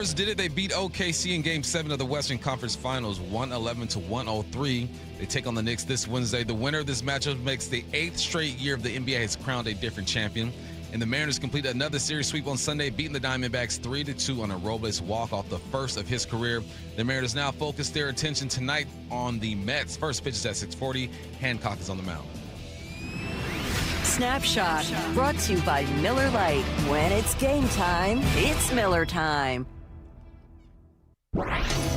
Did it. They beat OKC in Game 7 of the Western Conference Finals, 111-103. They take on the Knicks this Wednesday. The winner of this matchup makes the 8th straight year of the NBA has crowned a different champion. And the Mariners complete another series sweep on Sunday, beating the Diamondbacks 3-2 on a Robles walk-off, the first of his career. The Mariners now focus their attention tonight on the Mets. First pitch is at 6:40. Hancock is on the mound. Snapshot, brought to you by Miller Lite. When it's game time, it's Miller time.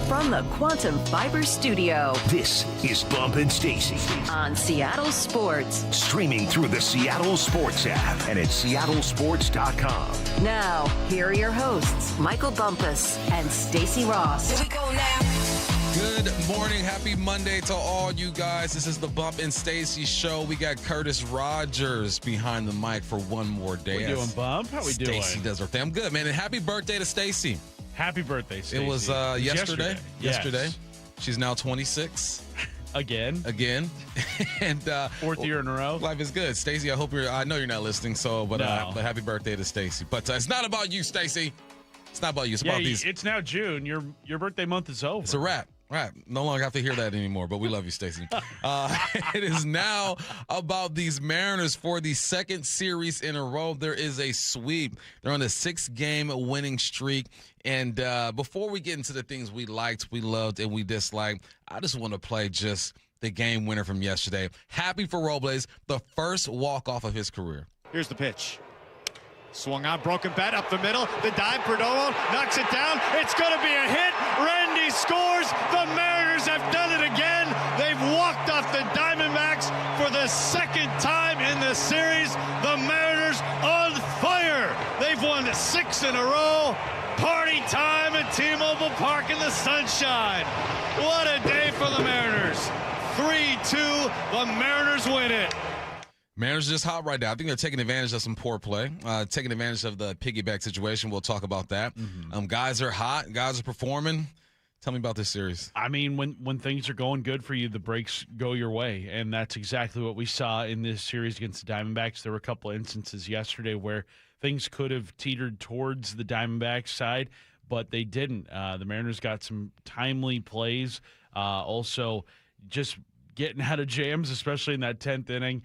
From the Quantum Fiber Studio, this is Bump and Stacy on Seattle Sports. Streaming through the Seattle Sports app and at seattlesports.com. Now, here are your hosts, Michael Bumpus and Stacy Ross. Here we go now. Good morning. Happy Monday to all you guys. This is the Bump and Stacy Show. We got Curtis Rogers behind the mic for one more day. What you doing, Bump? How we doing? Stacy does her thing. I'm good, man. And happy birthday to Stacy. Happy birthday, Stacy. It was yesterday. Yes. She's now 26. Again. And fourth year in a row. Life is good. Stacy, I know you're not listening, but happy birthday to Stacy. But it's not about you, Stacy. It's not about you. It's about these. It's now June. Your birthday month is over. It's a wrap. Right. No longer have to hear that anymore, but we love you, Stacy. It is now about these Mariners for the second series in a row. There is a sweep. They're on a 6-game winning streak. And before we get into the things we liked, we loved, and we disliked, I just want to play just the game winner from yesterday. Happy for Robles, the first walk-off of his career. Here's the pitch. Swung on, broken bat up the middle. The dive, Perdomo knocks it down. It's going to be a hit. Randy scores. The Mariners have done it again. They've walked off the Diamondbacks for the second time in the series. The Mariners on fire. They've won 6 in a row. Party time at T-Mobile Park in the sunshine. What a day for the Mariners. 3-2. The Mariners win it. Mariners just hot right now. I think they're taking advantage of some poor play, taking advantage of the piggyback situation. We'll talk about that. Guys are hot. Guys are performing. Tell me about this series. I mean, when things are going good for you, the breaks go your way, and that's exactly what we saw in this series against the Diamondbacks. There were a couple of instances yesterday where things could have teetered towards the Diamondbacks side, but they didn't. The Mariners got some timely plays. Also, just getting out of jams, especially in that 10th inning.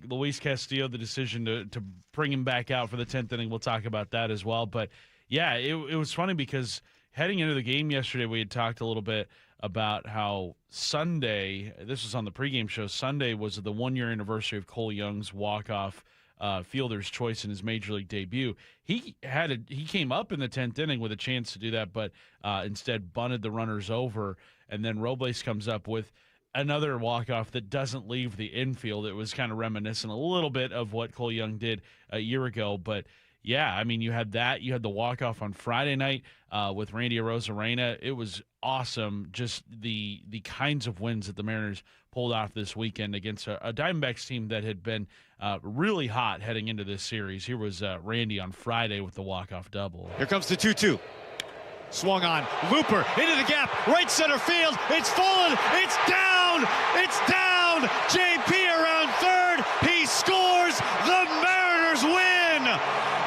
Luis Castillo, the decision to bring him back out for the 10th inning, we'll talk about that as well. But, yeah, it was funny because heading into the game yesterday, we had talked a little bit about how Sunday, this was on the pregame show, Sunday was the 1-year anniversary of Cole Young's walk-off fielder's choice in his major league debut. He came up in the 10th inning with a chance to do that, but instead bunted the runners over, and then Robles comes up with another walk-off that doesn't leave the infield. It was kind of reminiscent a little bit of what Cole Young did a year ago. But, yeah, I mean, you had that. You had the walk-off on Friday night with Randy Arozarena. It was awesome, just the kinds of wins that the Mariners pulled off this weekend against a Diamondbacks team that had been really hot heading into this series. Here was Randy on Friday with the walk-off double. Here comes the 2-2. Swung on. Looper into the gap. Right center field. It's fallen. It's down. It's down. JP around third. He scores. The Mariners win.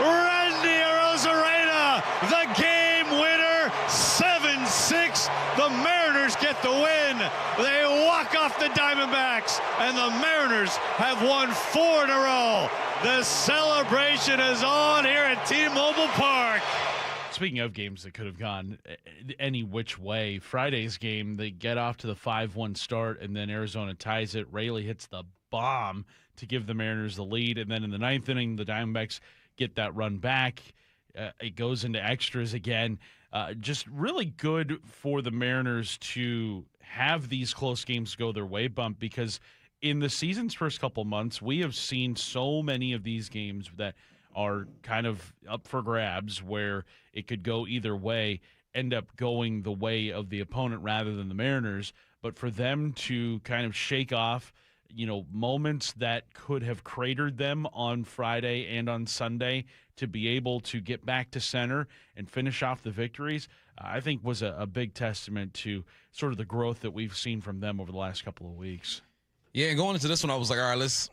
Randy Arozarena, the game winner. 7-6. The Mariners get the win. They walk off the Diamondbacks, and the Mariners have won 4 in a row. The celebration is on here at T-Mobile Park. Speaking of games that could have gone any which way, Friday's game, they get off to the 5-1 start, and then Arizona ties it. Raley hits the bomb to give the Mariners the lead, and then in the 9th inning, the Diamondbacks get that run back. It goes into extras again. Just really good for the Mariners to have these close games go their way, Bump, because in the season's first couple months, we have seen so many of these games that are kind of up for grabs where it could go either way, end up going the way of the opponent rather than the Mariners. But for them to kind of shake off, moments that could have cratered them on Friday and on Sunday to be able to get back to center and finish off the victories, I think was a big testament to sort of the growth that we've seen from them over the last couple of weeks. Yeah, and going into this one, I was like, all right,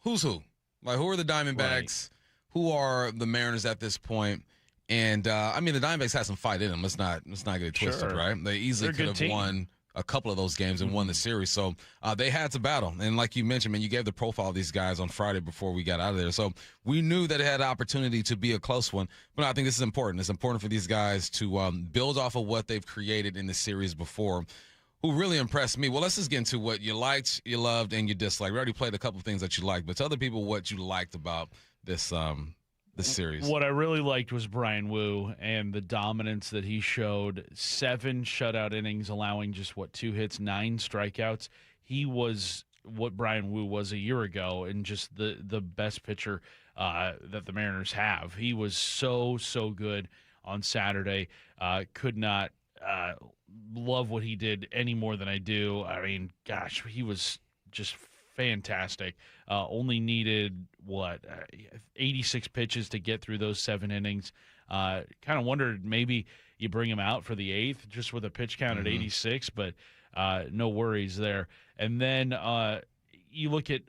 who's who? Like, who are the Diamondbacks? Right. Who are the Mariners at this point? And, I mean, the Diamondbacks had some fight in them. Let's not get it twisted, Sure. right? They easily could have won a couple of those games and won the series. So they had to battle. And like you mentioned, man, you gave the profile of these guys on Friday before we got out of there. So we knew that it had an opportunity to be a close one. But I think this is important. It's important for these guys to build off of what they've created in the series before, who really impressed me. Well, let's just get into what you liked, you loved, and you disliked. We already played a couple of things that you liked, but tell other people what you liked about this series. What I really liked was Brian Wu and the dominance that he showed. 7 shutout innings, allowing just 2 hits, 9 strikeouts. He was what Brian Wu was a year ago, and just the best pitcher that the Mariners have. He was so good on Saturday. Could not love what he did any more than I do. I mean, gosh, he was just fantastic. Only needed 86 pitches to get through those 7 innings. Kind of wondered maybe you bring him out for the 8th just with a pitch count at 86, but no worries there. And then you look at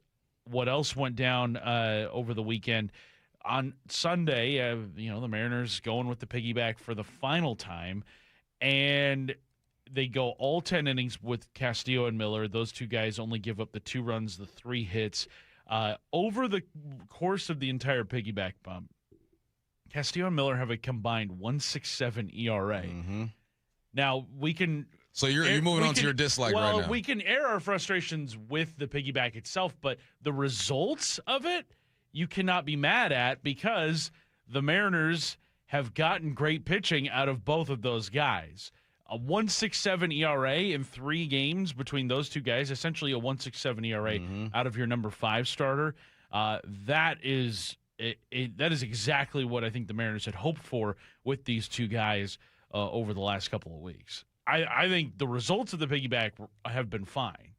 what else went down over the weekend. On Sunday, the Mariners going with the piggyback for the final time, and they go all 10 innings with Castillo and Miller. Those 2 guys only give up the 2 runs, the 3 hits. Over the course of the entire piggyback bump, Castillo and Miller have a combined 1.67 ERA. Now, we can... So you're moving on to your dislike right now. Well, we can air our frustrations with the piggyback itself, but the results of it, you cannot be mad at, because the Mariners have gotten great pitching out of both of those guys. A 1.67 ERA in 3 games between those 2 guys, essentially a 1.67 ERA out of your number 5 starter. That is exactly what I think the Mariners had hoped for with these 2 guys over the last couple of weeks. I think the results of the piggyback have been fine.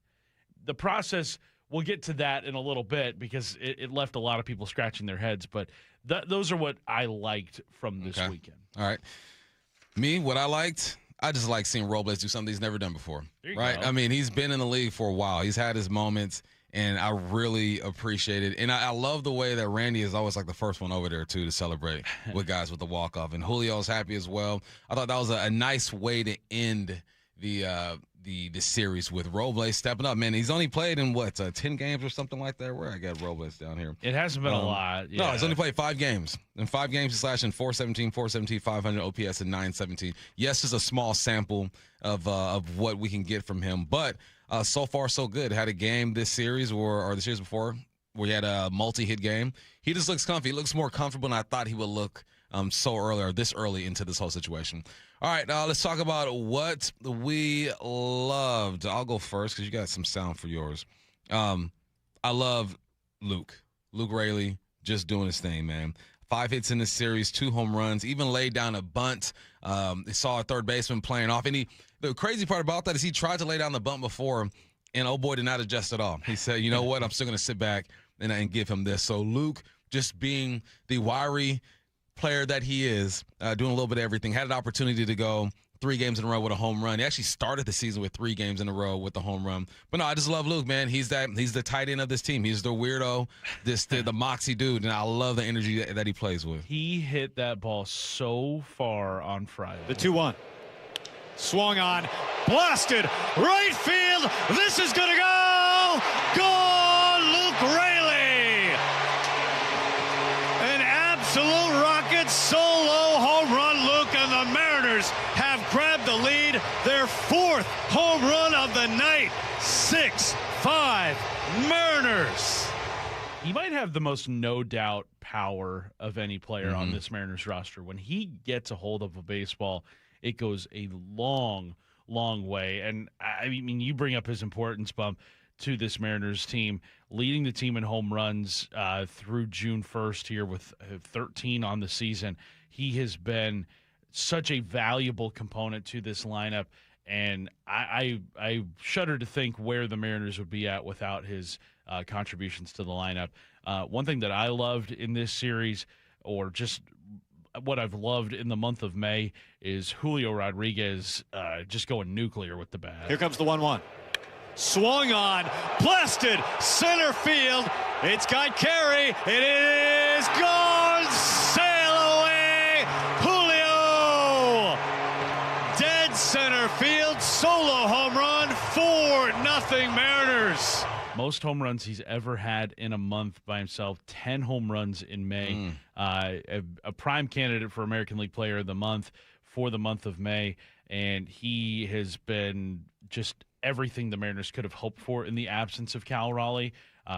The process, we'll get to that in a little bit, because it left a lot of people scratching their heads. But those are what I liked from this weekend. All right. Me, what I liked... I just like seeing Robles do something he's never done before, right? I mean, he's been in the league for a while. He's had his moments, and I really appreciate it. And I love the way that Randy is always like the first one over there, too, to celebrate with guys with the walk-off. And Julio's happy as well. I thought that was a nice way to end the series with Robles stepping up. Man, he's only played in 10 games or something like that. Where I got Robles down here. It hasn't been a lot. Yeah. No, he's only played 5 games. In 5 games, he's slashing 417, 500 OPS, and 917. Yes, it's a small sample of what we can get from him, but so far so good. Had a game this series or the series before where he had a multi-hit game. He just looks comfy. He looks more comfortable than I thought he would look this early into this whole situation. All right, let's talk about what we loved. I'll go first because you got some sound for yours. I love Luke Raley, just doing his thing, man. 5 hits in this series, 2 home runs, even laid down a bunt. He saw a third baseman playing off. And the crazy part about that is he tried to lay down the bunt before, and oh boy, did not adjust at all. He said, you know what, I'm still going to sit back and give him this. So Luke, just being the wiry player that he is, doing a little bit of everything, had an opportunity to go 3 games in a row with a home run. He actually started the season with 3 games in a row with the home run. But no, I just love Luke, man. He's the tight end of this team. He's the weirdo, the moxie dude, and I love the energy that he plays with. He hit that ball so far on Friday. The 2-1. Swung on, blasted, right field. This is going to go. Gone, Luke Raley. An absolute rocket solo home run, Luke, and the Mariners have grabbed the lead. Their 4th home run of the night. 6-5 Mariners. He might have the most no-doubt power of any player on this Mariners roster. When he gets a hold of a baseball, it goes a long, long way. And, I mean, you bring up his importance, Bump, to this Mariners team, leading the team in home runs through June 1st here with 13 on the season. He has been such a valuable component to this lineup, and I shudder to think where the Mariners would be at without his contributions to the lineup. One thing that I loved in this series, or just what I've loved in the month of May, is Julio Rodriguez just going nuclear with the bat. Here comes the 1-1. Swung on, blasted, center field. It's got carry. It is gone. Sail away. center field, solo home run, 4-0 Mariners. Most home runs he's ever had in a month by himself, 10 home runs in May. A prime candidate for American League Player of the Month for the month of May, and he has been just everything the Mariners could have hoped for in the absence of Cal Raleigh.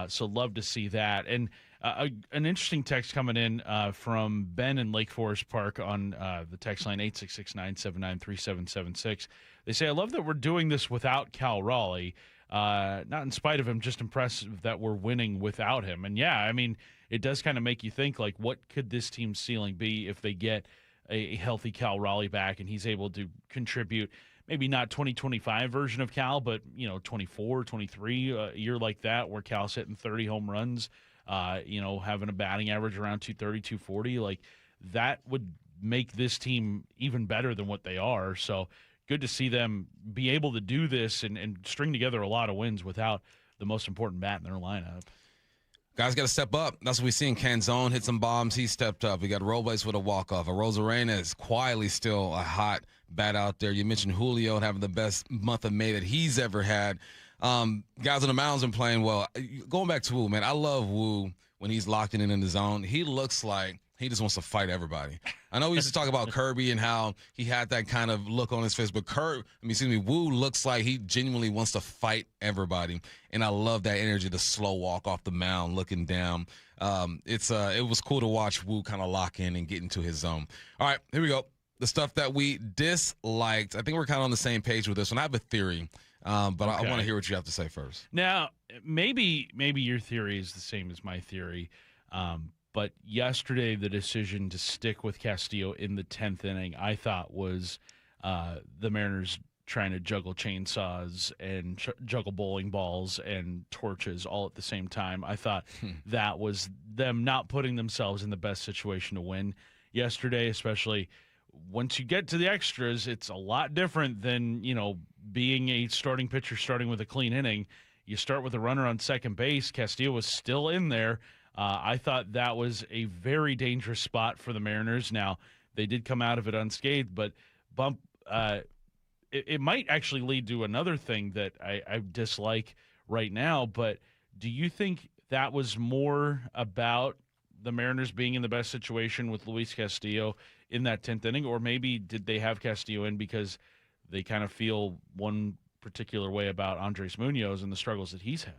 So love to see that. And an interesting text coming in from Ben in Lake Forest Park on the text line 866-979-3776. They say, I love that we're doing this without Cal Raleigh. Not in spite of him, just impressive that we're winning without him. And yeah, I mean, it does kind of make you think, like, what could this team's ceiling be if they get a healthy Cal Raleigh back and he's able to contribute? Maybe not 2025 version of Cal, but 24, 23, a year like that where Cal's hitting 30 home runs, having a batting average around 230, 240. Like, that would make this team even better than what they are. So good to see them be able to do this and string together a lot of wins without the most important bat in their lineup. Guys got to step up. That's what we see in Canzone. Hit some bombs. He stepped up. We got Robles with a walk-off. Rosarena is quietly still a hot bat out there. You mentioned Julio having the best month of May that he's ever had. Guys on the mounds been playing well. Going back to Wu, man, I love Wu when he's locked in the zone. He looks like he just wants to fight everybody. I know we used to talk about Kirby and how he had that kind of look on his face, but Wu looks like he genuinely wants to fight everybody, and I love that energy, the slow walk off the mound, looking down. It was cool to watch Wu kind of lock in and get into his zone. All right, here we go. The stuff that we disliked. I think we're kind of on the same page with this one. I have a theory, but I want to hear what you have to say first. Now, maybe your theory is the same as my theory. But yesterday, the decision to stick with Castillo in the 10th inning, I thought was the Mariners trying to juggle chainsaws and juggle bowling balls and torches all at the same time. I thought that was them not putting themselves in the best situation to win yesterday, especially once you get to the extras. It's a lot different than, being a starting pitcher starting with a clean inning. You start with a runner on second base. Castillo was still in there. I thought that was a very dangerous spot for the Mariners. Now, they did come out of it unscathed, but Bump, it might actually lead to another thing that I dislike right now, but do you think that was more about the Mariners being in the best situation with Luis Castillo in that 10th inning, or maybe did they have Castillo in because they kind of feel one particular way about Andres Munoz and the struggles that he's had?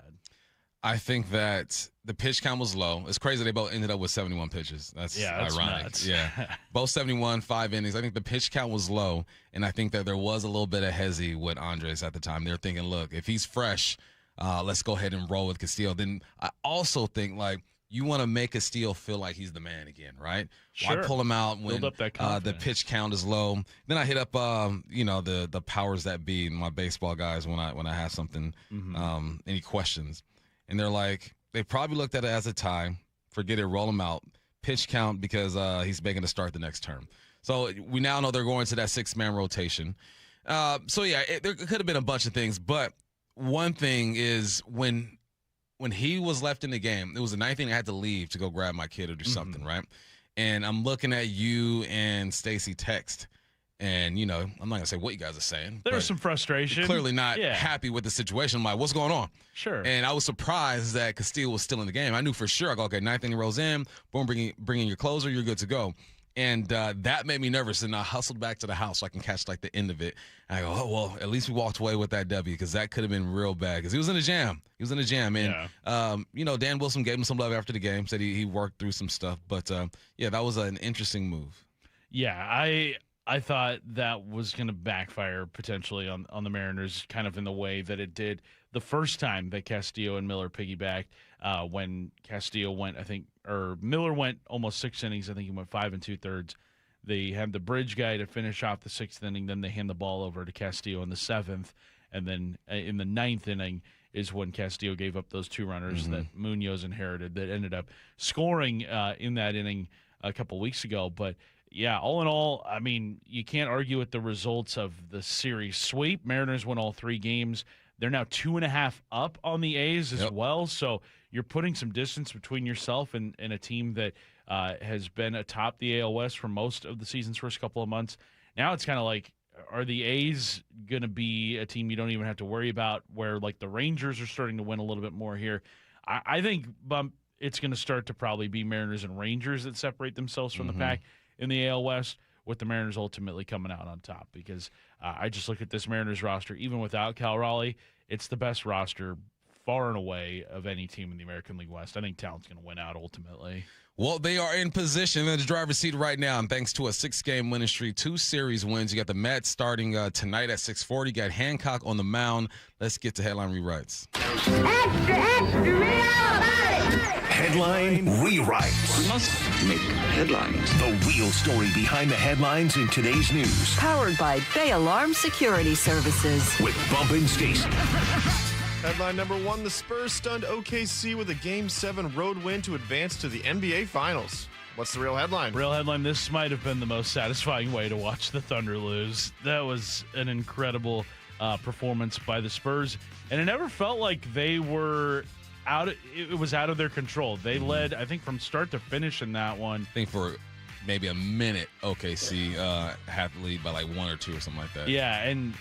I think that the pitch count was low. It's crazy they both ended up with 71 pitches. That's ironic. Nuts. Yeah. Both 71, 5 innings. I think the pitch count was low, and I think that there was a little bit of hezzy with Andres at the time. They're thinking, look, if he's fresh, let's go ahead and roll with Castillo. Then I also think, like, you want to make Castillo feel like he's the man again, right? Sure. Why pull him out when the pitch count is low? Then I hit up, the powers that be, my baseball guys, when I have something, any questions. And they're like, they probably looked at it as a tie. Forget it, roll him out. Pitch count because he's making to start the next term. So we now know they're going to that 6-man rotation. There could have been a bunch of things. But one thing is when he was left in the game, it was the 9th inning. I had to leave to go grab my kid or do something, right? And I'm looking at you and Stacy text. And, I'm not going to say what you guys are saying. There's some frustration. Clearly not happy with the situation. I'm like, what's going on? Sure. And I was surprised that Castillo was still in the game. I knew for sure. I go, okay, 9th inning rolls in. Boom, bring in your closer. You're good to go. And that made me nervous. And I hustled back to the house so I can catch, the end of it. And I go, oh, well, at least we walked away with that W because that could have been real bad because he was in a jam. And, Dan Wilson gave him some love after the game, said he worked through some stuff. But, that was an interesting move. Yeah, I thought that was going to backfire potentially on the Mariners kind of in the way that it did the first time that Castillo and Miller piggybacked when Castillo went, Miller went almost 6 innings. I think he went 5 2/3. They had the bridge guy to finish off the 6th inning. Then they hand the ball over to Castillo in the 7th. And then in the 9th inning is when Castillo gave up those 2 runners that Munoz inherited that ended up scoring in that inning a couple weeks ago. But yeah, all in all, I mean, you can't argue with the results of the series sweep. Mariners won all 3 games. They're now 2.5 up on the A's as well. So you're putting some distance between yourself and a team that has been atop the AL West for most of the season's first couple of months. Now it's kind of like, are the A's going to be a team you don't even have to worry about, where like the Rangers are starting to win a little bit more here? I think it's going to start to probably be Mariners and Rangers that separate themselves from the pack in the AL West, with the Mariners ultimately coming out on top, because I just look at this Mariners roster, even without Cal Raleigh, it's the best roster far and away of any team in the American League West. I think talent's going to win out ultimately. Well, they are in position in the driver's seat right now, and thanks to a 6-game winning streak, 2 series wins. You got the Mets starting tonight at 6:40. You got Hancock on the mound. Let's get to headline rewrites. Extra, extra, read all about it. Headline rewrites. We must make headlines. The real story behind the headlines in today's news. Powered by Bay Alarm Security Services. With Bump and Stacy. Headline number 1, the Spurs stunned OKC with a Game 7 road win to advance to the NBA Finals. What's the real headline? Real headline, this might have been the most satisfying way to watch the Thunder lose. That was an incredible performance by the Spurs, and it never felt like they were it was out of their control. They led, I think, from start to finish in that one. I think for maybe a minute, OKC had to lead by like 1 or 2 or something like that. Yeah, and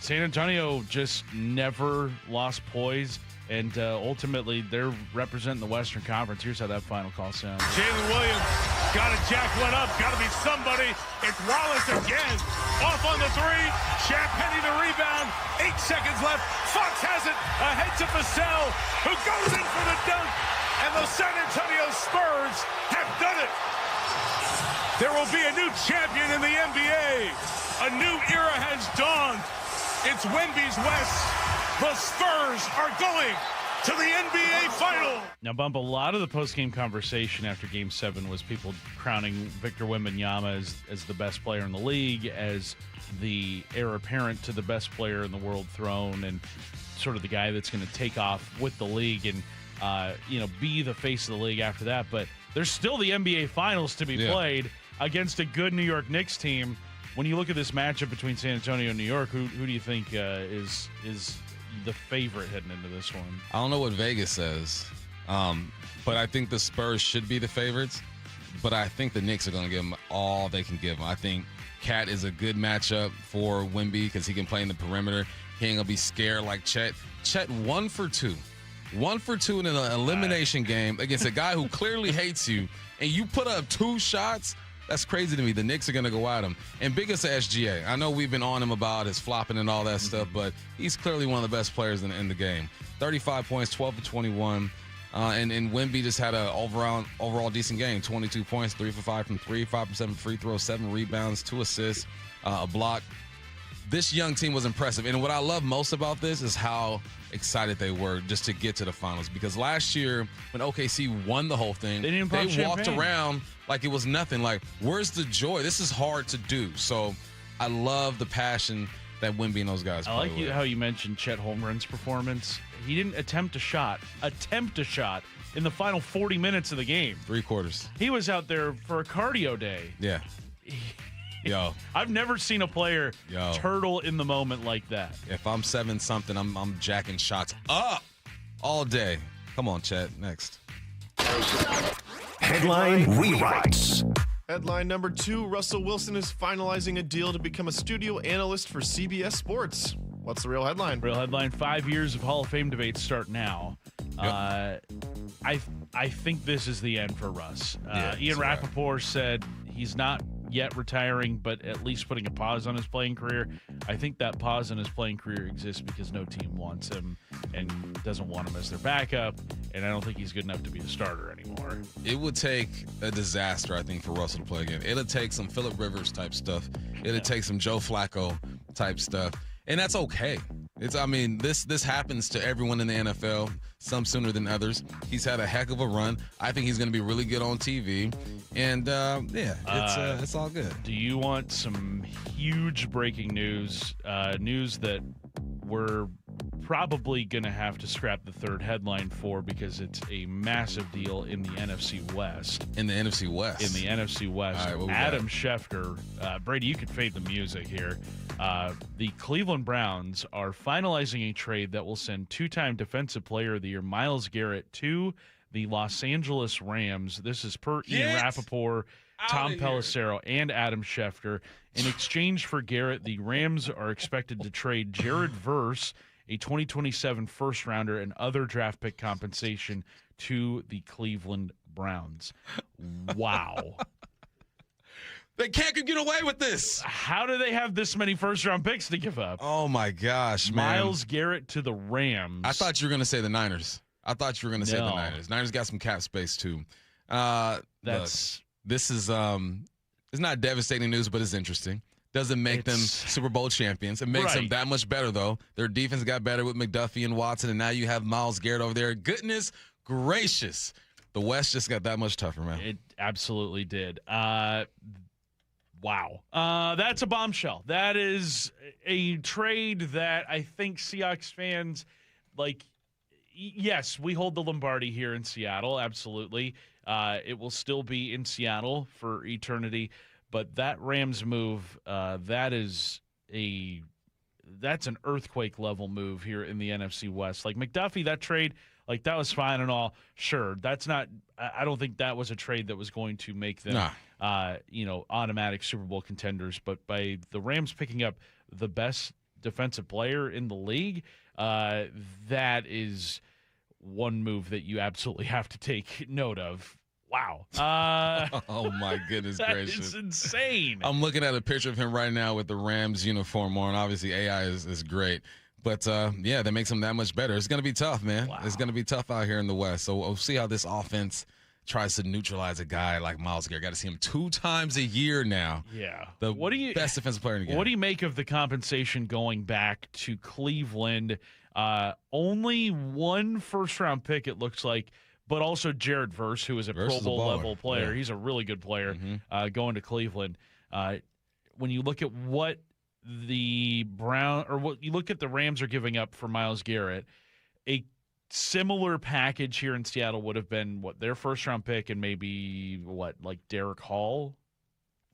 San Antonio just never lost poise, and ultimately they're representing the Western Conference. Here's how that final call sounds. Jalen Williams got to jack one up. Got to be somebody. It's Wallace again. Off on the 3. Shaq Penny the rebound. 8 seconds left. Fox has it. Ahead to Vassell, who goes in for the dunk. And the San Antonio Spurs have done it. There will be a new champion in the NBA. A new era has dawned. It's Wemby's West. The Spurs are going to the NBA Final. Now, Bump, a lot of the post-game conversation after Game 7 was people crowning Victor Wembanyama as the best player in the league, as the heir apparent to the best player in the world throne, and sort of the guy that's going to take off with the league and be the face of the league after that. But there's still the NBA Finals to be played against a good New York Knicks team. When you look at this matchup between San Antonio and New York, who do you think is the favorite heading into this one? I don't know what Vegas says, but I think the Spurs should be the favorites. But I think the Knicks are going to give them all they can give them. I think Cat is a good matchup for Wemby because he can play in the perimeter. He ain't going to be scared like Chet. Chet 1 for 2. 1 for 2 in an elimination game against a guy who clearly hates you, and you put up 2 shots. That's crazy to me. The Knicks are going to go at him. And big as SGA. I know we've been on him about his flopping and all that stuff, but he's clearly one of the best players in the game. 35 points, 12 for 21. And Wemby just had an overall decent game. 22 points, 3 for 5 from 3, 5 from 7 free throws, 7 rebounds, 2 assists, a block. This young team was impressive. And what I love most about this is how excited they were just to get to the finals. Because last year, when OKC won the whole thing, they walked around like it was nothing. Like, where's the joy? This is hard to do. So I love the passion that Wemby and those guys play. I like how you mentioned Chet Holmgren's performance. He didn't attempt a shot in the final 40 minutes of the game. 3 quarters. He was out there for a cardio day. Yeah. Yo, I've never seen a player turtle in the moment like that. If I'm 7-something, I'm jacking shots up all day. Come on, Chet. Next. Headline rewrites. Headline number 2, Russell Wilson is finalizing a deal to become a studio analyst for CBS Sports. What's the real headline? Real headline, 5 years of Hall of Fame debates start now. Yep. I think this is the end for Russ. Ian Rappaport said he's not yet retiring, but at least putting a pause on his playing career. I think that pause in his playing career exists because no team wants him and doesn't want him as their backup, and I don't think he's good enough to be a starter anymore. It would take a disaster, I think, for Russell to play again. It'll take some Phillip Rivers type stuff. It'll take some Joe Flacco type stuff, and that's okay. This happens to everyone in the NFL, some sooner than others. He's had a heck of a run. I think he's going to be really good on TV, and it's all good. Do you want some huge breaking news? News that we're probably going to have to scrap the third headline for because it's a massive deal in the NFC West. In the NFC West. All right, Adam Schefter. Brady, you can fade the music here. The Cleveland Browns are finalizing a trade that will send 2-time Defensive Player of the Year Myles Garrett to the Los Angeles Rams. This is per Ian Rappaport. Tom Pelissero, and Adam Schefter. In exchange for Garrett, the Rams are expected to trade Jared Verse, a 2027 first-rounder, and other draft pick compensation to the Cleveland Browns. Wow. They can't get away with this. How do they have this many first-round picks to give up? Oh, my gosh, man. Myles Garrett to the Rams. I thought you were going to say the Niners. Say the Niners. Niners got some cap space, too. This is it's not devastating news, but it's interesting. Doesn't make them Super Bowl champions. It makes them that much better, though. Their defense got better with McDuffie and Watson, and now you have Myles Garrett over there. Goodness gracious. The West just got that much tougher, man. It absolutely did. Wow. That's a bombshell. That is a trade that I think Seahawks fans, yes, we hold the Lombardi here in Seattle, absolutely. It will still be in Seattle for eternity. But that Rams move, that's an earthquake-level move here in the NFC West. Like McDuffie, that trade, that was fine and all. Sure, that's not – I don't think that was a trade that was going to make them, automatic Super Bowl contenders. But by the Rams picking up the best defensive player in the league, that is one move that you absolutely have to take note of. Wow. Oh, my goodness gracious. It's insane. I'm looking at a picture of him right now with the Rams uniform on. Obviously, AI is great. But, that makes him that much better. It's going to be tough, man. Wow. It's going to be tough out here in the West. So we'll see how this offense tries to neutralize a guy like Myles Garrett. Got to see him 2 times a year now. Yeah. The best defensive player in the game. What do you make of the compensation going back to Cleveland? Only 1 first-round pick, it looks like. But also Jared Verse, who is a Pro Bowl level player. Yeah. He's a really good player going to Cleveland. When you look at what the Rams are giving up for Myles Garrett, a similar package here in Seattle would have been their first round pick and maybe Derek Hall,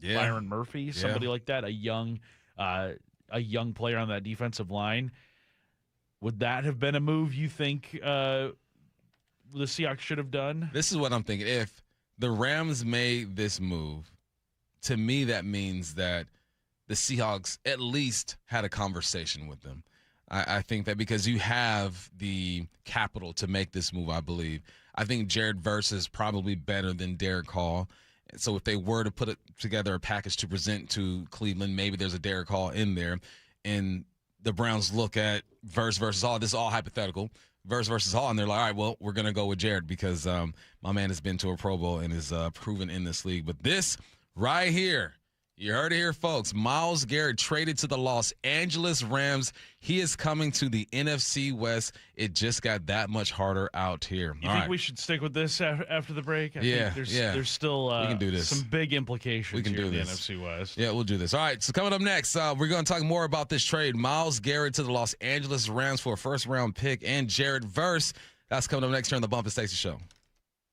Byron Murphy, somebody like that, a young player on that defensive line. Would that have been a move you think the Seahawks should have done? This is what I'm thinking. If the Rams made this move, to me that means that the Seahawks at least had a conversation with them. I think that because you have the capital to make this move, I believe. I think Jared Verse is probably better than Derek Hall. So if they were to put together a package to present to Cleveland, maybe there's a Derek Hall in there. And the Browns look at Verse versus Hall. This is all hypothetical. Verse versus Hall, and they're like, all right, well, we're going to go with Jared because my man has been to a Pro Bowl and is proven in this league. But this right here, you heard it here, folks. Myles Garrett traded to the Los Angeles Rams. He is coming to the NFC West. It just got that much harder out here. You think we should stick with this after the break? I think there's still we can do this. Some big implications we can here do in the this. NFC West. Yeah, we'll do this. All right, so coming up next, we're going to talk more about this trade. Myles Garrett to the Los Angeles Rams for a first-round pick and Jared Verse. That's coming up next here on the Bump Stacy Show.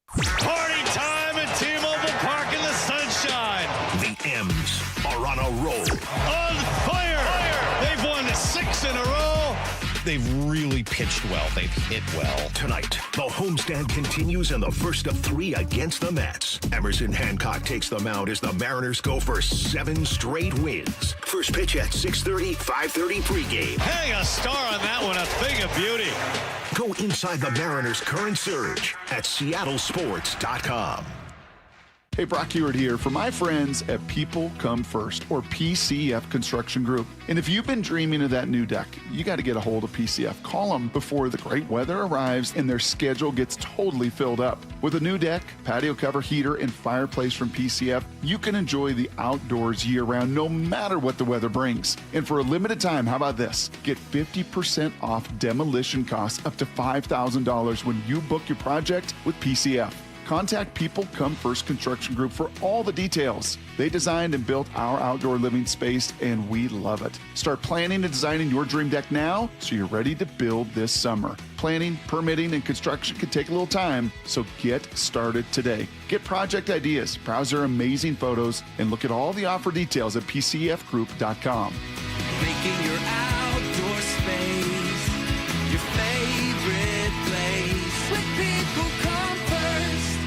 Party time at T-Mobile Park in the sunshine. The M's are on a roll. On fire! They've won 6 in a row. They've really pitched well. They've hit well. Tonight, the homestand continues in the first of 3 against the Mets. Emerson Hancock takes the mound as the Mariners go for 7 straight wins. First pitch at 6:30, 5:30 pregame. Hang a star on that one, a thing of beauty. Go inside the Mariners' current surge at seattlesports.com. Hey, Brock Heward here for my friends at People Come First, or PCF Construction Group. And if you've been dreaming of that new deck, you got to get a hold of PCF. Call them before the great weather arrives and their schedule gets totally filled up. With a new deck, patio cover, heater, and fireplace from PCF, you can enjoy the outdoors year-round no matter what the weather brings. And for a limited time, how about this? Get 50% off demolition costs up to $5,000 when you book your project with PCF. Contact People Come First Construction Group for all the details. They designed and built our outdoor living space, and we love it. Start planning and designing your dream deck now so you're ready to build this summer. Planning, permitting, and construction can take a little time, so get started today. Get project ideas, browse their amazing photos, and look at all the offer details at pcfgroup.com. Making your outdoor space your favorite place with People Come First.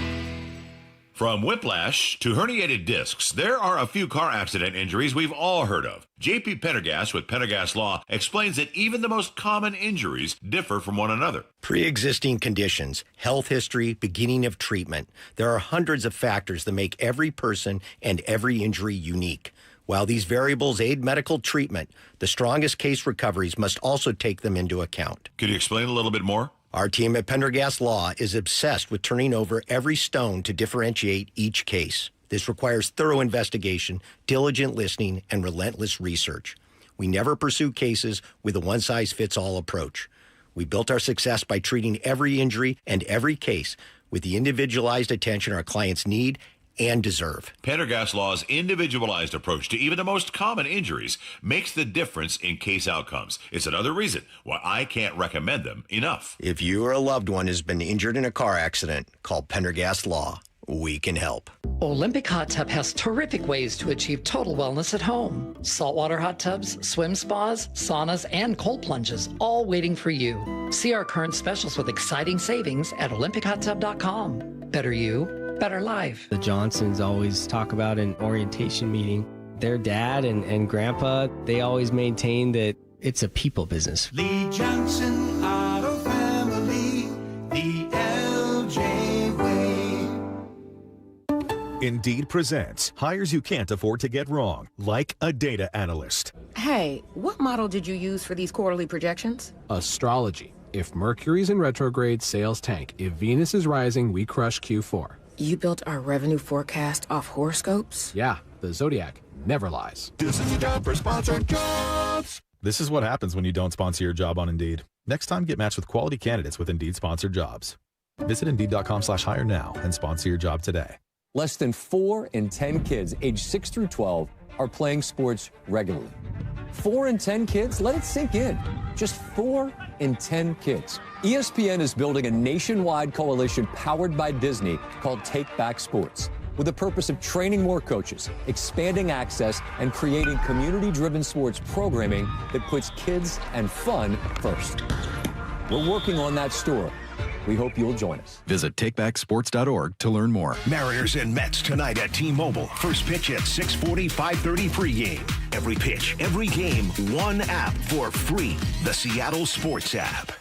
From whiplash to herniated discs, there are a few car accident injuries we've all heard of. JP Pendergast with Pendergast Law explains that even the most common injuries differ from one another. Pre-existing conditions, health history, beginning of treatment. There are hundreds of factors that make every person and every injury unique. While these variables aid medical treatment, the strongest case recoveries must also take them into account. Could you explain a little bit more? Our team at Pendergast Law is obsessed with turning over every stone to differentiate each case. This requires thorough investigation, diligent listening, and relentless research. We never pursue cases with a one-size-fits-all approach. We built our success by treating every injury and every case with the individualized attention our clients need and deserve. Pendergast Law's individualized approach to even the most common injuries makes the difference in case outcomes. It's another reason why I can't recommend them enough. If you or a loved one has been injured in a car accident, call Pendergast Law. We can help. Olympic Hot Tub has terrific ways to achieve total wellness at home. Saltwater hot tubs, swim spas, saunas, and cold plunges, all waiting for you. See our current specials with exciting savings at olympichottub.com. Better you, better life. The Johnsons always talk about an orientation meeting. Their dad and grandpa, they always maintain that it's a people business. Lee Johnson Auto Family, the LJ way. Indeed presents hires you can't afford to get wrong, like a data analyst. Hey, what model did you use for these quarterly projections? Astrology. If Mercury's in retrograde, sales tank. If Venus is rising, we crush Q4. You built our revenue forecast off horoscopes? Yeah, the Zodiac never lies. This is a job for sponsored jobs. This is what happens when you don't sponsor your job on Indeed. Next time, get matched with quality candidates with Indeed sponsored jobs. Visit Indeed.com/hire now and sponsor your job today. Less than 4 in 10 kids aged 6 through 12 are playing sports regularly. 4 in 10 kids? Let it sink in. Just 4 in 10 kids. ESPN is building a nationwide coalition powered by Disney called Take Back Sports, with the purpose of training more coaches, expanding access, and creating community-driven sports programming that puts kids and fun first. We're working on that story. We hope you'll join us. Visit takebacksports.org to learn more. Mariners and Mets tonight at T-Mobile. First pitch at 6:40, 5:30 pregame. Every pitch, every game, one app for free. The Seattle Sports app.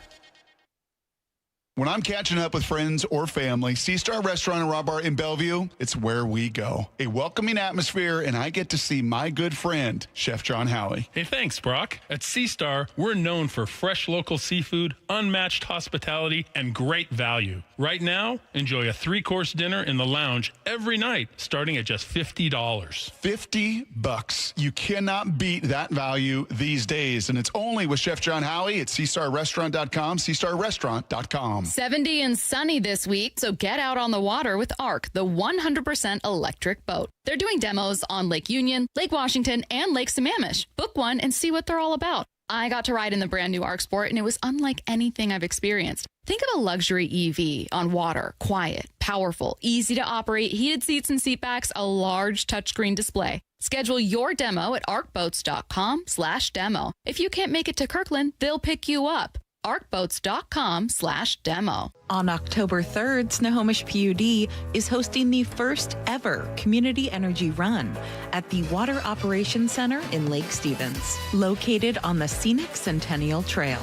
When I'm catching up with friends or family, C-Star Restaurant and Raw Bar in Bellevue, it's where we go. A welcoming atmosphere, and I get to see my good friend, Chef John Howie. Hey, thanks, Brock. At C-Star, we're known for fresh local seafood, unmatched hospitality, and great value. Right now, enjoy a 3-course dinner in the lounge every night, starting at just $50. $50. You cannot beat that value these days, and it's only with Chef John Howie at CStarRestaurant.com, CStarRestaurant.com. 70 and sunny this week, so get out on the water with ARC, the 100% electric boat. They're doing demos on Lake Union, Lake Washington, and Lake Sammamish. Book one and see what they're all about. I got to ride in the brand new ARC Sport, and it was unlike anything I've experienced. Think of a luxury EV on water, quiet, powerful, easy to operate, heated seats and seat backs, a large touchscreen display. Schedule your demo at arcboats.com/demo. If you can't make it to Kirkland, they'll pick you up. arcboats.com/demo. On October 3rd, Snohomish PUD is hosting the first ever Community Energy Run at the Water Operations Center in Lake Stevens, located on the scenic Centennial Trail.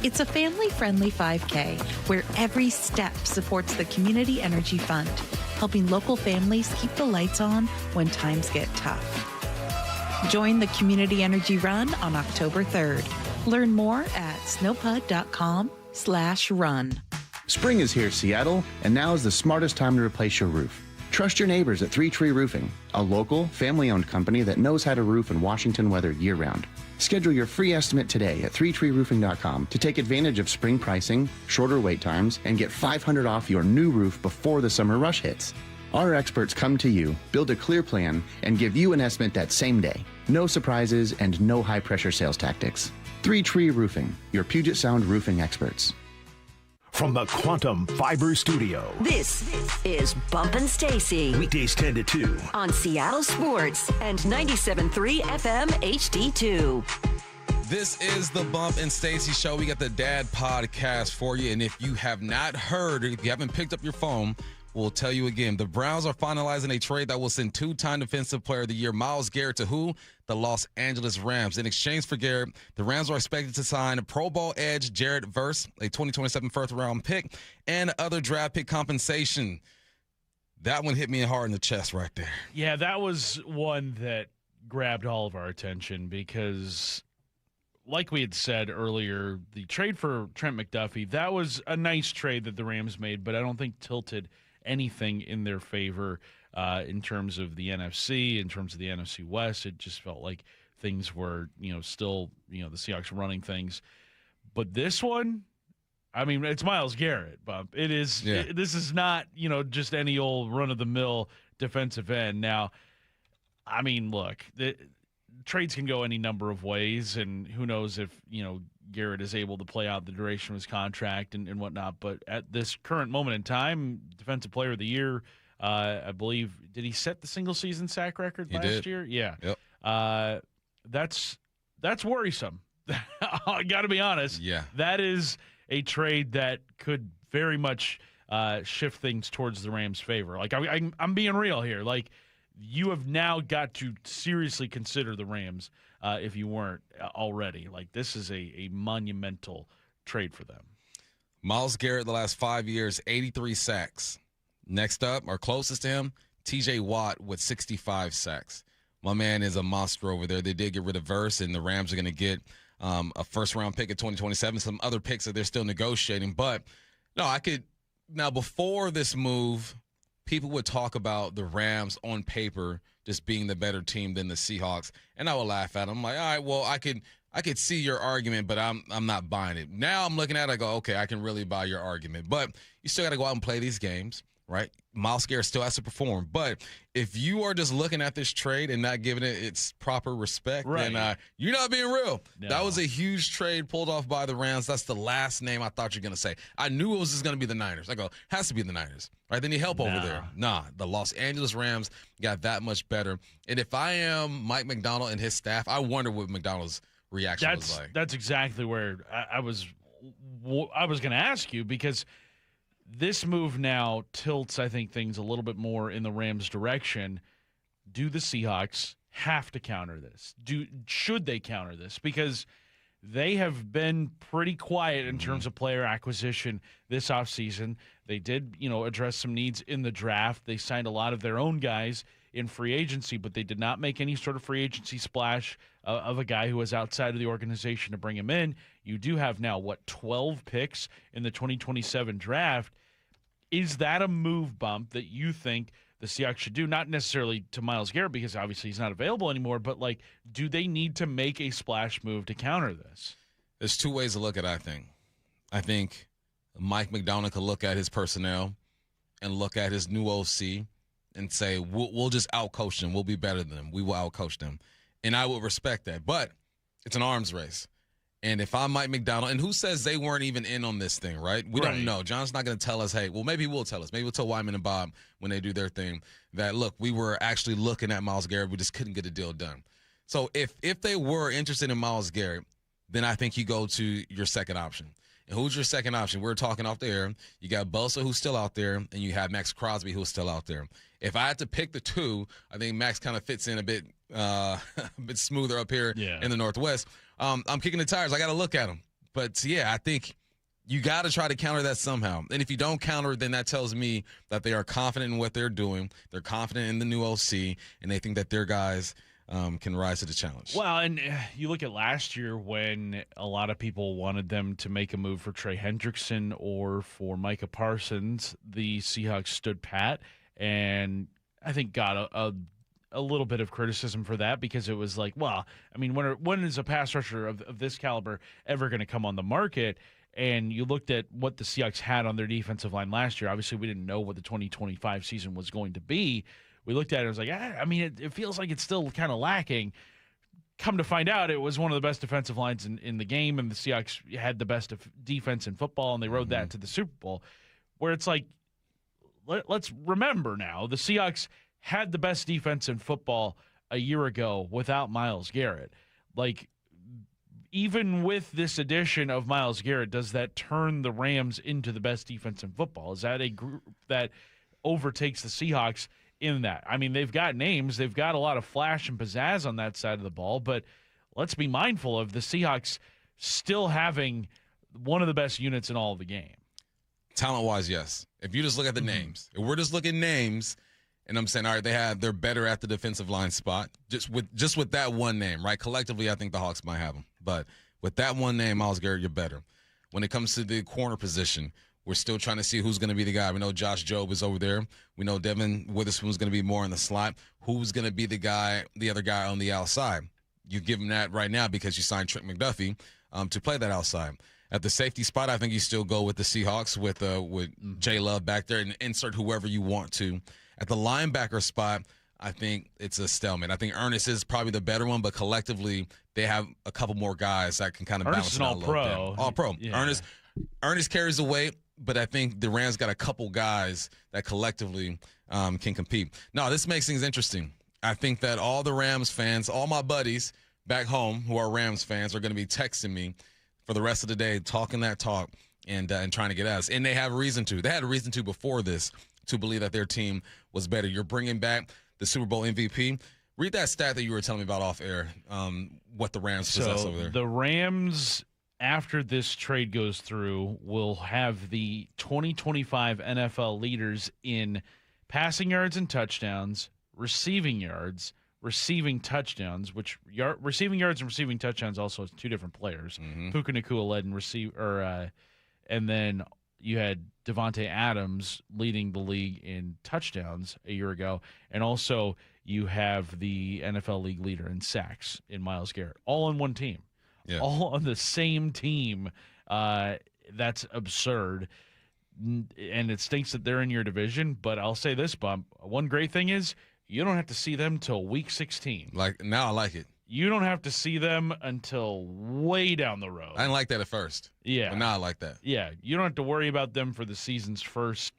It's a family-friendly 5K where every step supports the Community Energy Fund, helping local families keep the lights on when times get tough. Join the Community Energy Run on October 3rd. Learn more at snowpud.com/run. Spring is here, Seattle, and now is the smartest time to replace your roof. Trust your neighbors at 3 Tree Roofing, a local, family-owned company that knows how to roof in Washington weather year-round. Schedule your free estimate today at 3treeroofing.com to take advantage of spring pricing, shorter wait times, and get $500 off your new roof before the summer rush hits. Our experts come to you, build a clear plan, and give you an estimate that same day. No surprises and no high-pressure sales tactics. 3 Tree Roofing, your Puget Sound roofing experts. From the Quantum Fiber Studio. This is Bump and Stacy. Weekdays 10 to 2. On Seattle Sports and 97.3 FM HD2. This is the Bump and Stacy Show. We got the Dad Podcast for you. And if you have not heard, if you haven't picked up your phone, will tell you again. The Browns are finalizing a trade that will send two-time Defensive Player of the Year Myles Garrett to who? The Los Angeles Rams. In exchange for Garrett, the Rams are expected to sign a Pro Bowl edge Jared Verse, a 2027 first-round pick, and other draft pick compensation. That one hit me hard in the chest right there. Yeah, that was one that grabbed all of our attention because, like we had said earlier, the trade for Trent McDuffie, that was a nice trade that the Rams made, but I don't think tilted anything in their favor in terms of the NFC, in terms of the NFC West. It just felt like things were, still, the Seahawks running things. But this one, I mean, it's Myles Garrett, Bump. It is. Yeah. This is not, just any old run-of-the-mill defensive end. Now, I mean, look, trades can go any number of ways, and who knows if, Garrett is able to play out the duration of his contract and whatnot. But at this current moment in time, Defensive Player of the Year, I believe, did he set the single-season sack record last year? Yeah. Yep. That's worrisome. I got to be honest. Yeah. That is a trade that could very much shift things towards the Rams' favor. Like, I'm being real here. Like, you have now got to seriously consider the Rams if you weren't already. Like, this is a monumental trade for them. Myles Garrett, the last 5 years, 83 sacks. Next up, or closest to him, T.J. Watt with 65 sacks. My man is a monster over there. They did get rid of Verse, and the Rams are going to get a first-round pick in 2027, some other picks that they're still negotiating. But, no, now before this move, people would talk about the Rams on paper just being the better team than the Seahawks, and I would laugh at them. I'm like, all right, well, I could see your argument, but I'm not buying it. Now I'm looking at it, I go, okay, I can really buy your argument. But you still got to go out and play these games, right? Myles Garrett still has to perform. But if you are just looking at this trade and not giving it its proper respect, then you're not being real. No. That was a huge trade pulled off by the Rams. That's the last name I thought you were going to say. I knew it was just going to be the Niners. I go, has to be the Niners. Right? They need help over there. Nah, the Los Angeles Rams got that much better. And if I am Mike McDonald and his staff, I wonder what McDonald's reaction was like. That's exactly where I was going to ask you, because this move now tilts, I think, things a little bit more in the Rams' direction. Do the Seahawks have to counter this? Should they counter this? Because they have been pretty quiet in terms of player acquisition this offseason. They did, address some needs in the draft. They signed a lot of their own guys in free agency, but they did not make any sort of free agency splash of a guy who was outside of the organization to bring him in. You do have now, 12 picks in the 2027 draft. Is that a move, Bump, that you think the Seahawks should do? Not necessarily to Myles Garrett, because obviously he's not available anymore, but, do they need to make a splash move to counter this? There's two ways to look at it, I think. I think Mike McDonald could look at his personnel and look at his new OC and say, we'll just outcoach them. We'll be better than them. We will outcoach them. And I would respect that. But it's an arms race. And if I'm Mike McDonald, and who says they weren't even in on this thing, right? We don't know. John's not going to tell us, hey, well, maybe we'll tell us. Maybe we'll tell Wyman and Bob when they do their thing that, look, we were actually looking at Myles Garrett. We just couldn't get a deal done. So if they were interested in Myles Garrett, then I think you go to your second option. And who's your second option? We're talking off the air. You got Bosa, who's still out there, and you have Max Crosby, who's still out there. If I had to pick the two, I think Max kind of fits in a bit smoother up here in the Northwest. I'm kicking the tires. I got to look at him. But, yeah, I think you got to try to counter that somehow. And if you don't counter, then that tells me that they are confident in what they're doing. They're confident in the new OC, and they think that their guys can rise to the challenge. Well, and you look at last year when a lot of people wanted them to make a move for Trey Hendrickson or for Micah Parsons, the Seahawks stood pat, and I think got a little bit of criticism for that, because it was like, well, I mean, when is a pass rusher of this caliber ever going to come on the market? And you looked at what the Seahawks had on their defensive line last year. Obviously, we didn't know what the 2025 season was going to be. We looked at it and it was like, I mean, it feels like it's still kind of lacking. Come to find out, it was one of the best defensive lines in the game, and the Seahawks had the best defense in football, and they rode that to the Super Bowl, where it's like, let's remember now, the Seahawks had the best defense in football a year ago without Myles Garrett. Like, even with this addition of Myles Garrett, does that turn the Rams into the best defense in football? Is that a group that overtakes the Seahawks in that. I mean, they've got names. They've got a lot of flash and pizzazz on that side of the ball, but let's be mindful of the Seahawks still having one of the best units in all of the game. Talent-wise, yes. If you just look at the names, if we're just looking names, and I'm saying, all right, they're better at the defensive line spot, just with that one name, right? Collectively, I think the Hawks might have them, but with that one name, Myles Garrett, you're better. When it comes to the corner position, we're still trying to see who's going to be the guy. We know Josh Jobe is over there. We know Devin Witherspoon's going to be more in the slot. Who's going to be the other guy on the outside? You give him that right now because you signed Trent McDuffie to play that outside. At the safety spot, I think you still go with the Seahawks with J. Love back there and insert whoever you want to. At the linebacker spot, I think it's a stalemate. I think Ernest is probably the better one, but collectively they have a couple more guys that can kind of balance it out a little bit. All-pro. Yeah. Ernest carries the weight, but I think the Rams got a couple guys that collectively can compete. No, this makes things interesting. I think that all the Rams fans, all my buddies back home who are Rams fans are going to be texting me for the rest of the day, talking that talk and trying to get us. And they have a reason to. They had a reason to before this to believe that their team was better. You're bringing back the Super Bowl MVP. Read that stat that you were telling me about off air, what the Rams possess over there. The Rams, after this trade goes through, will have the 2025 NFL leaders in passing yards and touchdowns, receiving yards, receiving touchdowns, which receiving yards and receiving touchdowns also has two different players. Puka Nacua led in and then you had Devontae Adams leading the league in touchdowns a year ago, and also you have the NFL league leader in sacks in Myles Garrett, all on one team, all on the same team. That's absurd, and it stinks that they're in your division. But I'll say this, Bump. One great thing is you don't have to see them till week 16. Now I like it. You don't have to see them until way down the road. I didn't like that at first. Yeah. But now I like that. Yeah. You don't have to worry about them for the season's first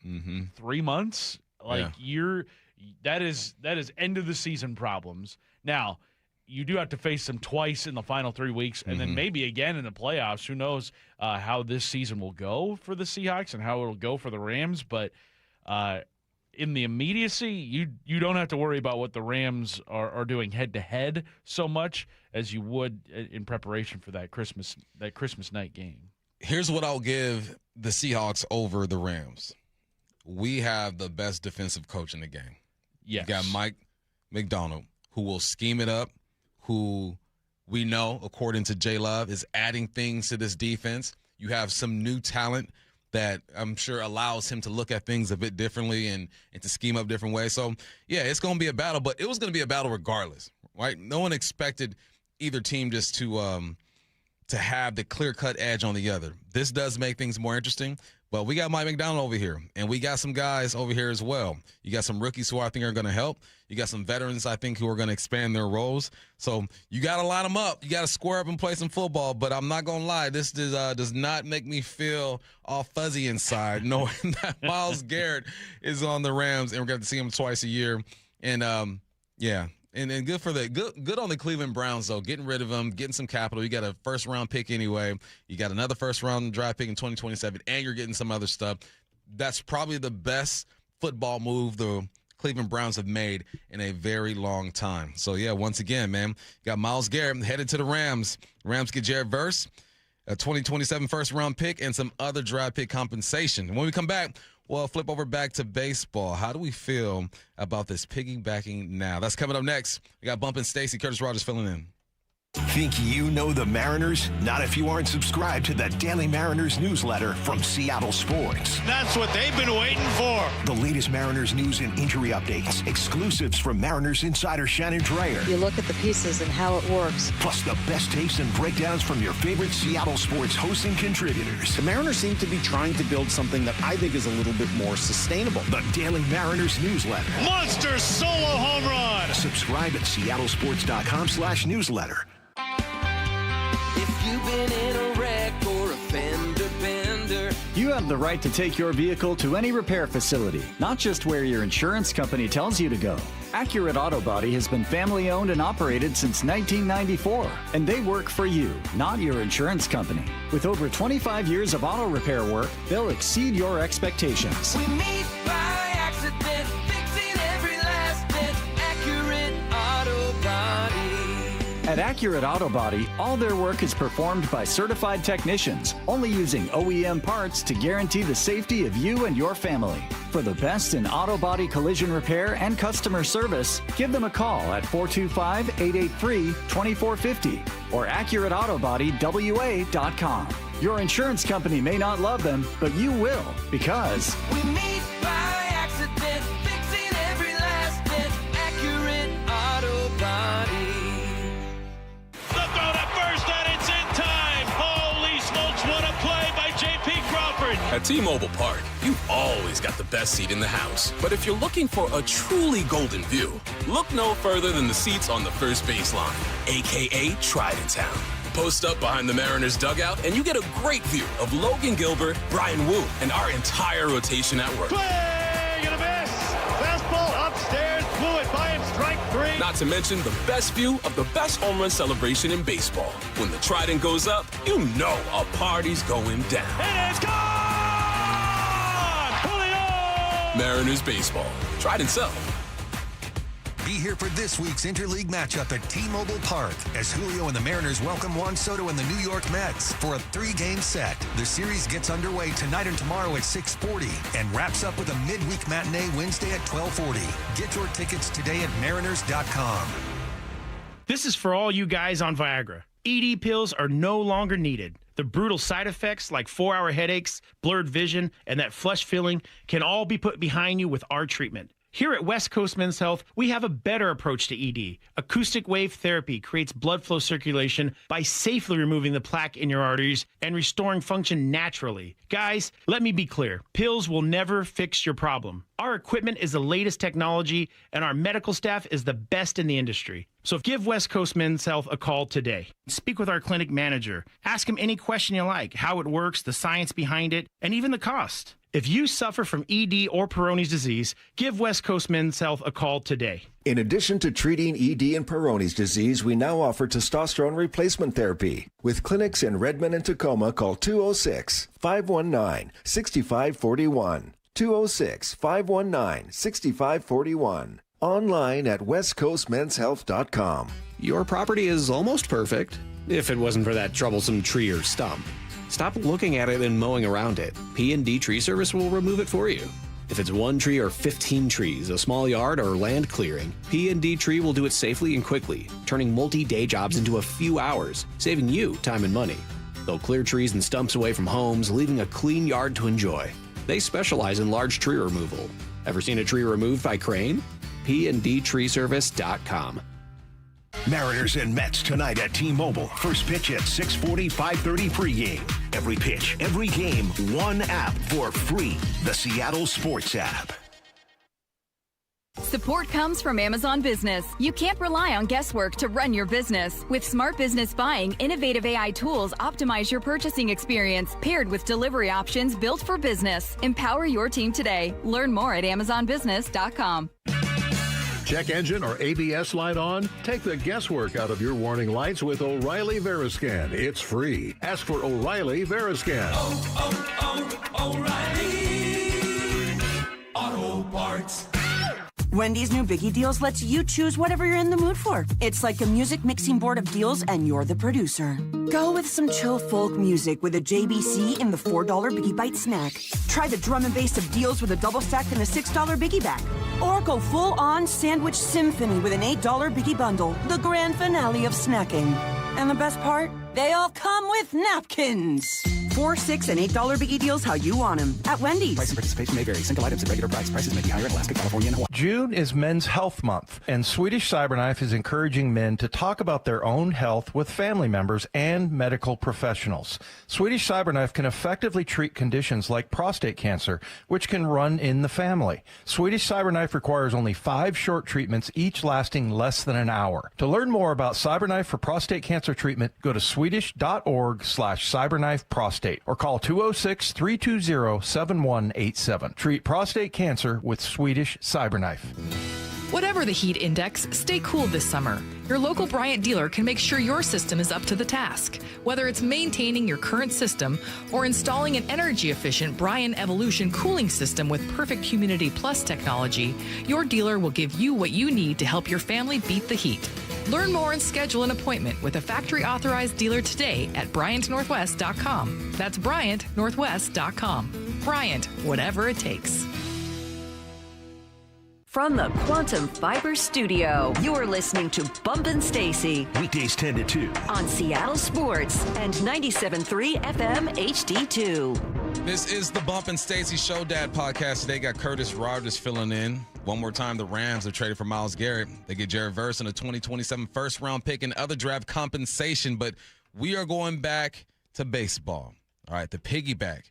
3 months. That is end of the season problems. Now, you do have to face them twice in the final 3 weeks and then maybe again in the playoffs. Who knows how this season will go for the Seahawks and how it'll go for the Rams. But in the immediacy, you don't have to worry about what the Rams are doing head-to-head so much as you would in preparation for that Christmas night game. Here's what I'll give the Seahawks over the Rams. We have the best defensive coach in the game. Yes. You got Mike McDonald, who will scheme it up, who we know, according to J. Love, is adding things to this defense. You have some new talent that I'm sure allows him to look at things a bit differently and to scheme up different ways. So, yeah, it's going to be a battle, but it was going to be a battle regardless, right? No one expected either team just to have the clear-cut edge on the other. This does make things more interesting, but we got Mike McDonald over here, and we got some guys over here as well. You got some rookies who I think are going to help. You got some veterans, I think, who are going to expand their roles. So you got to line them up. You got to square up and play some football, but I'm not going to lie. This does not make me feel all fuzzy inside knowing that Myles Garrett is on the Rams, and we're going to see him twice a year. And, yeah. And good for good on the Cleveland Browns, though, getting rid of them, getting some capital. You got a first-round pick anyway. You got another first-round draft pick in 2027, and you're getting some other stuff. That's probably the best football move the Cleveland Browns have made in a very long time. So, yeah, once again, man, you got Myles Garrett headed to the Rams. Rams get Jared Verse, a 2027 first-round pick, and some other draft pick compensation. And when we come back, we'll flip over back to baseball. How do we feel about this piggybacking now? That's coming up next. We got Bump and Stacy. Curtis Rogers filling in. Think you know the Mariners? Not if you aren't subscribed to the Daily Mariners newsletter from Seattle Sports. That's what they've been waiting for. The latest Mariners news and injury updates, exclusives from Mariners insider Shannon Dreyer. You look at the pieces and how it works. Plus the best takes and breakdowns from your favorite Seattle Sports hosts and contributors. The Mariners seem to be trying to build something that I think is a little bit more sustainable. The Daily Mariners newsletter. Monster solo home run. Subscribe at seattlesports.com/newsletter. If you've been in a wreck or a fender bender, you have the right to take your vehicle to any repair facility, not just where your insurance company tells you to go. Accurate Auto Body has been family owned and operated since 1994, and they work for you, not your insurance company. With over 25 years of auto repair work, they'll exceed your expectations. we meet by accident. At Accurate Auto Body, all their work is performed by certified technicians, only using OEM parts to guarantee the safety of you and your family. For the best in auto body collision repair and customer service, give them a call at 425-883-2450 or AccurateAutoBodyWA.com. Your insurance company may not love them, but you will, because we meet by accident, fixing every last bit. Accurate Auto Body. The throw to first, and it's in time. Holy smokes, what a play by J.P. Crawford. At T-Mobile Park, you've always got the best seat in the house. But if you're looking for a truly golden view, look no further than the seats on the first baseline, a.k.a. Tridenttown. Post up behind the Mariners dugout, and you get a great view of Logan Gilbert, Brian Wu, and our entire rotation at work. Swing and a miss. Fastball upstairs, blew it by him, strike 3. Not to mention the best view of the best home run celebration in baseball. When the Trident goes up, you know a party's going down. It is gone! Julio! Mariners baseball. Trident's up. Be here for this week's interleague matchup at T-Mobile Park as Julio and the Mariners welcome Juan Soto and the New York Mets for a 3-game set. The series gets underway tonight and tomorrow at 6:40 and wraps up with a midweek matinee Wednesday at 12:40. Get your tickets today at mariners.com. This is for all you guys on Viagra. ED pills are no longer needed. The brutal side effects like 4-hour headaches, blurred vision, and that flush feeling can all be put behind you with our treatment. Here at West Coast Men's Health, we have a better approach to ED. Acoustic wave therapy creates blood flow circulation by safely removing the plaque in your arteries and restoring function naturally. Guys, let me be clear. Pills will never fix your problem. Our equipment is the latest technology, and our medical staff is the best in the industry. So give West Coast Men's Health a call today. Speak with our clinic manager. Ask him any question you like, how it works, the science behind it, and even the cost. If you suffer from ED or Peyronie's disease, give West Coast Men's Health a call today. In addition to treating ED and Peyronie's disease, we now offer testosterone replacement therapy. With clinics in Redmond and Tacoma, call 206-519-6541. 206-519-6541. Online at westcoastmenshealth.com. Your property is almost perfect, if it wasn't for that troublesome tree or stump. Stop looking at it and mowing around it. P&D Tree Service will remove it for you. If it's 1 tree or 15 trees, a small yard or land clearing, P&D Tree will do it safely and quickly, turning multi-day jobs into a few hours, saving you time and money. They'll clear trees and stumps away from homes, leaving a clean yard to enjoy. They specialize in large tree removal. Ever seen a tree removed by crane? PNDTreeService.com. Mariners and Mets tonight at T-Mobile. First pitch at 6:40, 5:30 pregame. Every pitch, every game, one app for free. The Seattle Sports app. Support comes from Amazon Business. You can't rely on guesswork to run your business. With Smart Business Buying, innovative AI tools optimize your purchasing experience, paired with delivery options built for business. Empower your team today. Learn more at AmazonBusiness.com. Check engine or ABS light on? Take the guesswork out of your warning lights with O'Reilly Veriscan. It's free. Ask for O'Reilly Veriscan. O'Reilly Auto Parts. Wendy's new Biggie Deals lets you choose whatever you're in the mood for. It's like a music mixing board of deals, and you're the producer. Go with some chill folk music with a JBC in the $4 Biggie Bite snack. Try the drum and bass of deals with a double stack and a $6 Biggie Bag. Or go full-on sandwich symphony with an $8 Biggie Bundle, the grand finale of snacking. And the best part? They all come with napkins. $4, $6, and $8 Biggie Deals how you want them at Wendy's. Price and participation may vary. Single items at regular price. Prices may be higher in Alaska, California, and Hawaii. June is Men's Health Month, and Swedish Cyberknife is encouraging men to talk about their own health with family members and medical professionals. Swedish Cyberknife can effectively treat conditions like prostate cancer, which can run in the family. Swedish Cyberknife requires only 5 short treatments, each lasting less than an hour. To learn more about Cyberknife for prostate cancer treatment, go to swedish.org/cyberknifeprostate or call 206-320-7187. Treat prostate cancer with Swedish Cyberknife. Whatever the heat index, stay cool this summer. Your local Bryant dealer can make sure your system is up to the task. Whether it's maintaining your current system or installing an energy-efficient Bryant Evolution cooling system with perfect Humidity Plus technology, your dealer will give you what you need to help your family beat the heat. Learn more and schedule an appointment with a factory authorized dealer today at BryantNorthwest.com. That's BryantNorthwest.com. Bryant, whatever it takes. From the Quantum Fiber Studio, you're listening to Bump Stacy. Weekdays 10 to 2. On Seattle Sports and 97.3 FM HD2. This is the Bump Stacy Show Dad podcast. Today got Curtis Rogers filling in. One more time, the Rams have traded for Myles Garrett. They get Jared Verse and a 2027 first-round pick and other draft compensation. But we are going back to baseball. All right, the piggyback.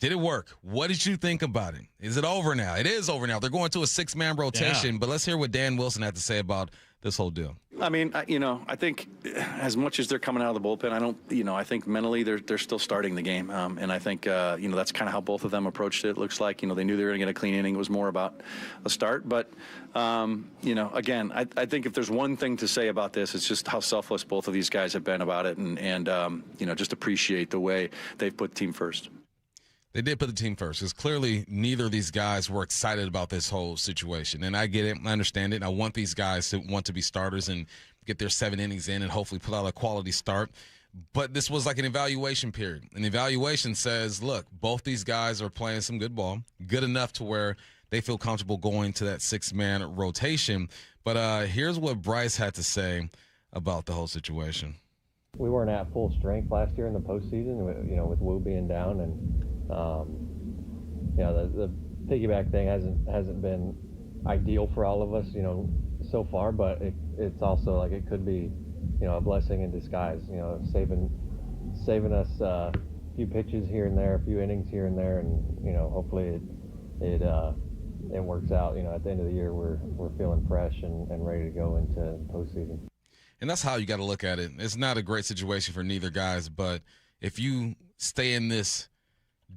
Did it work? What did you think about it? Is it over now? It is over now. They're going to a six-man rotation, but let's hear what Dan Wilson had to say about this whole deal. I mean, I think as much as they're coming out of the bullpen, I think mentally they're still starting the game. And I think, that's kind of how both of them approached it. It looks like, they knew they were going to get a clean inning. It was more about a start. But, again, I think if there's one thing to say about this, it's just how selfless both of these guys have been about it and just appreciate the way they've put the team first. They did put the team first because clearly neither of these guys were excited about this whole situation. And I get it. I understand it. I want these guys to want to be starters and get their 7 innings in and hopefully put out a quality start. But this was like an evaluation period. An evaluation says, look, both these guys are playing some good ball, good enough to where they feel comfortable going to that 6-man rotation. But here's what Bryce had to say about the whole situation. We weren't at full strength last year in the postseason, with Wu being down, and the piggyback thing hasn't been ideal for all of us, so far. But it's also like it could be, a blessing in disguise. Saving us a few pitches here and there, a few innings here and there, and hopefully it works out. At the end of the year, we're feeling fresh and ready to go into postseason. And that's how you got to look at it. It's not a great situation for neither guys, but if you stay in this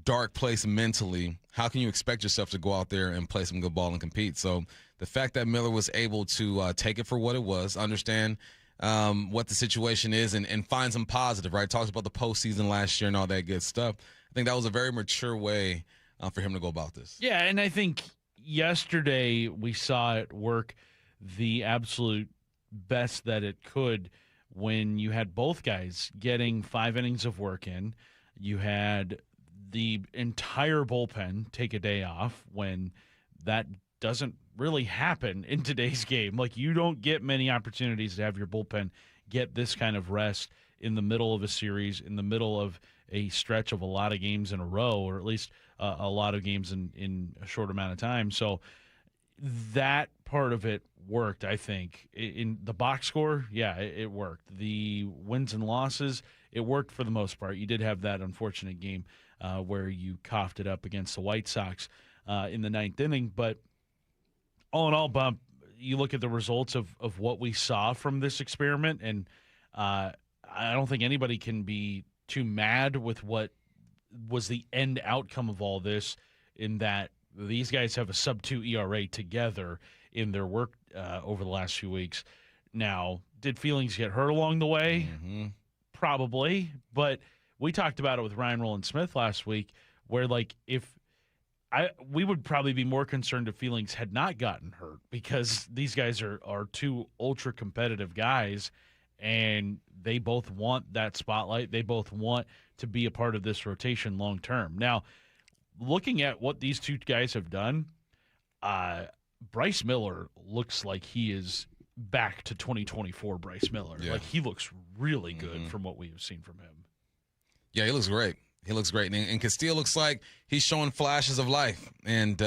dark place mentally, how can you expect yourself to go out there and play some good ball and compete? So the fact that Miller was able to take it for what it was, understand what the situation is, and find some positive, right? Talks about the postseason last year and all that good stuff. I think that was a very mature way for him to go about this. Yeah, and I think yesterday we saw it work the absolute best that it could when you had both guys getting 5 innings of work in. You had the entire bullpen take a day off when that doesn't really happen in today's game. Like, you don't get many opportunities to have your bullpen get this kind of rest in the middle of a series, in the middle of a stretch of a lot of games in a row, or at least a lot of games in a short amount of time. So that part of it worked, I think. In the box score, yeah, it worked. The wins and losses, it worked for the most part. You did have that unfortunate game where you coughed it up against the White Sox in the 9th inning. But all in all, Bump, you look at the results of what we saw from this experiment, and I don't think anybody can be too mad with what was the end outcome of all this, in that these guys have a sub-2 ERA together in their work over the last few weeks. Now, did feelings get hurt along the way? Mm-hmm. Probably. But we talked about it with Ryan Rowland-Smith last week, where, like, we would probably be more concerned if feelings had not gotten hurt, because these guys are two ultra-competitive guys, and they both want that spotlight. They both want to be a part of this rotation long-term. Now, looking at what these two guys have done, Bryce Miller looks like he is back to 2024 Bryce Miller. Yeah. Like, he looks really good from what we have seen from him. Yeah, he looks great. He looks great. And Castillo looks like he's showing flashes of life. And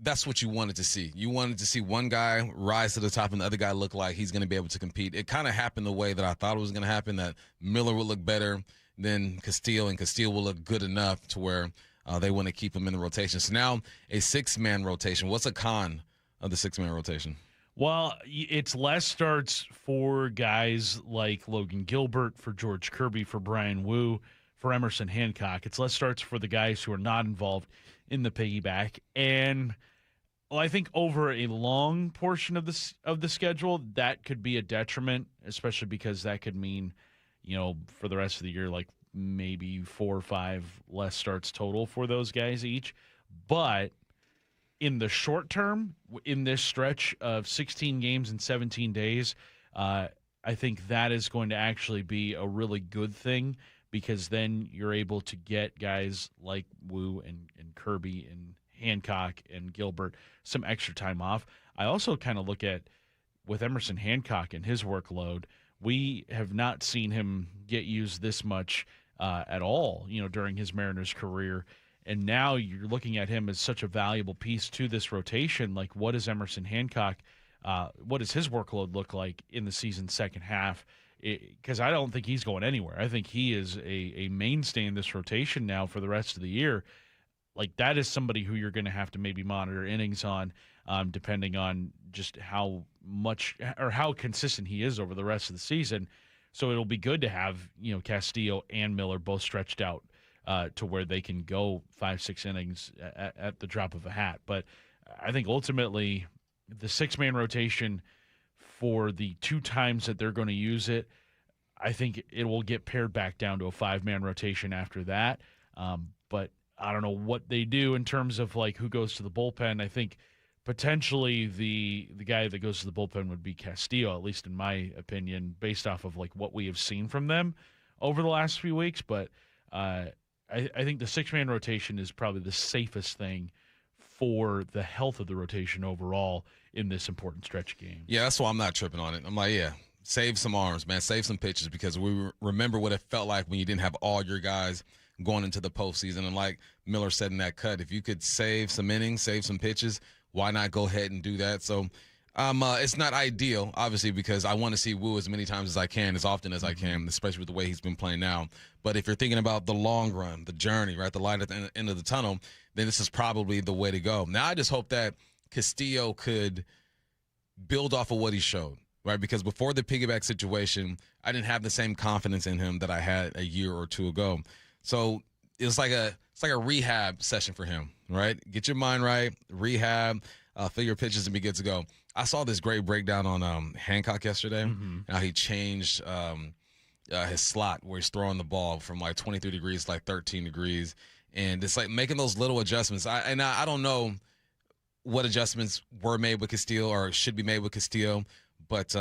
that's what you wanted to see. You wanted to see one guy rise to the top and the other guy look like he's going to be able to compete. It kind of happened the way that I thought it was going to happen, that Miller would look better than Castillo, and Castillo will look good enough to where they want to keep him in the rotation. So now a 6-man rotation. What's a con of the 6-man rotation? Well, it's less starts for guys like Logan Gilbert, for George Kirby, for Brian Wu, for Emerson Hancock. It's less starts for the guys who are not involved in the piggyback. And well, I think over a long portion of the schedule, that could be a detriment, especially because that could mean, for the rest of the year, like maybe 4 or 5 less starts total for those guys each. But in the short term, in this stretch of 16 games in 17 days, I think that is going to actually be a really good thing, because then you're able to get guys like Wu and Kirby and Hancock and Gilbert some extra time off. I also kind of look at, with Emerson Hancock and his workload, we have not seen him get used this much at all, during his Mariners career. And now you're looking at him as such a valuable piece to this rotation. Like, what is Emerson Hancock? What does his workload look like in the season's second half? Because I don't think he's going anywhere. I think he is a mainstay in this rotation now for the rest of the year. Like, that is somebody who you're going to have to maybe monitor innings on, depending on just how much or how consistent he is over the rest of the season. So it'll be good to have, Castillo and Miller both stretched out to where they can go 5-6 innings at the drop of a hat. But I think ultimately the 6-man rotation, for the 2 times that they're going to use it, I think it will get pared back down to a 5-man rotation after that. But I don't know what they do in terms of like who goes to the bullpen. I think potentially the guy that goes to the bullpen would be Castillo, at least in my opinion, based off of like what we have seen from them over the last few weeks. But I think the 6-man rotation is probably the safest thing for the health of the rotation overall in this important stretch game. Yeah, that's why I'm not tripping on it. I'm like, yeah, save some arms, man. Save some pitches, because we remember what it felt like when you didn't have all your guys going into the postseason. And like Miller said in that cut, if you could save some innings, save some pitches, why not go ahead and do that? So it's not ideal, obviously, because I want to see Wu as many times as I can, as often as I can, especially with the way he's been playing now. But if you're thinking about the long run, the journey, right, the light at the end of the tunnel, then this is probably the way to go. Now, I just hope that Castillo could build off of what he showed, right? Because before the piggyback situation, I didn't have the same confidence in him that I had a year or two ago. So it's like a rehab session for him, right? Get your mind right, rehab, fill your pitches, and be good to go. I saw this great breakdown on Hancock yesterday, how he changed his slot where he's throwing the ball from like 23 degrees to like 13 degrees. And it's like making those little adjustments. I don't know what adjustments were made with Castillo or should be made with Castillo, but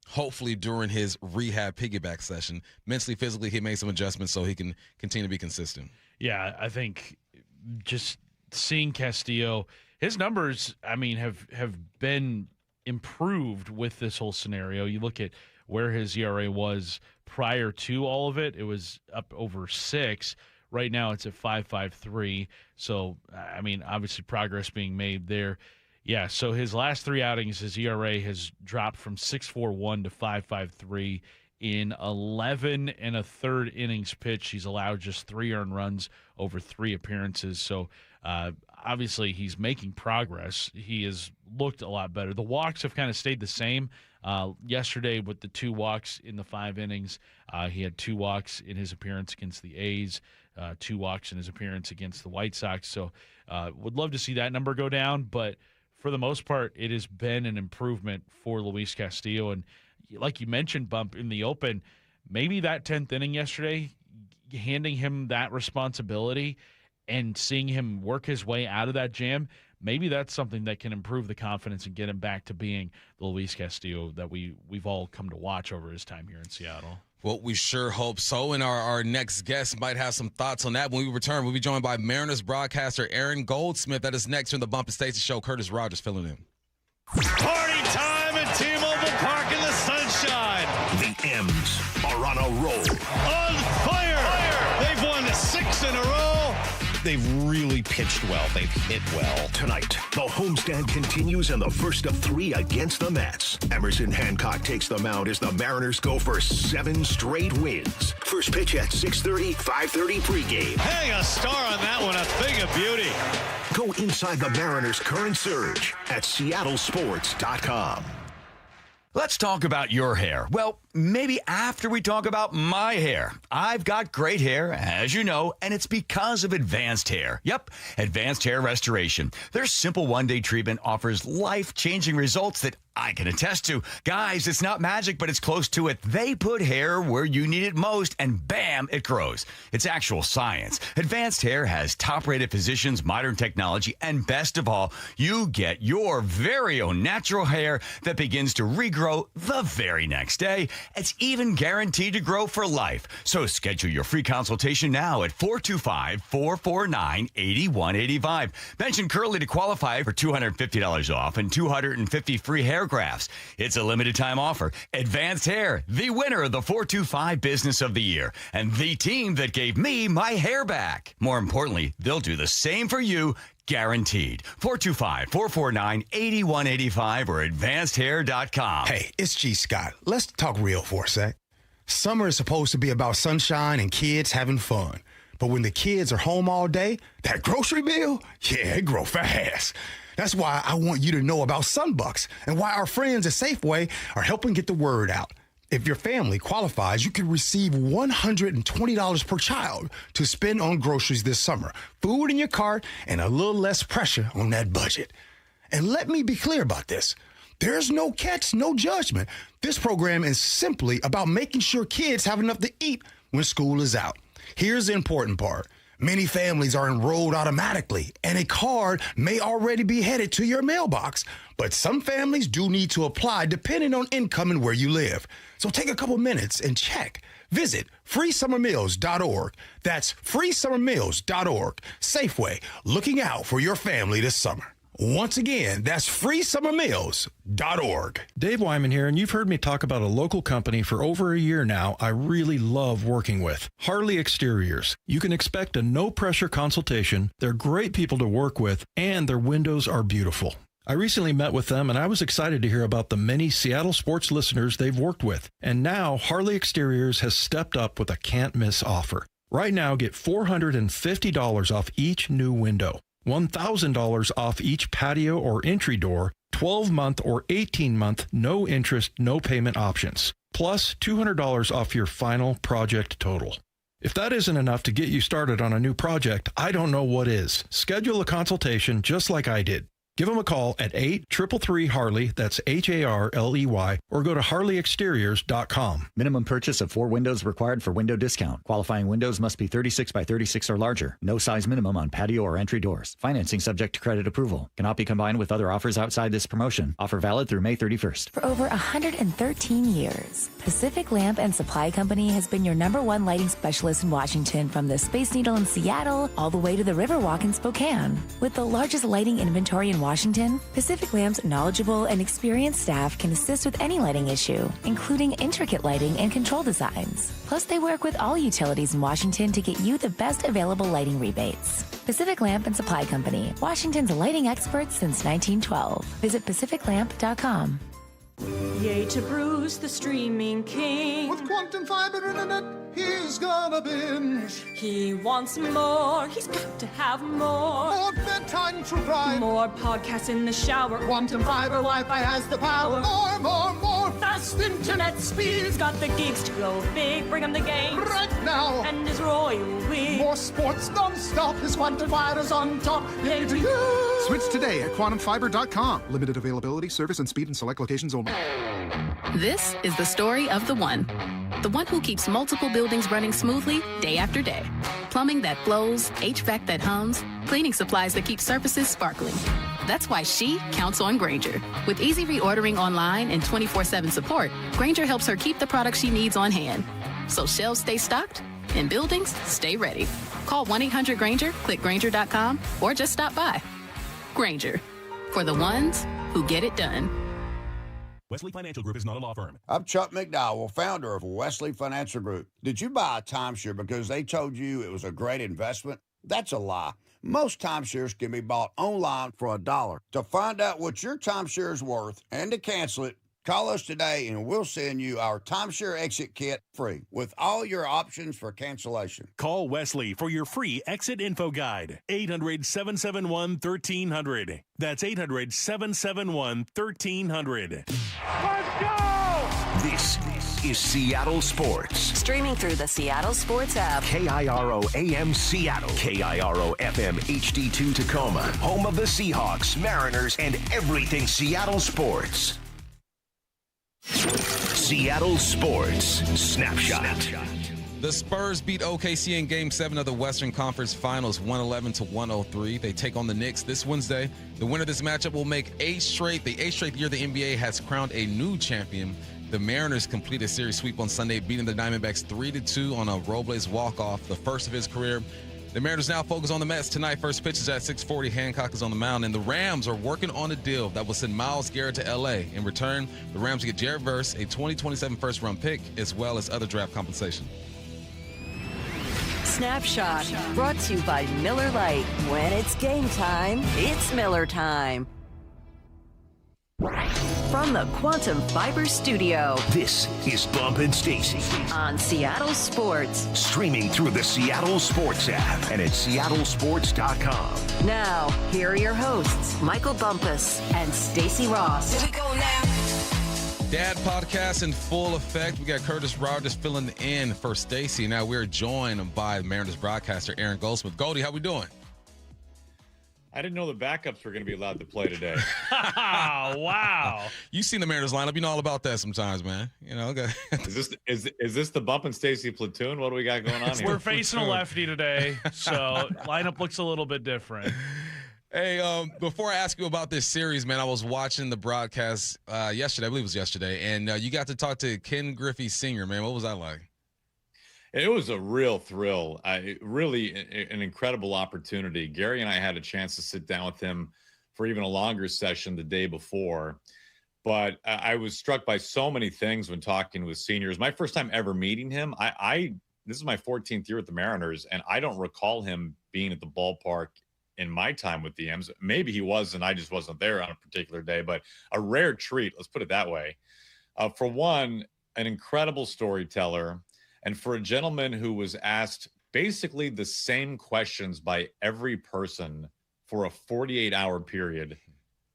hopefully during his rehab piggyback session, mentally, physically, he made some adjustments so he can continue to be consistent. Yeah, I think just seeing Castillo, his numbers, I mean, have been improved with this whole scenario. You look at where his ERA was prior to all of it, it was up over 6. Right now it's at 5.53. So, I mean, obviously progress being made there. Yeah, so his last 3 outings, his ERA has dropped from 6.41 to 5.53. In 11 1/3 innings pitched, he's allowed just 3 earned runs over 3 appearances. So, obviously, he's making progress. He has looked a lot better. The walks have kind of stayed the same. Yesterday, with the 2 walks in the 5 innings, he had 2 walks in his appearance against the A's, 2 walks in his appearance against the White Sox. So, would love to see that number go down. But for the most part, it has been an improvement for Luis Castillo. And like you mentioned, Bump, in the open, maybe that 10th inning yesterday, handing him that responsibility and seeing him work his way out of that jam, maybe that's something that can improve the confidence and get him back to being the Luis Castillo that we've all come to watch over his time here in Seattle. Well, we sure hope so. And our next guest might have some thoughts on that. When we return, we'll be joined by Mariners broadcaster Aaron Goldsmith. That is next from the Bump Stacy Show. Curtis Rogers filling in. Party time at T-Mobile Park in the sunshine. The M's are on a roll. On fire! They've won 6 in a row. They've really pitched well. They've hit well. Tonight, the homestand continues in the first of 3 against the Mets. Emerson Hancock takes the mound as the Mariners go for 7 straight wins. First pitch at 6:30, 5:30 pregame. Hey, a star on that one, a thing of beauty. Go inside the Mariners' current surge at seattlesports.com. Let's talk about your hair. Well, maybe after we talk about my hair. I've got great hair, as you know, and it's because of Advanced Hair. Yep, Advanced Hair Restoration. Their simple one-day treatment offers life-changing results that I can attest to. Guys, it's not magic, but it's close to it. They put hair where you need it most, and bam, it grows. It's actual science. Advanced Hair has top-rated physicians, modern technology, and best of all, you get your very own natural hair that begins to regrow the very next day. It's even guaranteed to grow for life. So schedule your free consultation now at 425-449-8185. Mention Curly to qualify for $250 off and 250 free hair grafts. It's a limited time offer. Advanced Hair, the winner of the 425 Business of the Year, and the team that gave me my hair back. More importantly, they'll do the same for you, guaranteed. 425-449-8185 or advancedhair.com. Hey, it's G. Scott. Let's talk real for a sec. Summer is supposed to be about sunshine and kids having fun. But when the kids are home all day, that grocery bill, yeah, it grow fast. That's why I want you to know about Sunbucks and why our friends at Safeway are helping get the word out. If your family qualifies, you can receive $120 per child to spend on groceries this summer, food in your cart, and a little less pressure on that budget. And let me be clear about this. There's no catch, no judgment. This program is simply about making sure kids have enough to eat when school is out. Here's the important part. Many families are enrolled automatically, and a card may already be headed to your mailbox. But some families do need to apply depending on income and where you live. So take a couple minutes and check. Visit freesummermeals.org. That's freesummermeals.org. Safeway, looking out for your family this summer. Once again, that's freesummermeals.org. Dave Wyman here, and you've heard me talk about a local company for over a year now I really love working with, Harley Exteriors. You can expect a no-pressure consultation. They're great people to work with, and their windows are beautiful. I recently met with them, and I was excited to hear about the many Seattle sports listeners they've worked with. And now, Harley Exteriors has stepped up with a can't-miss offer. Right now, get $450 off each new window. $1,000 off each patio or entry door, 12-month or 18-month, no interest, no payment options, plus $200 off your final project total. If that isn't enough to get you started on a new project, I don't know what is. Schedule a consultation just like I did. Give them a call at 833-HARLEY, that's HARLEY, or go to harleyexteriors.com. Minimum purchase of 4 windows required for window discount. Qualifying windows must be 36 by 36 or larger. No size minimum on patio or entry doors. Financing subject to credit approval. Cannot be combined with other offers outside this promotion. Offer valid through May 31st. For over 113 years, Pacific Lamp and Supply Company has been your #1 lighting specialist in Washington, from the Space Needle in Seattle all the way to the Riverwalk in Spokane. With the largest lighting inventory in Washington, Pacific Lamp's knowledgeable and experienced staff can assist with any lighting issue, including intricate lighting and control designs. Plus, they work with all utilities in Washington to get you the best available lighting rebates. Pacific Lamp and Supply Company, Washington's lighting experts since 1912. Visit pacificlamp.com. Yay to Bruce, the streaming king. With quantum fiber internet, he's gonna binge. He wants more, he's got to have more. More bedtime true crime. More podcasts in the shower. Quantum fiber Wi-Fi has the power. More. Fast internet speed. He's got the gigs to go big. Bring him the games. Right now. And his royal we. More sports non-stop. His quantum fiber's on top. Yay to you. Switch today at quantumfiber.com. Limited availability, service and speed in select locations only. This is the story of the one who keeps multiple buildings running smoothly day after day. Plumbing that flows, HVAC that hums, cleaning supplies that keep surfaces sparkling. That's why she counts on Grainger. With easy reordering online and 24/7 support, Grainger helps her keep the products she needs on hand. So shelves stay stocked and buildings stay ready. Call 1-800-GRAINGER, click Grainger.com, or just stop by. Grainger, for the ones who get it done. Wesley Financial Group is not a law firm. I'm Chuck McDowell, founder of Wesley Financial Group. Did you buy a timeshare because they told you it was a great investment? That's a lie. Most timeshares can be bought online for $1. To find out what your timeshare is worth and to cancel it, call us today and we'll send you our timeshare exit kit free with all your options for cancellation. Call Wesley for your free exit info guide. 800-771-1300. That's 800-771-1300. Let's go! This is Seattle Sports. Streaming through the Seattle Sports app. KIRO AM Seattle. KIRO FM HD2 Tacoma. Home of the Seahawks, Mariners, and everything Seattle sports. Seattle Sports Snapshot. The Spurs beat OKC in Game 7 of the Western Conference Finals, 111-103. They take on the Knicks this Wednesday. The winner of this matchup will make the 8th straight year the NBA has crowned a new champion. The Mariners complete a series sweep on Sunday, beating the Diamondbacks 3-2 on a Robles walk-off, the first of his career. The Mariners now focus on the Mets tonight. First pitch is at 6:40. Hancock is on the mound, and the Rams are working on a deal that will send Myles Garrett to L.A. In return, the Rams get Jared Verse, a 2027 first-round pick, as well as other draft compensation. Snapshot, brought to you by Miller Lite. When it's game time, it's Miller time. From the Quantum Fiber Studio, this is Bump and Stacy on Seattle Sports. Streaming through the Seattle Sports app and at seattlesports.com. Now, here are your hosts, Michael Bumpus and Stacy Ross. Here we go now. Dad podcast in full effect. We got Curtis Rogers filling in for Stacy. Now we're joined by Mariners broadcaster Aaron Goldsmith. Goldie, how we doing? I didn't know the backups were going to be allowed to play today. Wow. You've seen the Mariners lineup. You know all about that sometimes, man. You know, okay. Is this the Bump and Stacy platoon? What do we got going on here? We're facing a lefty today, so lineup looks a little bit different. Hey, before I ask you about this series, man, I was watching the broadcast yesterday. I believe it was yesterday, and you got to talk to Ken Griffey Sr., man. What was that like? It was a real thrill. Really an incredible opportunity. Gary and I had a chance to sit down with him for even a longer session the day before. But I was struck by so many things when talking with seniors. My first time ever meeting him, this is my 14th year at the Mariners, and I don't recall him being at the ballpark in my time with the M's. Maybe he was, and I just wasn't there on a particular day, but a rare treat, let's put it that way. For one, an incredible storyteller, and for a gentleman who was asked basically the same questions by every person for a 48-hour period,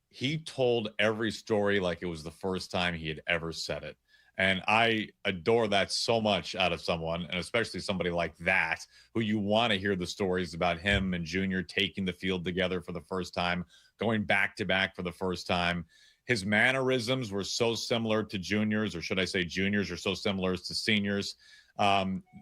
he told every story like it was the first time he had ever said it. And I adore that so much out of someone, and especially somebody like that, who you want to hear the stories about him and Junior taking the field together for the first time, going back-to-back for the first time. His mannerisms were so similar to Junior's, or should I say Junior's are so similar to Senior's.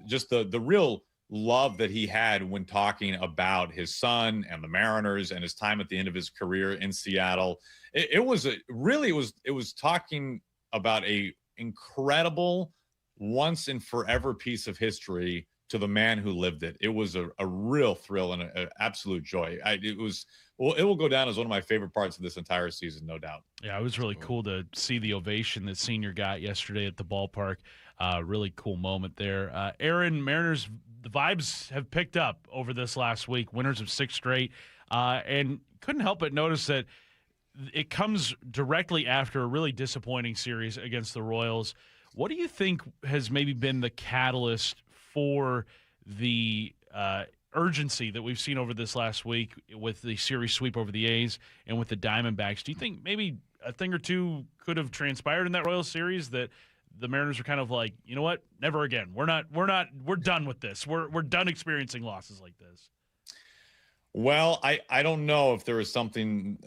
Just the real love that he had when talking about his son and the Mariners and his time at the end of his career in Seattle. It was talking about a incredible once and forever piece of history to the man who lived it. It was a real thrill and an absolute joy. It will go down as one of my favorite parts of this entire season, no doubt. Yeah, it was really cool to see the ovation that Senior got yesterday at the ballpark. Really cool moment there. Aaron, Mariners, the vibes have picked up over this last week. Winners of 6 straight. And couldn't help but notice that it comes directly after a really disappointing series against the Royals. What do you think has maybe been the catalyst for the urgency that we've seen over this last week with the series sweep over the A's and with the Diamondbacks? Do you think maybe a thing or two could have transpired in that Royals series that the Mariners are kind of like, you know what, never again. We're done with this. We're done experiencing losses like this. Well, I don't know if there is something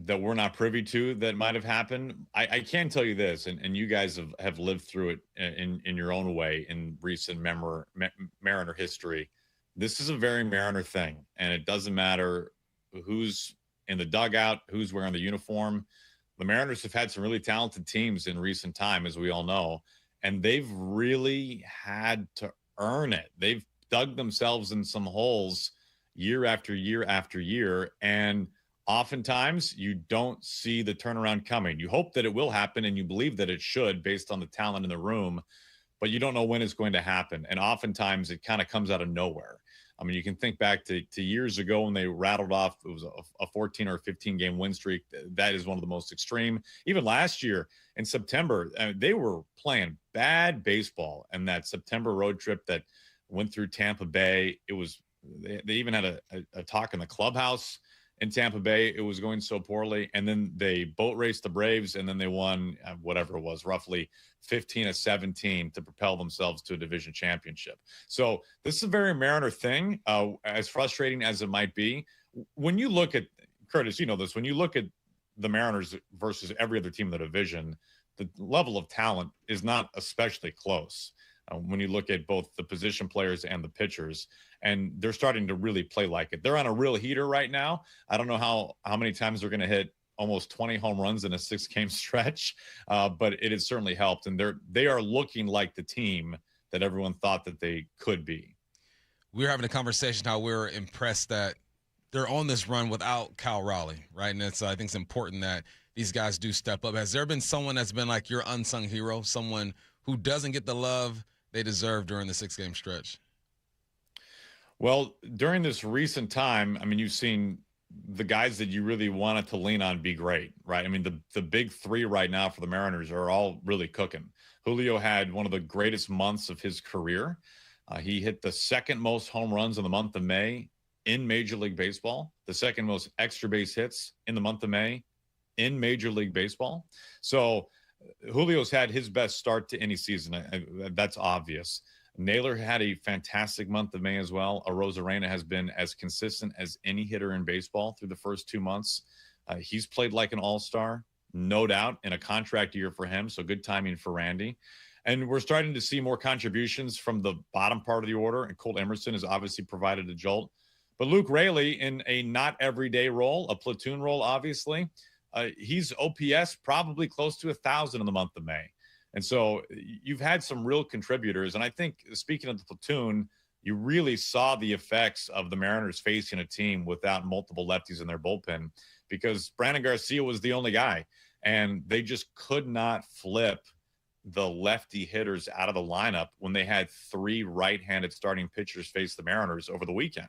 that we're not privy to that might have happened. I can tell you this, and you guys have lived through it in your own way in recent Mariner history. This is a very Mariner thing, and it doesn't matter who's in the dugout, who's wearing the uniform. The Mariners have had some really talented teams in recent time, as we all know, and they've really had to earn it. They've dug themselves in some holes year after year after year, and oftentimes you don't see the turnaround coming. You hope that it will happen, and you believe that it should based on the talent in the room, but you don't know when it's going to happen, and oftentimes it kind of comes out of nowhere. I mean, you can think back to years ago when they rattled off, it was a 14 or 15-game win streak. That is one of the most extreme. Even last year in September, they were playing bad baseball, and that September road trip that went through Tampa Bay, it was they even had a talk in the clubhouse in Tampa Bay. It was going so poorly. And then they boat raced the Braves, and then they won whatever it was, roughly 15-17 to propel themselves to a division championship. So this is a very Mariner thing, as frustrating as it might be. When you look at, Curtis, you know this, when you look at the Mariners versus every other team in the division, the level of talent is not especially close when you look at both the position players and the pitchers, and they're starting to really play like it. They're on a real heater right now. I don't know how many times they're going to hit almost 20 home runs in a 6-game stretch, but it has certainly helped, and they are looking like the team that everyone thought that they could be. We were having a conversation how we were impressed that they're on this run without Kyle Raleigh, right? And I think it's important that these guys do step up. Has there been someone that's been like your unsung hero, someone who doesn't get the love they deserve during the 6-game stretch? Well, during this recent time, I mean, you've seen the guys that you really wanted to lean on be great, right? I mean, the big three right now for the Mariners are all really cooking. Julio had one of the greatest months of his career. He hit the second most home runs in the month of May in Major League Baseball, the second most extra base hits in the month of May in Major League Baseball. So Julio's had his best start to any season. That's obvious. Naylor had a fantastic month of May as well. Arozarena has been as consistent as any hitter in baseball through the first 2 months. He's played like an all-star, no doubt, in a contract year for him, so good timing for Randy. And we're starting to see more contributions from the bottom part of the order, and Colt Emerson has obviously provided a jolt. But Luke Raley, in a not everyday role, a platoon role, obviously, he's OPS probably close to 1,000 in the month of May. And so you've had some real contributors. And I think, speaking of the platoon, you really saw the effects of the Mariners facing a team without multiple lefties in their bullpen, because Brandon Garcia was the only guy, and they just could not flip the lefty hitters out of the lineup when they had 3 right-handed starting pitchers face the Mariners over the weekend.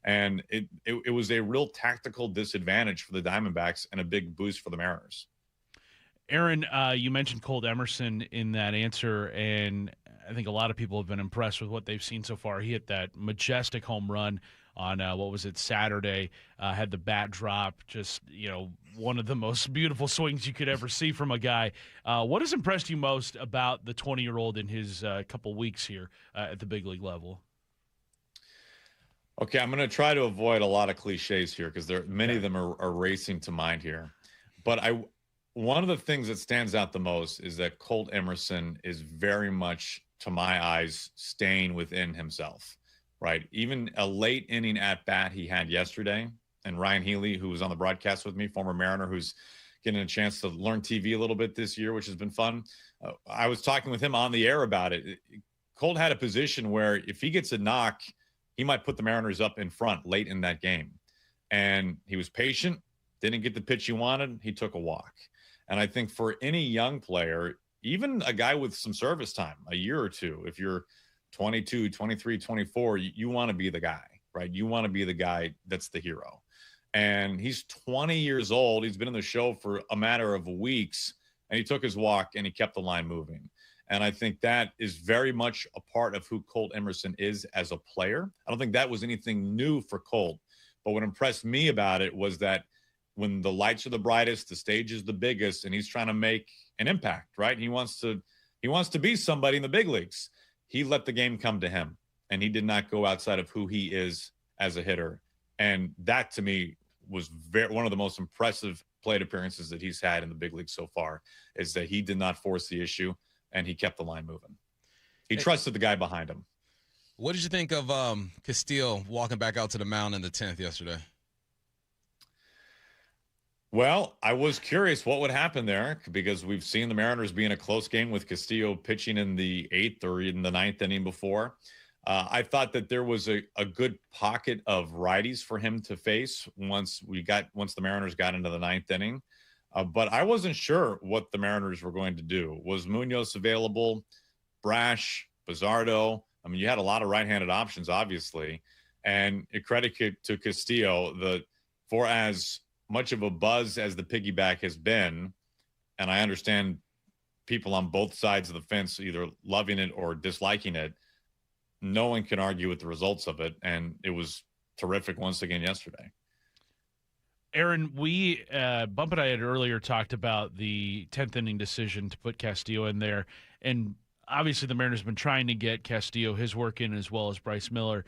And it was a real tactical disadvantage for the Diamondbacks and a big boost for the Mariners. Aaron, you mentioned Colt Emerson in that answer, and I think a lot of people have been impressed with what they've seen so far. He hit that majestic home run on, Saturday, had the bat drop, just, one of the most beautiful swings you could ever see from a guy. What has impressed you most about the 20-year-old in his couple weeks here at the big league level? Okay, I'm going to try to avoid a lot of cliches here because many of them are racing to mind here. But one of the things that stands out the most is that Colt Emerson is very much, to my eyes, staying within himself, right? Even a late inning at bat he had yesterday, and Ryan Healy, who was on the broadcast with me, former Mariner, who's getting a chance to learn TV a little bit this year, which has been fun. I was talking with him on the air about it. Colt had a position where if he gets a knock, he might put the Mariners up in front late in that game. And he was patient, didn't get the pitch he wanted. He took a walk. And I think for any young player, even a guy with some service time, a year or two, if you're 22, 23, 24, you want to be the guy, right? You want to be the guy that's the hero. And he's 20 years old. He's been in the show for a matter of weeks, and he took his walk and he kept the line moving. And I think that is very much a part of who Colt Emerson is as a player. I don't think that was anything new for Colt. But what impressed me about it was that when the lights are the brightest, the stage is the biggest, and he's trying to make an impact, right? He wants to be somebody in the big leagues. He let the game come to him, and he did not go outside of who he is as a hitter. And that, to me, was one of the most impressive plate appearances that he's had in the big leagues so far, is that he did not force the issue, and he kept the line moving. He trusted the guy behind him. What did you think of Castillo walking back out to the mound in the 10th yesterday? Well, I was curious what would happen there, because we've seen the Mariners be in a close game with Castillo pitching in the 8th or in the 9th inning before. I thought that there was a good pocket of righties for him to face once the Mariners got into the 9th inning. But I wasn't sure what the Mariners were going to do. Was Munoz available? Brash, Bizzardo? I mean, you had a lot of right-handed options, obviously. And a credit to Castillo, for as much of a buzz as the piggyback has been, and I understand people on both sides of the fence either loving it or disliking it, no one can argue with the results of it, and it was terrific once again yesterday. Aaron, Bump and I had earlier talked about the 10th inning decision to put Castillo in there, and obviously the Mariners have been trying to get Castillo his work in as well as Bryce Miller.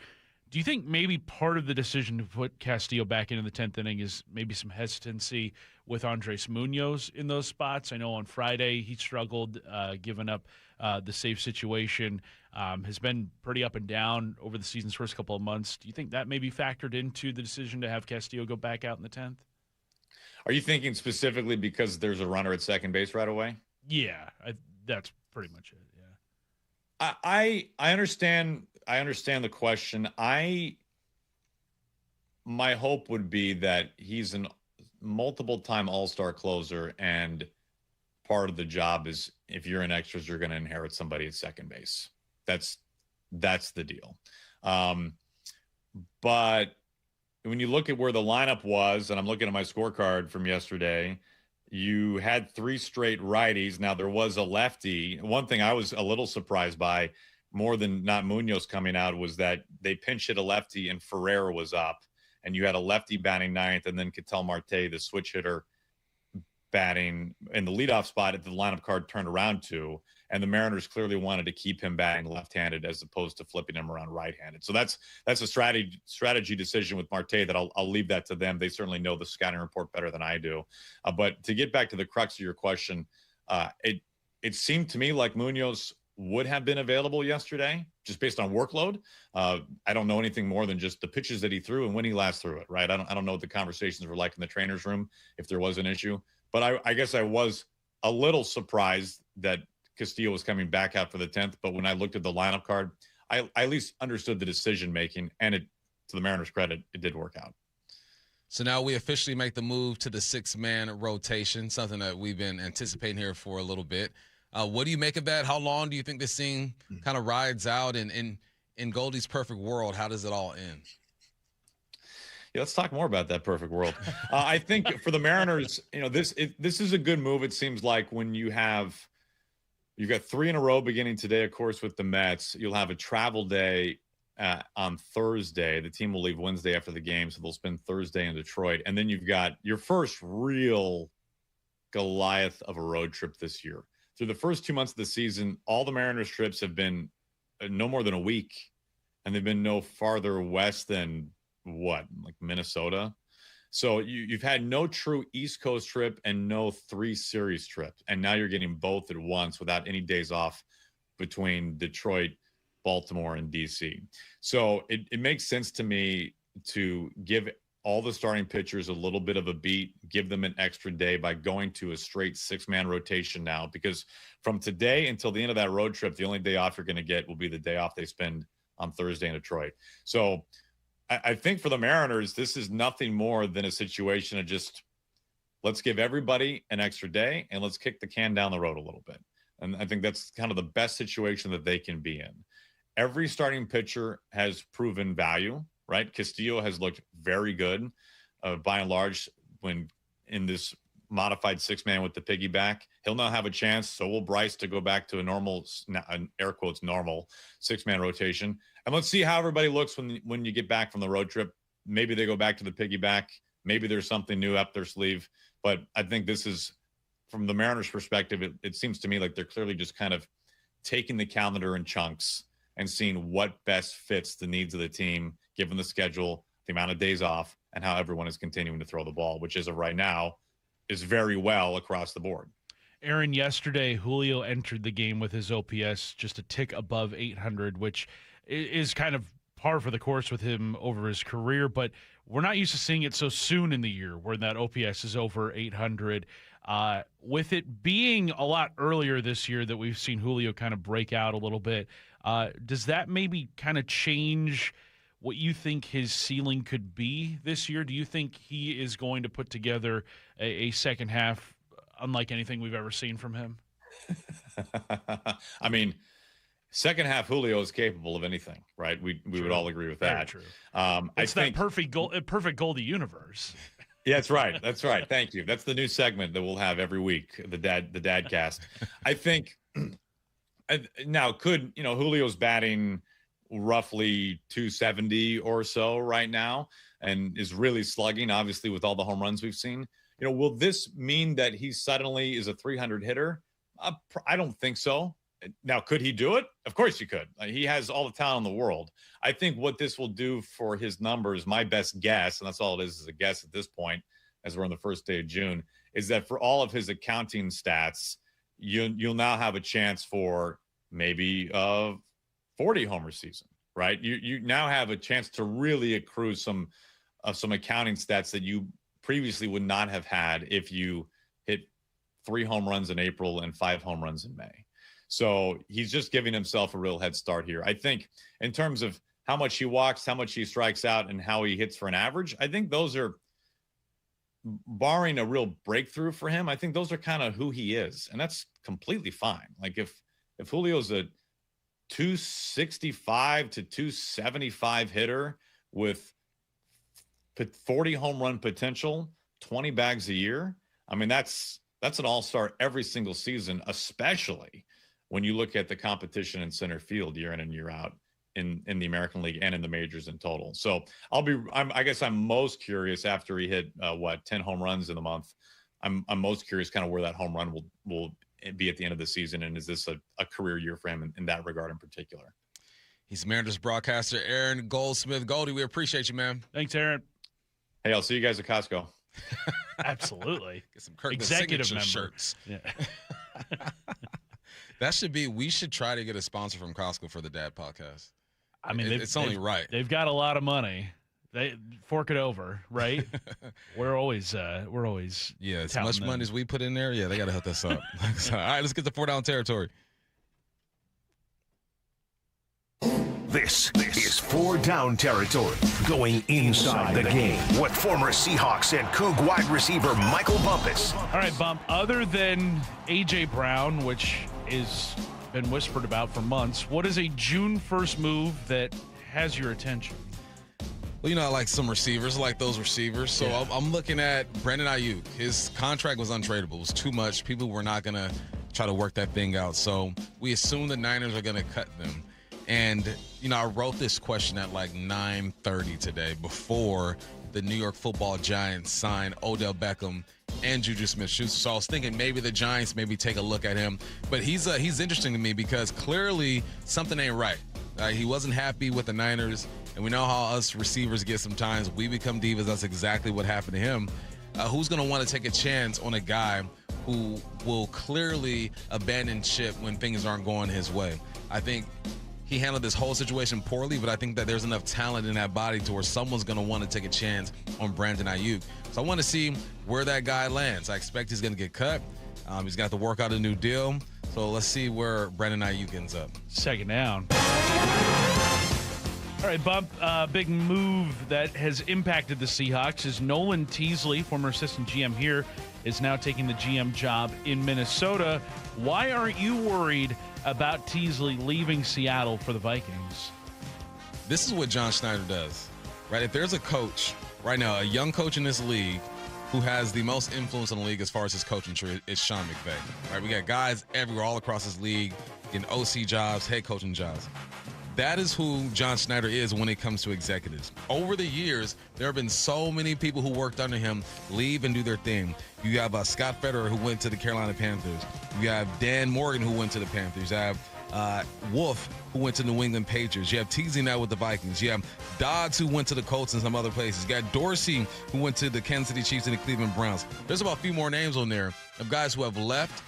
Do you think maybe part of the decision to put Castillo back into the 10th inning is maybe some hesitancy with Andres Munoz in those spots? I know on Friday he struggled, giving up the save situation, has been pretty up and down over the season's first couple of months. Do you think that maybe factored into the decision to have Castillo go back out in the 10th? Are you thinking specifically because there's a runner at second base right away? Yeah, that's pretty much it. Yeah, I understand. I understand the question. My hope would be that he's a multiple-time All-Star closer, and part of the job is if you're in extras, you're going to inherit somebody at second base. That's the deal. But when you look at where the lineup was, and I'm looking at my scorecard from yesterday, you had 3 straight righties. Now, there was a lefty. One thing I was a little surprised by, more than not Munoz coming out, was that they pinch hit a lefty and Ferrer was up. And you had a lefty batting 9th, and then Ketel Marte, the switch hitter, batting in the leadoff spot at the lineup card turned around to. And the Mariners clearly wanted to keep him batting left-handed as opposed to flipping him around right-handed. So that's a strategy decision with Marte that I'll leave that to them. They certainly know the scouting report better than I do. But to get back to the crux of your question, it seemed to me like Munoz would have been available yesterday just based on workload. I don't know anything more than just the pitches that he threw and when he last threw it, right? I don't know what the conversations were like in the trainer's room, if there was an issue. But I guess I was a little surprised that Castillo was coming back out for the 10th. But when I looked at the lineup card, I at least understood the decision-making. And to the Mariners' credit, it did work out. So now we officially make the move to the 6-man rotation, something that we've been anticipating here for a little bit. What do you make of that? How long do you think this thing kind of rides out? And in Goldie's perfect world, how does it all end? Yeah, let's talk more about that perfect world. I think for the Mariners, this is a good move. It seems like when you've got 3 in a row beginning today, of course, with the Mets. You'll have a travel day on Thursday. The team will leave Wednesday after the game, so they'll spend Thursday in Detroit. And then you've got your first real Goliath of a road trip this year. Through the first 2 months of the season, all the Mariners trips have been no more than a week, and they've been no farther west than like Minnesota. So you've had no true East Coast trip and no 3 series trip, and now you're getting both at once without any days off between Detroit, Baltimore, and DC. So it makes sense to me to give all the starting pitchers a little bit of a beat, give them an extra day by going to a straight 6-man rotation now, because from today until the end of that road trip, the only day off you're going to get will be the day off they spend on Thursday in Detroit. So I think for the Mariners, this is nothing more than a situation of just let's give everybody an extra day and let's kick the can down the road a little bit. And I think that's kind of the best situation that they can be in. Every starting pitcher has proven value, right? Castillo has looked very good by and large when in this modified 6-man with the piggyback. He'll now have a chance. So will Bryce to go back to a normal, air quotes, normal 6-man rotation. And let's see how everybody looks when you get back from the road trip. Maybe they go back to the piggyback. Maybe there's something new up their sleeve. But I think this is, from the Mariners' perspective, it seems to me like they're clearly just kind of taking the calendar in chunks and seeing what best fits the needs of the team, given the schedule, the amount of days off, and how everyone is continuing to throw the ball, which as of right now is very well across the board. Aaron, yesterday, Julio entered the game with his OPS just a tick above 800, which is kind of par for the course with him over his career, but we're not used to seeing it so soon in the year where that OPS is over 800. With it being a lot earlier this year that we've seen Julio kind of break out a little bit, does that maybe kind of change what you think his ceiling could be this year? Do you think he is going to put together a second half unlike anything we've ever seen from him? I mean, second half Julio is capable of anything, right? We would all agree with that. Very true. It's that perfect Goldie universe. Yeah, that's right. That's right. Thank you. That's the new segment that we'll have every week, the dad cast. I think now could, Julio's batting roughly 270 or so right now and is really slugging, obviously, with all the home runs we've seen. Will this mean that he suddenly is a 300 hitter? I don't think so. Now, could he do it? Of course he could. He has all the talent in the world. I think what this will do for his numbers, my best guess, and that's all it is a guess at this point, as we're on the first day of June, is that for all of his accounting stats, you'll now have a chance for maybe a 40 homer season, right? You now have a chance to really accrue some accounting stats that you previously would not have had if you hit 3 home runs in April and 5 home runs in May. So he's just giving himself a real head start here. I think in terms of how much he walks, how much he strikes out, and how he hits for an average, I think those are, barring a real breakthrough for him, I think those are kind of who he is. And that's completely fine. Like if Julio's a 265 to 275 hitter with 40 home run potential, 20 bags a year, I mean, that's an all-star every single season, especially when you look at the competition in center field year in and year out in the American League and in the majors in total. So I guess I'm most curious after he hit 10 home runs in the month. I'm most curious kind of where that home run will be at the end of the season, and is this a career year for him in that regard in particular? He's Mariners broadcaster Aaron Goldsmith. Goldie, we appreciate you, man. Thanks, Aaron. Hey, I'll see you guys at Costco. Absolutely. Get some Kirkland executive signature member shirts. Yeah. We should try to get a sponsor from Costco for the Dad Podcast. I mean, it's only right. They've got a lot of money. They fork it over, right? we're always yeah. As much money as we put in there, yeah, they got to hook us up. All right, let's get to 4 Down territory. This is 4 Down territory, going inside the game with former Seahawks and Coug wide receiver Michael Bumpus. All right, Bump, other than A.J. Brown, which is been whispered about for months, what is a June 1st move that has your attention? Well, I like some receivers. I like those receivers. So yeah. I'm looking at Brandon Ayuk. His contract was untradeable. It was too much. People were not going to try to work that thing out. So we assume the Niners are going to cut them. And, I wrote this question at like 9:30 today before the New York Football Giants signed Odell Beckham and Juju Smith-Schuster. So I was thinking maybe the Giants maybe take a look at him. But he's interesting to me because clearly something ain't right. He wasn't happy with the Niners, and we know how us receivers get sometimes. We become divas. That's exactly what happened to him. Who's going to want to take a chance on a guy who will clearly abandon ship when things aren't going his way? I think he handled this whole situation poorly, but I think that there's enough talent in that body to where someone's going to want to take a chance on Brandon Ayuk. So I want to see where that guy lands. I expect he's going to get cut. He's got to work out a new deal. So let's see where Brandon Ayuk ends up. Second down. All right, Bump, big move that has impacted the Seahawks is Nolan Teasley, former assistant GM here, is now taking the GM job in Minnesota. Why aren't you worried about Teasley leaving Seattle for the Vikings? This is what John Schneider does, right? If there's a coach right now, a young coach in this league who has the most influence in the league as far as his coaching tree, it's Sean McVay, right? We got guys everywhere, all across this league, getting OC jobs, head coaching jobs. That is who John Schneider is when it comes to executives. Over the years, there have been so many people who worked under him leave and do their thing. You have Scott Federer, who went to the Carolina Panthers. You have Dan Morgan, who went to the Panthers. You have Wolf, who went to New England Patriots. You have Teasy now with the Vikings. You have Dodds, who went to the Colts and some other places. You got Dorsey, who went to the Kansas City Chiefs and the Cleveland Browns. There's about a few more names on there of guys who have left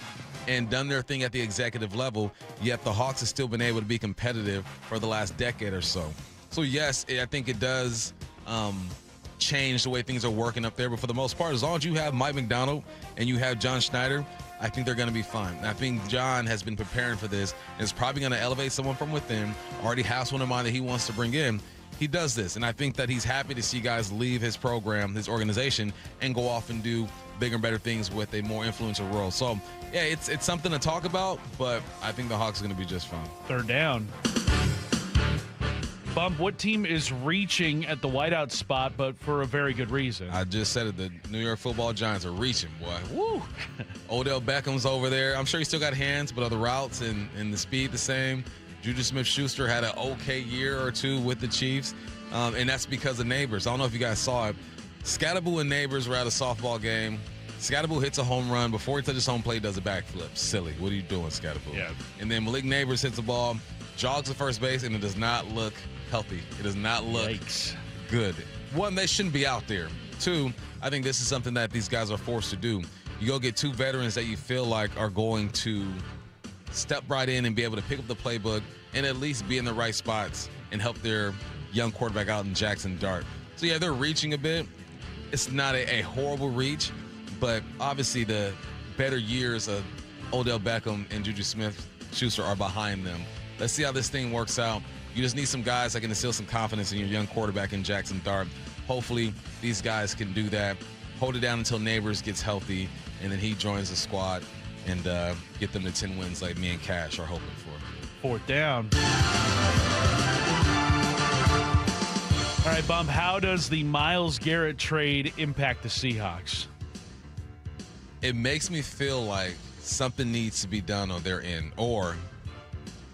and done their thing at the executive level, yet the Hawks have still been able to be competitive for the last decade or so. So, yes, I think it does change the way things are working up there. But for the most part, as long as you have Mike McDonald and you have John Schneider, I think they're going to be fine. And I think John has been preparing for this and is probably going to elevate someone from within, already has one in mind that he wants to bring in. He does this, and I think that he's happy to see guys leave his program, his organization, and go off and do bigger and better things with a more influential role. So, yeah, it's something to talk about, but I think the Hawks are going to be just fine. Third down. Bump, what team is reaching at the wideout spot, but for a very good reason? I just said it. The New York Football Giants are reaching, boy. Woo! Odell Beckham's over there. I'm sure he still got hands, but are the routes and the speed the same? Juju Smith-Schuster had an okay year or two with the Chiefs, and that's because of Neighbors. I don't know if you guys saw it. Scatterboo and Neighbors were at a softball game. Scatterbull hits a home run. Before he touches home plate, does a backflip. Silly. What are you doing, Scatterbull? Yeah. And then Malik Neighbors hits the ball, jogs to first base, and it does not look healthy. It does not look good. One, they shouldn't be out there. Two, I think this is something that these guys are forced to do. You go get two veterans that you feel like are going to step right in and be able to pick up the playbook and at least be in the right spots and help their young quarterback out in Jackson Dart. So, yeah, they're reaching a bit. It's not a horrible reach, but obviously the better years of Odell Beckham and Juju Smith-Schuster are behind them. Let's see how this thing works out. You just need some guys that can instill some confidence in your young quarterback in Jackson Dart. Hopefully these guys can do that, hold it down until Neighbors gets healthy, and then he joins the squad and get them to 10 wins like me and Cash are hoping for. 4th down. All right, Bump, how does the Myles Garrett trade impact the Seahawks? It makes me feel like something needs to be done on their end, or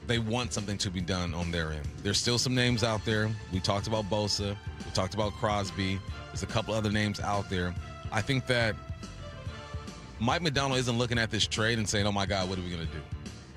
they want something to be done on their end. There's still some names out there. We talked about Bosa. We talked about Crosby. There's a couple other names out there. I think that Mike McDonald isn't looking at this trade and saying, oh, my God, what are we going to do?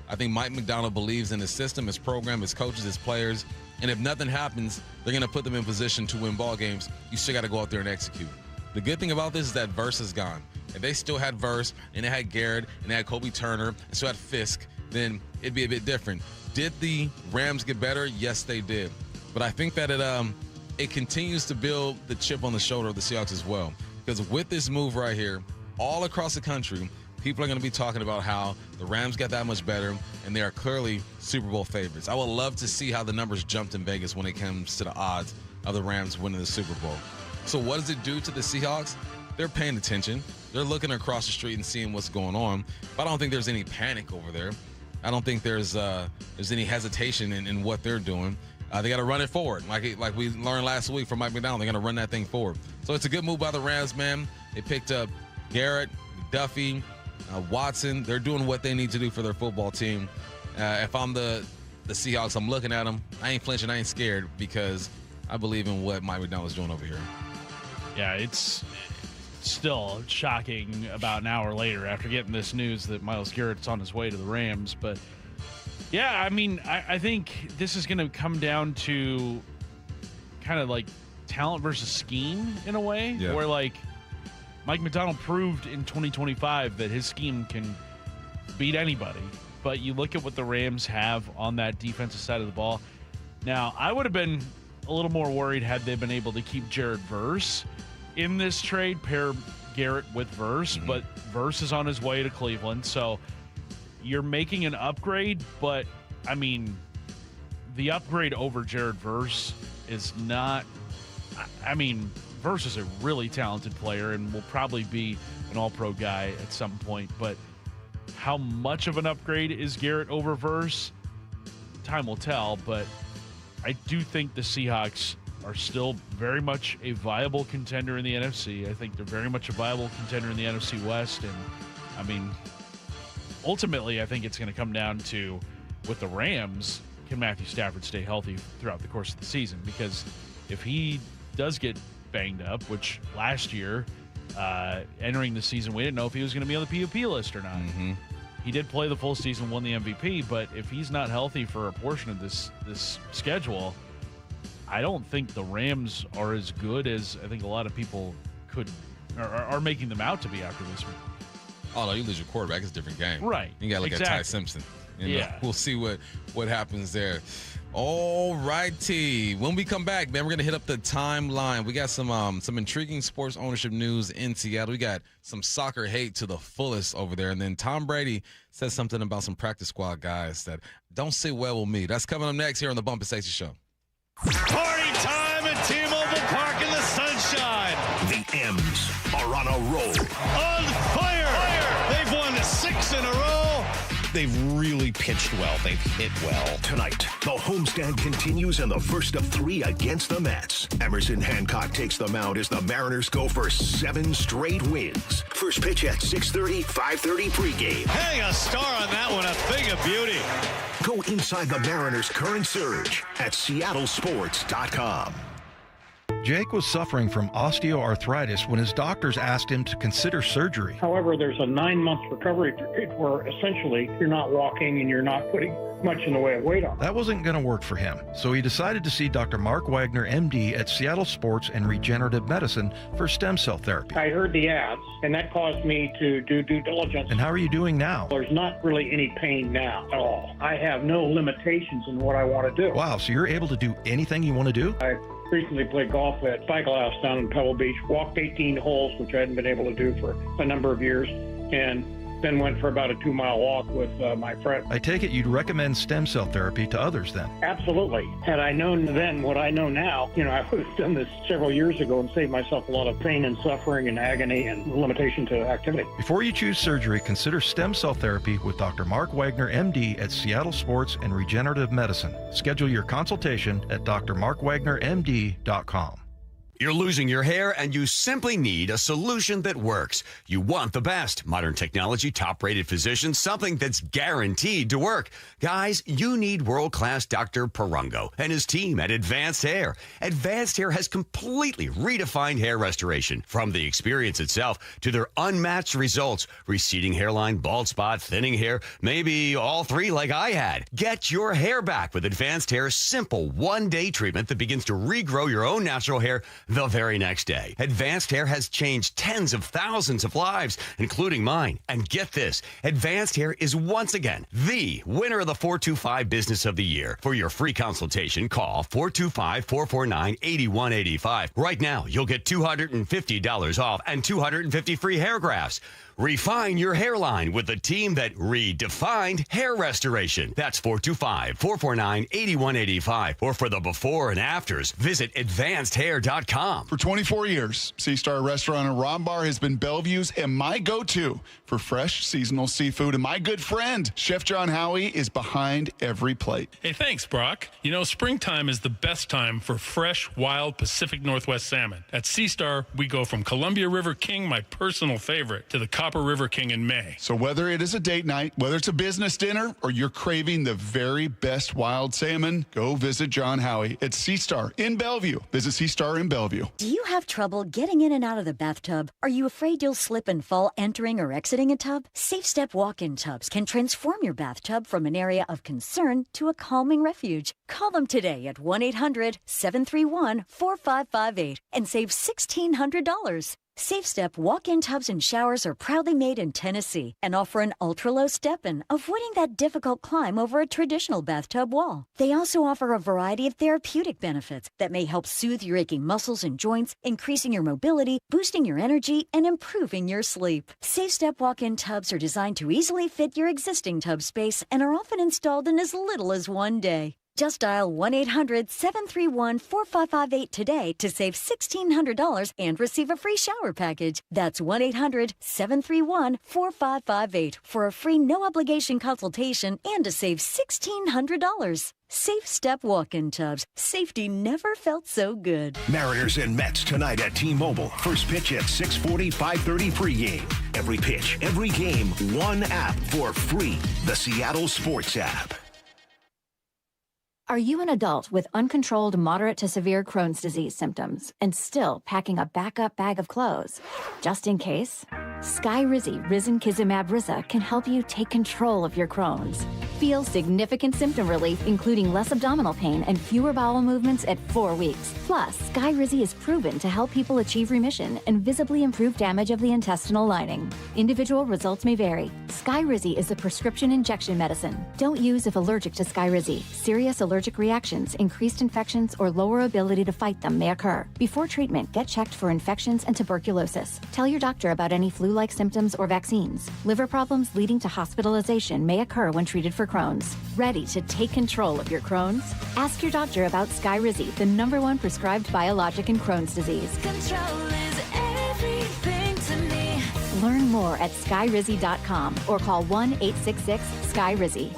I think Mike McDonald believes in his system, his program, his coaches, his players, and if nothing happens, they're going to put them in position to win ball games. You still got to go out there and execute. The good thing about this is that Verse is gone. If they still had Verse, and they had Garrett, and they had Kobe Turner, and still had Fisk, then it'd be a bit different. Did the Rams get better? Yes, they did. But I think that it continues to build the chip on the shoulder of the Seahawks as well. Because with this move right here, all across the country, people are going to be talking about how the Rams got that much better, and they are clearly Super Bowl favorites. I would love to see how the numbers jumped in Vegas when it comes to the odds of the Rams winning the Super Bowl. So what does it do to the Seahawks? They're paying attention. They're looking across the street and seeing what's going on. But I don't think there's any panic over there. I don't think there's any hesitation in what they're doing. They got to run it forward. Like we learned last week from Mike McDonald, they're going to run that thing forward. So it's a good move by the Rams, man. They picked up Garrett, Duffy, Watson. They're doing what they need to do for their football team. If I'm the Seahawks, I'm looking at them. I ain't flinching. I ain't scared because I believe in what Mike McDonald is doing over here. Yeah, it's still shocking about an hour later after getting this news that Myles Garrett's on his way to the Rams. But, yeah, I mean, I think this is going to come down to kind of like talent versus scheme in a way, where, like, Mike McDonald proved in 2025 that his scheme can beat anybody. But you look at what the Rams have on that defensive side of the ball. Now, I would have been a little more worried had they been able to keep Jared Verse in this trade, pair Garrett with Verse, but Verse is on his way to Cleveland. So you're making an upgrade, but, I mean, the upgrade over Jared Verse is not – I mean, Verse is a really talented player and will probably be an all-pro guy at some point. But how much of an upgrade is Garrett over Verse? Time will tell, but I do think the Seahawks are still very much a viable contender in the NFC. I think they're very much a viable contender in the NFC West. And, I mean, ultimately, I think it's going to come down to, with the Rams, can Matthew Stafford stay healthy throughout the course of the season? Because if he does get banged up, which last year, entering the season, we didn't know if he was going to be on the PUP list or not. He did play the full season, won the MVP, but if he's not healthy for a portion of this schedule, I don't think the Rams are as good as I think a lot of people are making them out to be after this one. Oh, no, you lose your quarterback, it's a different game. Right. You got to look at Ty Simpson. We'll see what happens there. All righty. When we come back, man, we're going to hit up the timeline. We got some intriguing sports ownership news in Seattle. We got some soccer hate to the fullest over there. And then Tom Brady says something about some practice squad guys that don't sit well with me. That's coming up next here on the Bump Stacy Show. Party time at T-Mobile Park in the sunshine. The M's are on a roll. On fire. They've won 6 in a row. They've really pitched well. They've hit well. Tonight, the homestand continues in the first of 3 against the Mets. Emerson Hancock takes the mound as the Mariners go for 7 straight wins. First pitch at 6:30, 5:30 pregame. Hang a star on that one, a thing of beauty. Go inside the Mariners' current surge at seattlesports.com. Jake was suffering from osteoarthritis when his doctors asked him to consider surgery. However, there's a 9-month recovery period where essentially you're not walking and you're not putting much in the way of weight on. That wasn't going to work for him, so he decided to see Dr. Mark Wagner, MD, at Seattle Sports and Regenerative Medicine for stem cell therapy. I heard the ads, and that caused me to do due diligence. And how are you doing now? There's not really any pain now at all. I have no limitations in what I want to do. Wow, so you're able to do anything you want to do? I recently played golf at Cycle House down in Pebble Beach, walked 18 holes, which I hadn't been able to do for a number of years, and then went for about a 2-mile walk with my friend. I take it you'd recommend stem cell therapy to others then? Absolutely. Had I known then what I know now, I would have done this several years ago and saved myself a lot of pain and suffering and agony and limitation to activity. Before you choose surgery, consider stem cell therapy with Dr. Mark Wagner, MD, at Seattle Sports and Regenerative Medicine. Schedule your consultation at drmarkwagnermd.com. You're losing your hair and you simply need a solution that works. You want the best. Modern technology, top-rated physicians, something that's guaranteed to work. Guys, you need world-class Dr. Perungo and his team at Advanced Hair. Advanced Hair has completely redefined hair restoration. From the experience itself to their unmatched results. Receding hairline, bald spot, thinning hair, maybe all three like I had. Get your hair back with Advanced Hair's simple one-day treatment that begins to regrow your own natural hair the very next day. Advanced Hair has changed tens of thousands of lives, including mine. And get this, Advanced Hair is once again the winner of the 425 Business of the Year. For your free consultation, call 425-449-8185. Right now, you'll get $250 off and 250 free hair grafts. Refine your hairline with the team that redefined hair restoration. That's 425-449-8185. Or for the before and afters, visit advancedhair.com. For 24 years, Sea Star Restaurant in Ron Bar has been Bellevue's and my go-to for fresh seasonal seafood. And my good friend, Chef John Howie, is behind every plate. Hey, thanks, Brock. Springtime is the best time for fresh, wild Pacific Northwest salmon. At Sea Star, we go from Columbia River King, my personal favorite, to the Copper River King in May. So whether it is a date night, whether it's a business dinner, or you're craving the very best wild salmon, go visit John Howie at Sea Star in Bellevue. Visit Sea Star in Bellevue. Do you have trouble getting in and out of the bathtub? Are you afraid you'll slip and fall entering or exiting a tub? Safe Step walk-in tubs can transform your bathtub from an area of concern to a calming refuge. Call them today at 1-800-731-4558 and save $1,600. Safe Step walk-in tubs and showers are proudly made in Tennessee and offer an ultra-low step-in, avoiding that difficult climb over a traditional bathtub wall. They also offer a variety of therapeutic benefits that may help soothe your aching muscles and joints, increasing your mobility, boosting your energy, and improving your sleep. Safe Step walk-in tubs are designed to easily fit your existing tub space and are often installed in as little as one day. Just dial 1-800-731-4558 today to save $1,600 and receive a free shower package. That's 1-800-731-4558 for a free no-obligation consultation and to save $1,600. Safe Step walk-in tubs. Safety never felt so good. Mariners and Mets tonight at T-Mobile. First pitch at 6:40, 5:30 pregame. Every pitch, every game, one app for free. The Seattle Sports app. Are you an adult with uncontrolled moderate to severe Crohn's disease symptoms and still packing a backup bag of clothes? Just in case? Skyrizi Risankizumab Risa can help you take control of your Crohn's. Feel significant symptom relief, including less abdominal pain and fewer bowel movements at 4 weeks. Plus, Skyrizi is proven to help people achieve remission and visibly improve damage of the intestinal lining. Individual results may vary. Skyrizi is a prescription injection medicine. Don't use if allergic to Skyrizi. Serious allergic reactions, increased infections, or lower ability to fight them may occur. Before treatment, get checked for infections and tuberculosis. Tell your doctor about any flu-like symptoms or vaccines. Liver problems leading to hospitalization may occur when treated for Crohn's. Ready to take control of your Crohn's? Ask your doctor about Skyrizi, the #1 prescribed biologic in Crohn's disease. Control is everything to me. Learn more at skyrizi.com or call 1-866-SKYRIZI.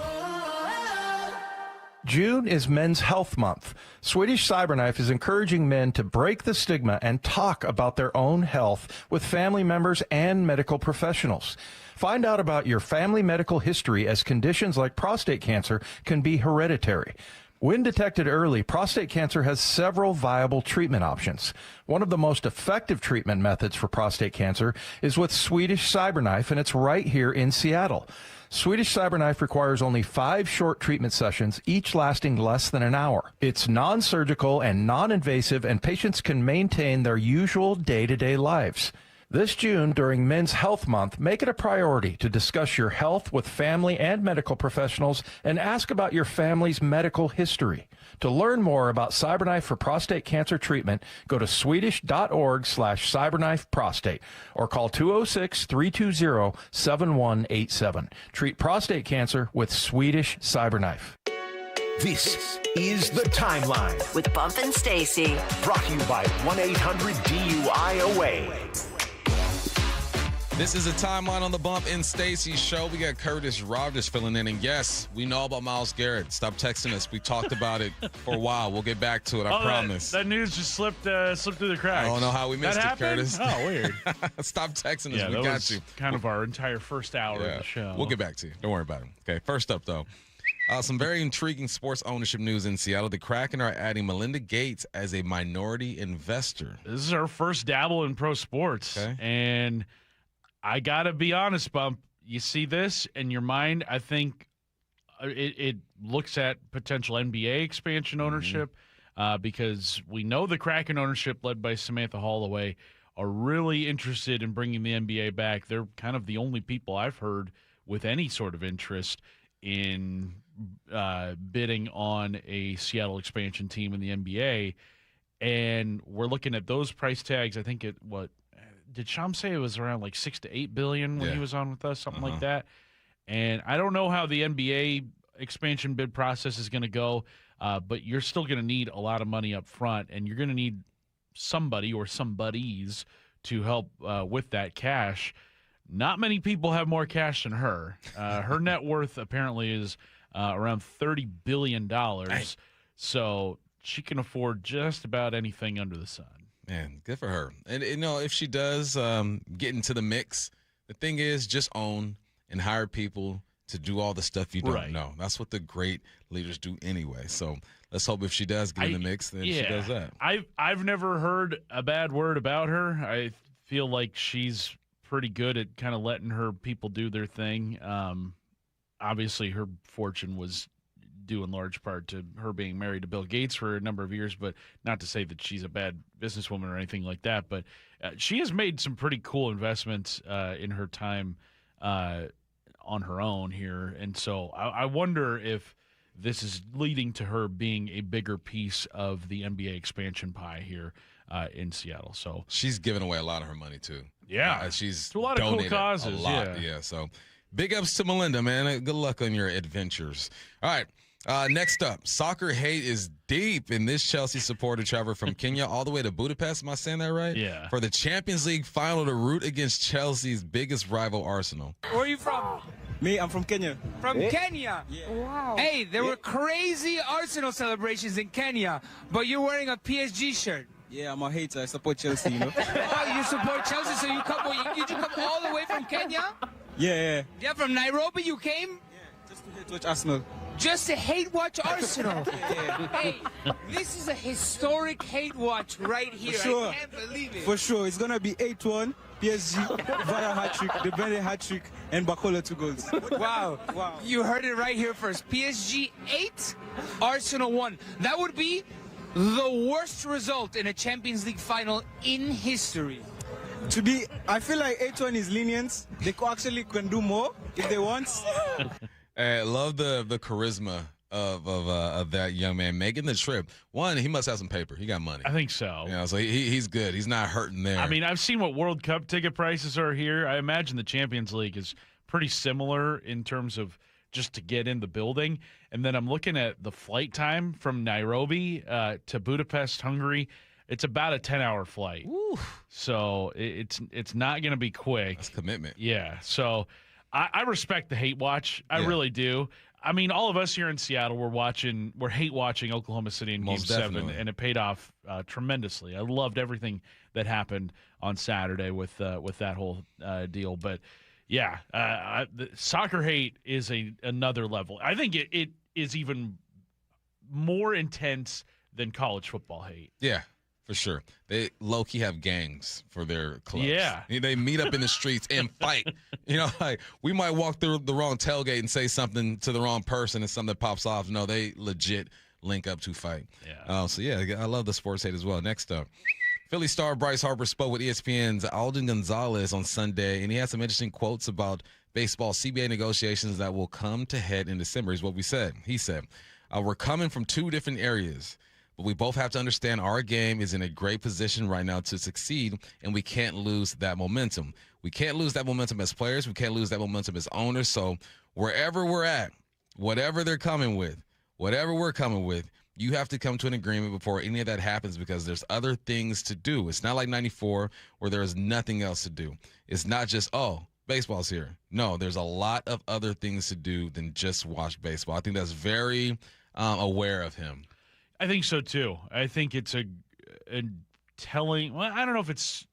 June is Men's Health Month. Swedish Cyberknife is encouraging men to break the stigma and talk about their own health with family members and medical professionals. Find out about your family medical history, as conditions like prostate cancer can be hereditary. When detected early, prostate cancer has several viable treatment options. One of the most effective treatment methods for prostate cancer is with Swedish CyberKnife, and it's right here in Seattle. Swedish CyberKnife requires only 5 short treatment sessions, each lasting less than an hour. It's non-surgical and non-invasive, and patients can maintain their usual day-to-day lives. This June, during Men's Health Month, make it a priority to discuss your health with family and medical professionals and ask about your family's medical history. To learn more about CyberKnife for prostate cancer treatment, go to swedish.org/cyberknifeprostate or call 206-320-7187. Treat prostate cancer with Swedish CyberKnife. This is The Timeline with Bump and Stacy. Brought to you by 1-800-DUI-AWAY. This is a timeline on the Bump and Stacy Show. We got Curtis Rogers filling in, and yes, we know about Myles Garrett. Stop texting us. We talked about it for a while. We'll get back to it. I promise. That news just slipped through the cracks. I don't know how we missed it, Curtis. Oh, weird. Stop texting us. Yeah, We that got was you. kind of our entire first hour of the show. We'll get back to you. Don't worry about it. Okay, first up, though. Some very intriguing sports ownership news in Seattle. The Kraken are adding Melinda Gates as a minority investor. This is our first dabble in pro sports. Okay. And I got to be honest, Bump. You see this in your mind, I think it looks at potential NBA expansion ownership because we know the Kraken ownership led by Samantha Holloway are really interested in bringing the NBA back. They're kind of the only people I've heard with any sort of interest in bidding on a Seattle expansion team in the NBA. And we're looking at those price tags. I think did Sham say it was around like $6 to $8 billion when he was on with us, something like that? And I don't know how the NBA expansion bid process is going to go, but you're still going to need a lot of money up front, and you're going to need somebody or somebodies to help with that cash. Not many people have more cash than her. Her net worth apparently is around $30 billion, so she can afford just about anything under the sun. Man, good for her. And, if she does get into the mix, the thing is just own and hire people to do all the stuff you don't know. That's what the great leaders do anyway. So let's hope if she does get in the mix, then she does that. I've never heard a bad word about her. I feel like she's pretty good at kind of letting her people do their thing. Obviously, her fortune was due in large part to her being married to Bill Gates for a number of years, but not to say that she's a bad businesswoman or anything like that. But she has made some pretty cool investments in her time on her own here. And so I wonder if this is leading to her being a bigger piece of the NBA expansion pie here in Seattle. So she's giving away a lot of her money too. Yeah, she's to a lot of cool causes. A lot. Yeah. So big ups to Melinda, man. Good luck on your adventures. All right. Next up, soccer hate is deep in this Chelsea supporter traveled from Kenya all the way to Budapest. Am I saying that right? Yeah. For the Champions League final to root against Chelsea's biggest rival, Arsenal. Where are you from? Me, I'm from Kenya. From Kenya? Yeah. Wow. Hey, there were crazy Arsenal celebrations in Kenya, but you're wearing a PSG shirt. Yeah, I'm a hater. I support Chelsea, Oh, you support Chelsea, so you did you come all the way from Kenya? Yeah. Yeah, from Nairobi you came? Yeah, just to hate watch Arsenal. Just to hate watch Arsenal? Hey, this is a historic hate watch right here. For sure. I can't believe it. For sure. It's going to be 8-1, PSG, Vara hat-trick, the Bene hat-trick, and Bakola 2 goals. Wow. You heard it right here first. PSG 8, Arsenal 1. That would be the worst result in a Champions League final in history. I feel like 8-1 is lenient. They actually can do more if they want. I love the charisma of that young man making the trip. One, he must have some paper. He got money. I think so. So he's good. He's not hurting there. I mean, I've seen what World Cup ticket prices are here. I imagine the Champions League is pretty similar in terms of just to get in the building. And then I'm looking at the flight time from Nairobi to Budapest, Hungary. It's about a 10-hour flight. Ooh. So it's not going to be quick. That's commitment. Yeah. So I respect the hate watch. I really do. I mean, all of us here in Seattle, we're hate watching Oklahoma City in Game 7, and it paid off tremendously. I loved everything that happened on Saturday with that whole deal. But yeah, the soccer hate is another level. I think it is even more intense than college football hate. Yeah, for sure. They low-key have gangs for their clubs. Yeah. They meet up in the streets and fight. Like we might walk through the wrong tailgate and say something to the wrong person and something pops off. No, they legit link up to fight. Yeah. I love the sports hate as well. Next up. Philly star Bryce Harper spoke with ESPN's Alden Gonzalez on Sunday, and he had some interesting quotes about baseball CBA negotiations that will come to head in December, is what we said. He said, we're coming from two different areas, but we both have to understand our game is in a great position right now to succeed, and we can't lose that momentum. We can't lose that momentum as players. We can't lose that momentum as owners. So wherever we're at, whatever they're coming with, whatever we're coming with, you have to come to an agreement before any of that happens because there's other things to do. It's not like 94 where there is nothing else to do. It's not just, baseball's here. No, there's a lot of other things to do than just watch baseball. I think that's very aware of him. I think so, too. I think it's a telling – well, I don't know if it's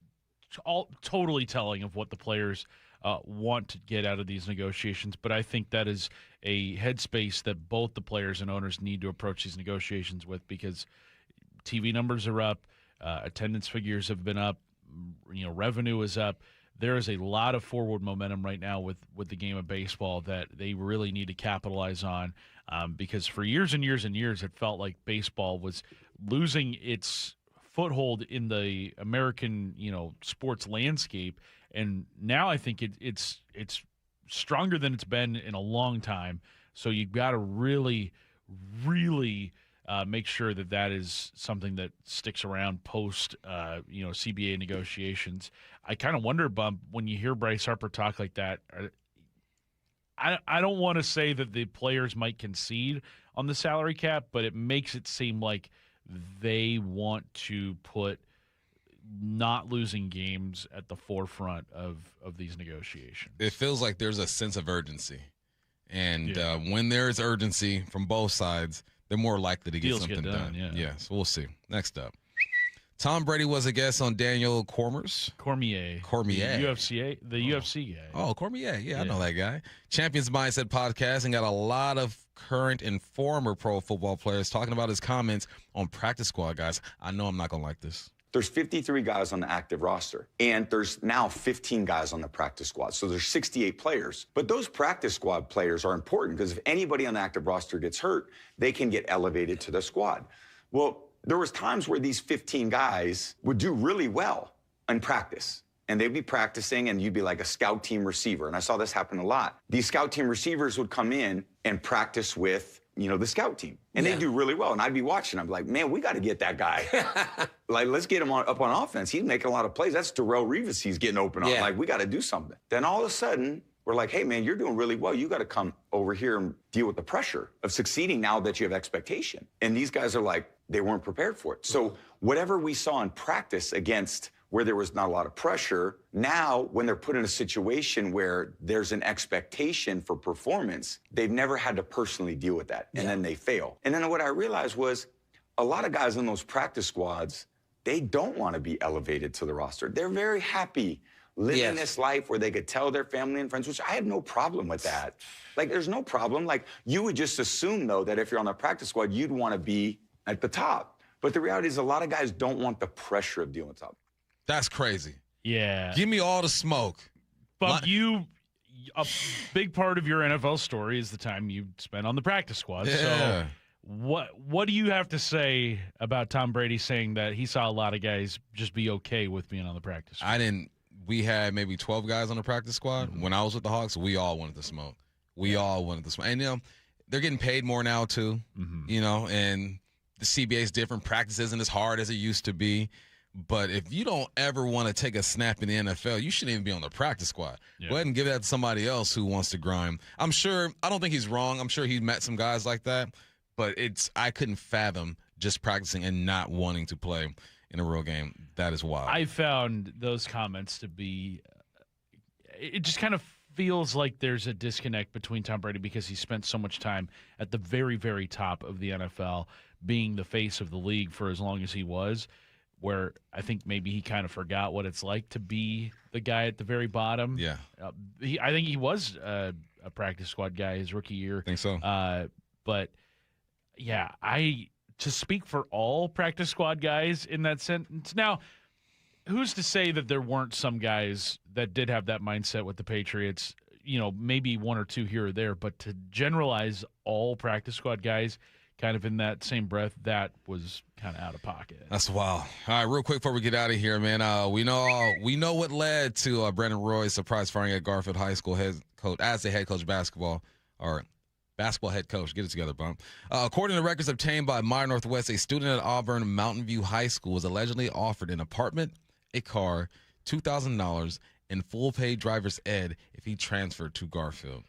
all totally telling of what the players want to get out of these negotiations, but I think that is a headspace that both the players and owners need to approach these negotiations with because TV numbers are up, attendance figures have been up, revenue is up. There is a lot of forward momentum right now with the game of baseball that they really need to capitalize on because for years and years and years, it felt like baseball was losing its foothold in the American, sports landscape. And now I think it's stronger than it's been in a long time. So you've got to really, really make sure that is something that sticks around post, CBA negotiations. I kind of wonder, Bump, when you hear Bryce Harper talk like that, I don't want to say that the players might concede on the salary cap, but it makes it seem like they want to put not losing games at the forefront of these negotiations. It feels like there's a sense of urgency. And when there's urgency from both sides, they're more likely to get something done. Yeah, so we'll see. Next up. Tom Brady was a guest on Daniel Cormier. The UFC guy. Oh, Cormier. Yeah, I know that guy. Champions Mindset podcast and got a lot of current and former pro football players talking about his comments on practice squad guys. I know I'm not going to like this. There's 53 guys on the active roster, and there's now 15 guys on the practice squad. So there's 68 players. But those practice squad players are important because if anybody on the active roster gets hurt, they can get elevated to the squad. Well, there was times where these 15 guys would do really well in practice. And they'd be practicing, and you'd be like a scout team receiver. And I saw this happen a lot. These scout team receivers would come in and practice with the scout team. And they do really well. And I'd be watching. I'm like, man, we got to get that guy. Let's get him up on offense. He's making a lot of plays. That's Darrelle Revis he's getting open on. Like, we got to do something. Then all of a sudden, we're like, hey, man, you're doing really well. You got to come over here and deal with the pressure of succeeding now that you have expectation. And these guys are like, they weren't prepared for it. So whatever we saw in practice against where there was not a lot of pressure, now when they're put in a situation where there's an expectation for performance, they've never had to personally deal with that. And then they fail. And then what I realized was a lot of guys in those practice squads, they don't want to be elevated to the roster. They're very happy living this life where they could tell their family and friends, which I have no problem with that. Like, there's no problem. Like, you would just assume, though, that if you're on the practice squad, you'd want to be at the top. But the reality is a lot of guys don't want the pressure of dealing with top. That's crazy. Yeah. Give me all the smoke. But a big part of your NFL story is the time you spent on the practice squad. Yeah. So what do you have to say about Tom Brady saying that he saw a lot of guys just be okay with being on the practice squad? We had maybe 12 guys on the practice squad. Mm-hmm. When I was with the Hawks, we all wanted to smoke. All wanted to smoke. And, they're getting paid more now, too, and the CBA is different. Practice isn't as hard as it used to be. But if you don't ever want to take a snap in the NFL, you shouldn't even be on the practice squad. Yeah. Go ahead and give that to somebody else who wants to grind. I don't think he's wrong. I'm sure he's met some guys like that. But I couldn't fathom just practicing and not wanting to play in a real game. That is wild. I found those comments to be it just kind of feels like there's a disconnect between Tom Brady because he spent so much time at the very, very top of the NFL, being the face of the league for as long as he was, where I think maybe he kind of forgot what it's like to be the guy at the very bottom. Yeah. I think he was a practice squad guy his rookie year. I think so. But to speak for all practice squad guys in that sentence. Now, who's to say that there weren't some guys that did have that mindset with the Patriots, maybe one or two here or there, but to generalize all practice squad guys kind of in that same breath, that was kind of out of pocket. That's wild. All right, real quick before we get out of here, man, we know what led to Brandon Roy's surprise firing at Garfield High School head coach as the head coach basketball head coach. Get it together, Bump. According to records obtained by Meyer Northwest, a student at Auburn Mountain View High School was allegedly offered an apartment, a car, $2,000, and full paid driver's ed if he transferred to Garfield.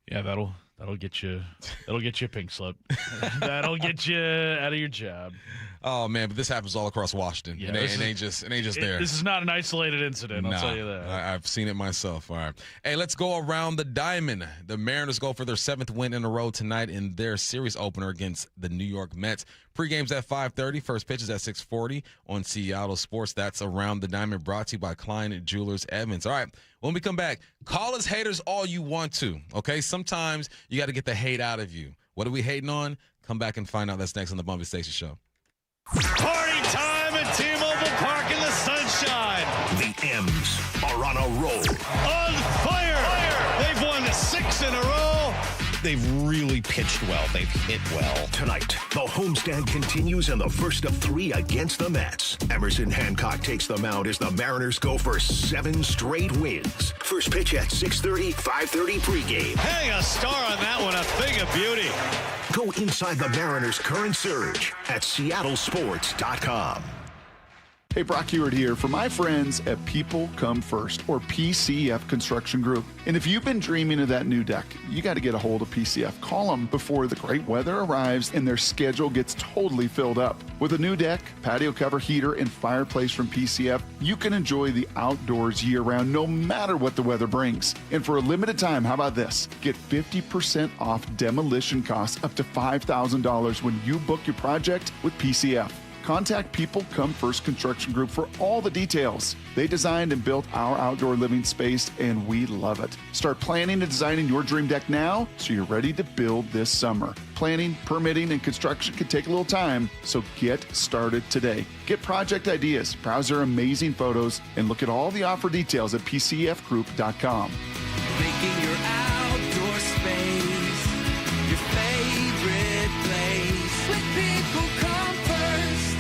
Yeah, that'll get you. That'll get you a pink slip. That'll get you out of your job. Oh man, but this happens all across Washington. Yeah, it ain't just there. This is not an isolated incident. I'll tell you that. I've seen it myself. All right. Hey, let's go around the diamond. The Mariners go for their 7th win in a row tonight in their series opener against the New York Mets. Pre-game's at 5:30. First pitch is at 6:40 on Seattle Sports. That's Around the Diamond, brought to you by Klein Jewelers Evans. All right. When we come back, call us haters all you want to. Okay. Sometimes you got to get the hate out of you. What are we hating on? Come back and find out. That's next on the Bump Stacy Show. Party time at T-Mobile Park in the sunshine. The M's are on a roll. On fire. They've won 6 in a row. They've really pitched well. They've hit well. Tonight, the homestand continues in the first of 3 against the Mets. Emerson Hancock takes the mound as the Mariners go for 7 straight wins. First pitch at 6:30, 5:30 pregame. Hang a star on that one, a thing of beauty. Go inside the Mariners' current surge at seattlesports.com. Hey, Brock Hewitt here for my friends at People Come First, or PCF Construction Group. And if you've been dreaming of that new deck, you got to get a hold of PCF. Call them before the great weather arrives and their schedule gets totally filled up. With a new deck, patio cover, heater, and fireplace from PCF, you can enjoy the outdoors year-round no matter what the weather brings. And for a limited time, how about this? Get 50% off demolition costs up to $5,000 when you book your project with PCF. Contact People Come First Construction Group for all the details. They designed and built our outdoor living space, and we love it. Start planning and designing your dream deck now so you're ready to build this summer. Planning, permitting, and construction can take a little time, so get started today. Get project ideas, browse their amazing photos, and look at all the offer details at pcfgroup.com. Making your outdoor space your favorite place. With People Come First.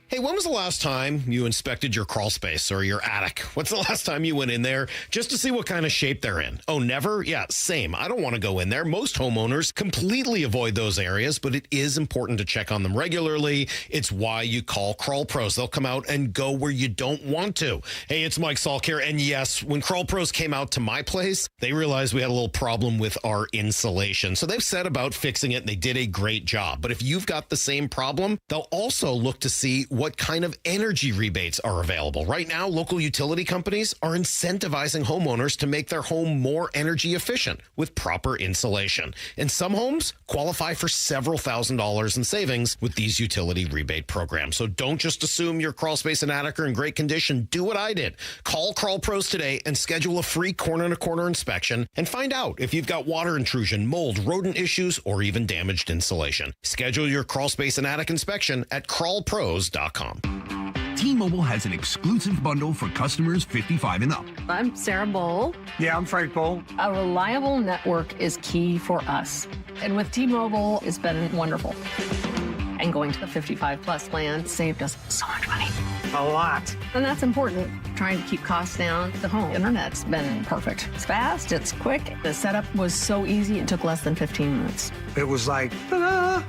Hey, when was the last time you inspected your crawl space or your attic? What's the last time you went in there just to see what kind of shape they're in? Oh, never? Yeah, same. I don't want to go in there. Most homeowners completely avoid those areas, but it is important to check on them regularly. It's why you call Crawl Pros. They'll come out and go where you don't want to. Hey, it's Mike Salk here. And yes, when Crawl Pros came out to my place, they realized we had a little problem with our insulation. So they've set about fixing it, and they did a great job. But if you've got the same problem, they'll also look to see what kind of energy rebates are available. Right now, local utility companies are incentivizing homeowners to make their home more energy efficient with proper insulation. And some homes qualify for several $1,000s in savings with these utility rebate programs. So don't just assume your crawl space and attic are in great condition. Do what I did. Call Crawl Pros today and schedule a free corner-to-corner inspection and find out if you've got water intrusion, mold, rodent issues, or even damaged insulation. Schedule your crawl space and attic inspection at crawlpros.com. T-Mobile has an exclusive bundle for customers 55 and up. I'm Sarah Bowl. Yeah, I'm Frank Bowl. A reliable network is key for us. And with T-Mobile, it's been wonderful. And going to the 55 plus plan saved us so much money. A lot. And that's important. Trying to keep costs down. The home internet's been perfect. It's fast, it's quick. The setup was so easy, it took less than 15 minutes. It was like, ta-da!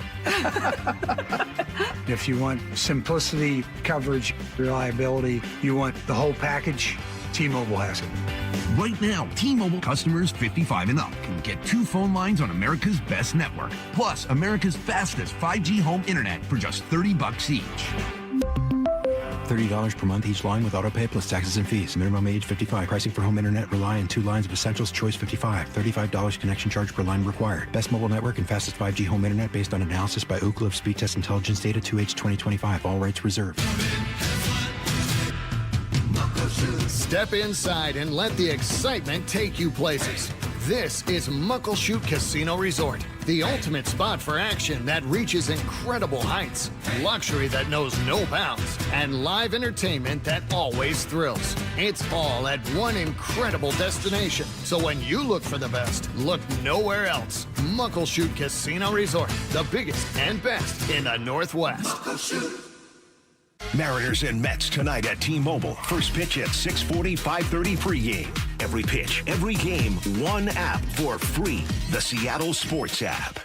If you want simplicity, coverage, reliability, you want the whole package, T-Mobile has it. Right now, T-Mobile customers 55 and up can get 2 phone lines on America's best network, plus America's fastest 5G home internet for just $30 each. $30 per month each line with autopay plus taxes and fees. Minimum age 55. Pricing for home internet rely on 2 lines of essentials. Choice 55. $35 connection charge per line required. Best mobile network and fastest 5G home internet based on analysis by Ookla of Speed Test Intelligence data 2H 2025. All rights reserved. Step inside and let the excitement take you places. This is Muckleshoot Casino Resort, the ultimate spot for action that reaches incredible heights, luxury that knows no bounds, and live entertainment that always thrills. It's all at one incredible destination. So when you look for the best, look nowhere else. Muckleshoot Casino Resort, the biggest and best in the Northwest. Muckleshoot. Mariners and Mets tonight at T-Mobile. First pitch at 6:40, 5:30 pregame. Every pitch, every game, one app for free. The Seattle Sports app.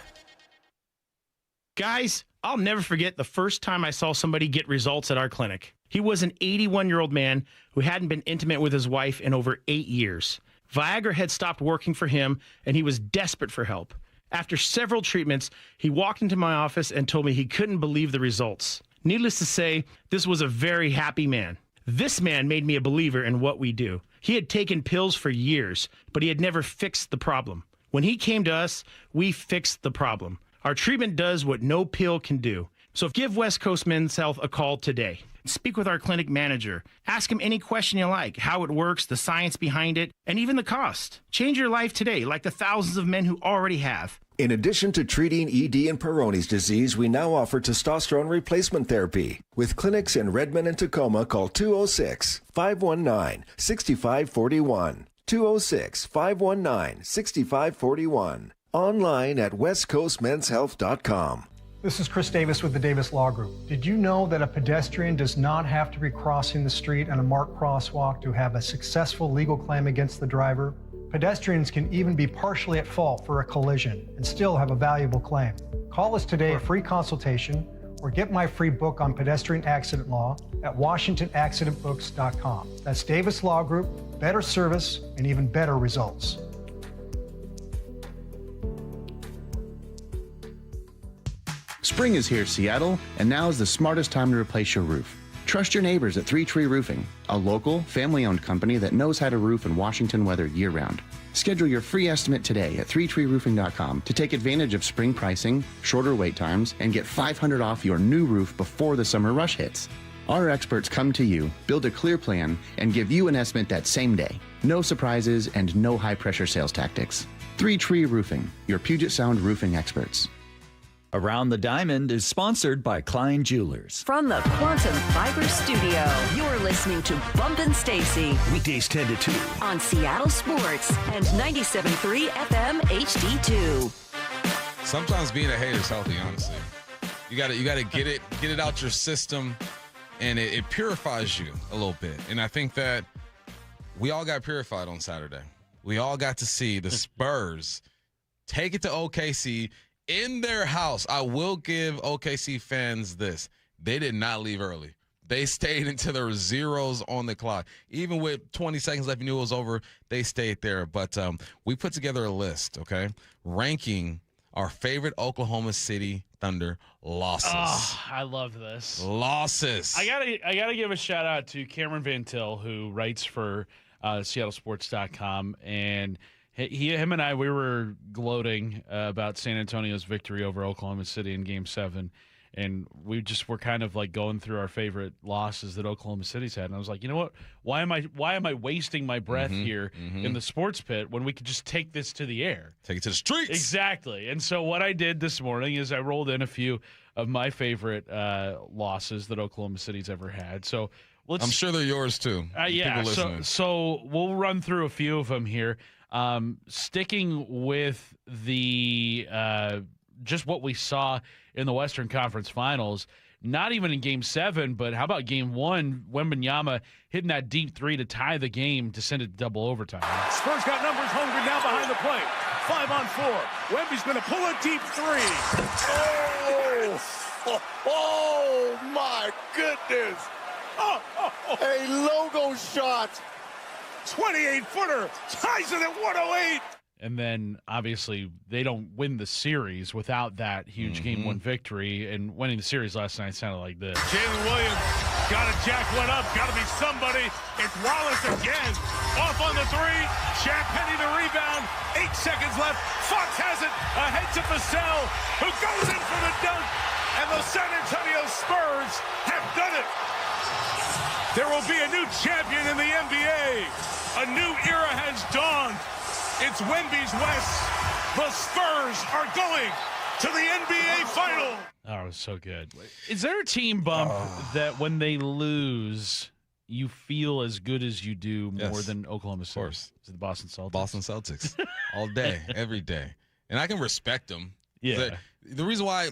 Guys, I'll never forget the first time I saw somebody get results at our clinic. He was an 81-year-old man who hadn't been intimate with his wife in over 8 years. Viagra had stopped working for him, and he was desperate for help. After several treatments, he walked into my office and told me he couldn't believe the results. Needless to say, this was a very happy man. This man made me a believer in what we do. He had taken pills for years, but he had never fixed the problem. When he came to us, we fixed the problem. Our treatment does what no pill can do. So give West Coast Men's Health a call today. Speak with our clinic manager. Ask him any question you like, how it works, the science behind it, and even the cost. Change your life today, like the thousands of men who already have. In addition to treating ED and Peyronie's disease, we now offer testosterone replacement therapy. With clinics in Redmond and Tacoma, call 206-519-6541. 206-519-6541. Online at westcoastmenshealth.com. This is Chris Davis with the Davis Law Group. Did you know that a pedestrian does not have to be crossing the street on a marked crosswalk to have a successful legal claim against the driver? Pedestrians can even be partially at fault for a collision and still have a valuable claim. Call us today for a free consultation or get my free book on pedestrian accident law at WashingtonAccidentBooks.com. That's Davis Law Group, better service and even better results. Spring is here, Seattle, and now is the smartest time to replace your roof. Trust your neighbors at 3 Tree Roofing, a local, family-owned company that knows how to roof in Washington weather year-round. Schedule your free estimate today at 3treeroofing.com to take advantage of spring pricing, shorter wait times, and get $500 off your new roof before the summer rush hits. Our experts come to you, build a clear plan, and give you an estimate that same day. No surprises and no high-pressure sales tactics. 3 Tree Roofing, your Puget Sound roofing experts. Around the Diamond is sponsored by Klein Jewelers. From the Quantum Fiber Studio, you're listening to Bump Stacy. Weekdays 10 to 2. On Seattle Sports and 97.3 FM HD2. Sometimes being a hater is healthy, honestly. You gotta get it out your system, and it purifies you a little bit. And I think that we all got purified on Saturday. We all got to see the Spurs take it to OKC in their house. I will give OKC fans this. They did not leave early. They stayed until there were zeros on the clock. Even with 20 seconds left, you knew it was over, they stayed there. But we put together a list, okay, ranking our favorite Oklahoma City Thunder losses. Oh, I love this. Losses. I gotta give a shout out to Cameron Van Til, who writes for SeattleSports.com, and him and I, we were gloating about San Antonio's victory over Oklahoma City in Game 7, and we just were kind of like going through our favorite losses that Oklahoma City's had. And I was like, you know what? Why am I wasting my breath here in the sports pit when we could just take this to the air? Take it to the streets. Exactly. And so what I did this morning is I rolled in a few of my favorite losses that Oklahoma City's ever had. So I'm sure they're yours too. Yeah. So we'll run through a few of them here. Sticking with the just what we saw in the Western Conference Finals, not even in Game 7, but how about Game 1? Wembanyama hitting that deep three to tie the game to send it to double overtime. Spurs got numbers hungry now behind the plate. 5 on 4. Wemby's going to pull a deep three. Oh my goodness. A logo shot. 28-footer, ties it at 108. And then, obviously, they don't win the series without that huge Game 1 victory. And winning the series last night sounded like this. Jalen Williams got to jack one up. Got to be somebody. It's Wallace again. Off on the three. Shaq Penny the rebound. 8 seconds left. Fox has it. Ahead to Vassell, who goes in for the dunk. And the San Antonio Spurs have done it. There will be a new champion in the NBA. A new era has dawned It's Wendy's West. The Spurs are going to the NBA Final. Oh, it was so good. Is there a team, Bump, that when they lose, you feel as good as you do more than Oklahoma City? Of course. Is it the Boston Celtics? Boston Celtics. All day, every day. And I can respect them. Yeah. The reason why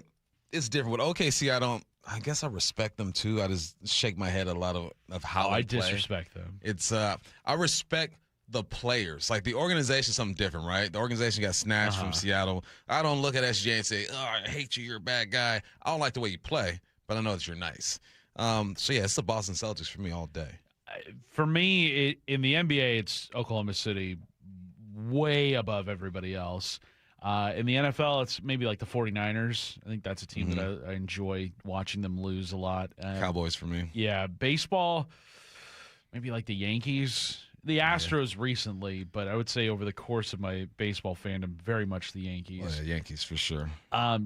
it's different with OKC, I guess I respect them too. I just shake my head a lot of how they play. Disrespect them. It's I respect the players. Like the organization's something different, right? The organization got snatched from Seattle. I don't look at SGA and say, "Oh, I hate you. You're a bad guy." I don't like the way you play, but I know that you're nice. So yeah, it's the Boston Celtics for me all day. For me, in the NBA, it's Oklahoma City way above everybody else. In the NFL, it's maybe like the 49ers. I think that's a team that I enjoy watching them lose a lot. Cowboys for me. Yeah, baseball, maybe like the Yankees. The Astros recently, but I would say over the course of my baseball fandom, very much the Yankees. Oh, yeah, Yankees for sure.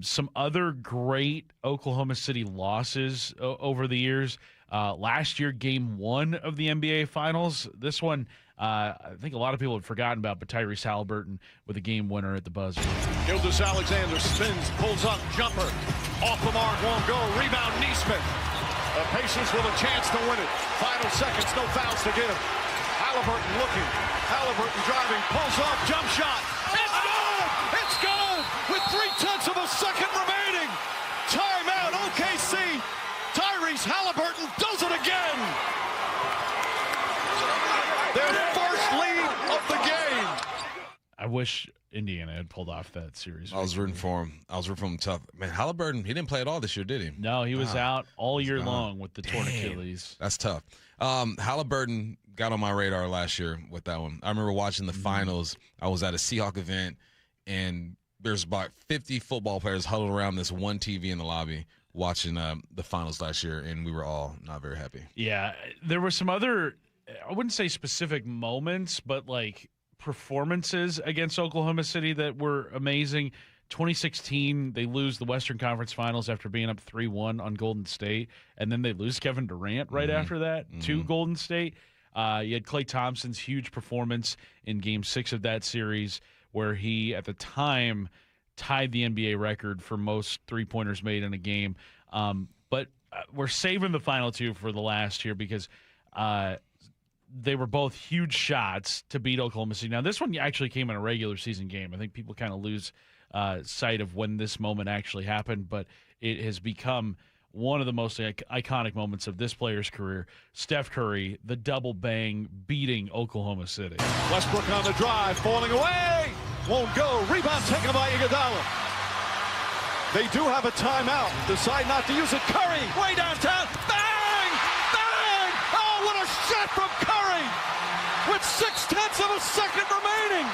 Some other great Oklahoma City losses over the years. Last year, Game 1 of the NBA Finals. This one, I think a lot of people have forgotten about, but Tyrese Halliburton with a game winner at the buzzer. Gilgeous-Alexander spins, pulls up, jumper. Off the mark, won't go. Rebound, Neesmith. Pacers with a chance to win it. Final seconds, no fouls to give. Halliburton looking. Halliburton driving, pulls up, jump shot. It's good! It's good! With 0.3 of a second remaining. Timeout, OKC. Tyrese Halliburton does it again. Their first lead of the game. I wish Indiana had pulled off that series. I was rooting for him. Tough. Man, Halliburton, he didn't play at all this year, did he? No, he was out all year long with the torn Achilles. That's tough. Halliburton got on my radar last year with that one. I remember watching the finals. I was at a Seahawks event, and there's about 50 football players huddled around this one TV in the lobby watching the finals last year, and we were all not very happy. Yeah, there were some other, I wouldn't say specific moments, but like performances against Oklahoma City that were amazing. 2016, they lose the Western Conference Finals after being up 3-1 on Golden State, and then they lose Kevin Durant right after that to Golden State. You had Klay Thompson's huge performance in Game 6 of that series, where he, at the time, tied the NBA record for most three-pointers made in a game. But we're saving the final two for the last year because they were both huge shots to beat Oklahoma City. Now, this one actually came in a regular season game. I think people kind of lose sight of when this moment actually happened, but it has become one of the most iconic moments of this player's career. Steph Curry, the double bang, beating Oklahoma City. Westbrook on the drive, falling away. Won't go. Rebound taken by Iguodala. They do have a timeout. Decide not to use it. Curry, way downtown. Bang! Bang! Oh, what a shot from Curry! With 0.6 of a second remaining.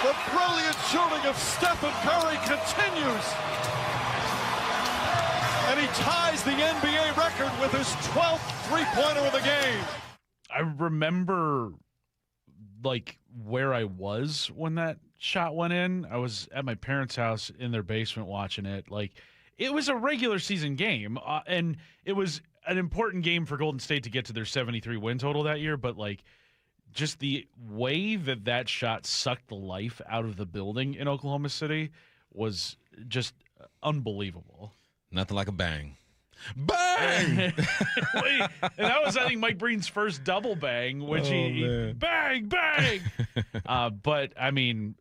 The brilliant shooting of Stephen Curry continues. And he ties the NBA record with his 12th three-pointer of the game. I remember, like, where I was when that shot went in. I was at my parents' house in their basement watching it. Like, it was a regular season game, and it was an important game for Golden State to get to their 73 win total that year, but, like, just the way that shot sucked the life out of the building in Oklahoma City was just unbelievable. Nothing like a bang. Bang! And that was, I think, Mike Breen's first double bang, which he bang, bang. But, I mean,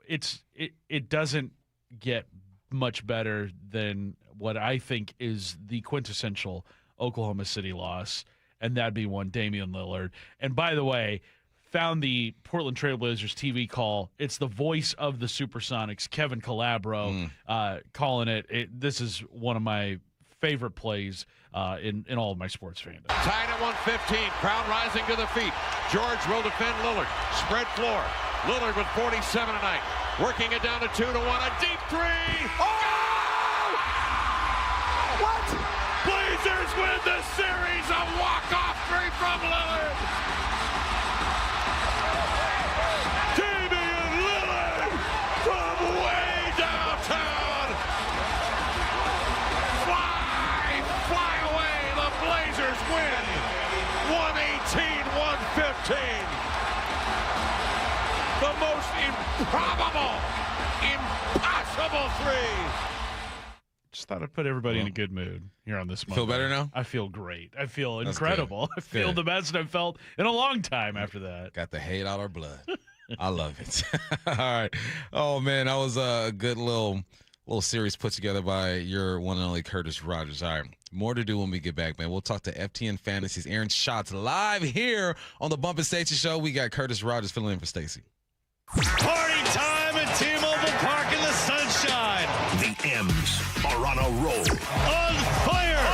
it doesn't get much better than what I think is the quintessential Oklahoma City loss. And that'd be one, Damian Lillard. And by the way, found the Portland Trailblazers TV call. It's the voice of the Supersonics, Kevin Calabro, calling it. This is one of my favorite plays in all of my sports fandom. Tied at 115. Crowd rising to the feet. George will defend Lillard. Spread floor. Lillard with 47 tonight. Working it down to 2-1. A deep three. Oh! What? Blazers win the series. A walk-off three from Lillard. Damian Lillard from way downtown. Fly away. The Blazers win. 118-104. Improbable! Impossible three! Just thought I'd put everybody in a good mood here on this Monday. Feel better now? I feel great. I feel incredible. I feel the best I've felt in a long time after that. Got the hate out our blood. I love it. All right. Oh, man, that was a good little series put together by your one and only Curtis Rogers. All right. More to do when we get back, man. We'll talk to FTN Fantasies. Aaron Schatz live here on the Bump Stacy Show. We got Curtis Rogers filling in for Stacy. Party time at T-Mobile Park in the sunshine. The M's are on a roll. On fire.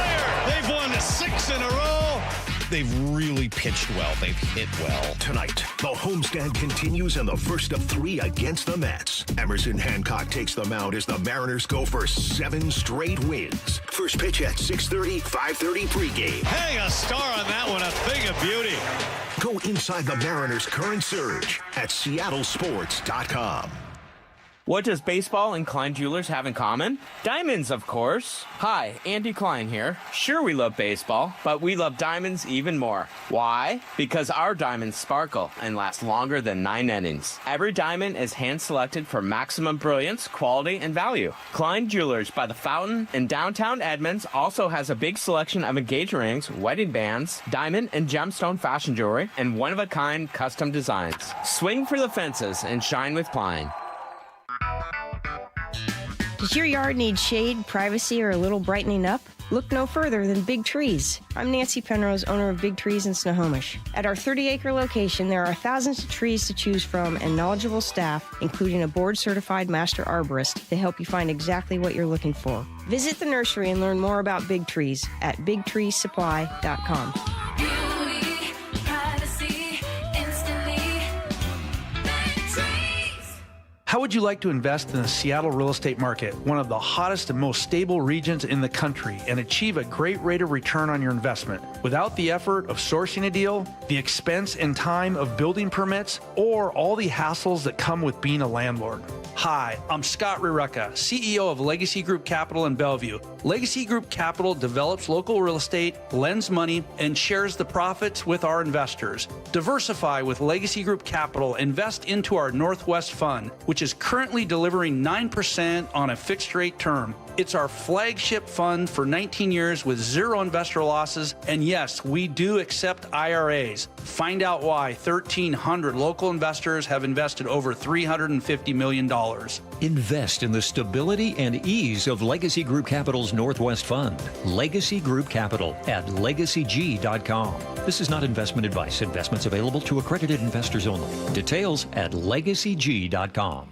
They've won 6 in a row. They've really pitched well. They've hit well. Tonight, the homestand continues in the first of 3 against the Mets. Emerson Hancock takes the mound as the Mariners go for 7 straight wins. First pitch at 6:30, 5:30 pregame. Hang a star on that one, a thing of beauty. Go inside the Mariners' current surge at seattlesports.com. What does baseball and Klein Jewelers have in common? Diamonds, of course. Hi, Andy Klein here. Sure, we love baseball, but we love diamonds even more. Why? Because our diamonds sparkle and last longer than 9 innings. Every diamond is hand-selected for maximum brilliance, quality, and value. Klein Jewelers by the Fountain in downtown Edmonds also has a big selection of engagement rings, wedding bands, diamond and gemstone fashion jewelry, and one-of-a-kind custom designs. Swing for the fences and shine with Klein. Does your yard need shade, privacy, or a little brightening up? Look no further than Big Trees. I'm Nancy Penrose, owner of Big Trees in Snohomish. At our 30-acre location, there are thousands of trees to choose from and knowledgeable staff, including a board-certified master arborist, to help you find exactly what you're looking for. Visit the nursery and learn more about Big Trees at bigtreesupply.com. How would you like to invest in the Seattle real estate market, one of the hottest and most stable regions in the country, and achieve a great rate of return on your investment without the effort of sourcing a deal, the expense and time of building permits, or all the hassles that come with being a landlord? Hi, I'm Scott Rireka, CEO of Legacy Group Capital in Bellevue. Legacy Group Capital develops local real estate, lends money, and shares the profits with our investors. Diversify with Legacy Group Capital. Invest into our Northwest Fund, which is currently delivering 9% on a fixed rate term. It's our flagship fund for 19 years with 0 investor losses. And yes, we do accept IRAs. Find out why 1,300 local investors have invested over $350 million. Invest in the stability and ease of Legacy Group Capital's Northwest Fund. Legacy Group Capital at legacyg.com. This is not investment advice. Investments available to accredited investors only. Details at legacyg.com.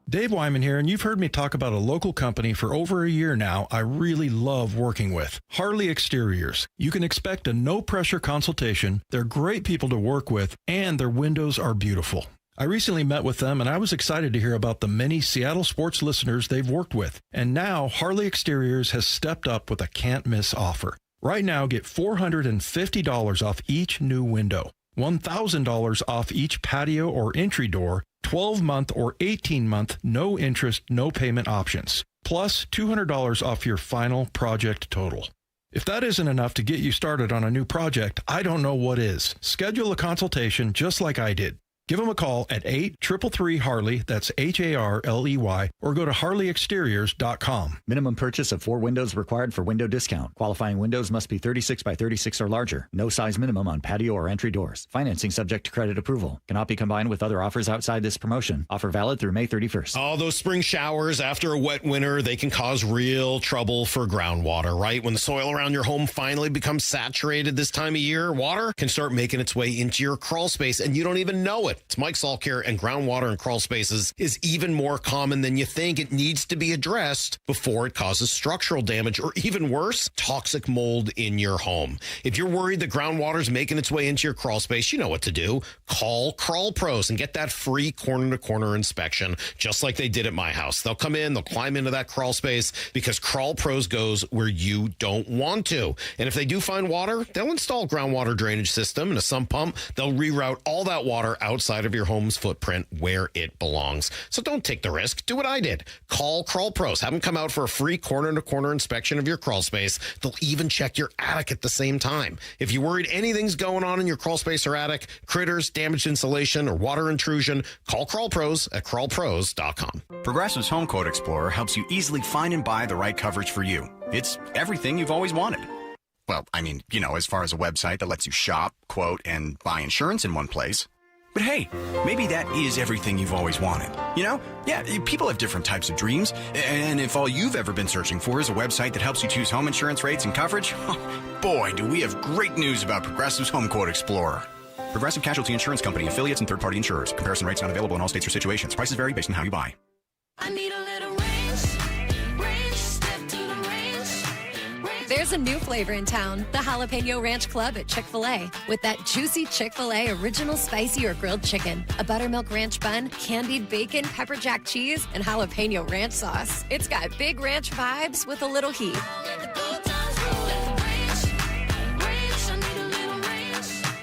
Dave Wyman here, and you've heard me talk about a local company for over a year now I really love working with. Harley Exteriors. You can expect a no-pressure consultation. They're great people to work with, and their windows are beautiful. I recently met with them, and I was excited to hear about the many Seattle sports listeners they've worked with. And now, Harley Exteriors has stepped up with a can't-miss offer. Right now, get $450 off each new window, $1,000 off each patio or entry door, 12-month or 18-month, no interest, no payment options, plus $200 off your final project total. If that isn't enough to get you started on a new project, I don't know what is. Schedule a consultation just like I did. Give them a call at 833-HARLEY, that's HARLEY, or go to harleyexteriors.com. Minimum purchase of 4 windows required for window discount. Qualifying windows must be 36 by 36 or larger. No size minimum on patio or entry doors. Financing subject to credit approval. Cannot be combined with other offers outside this promotion. Offer valid through May 31st. Oh, those spring showers after a wet winter, they can cause real trouble for groundwater, right? When the soil around your home finally becomes saturated this time of year, water can start making its way into your crawl space, and you don't even know it. It's Mike Salkir, and groundwater in crawl spaces is even more common than you think. It needs to be addressed before it causes structural damage, or even worse, toxic mold in your home. If you're worried that groundwater is making its way into your crawl space, you know what to do. Call Crawl Pros and get that free corner-to-corner inspection, just like they did at my house. They'll come in, they'll climb into that crawl space, because Crawl Pros goes where you don't want to. And if they do find water, they'll install a groundwater drainage system and a sump pump. They'll reroute all that water outside outside of your home's footprint where it belongs. So don't take the risk. Do what I did. Call Crawl Pros. Have them come out for a free corner-to-corner inspection of your crawl space. They'll even check your attic at the same time. If you're worried anything's going on in your crawl space or attic, critters, damaged insulation, or water intrusion, call Crawl Pros at crawlpros.com. Progressive's Home Quote Explorer helps you easily find and buy the right coverage for you. It's everything you've always wanted. Well, I mean, as far as a website that lets you shop, quote, and buy insurance in one place. But hey, maybe that is everything you've always wanted. Yeah, people have different types of dreams. And if all you've ever been searching for is a website that helps you choose home insurance rates and coverage, boy, do we have great news about Progressive's Home Quote Explorer. Progressive Casualty Insurance Company, affiliates, and third-party insurers. Comparison rates not available in all states or situations. Prices vary based on how you buy. I need a little ranch, step to the ranch. There's a new flavor in town, the Jalapeno Ranch Club at Chick-fil-A. With that juicy Chick-fil-A original spicy or grilled chicken, a buttermilk ranch bun, candied bacon, pepper jack cheese, and jalapeno ranch sauce. It's got big ranch vibes with a little heat.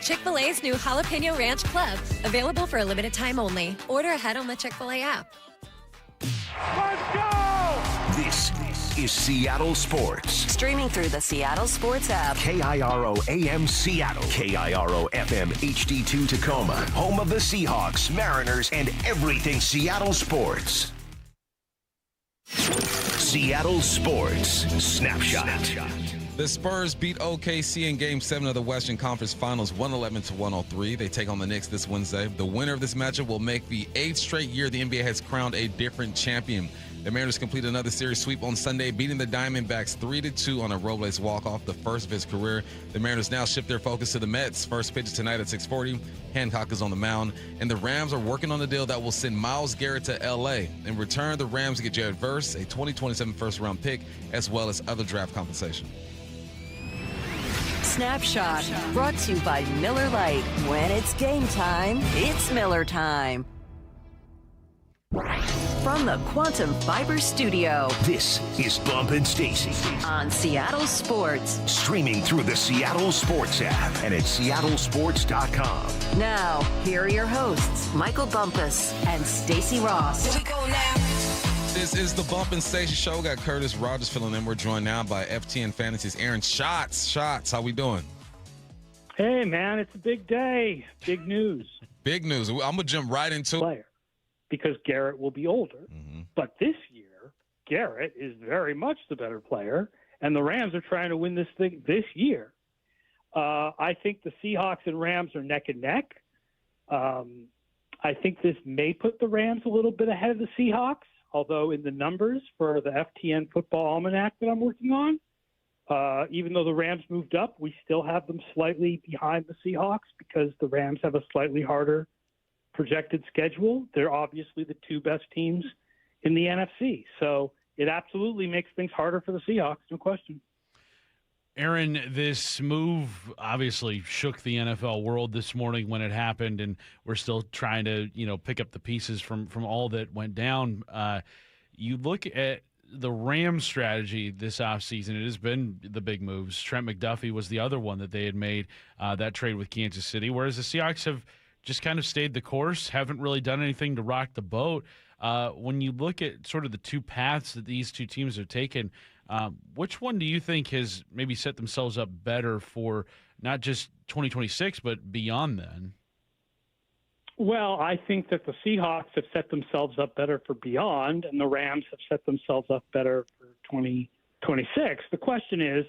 Chick-fil-A's new Jalapeno Ranch Club, available for a limited time only. Order ahead on the Chick-fil-A app. Let's go! This is Seattle Sports. Streaming through the Seattle Sports app. KIRO AM Seattle. KIRO FM HD2 Tacoma. Home of the Seahawks, Mariners, and everything Seattle sports. Seattle Sports Snapshot. The Spurs beat OKC in Game 7 of the Western Conference Finals 111-103. They take on the Knicks this Wednesday. The winner of this matchup will make the 8th straight year the NBA has crowned a different champion. The Mariners complete another series sweep on Sunday, beating the Diamondbacks 3-2 on a Robles walk-off, the first of his career. The Mariners now shift their focus to the Mets. First pitch tonight at 6:40. Hancock is on the mound, and the Rams are working on a deal that will send Myles Garrett to L.A. In return, the Rams get Jared Verse, a 2027 first-round pick, as well as other draft compensation. Snapshot, brought to you by Miller Lite. When it's game time, it's Miller time. From the Quantum Fiber Studio, this is Bump and Stacy on Seattle Sports. Streaming through the Seattle Sports app and at seattlesports.com. Now, here are your hosts, Michael Bumpus and Stacy Ross. Here we go now. This is the Bump and Stacy Show. We got Curtis Rogers filling in. We're joined now by FTN Fantasy's Aaron Schatz. Schatz, how we doing? Hey, man, it's a big day. Big news. Big news. I'm going to jump right into player because Garrett will be older. Mm-hmm. But this year, Garrett is very much the better player, and the Rams are trying to win this thing this year. I think the Seahawks and Rams are neck and neck. I think this may put the Rams a little bit ahead of the Seahawks. Although in the numbers for the FTN Football Almanac that I'm working on, even though the Rams moved up, we still have them slightly behind the Seahawks because the Rams have a slightly harder projected schedule. They're obviously the two best teams in the NFC. So it absolutely makes things harder for the Seahawks, no question. Aaron, this move obviously shook the NFL world this morning when it happened, and we're still trying to, pick up the pieces from all that went down. You look at the Rams strategy this offseason, it has been the big moves. Trent McDuffie was the other one that they had made, that trade with Kansas City, whereas the Seahawks have just kind of stayed the course, haven't really done anything to rock the boat. When you look at sort of the two paths that these two teams have taken, which one do you think has maybe set themselves up better for not just 2026, but beyond then? Well, I think that the Seahawks have set themselves up better for beyond, and the Rams have set themselves up better for 2026. The question is,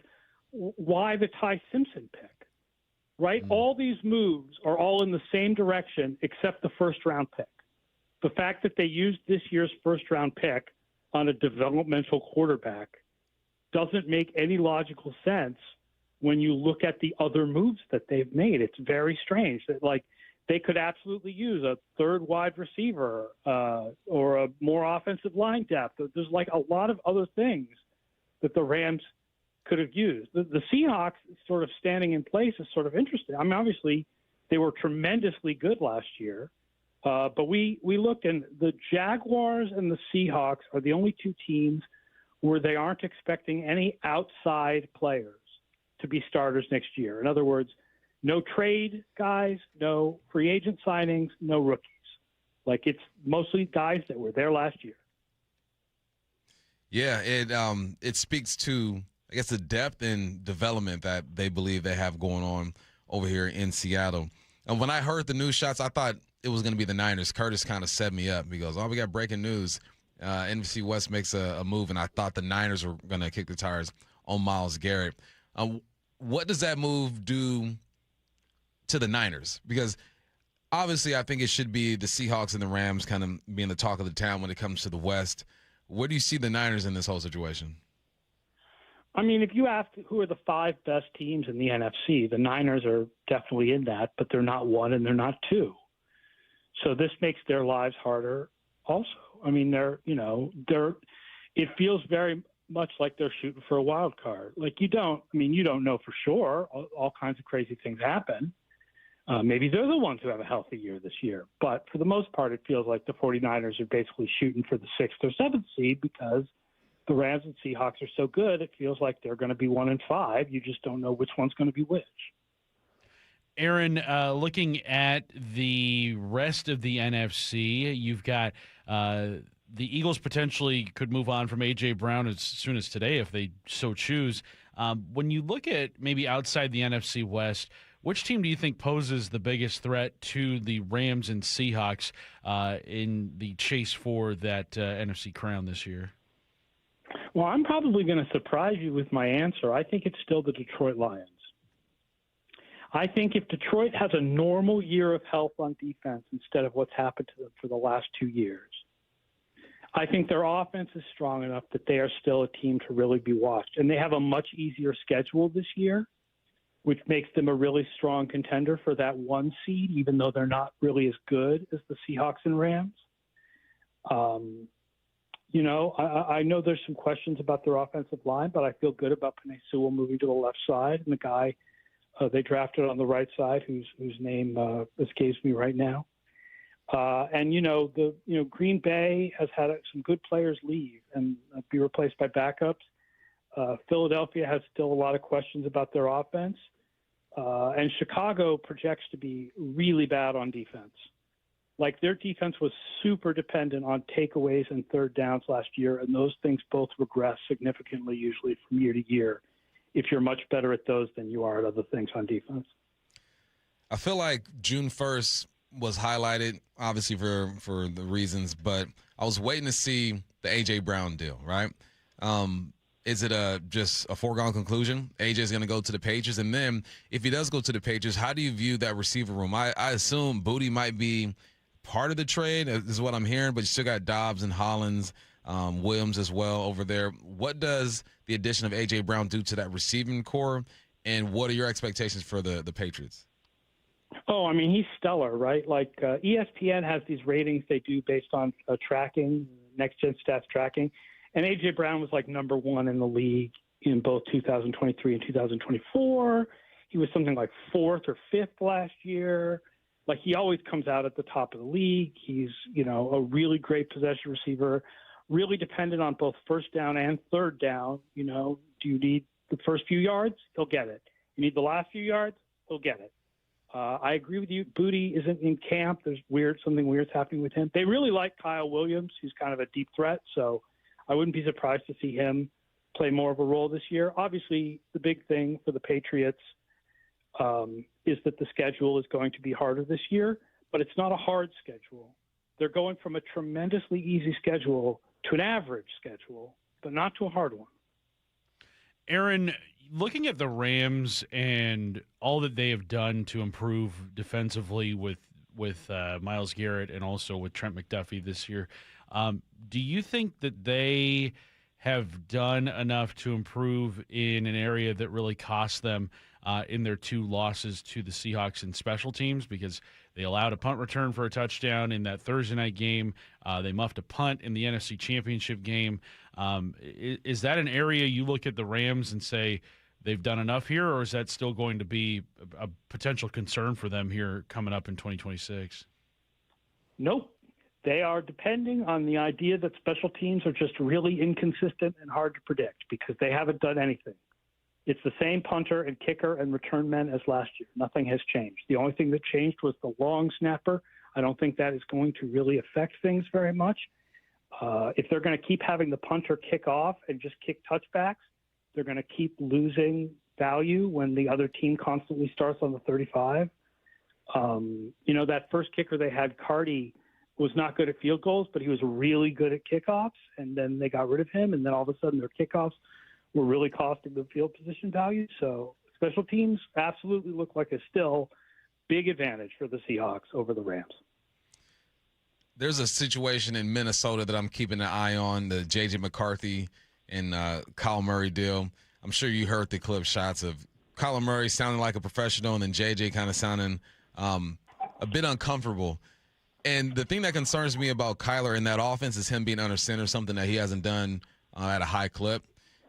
why the Ty Simpson pick, right? Mm-hmm. All these moves are all in the same direction except the first-round pick. The fact that they used this year's first-round pick on a developmental quarterback doesn't make any logical sense when you look at the other moves that they've made. It's very strange that, they could absolutely use a third wide receiver or a more offensive line depth. There's a lot of other things that the Rams could have used. The Seahawks sort of standing in place is sort of interesting. I mean, obviously, they were tremendously good last year. But we looked, and the Jaguars and the Seahawks are the only two teams where they aren't expecting any outside players to be starters next year. In other words, no trade guys, no free agent signings, no rookies. Like, it's mostly guys that were there last year. Yeah, it speaks to, I guess, the depth and development that they believe they have going on over here in Seattle. And when I heard the news, Schatz, I thought it was going to be the Niners. Curtis kind of set me up. He goes, we got breaking news. NFC West makes a move, and I thought the Niners were going to kick the tires on Myles Garrett. What does that move do to the Niners? Because obviously I think it should be the Seahawks and the Rams kind of being the talk of the town when it comes to the West. Where do you see the Niners in this whole situation? I mean, if you ask who are the 5 best teams in the NFC, the Niners are definitely in that, but they're not 1 and they're not 2. So this makes their lives harder also. I mean, it feels very much like they're shooting for a wild card. Like, you don't know for sure. All kinds of crazy things happen. Maybe they're the ones who have a healthy year this year. But for the most part, it feels like the 49ers are basically shooting for the 6th or 7th seed because the Rams and Seahawks are so good. It feels like they're going to be 1 and 5. You just don't know which one's going to be which. Aaron, looking at the rest of the NFC, you've got the Eagles potentially could move on from A.J. Brown as soon as today if they so choose. When you look at maybe outside the NFC West, which team do you think poses the biggest threat to the Rams and Seahawks in the chase for that NFC crown this year? Well, I'm probably going to surprise you with my answer. I think it's still the Detroit Lions. I think if Detroit has a normal year of health on defense instead of what's happened to them for the last 2 years, I think their offense is strong enough that they are still a team to really be watched. And they have a much easier schedule this year, which makes them a really strong contender for that 1 seed, even though they're not really as good as the Seahawks and Rams. I know there's some questions about their offensive line, but I feel good about Penei Sewell moving to the left side, and the guy they drafted on the right side, whose name escapes me right now. Green Bay has had some good players leave and be replaced by backups. Philadelphia has still a lot of questions about their offense. And Chicago projects to be really bad on defense. Like, their defense was super dependent on takeaways and third downs last year, and those things both regress significantly usually from year to year if you're much better at those than you are at other things on defense. I feel like June 1st was highlighted, obviously for the reasons, but I was waiting to see the A.J. Brown deal, right? Is it just a foregone conclusion? A.J. is going to go to the Patriots, and then if he does go to the Patriots, how do you view that receiver room? I assume Booty might be part of the trade, is what I'm hearing, but you still got Dobbs and Hollins, Williams as well over there. What does the addition of A.J. Brown do to that receiving core, and what are your expectations for the Patriots? Oh, I mean, he's stellar, right? Like, ESPN has these ratings they do based on tracking, next-gen stats tracking, and A.J. Brown was like number 1 in the league in both 2023 and 2024. He was something like 4th or 5th last year. Like, he always comes out at the top of the league. He's, a really great possession receiver, really dependent on both first down and third down. Do you need the first few yards? He'll get it. You need the last few yards? He'll get it. I agree with you. Booty isn't in camp. There's something weird's happening with him. They really like Kyle Williams, who's kind of a deep threat, so I wouldn't be surprised to see him play more of a role this year. Obviously, the big thing for the Patriots is that the schedule is going to be harder this year, but it's not a hard schedule. They're going from a tremendously easy schedule to an average schedule, but not to a hard one. Aaron, looking at the Rams and all that they have done to improve defensively with Myles Garrett and also with Trent McDuffie this year, do you think that they have done enough to improve in an area that really cost them in their 2 losses to the Seahawks in special teams? Because they allowed a punt return for a touchdown in that Thursday night game. They muffed a punt in the NFC Championship game. Is that an area you look at the Rams and say they've done enough here, or is that still going to be a potential concern for them here coming up in 2026? Nope. They are depending on the idea that special teams are just really inconsistent and hard to predict because they haven't done anything. It's the same punter and kicker and return men as last year. Nothing has changed. The only thing that changed was the long snapper. I don't think that is going to really affect things very much. If they're going to keep having the punter kick off and just kick touchbacks, they're going to keep losing value when the other team constantly starts on the 35. That first kicker they had, Cardi, was not good at field goals, but he was really good at kickoffs, and then they got rid of him, and then all of a sudden their kickoffs were really costing them field position value. So special teams absolutely look like a still big advantage for the Seahawks over the Rams. There's a situation in Minnesota that I'm keeping an eye on, the J.J. McCarthy and Kyle Murray deal. I'm sure you heard the clip shots of Kyler Murray sounding like a professional and then J.J. kind of sounding a bit uncomfortable. And the thing that concerns me about Kyler in that offense is him being under center, something that he hasn't done at a high clip.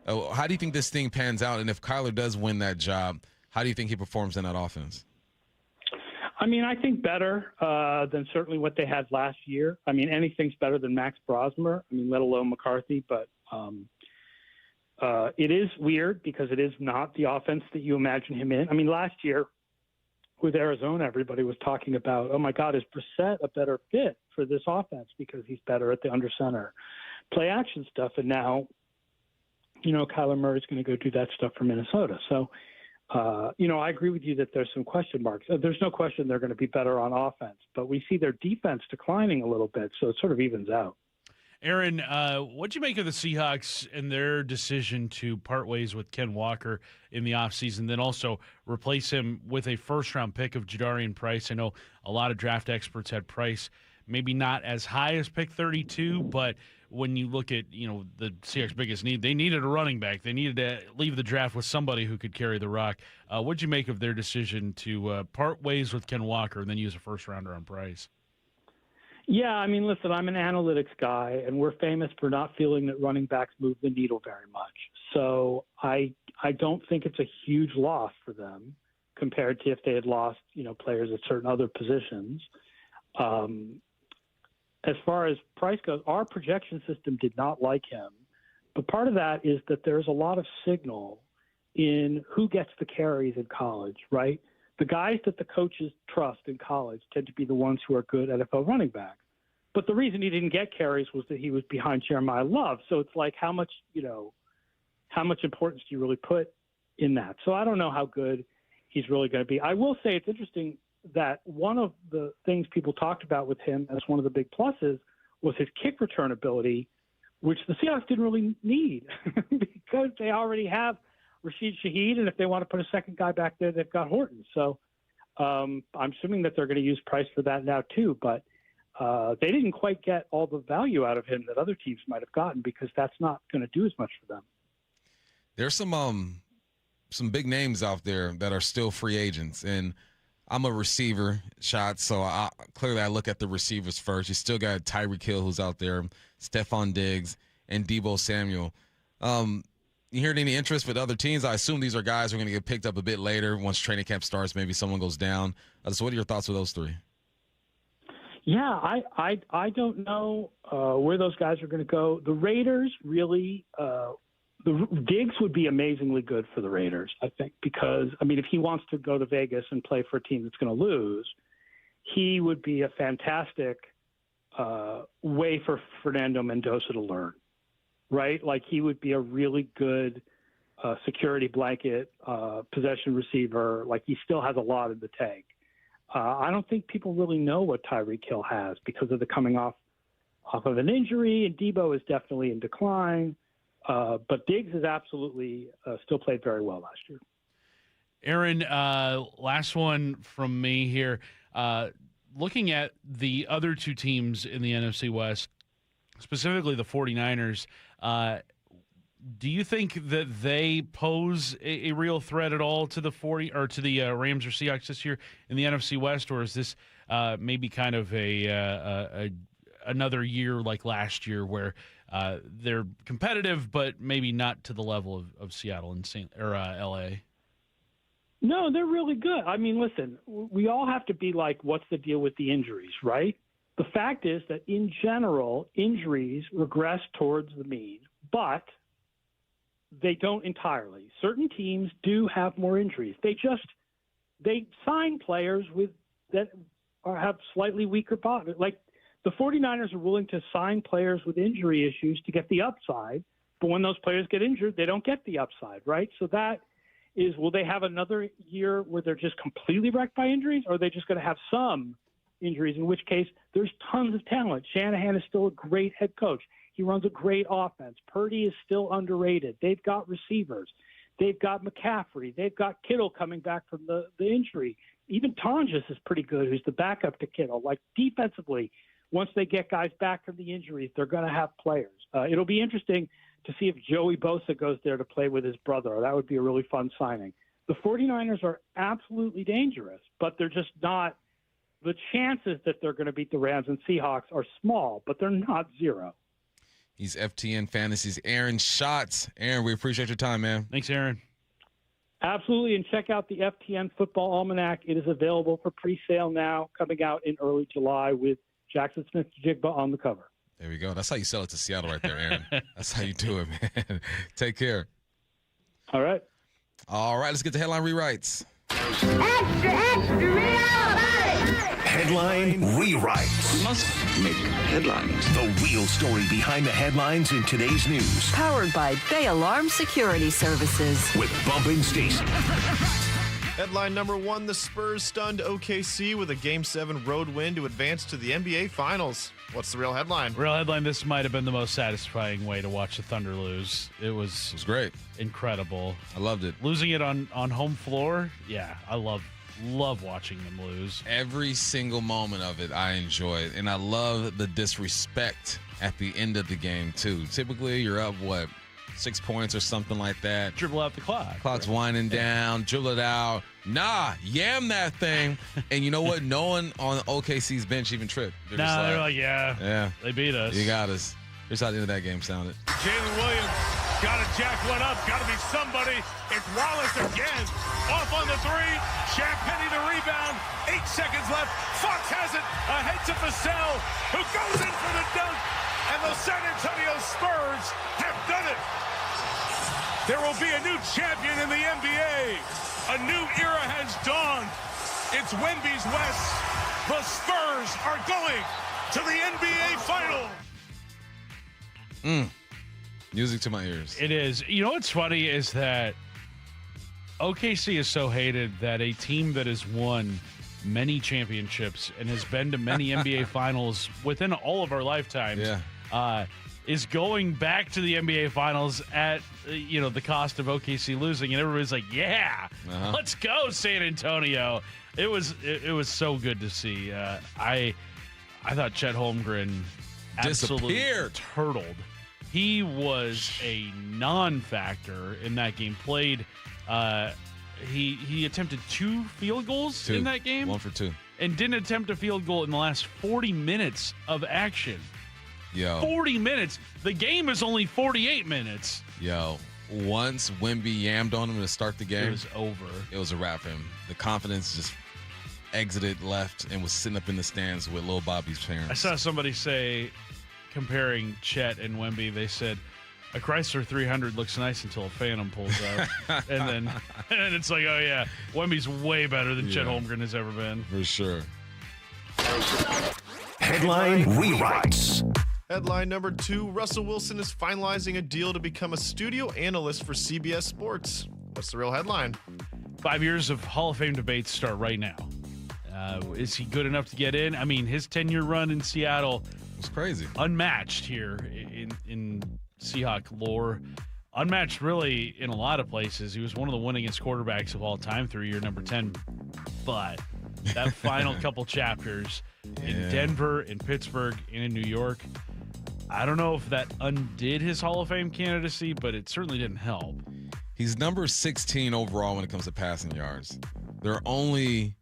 How do you think this thing pans out? And if Kyler does win that job, how do you think he performs in that offense? I mean, I think better than certainly what they had last year. I mean, anything's better than Max Brosmer, let alone McCarthy. But it is weird because it is not the offense that you imagine him in. I mean, last year with Arizona, everybody was talking about, oh, my God, is Brissett a better fit for this offense because he's better at the under center play action stuff. And now, Kyler Murray's going to go do that stuff for Minnesota. So, I agree with you that there's some question marks. There's no question they're going to be better on offense, but we see their defense declining a little bit, so it sort of evens out. Aaron, what'd you make of the Seahawks and their decision to part ways with Ken Walker in the offseason, then also replace him with a first-round pick of Jadarian Price? I know a lot of draft experts had Price maybe not as high as pick 32, but when you look at, the Seahawks' biggest need, they needed a running back. They needed to leave the draft with somebody who could carry the rock. What'd you make of their decision to part ways with Ken Walker and then use a first-rounder on Price? Yeah, listen, I'm an analytics guy, and we're famous for not feeling that running backs move the needle very much. So I don't think it's a huge loss for them compared to if they had lost, players at certain other positions. As far as Price goes, our projection system did not like him. But part of that is that there's a lot of signal in who gets the carries in college, right? The guys that the coaches trust in college tend to be the ones who are good NFL running backs. But the reason he didn't get carries was that he was behind Jeremiah Love. So it's like how much importance do you really put in that? So I don't know how good he's really going to be. I will say it's interesting that one of the things people talked about with him as one of the big pluses was his kick return ability, which the Seahawks didn't really need because they already have Rashid Shaheed, and if they want to put a second guy back there, they've got Horton. So I'm assuming that they're going to use Price for that now too, but they didn't quite get all the value out of him that other teams might have gotten because that's not going to do as much for them. There's some big names out there that are still free agents, and I'm a receiver, Schatz, so clearly I look at the receivers first. You still got Tyreek Hill who's out there, Stephon Diggs, and Deebo Samuel. You heard any interest with other teams? I assume these are guys who are going to get picked up a bit later once training camp starts. Maybe someone goes down. So what are your thoughts with those three? Yeah, I don't know where those guys are going to go. The Raiders really the Diggs would be amazingly good for the Raiders, I think, because, if he wants to go to Vegas and play for a team that's going to lose, he would be a fantastic way for Fernando Mendoza to learn, right? Like he would be a really good security blanket, possession receiver. Like he still has a lot in the tank. I don't think people really know what Tyreek Hill has because of the coming off of an injury, and Deebo is definitely in decline. But Diggs has absolutely still played very well last year. Aaron, last one from me here. Looking at the other two teams in the NFC West, specifically the 49ers, do you think that they pose a real threat at all to the Rams or Seahawks this year in the NFC West, or is this maybe kind of another year like last year where they're competitive, but maybe not to the level of Seattle and L.A.? No, they're really good. Listen, we all have to be like, what's the deal with the injuries, right? The fact is that in general, injuries regress towards the mean, but they don't entirely. Certain teams do have more injuries. They sign players that have slightly weaker body. Like the 49ers are willing to sign players with injury issues to get the upside, but when those players get injured, they don't get the upside, right? So that is, will they have another year where they're just completely wrecked by injuries, or are they just going to have some injuries, in which case there's tons of talent. Shanahan is still a great head coach. He runs a great offense. Purdy is still underrated. They've got receivers. They've got McCaffrey. They've got Kittle coming back from the injury. Even Tonjes is pretty good, who's the backup to Kittle. Like defensively, once they get guys back from the injuries, they're going to have players. It'll be interesting to see if Joey Bosa goes there to play with his brother. That would be a really fun signing. The 49ers are absolutely dangerous, but they're just not – the chances that they're going to beat the Rams and Seahawks are small, but they're not zero. He's FTN Fantasy's Aaron Schatz. Aaron, we appreciate your time, man. Thanks, Aaron. Absolutely, and check out the FTN Football Almanac. It is available for pre-sale now, coming out in early July with Jackson Smith-Njigba on the cover. There we go. That's how you sell it to Seattle right there, Aaron. That's how you do it, man. Take care. All right. All right, let's get to headline rewrites. Extra, extra, Headline rewrites. We must make headlines. The real story behind the headlines in today's news. Powered by Bay Alarm Security Services. With Bump and Stacy. Headline number 1, the Spurs stunned OKC with a Game 7 road win to advance to the NBA Finals. What's the real headline? Real headline, this might have been the most satisfying way to watch the Thunder lose. It was great. Incredible. I loved it. Losing it on home floor, yeah, I love watching them lose. Every single moment of it, I enjoyed. And I love the disrespect at the end of the game, too. Typically, you're up, 6 points or something like that. Dribble out the clock. Clock's winding down. Dribble it out. Nah, yam that thing. And you know what? No one on OKC's bench even tripped. They're like, yeah, they beat us. You got us. Here's how the end of that game sounded. Jalen Williams got to jack one up. Got to be somebody. It's Wallace again. Off on the three. Shaq Penny the rebound. 8 seconds left. Fox has it. Ahead to Vassell, who goes in for the dunk. And the San Antonio Spurs have done it. There will be a new champion in the NBA. A new era has dawned. It's Wemby's West. The Spurs are going to the NBA Finals. Music to my ears. It is. You know what's funny is that OKC is so hated that a team that has won many championships and has been to many NBA Finals within all of our lifetimes is going back to the NBA Finals at the cost of OKC losing, and everybody's like, let's go San Antonio. It was so good to see. I thought Chet Holmgren absolutely turtled. He was a non-factor in that game. Played he attempted 2 field goals in that game. 1 for 2. And didn't attempt a field goal in the last 40 minutes of action. 40 minutes. The game is only 48 minutes. Once Wemby yammed on him to start the game, it was over. It was a wrap for him. The confidence just exited, left, and was sitting up in the stands with Lil Bobby's parents. I saw somebody say, comparing Chet and Wemby, they said, a Chrysler 300 looks nice until a Phantom pulls up. and it's like, oh, yeah, Wemby's way better than Chet Holmgren has ever been. For sure. Headline rewrites. Headline number 2, Russell Wilson is finalizing a deal to become a studio analyst for CBS Sports. What's the real headline? 5 years of Hall of Fame debates start right now. Is he good enough to get in? I mean, his 10-year run in Seattle was crazy. Unmatched here in Seahawk lore. Unmatched really in a lot of places. He was one of the winningest quarterbacks of all time through year number 10. But that final couple chapters in Denver, in Pittsburgh, and in New York, I don't know if that undid his Hall of Fame candidacy, but it certainly didn't help. He's number 16 overall when it comes to passing yards. There are only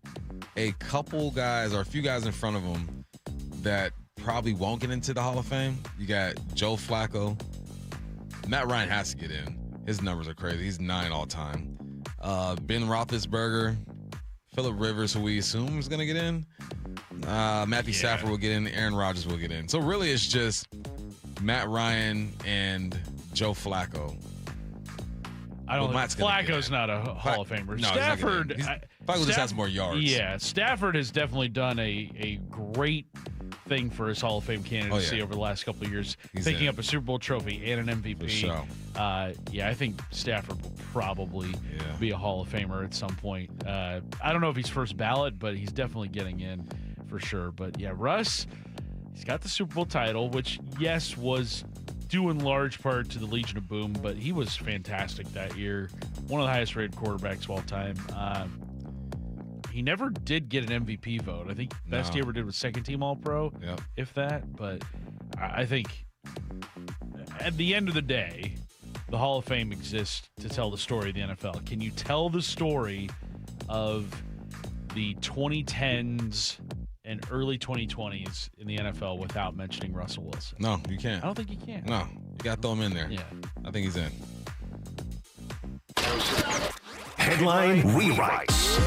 a couple guys or a few guys in front of him that probably won't get into the Hall of Fame. You got Joe Flacco. Matt Ryan has to get in. His numbers are crazy. He's 9 all time. Ben Roethlisberger, Phillip Rivers, who we assume is going to get in. Matthew Stafford will get in. Aaron Rodgers will get in. So really it's just Matt Ryan and Joe Flacco. I don't think Flacco's not a Hall of Famer. No, Stafford. Flacco just has more yards. Yeah, Stafford has definitely done a great thing for his Hall of Fame candidacy over the last couple of years, picking up a Super Bowl trophy and an MVP. For sure. I think Stafford will probably be a Hall of Famer at some point. I don't know if he's first ballot, but he's definitely getting in for sure. But yeah, Russ, he's got the Super Bowl title, which, yes, was due in large part to the Legion of Boom, but he was fantastic that year. One of the highest rated quarterbacks of all time. He never did get an MVP vote. I think best he ever did was second team All-Pro, if that. But I think at the end of the day, the Hall of Fame exists to tell the story of the NFL. Can you tell the story of the 2010s and early 2020s in the NFL without mentioning Russell Wilson? No, you can't. I don't think you can. No, you got to throw him in there. Yeah. I think he's in. Headline rewrites.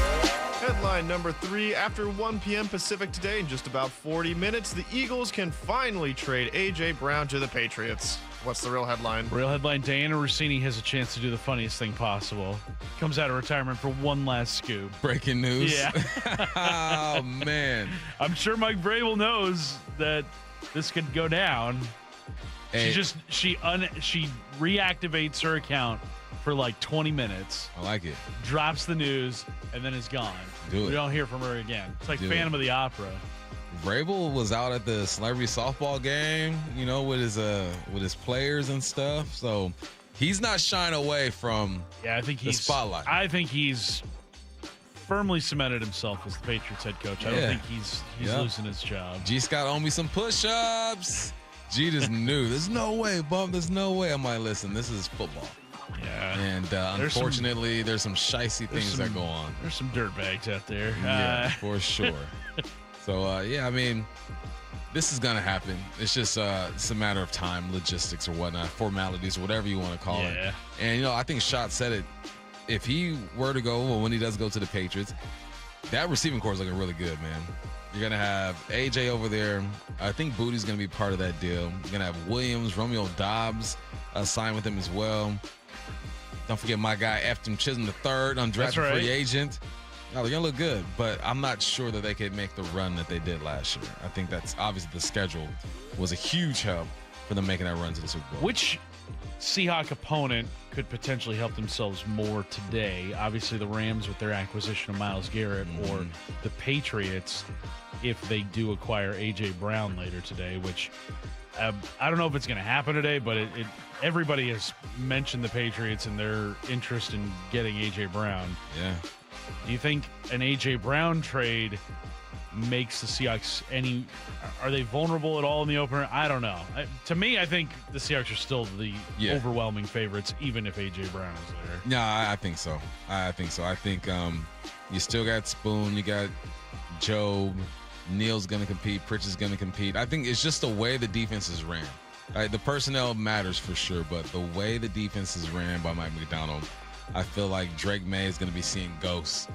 Headline number 3, after 1 p.m. Pacific today, in just about 40 minutes, the Eagles can finally trade A.J. Brown to the Patriots. What's the real headline? Real headline, Diana Rossini has a chance to do the funniest thing possible. Comes out of retirement for one last scoop. Breaking news? Yeah. Oh, man. I'm sure Mike Vrabel knows that this could go down. Hey. She reactivates her account for like 20 minutes. I like it. Drops the news, and then is gone. We don't hear from her again. It's like Phantom of the Opera. Vrabel was out at the celebrity softball game, with his players and stuff. So he's not shying away from the spotlight. I think he's firmly cemented himself as the Patriots head coach. I don't think he's losing his job. G. Scott owe me some push-ups. G just knew. There's no way, Bump. There's no way. I'm like, listen, this is football. Yeah. And unfortunately, there's some shicey things that go on. There's some dirtbags out there. Yeah, for sure. So, I mean, this is going to happen. It's just it's a matter of time, logistics or whatnot, formalities, whatever you want to call it. And, I think Schatz said it. If he were to go, when he does go to the Patriots, that receiving core is looking really good, man. You're going to have AJ over there. I think Booty's going to be part of that deal. You're going to have Williams, Romeo Dobbs signed with him as well. Don't forget my guy, Efton Chisholm III, undrafted free agent. No, they're going to look good, but I'm not sure that they could make the run that they did last year. I think that's obviously the schedule was a huge help for them making that run to the Super Bowl. Which Seahawks opponent could potentially help themselves more today? Obviously, the Rams with their acquisition of Myles Garrett, or the Patriots if they do acquire A.J. Brown later today, which I don't know if it's going to happen today, but everybody has mentioned the Patriots and their interest in getting A.J. Brown. Yeah. Do you think an A.J. Brown trade makes the Seahawks are they vulnerable at all in the opener? I don't know. To me, I think the Seahawks are still the overwhelming favorites, even if A.J. Brown is there. No, I think so. I think you still got Spoon, you got Job, Neal's going to compete, Pritchard's going to compete. I think it's just the way the defense is ran. Right? The personnel matters for sure, but the way the defense is ran by Mike McDonald, I feel like Drake May is going to be seeing ghosts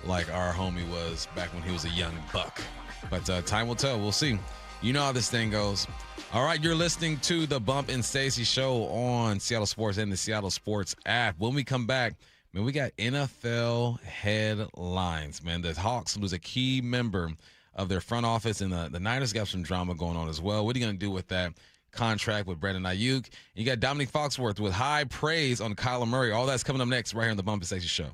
like our homie was back when he was a young buck. But time will tell. We'll see. You know how this thing goes. All right, you're listening to the Bump and Stacy Show on Seattle Sports and the Seattle Sports app. When we come back, man, we got NFL headlines, man. The Hawks lose a key member of their front office, and the Niners got some drama going on as well. What are you going to do with that contract with Brandon Ayuk? You got Dominique Foxworth with high praise on Kyler Murray. All that's coming up next right here on the Bump and Stacy Show.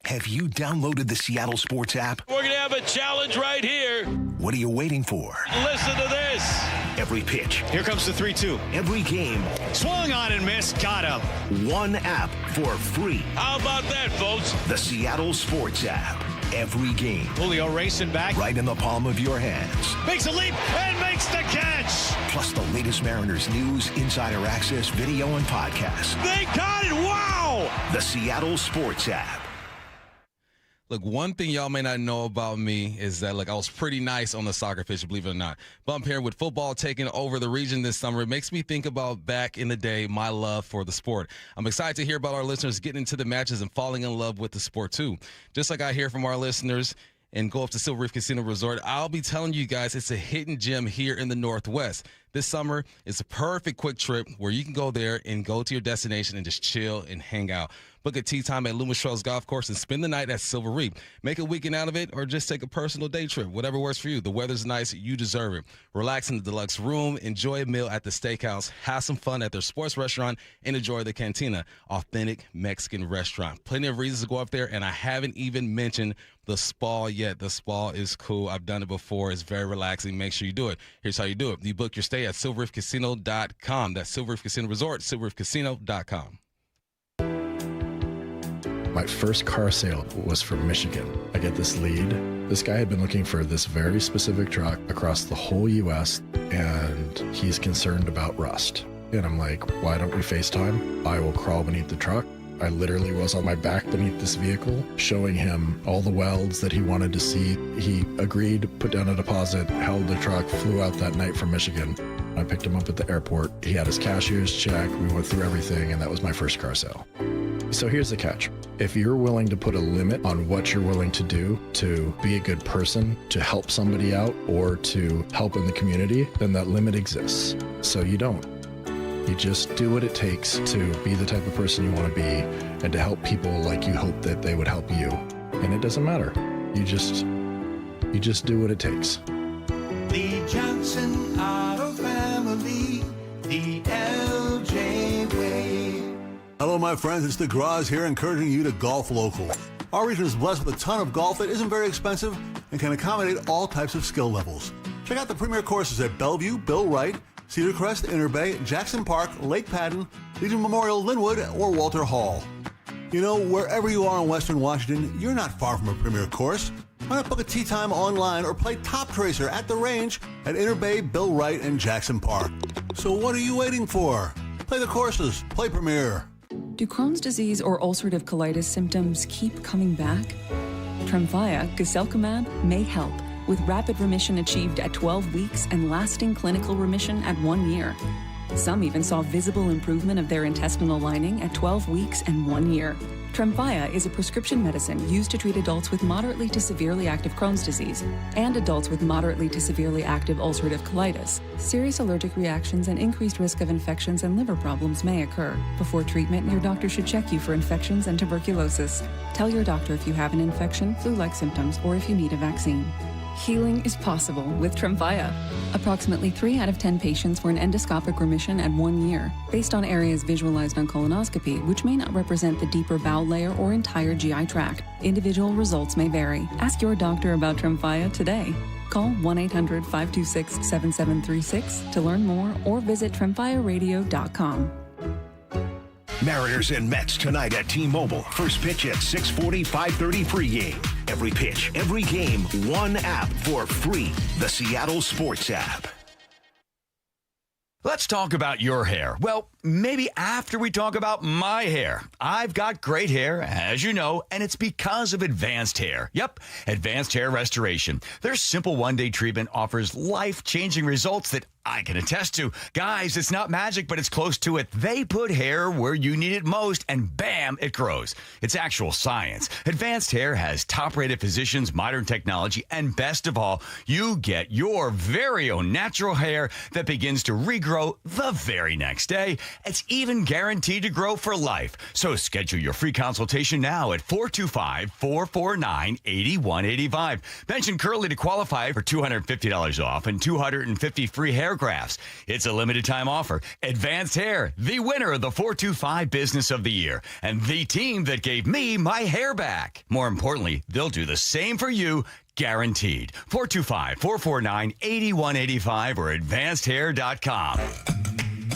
Have you downloaded the Seattle Sports app? We're going to have a challenge right here. What are you waiting for? Listen to this. Every pitch. Here comes the 3-2. Every game. Swung on and missed. Got him. One app for free. How about that, folks? The Seattle Sports app. Every game. Julio racing back. Right in the palm of your hands. Makes a leap and makes the catch. Plus the latest Mariners news, insider access, video, and podcasts. They got it. Wow. The Seattle Sports app. Look, one thing y'all may not know about me is that, I was pretty nice on the soccer pitch, believe it or not. Bump here with football taking over the region this summer. It makes me think about back in the day, my love for the sport. I'm excited to hear about our listeners getting into the matches and falling in love with the sport, too. Just like I hear from our listeners and go up to Silver Reef Casino Resort, I'll be telling you guys it's a hidden gem here in the Northwest. This summer is a perfect quick trip where you can go there and go to your destination and just chill and hang out. Book a tee time at Loomis Trails Golf Course and spend the night at Silver Reef. Make a weekend out of it or just take a personal day trip. Whatever works for you. The weather's nice. You deserve it. Relax in the deluxe room. Enjoy a meal at the steakhouse. Have some fun at their sports restaurant and enjoy the Cantina, authentic Mexican restaurant. Plenty of reasons to go up there, and I haven't even mentioned the spa yet. The spa is cool. I've done it before. It's very relaxing. Make sure you do it. Here's how you do it. You book your stay at silverreefcasino.com. That's Silver Reef Casino Resort, silverreefcasino.com. My first car sale was from Michigan. I get this lead. This guy had been looking for this very specific truck across the whole U.S., and he's concerned about rust. And I'm like, why don't we FaceTime? I will crawl beneath the truck. I literally was on my back beneath this vehicle, showing him all the welds that he wanted to see. He agreed, put down a deposit, held the truck, flew out that night from Michigan. I picked him up at the airport. He had his cashier's check. We went through everything, and that was my first car sale. So here's the catch. If you're willing to put a limit on what you're willing to do to be a good person, to help somebody out, or to help in the community, then that limit exists. So you don't. You just do what it takes to be the type of person you want to be and to help people like you hope that they would help you. And it doesn't matter. You just do what it takes. The Johnson Auto Family, the LJ way. Hello, my friends. It's DeGraws here, encouraging you to golf local. Our region is blessed with a ton of golf that isn't very expensive and can accommodate all types of skill levels. Check out the premier courses at Bellevue, Bill Wright, Cedar Crest, Inner Bay, Jackson Park, Lake Padden, Legion Memorial, Linwood, or Walter Hall. You know, wherever you are in Western Washington, you're not far from a premier course. Why not book a tee time online or play Top Tracer at the range at Inner Bay, Bill Wright, and Jackson Park? So what are you waiting for? Play the courses. Play Premier. Do Crohn's disease or ulcerative colitis symptoms keep coming back? Tremfya, guselkumab, may help, with rapid remission achieved at 12 weeks and lasting clinical remission at 1 year. Some even saw visible improvement of their intestinal lining at 12 weeks and 1 year. Tremfya is a prescription medicine used to treat adults with moderately to severely active Crohn's disease and adults with moderately to severely active ulcerative colitis. Serious allergic reactions and increased risk of infections and liver problems may occur. Before treatment, your doctor should check you for infections and tuberculosis. Tell your doctor if you have an infection, flu-like symptoms, or if you need a vaccine. Healing is possible with Tremfya. Approximately 3 out of 10 patients were in endoscopic remission at 1 year, based on areas visualized on colonoscopy, which may not represent the deeper bowel layer or entire GI tract. Individual results may vary. Ask your doctor about Tremfya today. Call 1-800-526-7736 to learn more or visit tremfyaradio.com. Mariners and Mets tonight at T-Mobile. First pitch at 6:40, 5:30 pregame. Every pitch, every game, one app for free. The Seattle Sports app. Let's talk about your hair. Well, maybe after we talk about my hair. I've got great hair, as you know, and it's because of Advanced Hair. Yep, Advanced Hair Restoration. Their simple one-day treatment offers life-changing results that I can attest to. Guys, it's not magic, but it's close to it. They put hair where you need it most, and bam, it grows. It's actual science. Advanced Hair has top-rated physicians, modern technology, and best of all, you get your very own natural hair that begins to regrow the very next day. It's even guaranteed to grow for life. So schedule your free consultation now at 425-449-8185. Mention Curly to qualify for $250 off and 250 free hair grafts. It's a limited time offer. Advanced Hair, the winner of the 425 Business of the Year, and the team that gave me my hair back. More importantly, they'll do the same for you, guaranteed. 425-449-8185 or advancedhair.com.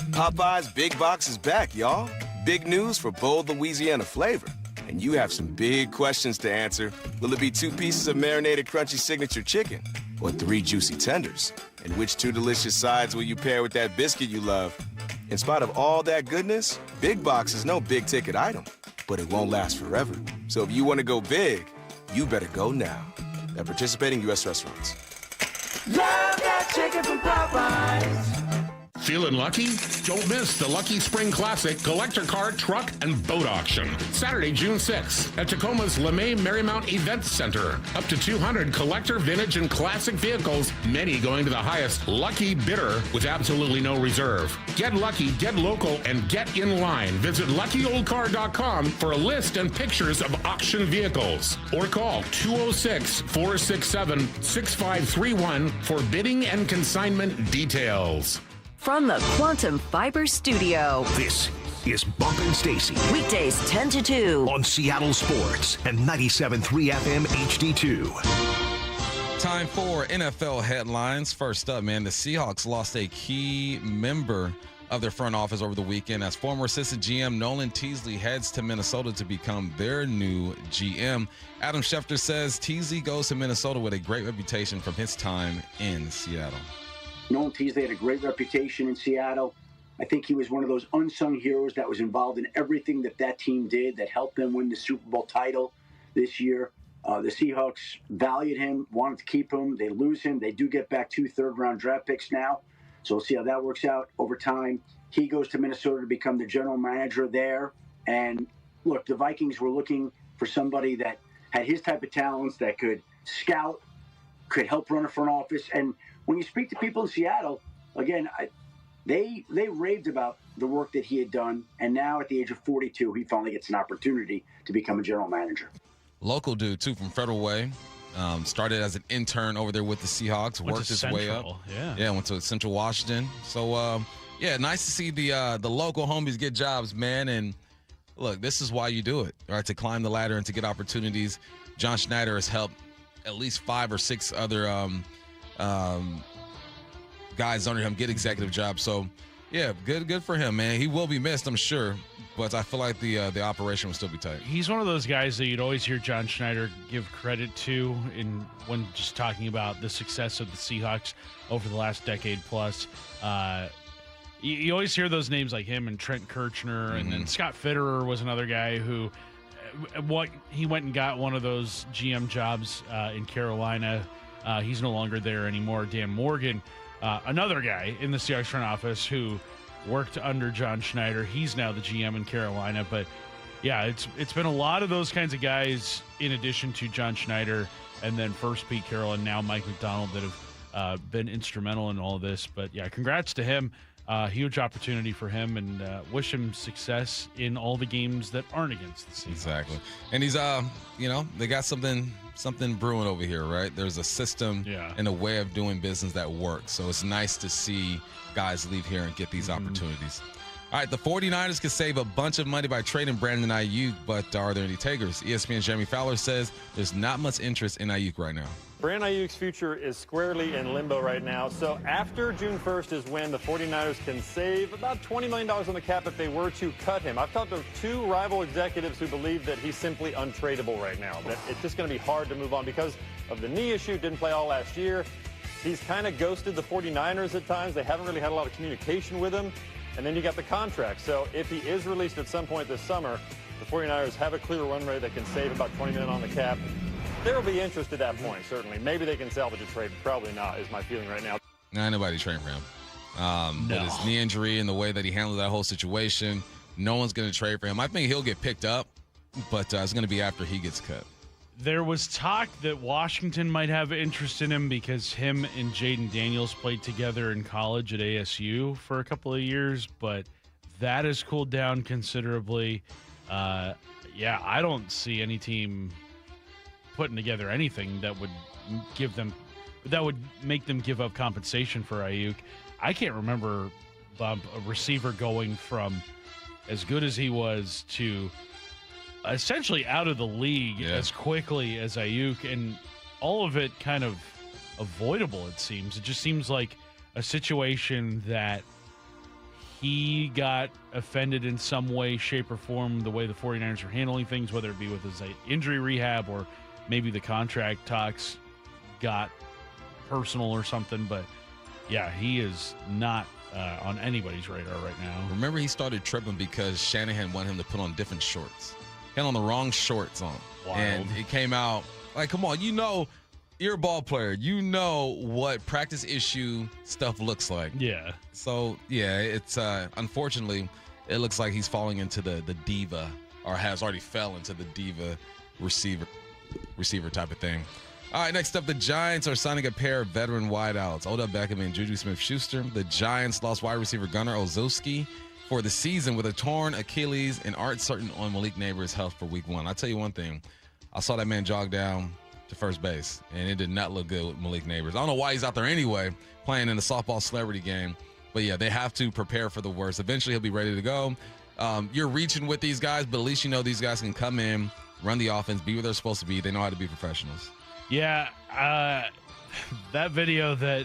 Popeye's Big Box is back, y'all. Big news for bold Louisiana flavor. And you have some big questions to answer. Will it be 2 pieces of marinated crunchy signature chicken? Or 3 juicy tenders? And which 2 delicious sides will you pair with that biscuit you love? In spite of all that goodness, Big Box is no big-ticket item. But it won't last forever. So if you want to go big, you better go now. At participating U.S. restaurants. Love that chicken from Popeyes. Feeling lucky? Don't miss the Lucky Spring Classic Collector Car, Truck, and Boat Auction. Saturday, June 6th at Tacoma's LeMay Marymount Event Center. Up to 200 collector, vintage, and classic vehicles, many going to the highest lucky bidder with absolutely no reserve. Get lucky, get local, and get in line. Visit LuckyOldCar.com for a list and pictures of auction vehicles. Or call 206-467-6531 for bidding and consignment details. From the Quantum Fiber Studio, This is Bump Stacy. weekdays 10 to 2. On Seattle Sports and 97.3 FM HD2. Time for NFL headlines. First up, man, the Seahawks lost a key member of their front office over the weekend as former assistant GM Nolan Teasley heads to Minnesota to become their new GM. Adam Schefter says Teasley goes to Minnesota with a great reputation from his time in Seattle. Nolan Teasley had a great reputation in Seattle. I think he was one of those unsung heroes that was involved in everything that team did that helped them win the Super Bowl title this year. The Seahawks valued him, wanted to keep him. They lose him. They do get back 2 third-round draft picks now. So we'll see how that works out over time. He goes to Minnesota to become the general manager there. And look, the Vikings were looking for somebody that had his type of talents, that could scout, could help run a front office. And when you speak to people in Seattle, again, they raved about the work that he had done. And now at the age of 42, he finally gets an opportunity to become a general manager. Local dude, too, from Federal Way. Started as an intern over there with the Seahawks, worked his way up. Yeah, went to Central Washington. So, nice to see the local homies get jobs, man. And look, this is why you do it, right? To climb the ladder and to get opportunities. John Schneider has helped at least 5 or 6 other guys under him get executive jobs. So, yeah, good for him, man. He will be missed, I'm sure. But I feel like the operation will still be tight. He's one of those guys that you'd always hear John Schneider give credit to when just talking about the success of the Seahawks over the last decade plus. You always hear those names like him and Trent Kirchner, and then Scott Fitterer was another guy who he went and got one of those GM jobs in Carolina. He's no longer there anymore. Dan Morgan, another guy in the Seahawks front office who worked under John Schneider. He's now the GM in Carolina. But, yeah, it's been a lot of those kinds of guys in addition to John Schneider and then first Pete Carroll and now Mike McDonald that have been instrumental in all of this. But, yeah, congrats to him. Huge opportunity for him, and wish him success in all the games that aren't against the Seahawks. Exactly. And he's, they got something brewing over here, right? There's a system and a way of doing business that works. So it's nice to see guys leave here and get these opportunities. All right, the 49ers could save a bunch of money by trading Brandon Ayuk, but are there any takers? ESPN's Jeremy Fowler says there's not much interest in Ayuk right now. Brandon Ayuk's future is squarely in limbo right now. So after June 1st is when the 49ers can save about $20 million on the cap if they were to cut him. I've talked to 2 rival executives who believe that he's simply untradeable right now, that it's just going to be hard to move on because of the knee issue. Didn't play all last year. He's kind of ghosted the 49ers at times. They haven't really had a lot of communication with him. And then you got the contract. So if he is released at some point this summer, the 49ers have a clear run rate that can save about $20 million on the cap. There will be interest at that point, certainly. Maybe they can salvage a trade. Probably not, is my feeling right now. Nah, nobody trading for him. With his knee injury and the way that he handled that whole situation, no one's going to trade for him. I think he'll get picked up, but it's going to be after he gets cut. There was talk that Washington might have interest in him because him and Jaden Daniels played together in college at ASU for a couple of years, but that has cooled down considerably. I don't see any team putting together anything that would make them give up compensation for Ayuk. I can't remember, Bump, a receiver going from as good as he was to essentially out of the league as quickly as Ayuk, and all of it kind of avoidable, it seems. It just seems like a situation that he got offended in some way, shape, or form, the way the 49ers are handling things, whether it be with his injury rehab or maybe the contract talks got personal or something. But, yeah, he is not on anybody's radar right now. Remember, he started tripping because Shanahan wanted him to put on different shorts. He had on the wrong shorts on. Wild. And it came out like, come on, you're a ball player. You know what practice issue stuff looks like. Yeah. So, yeah, it's unfortunately, it looks like he's falling into the diva, or has already fell into the diva receiver type of thing. All right, next up, the Giants are signing a pair of veteran wideouts, Odell Beckham and Juju Smith-Schuster. The Giants lost wide receiver Gunnar Olszewski for the season with a torn Achilles and aren't certain on Malik Neighbors' health for week 1. I'll tell you one thing. I saw that man jog down to first base, and it did not look good with Malik Neighbors. I don't know why he's out there anyway, playing in the softball celebrity game. But, yeah, they have to prepare for the worst. Eventually, he'll be ready to go. You're reaching with these guys, but at least you know these guys can come in, run the offense, be where they're supposed to be. They know how to be professionals. Yeah, that video that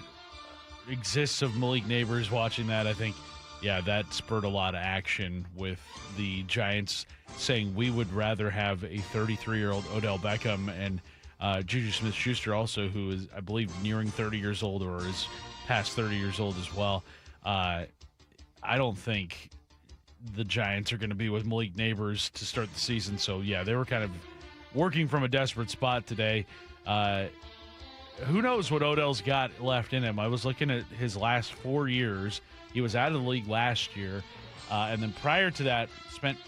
exists of Malik Neighbors watching that, I think, yeah, that spurred a lot of action with the Giants saying we would rather have a 33-year-old Odell Beckham and Juju Smith-Schuster also, who is, I believe, nearing 30 years old or is past 30 years old as well. I don't think the Giants are going to be with Malik Neighbors to start the season. So, yeah, they were kind of working from a desperate spot today. Who knows what Odell's got left in him? I was looking at his last 4 years. He was out of the league last year. And then prior to that, spent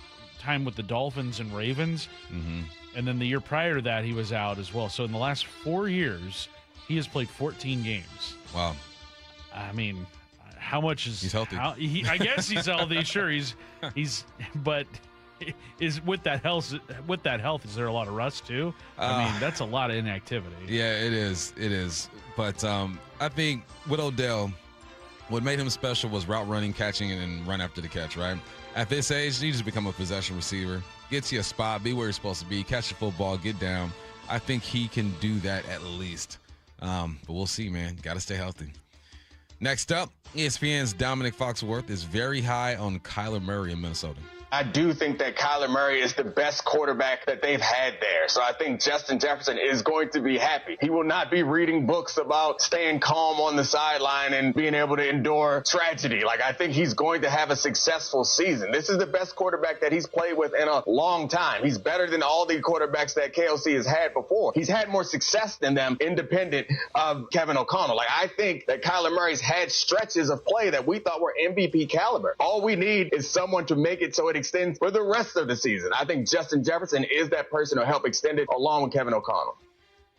time with the Dolphins and Ravens. Mm-hmm. And then the year prior to that, he was out as well. So in the last 4 years, he has played 14 games. Wow. I mean, how much is... He's healthy. I guess he's healthy. Sure, he's but... Is with that health, is there a lot of rust too? I mean, that's a lot of inactivity. Yeah, it is. But I think with Odell, what made him special was route running, catching, and run after the catch, right? At this age, you just become a possession receiver. Get to your spot, be where you're supposed to be, catch the football, get down. I think he can do that at least. But we'll see, man. Got to stay healthy. Next up, ESPN's Dominic Foxworth is very high on Kyler Murray in Minnesota. I do think that Kyler Murray is the best quarterback that they've had there. So I think Justin Jefferson is going to be happy. He will not be reading books about staying calm on the sideline and being able to endure tragedy. Like, I think he's going to have a successful season. This is the best quarterback that he's played with in a long time. He's better than all the quarterbacks that KLC has had before. He's had more success than them independent of Kevin O'Connell. Like, I think that Kyler Murray's had stretches of play that we thought were MVP caliber. All we need is someone to make it so it extends for the rest of the season. I think Justin Jefferson is that person to help extend it along with Kevin O'Connell.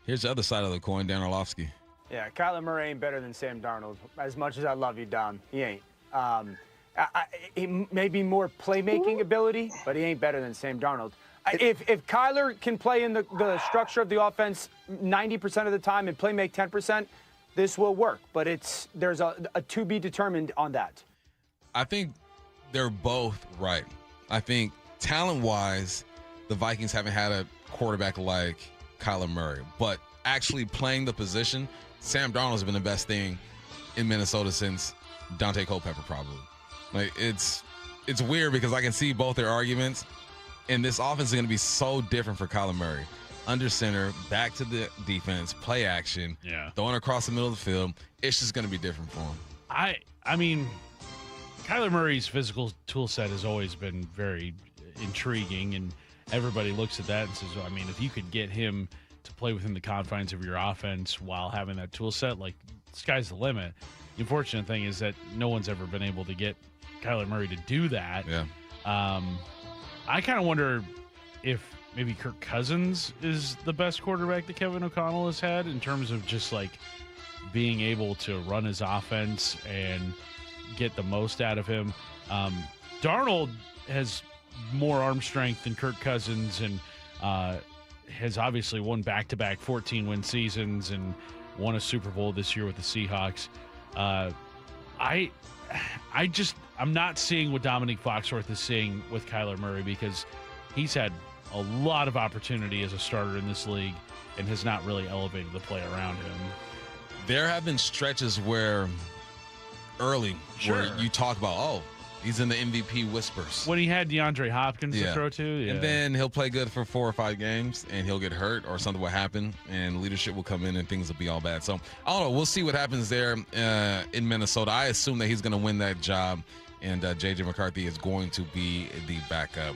Here's the other side of the coin, Dan Orlovsky. Yeah, Kyler Murray ain't better than Sam Darnold. As much as I love you, Don, he ain't. He may be more playmaking ability, but he ain't better than Sam Darnold. If Kyler can play in the structure of the offense 90% of the time and play make 10%, this will work. But there's a to be determined on that. I think they're both right. I think talent-wise, the Vikings haven't had a quarterback like Kyler Murray. But actually playing the position, Sam Darnold has been the best thing in Minnesota since Dante Culpepper, probably. Like, it's weird because I can see both their arguments, and this offense is going to be so different for Kyler Murray. Under center, back to the defense, play action, throwing across the middle of the field. It's just going to be different for him. I mean, Kyler Murray's physical tool set has always been very intriguing, and everybody looks at that and says, well, I mean, if you could get him to play within the confines of your offense while having that tool set, like, sky's the limit. The unfortunate thing is that no one's ever been able to get Kyler Murray to do that. Yeah. I kind of wonder if maybe Kirk Cousins is the best quarterback that Kevin O'Connell has had in terms of just, like, being able to run his offense and get the most out of him. Darnold has more arm strength than Kirk Cousins and has obviously won back-to-back 14-win seasons and won a Super Bowl this year with the Seahawks. I'm not seeing what Dominic Foxworth is seeing with Kyler Murray because he's had a lot of opportunity as a starter in this league and has not really elevated the play around him. There have been stretches where where you talk about, he's in the MVP whispers. When he had DeAndre Hopkins to throw to. And then he'll play good for 4 or 5 games, and he'll get hurt or something will happen, and leadership will come in, and things will be all bad. So, I don't know. We'll see what happens there in Minnesota. I assume that he's going to win that job, and J.J. McCarthy is going to be the backup.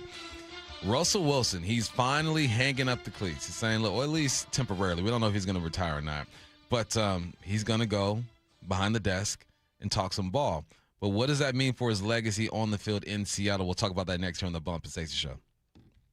Russell Wilson, he's finally hanging up the cleats. He's saying, look, well, at least temporarily. We don't know if he's going to retire or not. But he's going to go behind the desk and talk some ball. But what does that mean for his legacy on the field in Seattle? We'll talk about that next here on the Bump Stacy Show.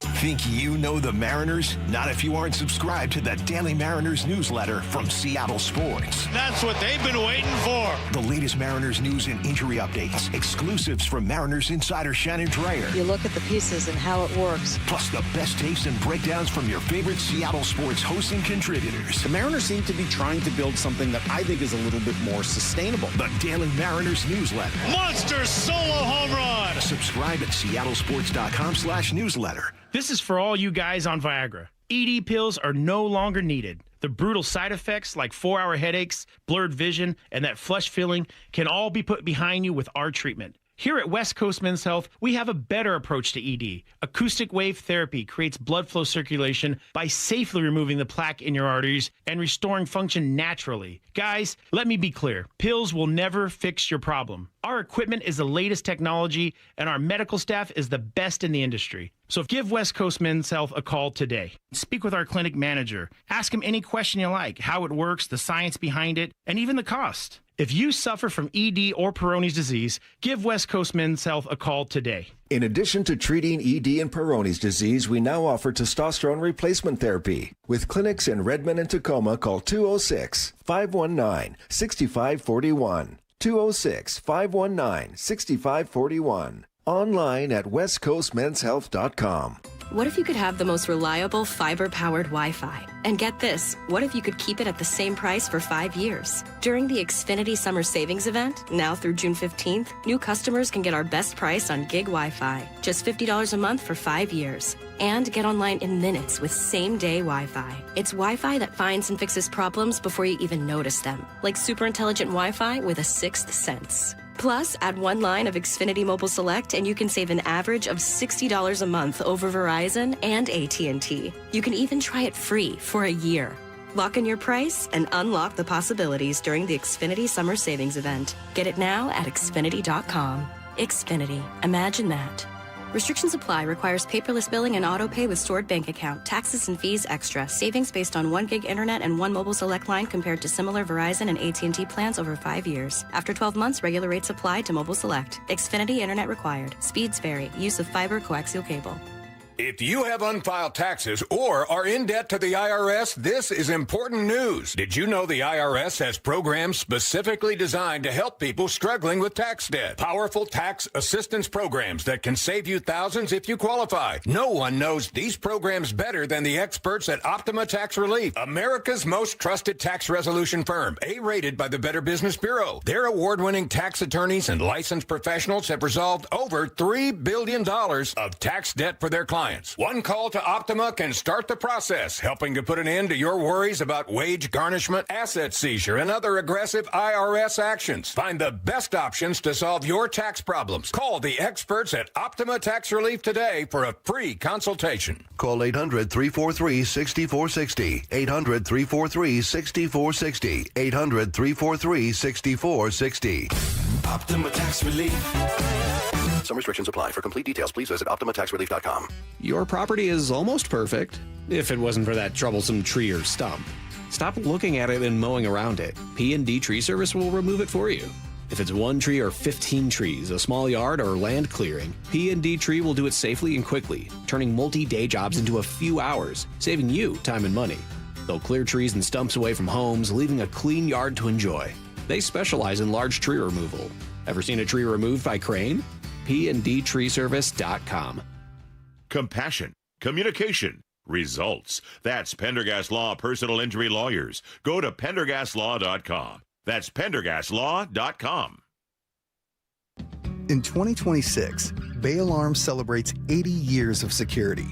Think you know the Mariners? Not if you aren't subscribed to the Daily Mariners newsletter from Seattle Sports. That's what they've been waiting for. The latest Mariners news and injury updates. Exclusives from Mariners insider Shannon Dreyer. You look at the pieces and how it works. Plus the best takes and breakdowns from your favorite Seattle sports hosts and contributors. The Mariners seem to be trying to build something that I think is a little bit more sustainable. The Daily Mariners newsletter. Monster solo home run. Subscribe at seattlesports.com/newsletter. This is for all you guys on Viagra. ED pills are no longer needed. The brutal side effects like 4-hour headaches, blurred vision, and that flush feeling can all be put behind you with our treatment. Here at West Coast Men's Health, we have a better approach to ED. Acoustic wave therapy creates blood flow circulation by safely removing the plaque in your arteries and restoring function naturally. Guys, let me be clear. Pills will never fix your problem. Our equipment is the latest technology, and our medical staff is the best in the industry. So give West Coast Men's Health a call today. Speak with our clinic manager. Ask him any question you like, how it works, the science behind it, and even the cost. If you suffer from ED or Peyronie's disease, give West Coast Men's Health a call today. In addition to treating ED and Peyronie's disease, we now offer testosterone replacement therapy. With clinics in Redmond and Tacoma, call 206-519-6541. 206-519-6541. Online at westcoastmenshealth.com. What if you could have the most reliable fiber-powered Wi-Fi? And get this, what if you could keep it at the same price for 5 years? During the Xfinity Summer Savings Event, now through June 15th, new customers can get our best price on gig Wi-Fi, just $50 a month for 5 years. And get online in minutes with same-day Wi-Fi. It's Wi-Fi that finds and fixes problems before you even notice them, like super intelligent Wi-Fi with a sixth sense. Plus, add one line of Xfinity Mobile Select and you can save an average of $60 a month over Verizon and AT&T. You can even try it free for a year. Lock in your price and unlock the possibilities during the Xfinity Summer Savings Event. Get it now at Xfinity.com. Xfinity. Imagine that. Restrictions apply. Requires paperless billing and auto pay with stored bank account. Taxes and fees extra. Savings based on 1 gig internet and 1 mobile select line compared to similar Verizon and AT&T plans over 5 years. After 12 months, regular rates apply to mobile select. Xfinity internet required. Speeds vary. Use of fiber coaxial cable. If you have unfiled taxes or are in debt to the IRS, this is important news. Did you know the IRS has programs specifically designed to help people struggling with tax debt? Powerful tax assistance programs that can save you thousands if you qualify. No one knows these programs better than the experts at Optima Tax Relief, America's most trusted tax resolution firm, A-rated by the Better Business Bureau. Their award-winning tax attorneys and licensed professionals have resolved over $3 billion of tax debt for their clients. One call to Optima can start the process, helping to put an end to your worries about wage garnishment, asset seizure, and other aggressive IRS actions. Find the best options to solve your tax problems. Call the experts at Optima Tax Relief today for a free consultation. Call 800-343-6460. 800-343-6460. 800-343-6460. Optima Tax Relief. Some restrictions apply. For complete details, please visit OptimaTaxRelief.com. Your property is almost perfect, if it wasn't for that troublesome tree or stump. Stop looking at it and mowing around it. P&D Tree Service will remove it for you. If it's 1 tree or 15 trees, a small yard, or land clearing, P&D Tree will do it safely and quickly, turning multi-day jobs into a few hours, saving you time and money. They'll clear trees and stumps away from homes, leaving a clean yard to enjoy. They specialize in large tree removal. Ever seen a tree removed by crane? PNDTreeService.com. Compassion, communication, results. That's Pendergast Law Personal Injury Lawyers. Go to PendergastLaw.com. That's PendergastLaw.com. In 2026, Bay Alarm celebrates 80 years of security.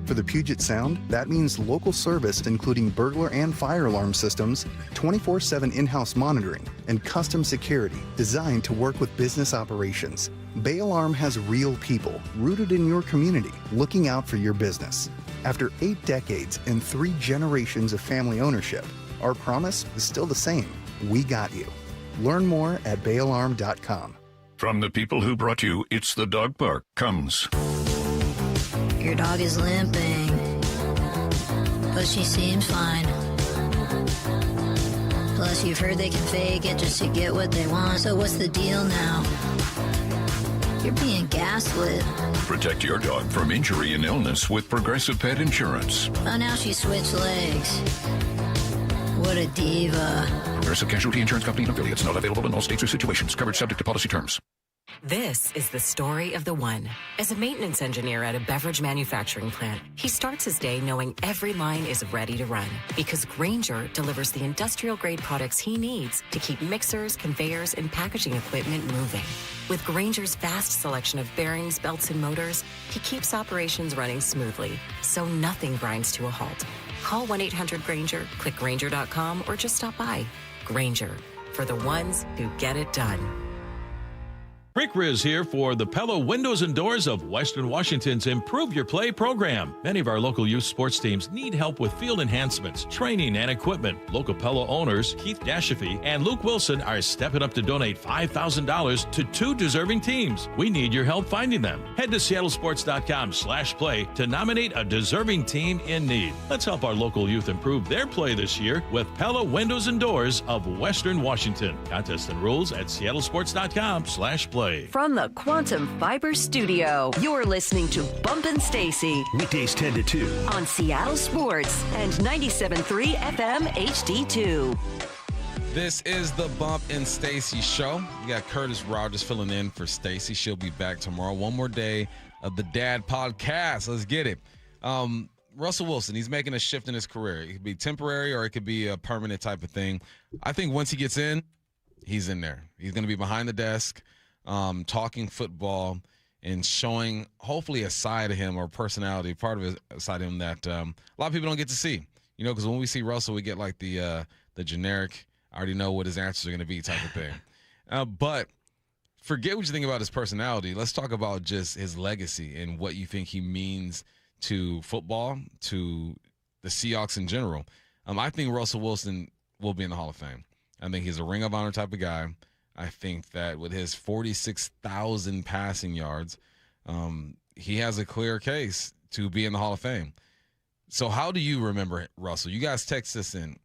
For the Puget Sound, that means local service including burglar and fire alarm systems, 24/7 in-house monitoring, and custom security designed to work with business operations. Bay Alarm has real people rooted in your community looking out for your business. After 8 decades and 3 generations of family ownership, our promise is still the same. We got you. Learn more at bayalarm.com. From the people who brought you It's the Dog Park comes Your dog is limping, but she seems fine. Plus, you've heard they can fake it just to get what they want. So what's the deal now? You're being gaslit. Protect your dog from injury and illness with Progressive Pet Insurance. Oh, now she switched legs. What a diva. Progressive Casualty Insurance Company and affiliates. Not available in all states or situations. Coverage subject to policy terms. This is the story of the one. As a maintenance engineer at a beverage manufacturing plant, he starts his day knowing every line is ready to run because Grainger delivers the industrial-grade products he needs to keep mixers, conveyors, and packaging equipment moving. With Grainger's vast selection of bearings, belts, and motors, he keeps operations running smoothly, so nothing grinds to a halt. Call 1-800-GRAINGER, click Grainger.com, or just stop by. Grainger, for the ones who get it done. Rick Riz here for the Pella Windows and Doors of Western Washington's Improve Your Play program. Many of our local youth sports teams need help with field enhancements, training, and equipment. Local Pella owners Keith Dashafy and Luke Wilson are stepping up to donate $5,000 to 2 deserving teams. We need your help finding them. Head to seattlesports.com/play to nominate a deserving team in need. Let's help our local youth improve their play this year with Pella Windows and Doors of Western Washington. Contest and rules at seattlesports.com/play. From the Quantum Fiber Studio, you're listening to Bump and Stacy. Weekdays 10 to 2. On Seattle Sports and 97.3 FM HD2. This is the Bump and Stacy Show. We got Curtis Rogers filling in for Stacy. She'll be back tomorrow. One more day of the Dad Podcast. Let's get it. Russell Wilson, he's making a shift in his career. It could be temporary or it could be a permanent type of thing. I think once he gets in, he's in there. He's going to be behind the desk, talking football and showing hopefully a side of him or personality, part of a side of him that a lot of people don't get to see. You know, because when we see Russell, we get like the generic, I already know what his answers are going to be type of thing. But forget what you think about his personality. Let's talk about just his legacy and what you think he means to football, to the Seahawks in general. I think Russell Wilson will be in the Hall of Fame. I think he's a Ring of Honor type of guy. I think that with his 46,000 passing yards, he has a clear case to be in the Hall of Fame. So how do you remember Russell? You guys text us in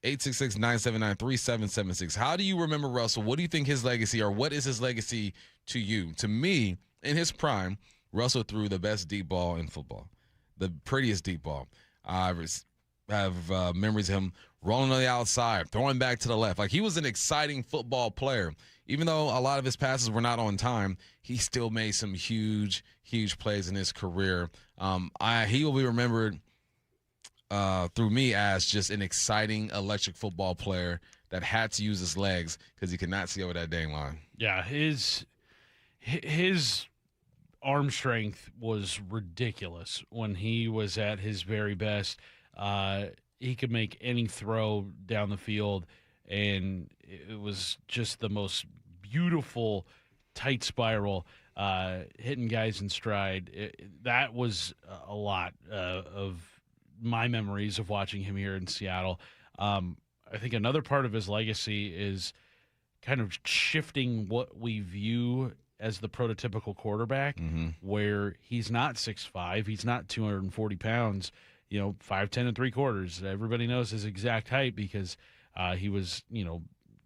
866-979-3776. How do you remember Russell? What do you think his legacy, or what is his legacy to you? To me, in his prime, Russell threw the best deep ball in football, the prettiest deep ball. I have memories of him rolling on the outside, throwing back to the left. Like, he was an exciting football player. Even though a lot of his passes were not on time, he still made some huge, huge plays in his career. He will be remembered through me as just an exciting, electric football player that had to use his legs because he could not see over that dang line. Yeah, his arm strength was ridiculous when he was at his very best. He could make any throw down the field, and it was just the most beautiful tight spiral, hitting guys in stride. That was a lot of my memories of watching him here in Seattle. I think another part of his legacy is kind of shifting what we view as the prototypical quarterback, where he's not 6'5", he's not 240 pounds, 5'10" and 3/4. Everybody knows his exact height because he was,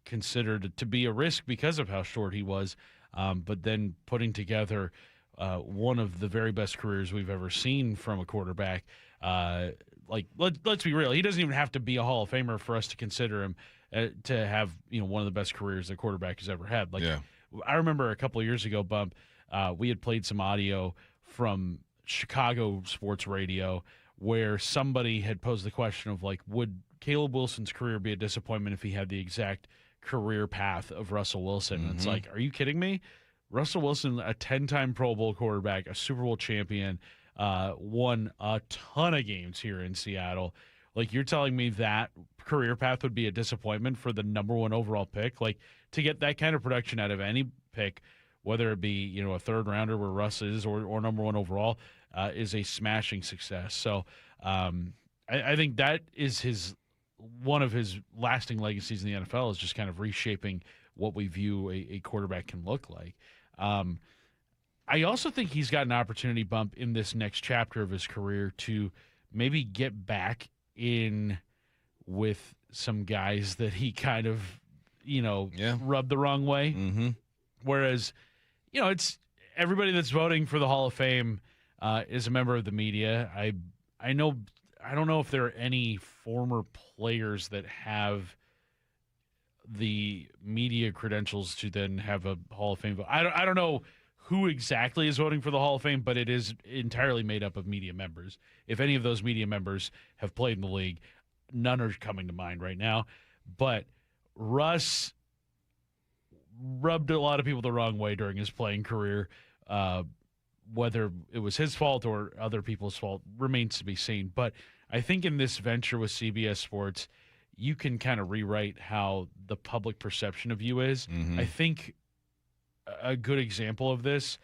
considered to be a risk because of how short he was. But then putting together one of the very best careers we've ever seen from a quarterback. Let's be real. He doesn't even have to be a Hall of Famer for us to consider him to have, one of the best careers a quarterback has ever had. I remember a couple of years ago, Bump, we had played some audio from Chicago sports radio where somebody had posed the question of, would Caleb Wilson's career be a disappointment if he had the exact career path of Russell Wilson? And it's like, are you kidding me? Russell Wilson, a 10-time Pro Bowl quarterback, a Super Bowl champion, won a ton of games here in Seattle. You're telling me that career path would be a disappointment for the number 1 overall pick? To get that kind of production out of any pick, whether it be, a third rounder where Russ is or number 1 overall, is a smashing success. So I think that is one of his lasting legacies in the NFL, is just kind of reshaping what we view a quarterback can look like. I also think he's got an opportunity bump in this next chapter of his career to maybe get back in with some guys that he kind of, rubbed the wrong way. Mm-hmm. Whereas, it's everybody that's voting for the Hall of Fame is a member of the media. I don't know if there are any former players that have the media credentials to then have a Hall of Fame vote. I don't know who exactly is voting for the Hall of Fame, but it is entirely made up of media members. If any of those media members have played in the league, none are coming to mind right now. But Russ rubbed a lot of people the wrong way during his playing career. Whether it was his fault or other people's fault remains to be seen. But I think in this venture with CBS Sports, you can kind of rewrite how the public perception of you is. Mm-hmm. I think a good example of this,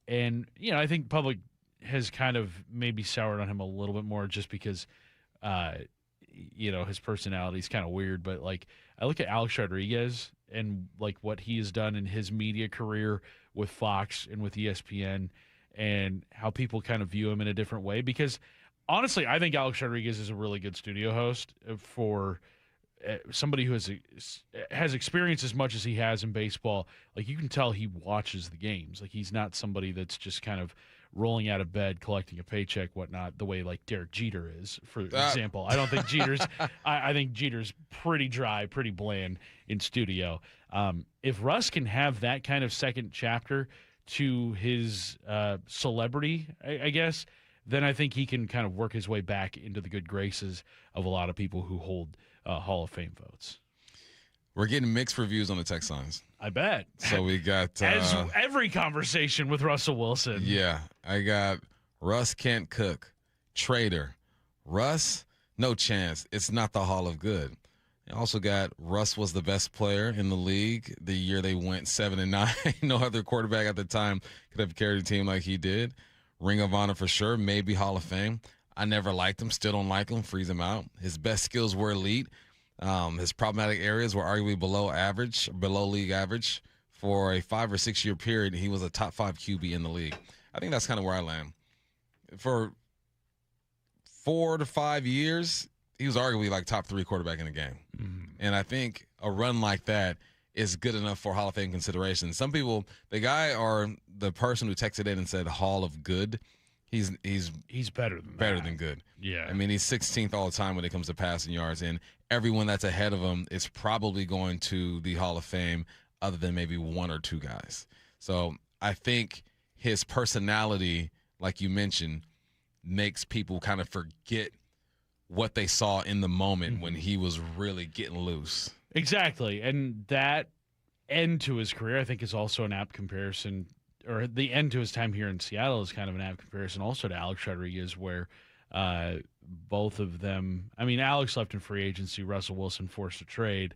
and, I think public has kind of maybe soured on him a little bit more just because, his personality is kind of weird. But, I look at Alex Rodriguez and, what he has done in his media career with Fox and with ESPN and how people kind of view him in a different way. Because, honestly, I think Alex Rodriguez is a really good studio host for somebody who has experienced as much as he has in baseball. You can tell he watches the games. He's not somebody that's just kind of rolling out of bed, collecting a paycheck, whatnot, the way Derek Jeter is, for example. I don't think Jeter's I think Jeter's pretty dry, pretty bland in studio. If Russ can have that kind of second chapter to his celebrity, I guess, then I think he can kind of work his way back into the good graces of a lot of people who hold Hall of Fame votes. We're getting mixed reviews on the text lines. I bet. So we got... As every conversation with Russell Wilson. Yeah. I got Russ can't cook. Traitor. Russ, no chance. It's not the Hall of Good. I also got Russ was the best player in the league the year they went 7-9. No other quarterback at the time could have carried a team like he did. Ring of Honor for sure, maybe Hall of Fame. I never liked him, still don't like him, freeze him out. His best skills were elite. His problematic areas were arguably below league average. For a 5 or 6 year period, he was a top 5 QB in the league. I think that's kind of where I land. For 4 to 5 years, he was arguably top 3 quarterback in the game. Mm-hmm. And I think a run like that is good enough for Hall of Fame consideration. Some people, the guy or the person who texted in and said Hall of Good, he's better than good. Yeah. I mean, he's 16th all the time when it comes to passing yards, and everyone that's ahead of him is probably going to the Hall of Fame other than maybe 1 or 2 guys. So I think his personality, like you mentioned, makes people kind of forget what they saw in the moment when he was really getting loose. Exactly. And that end to his career, I think, is also an apt comparison, or the end to his time here in Seattle is kind of an apt comparison also to Alex Rodriguez, where both of them, Alex left in free agency, Russell Wilson forced a trade.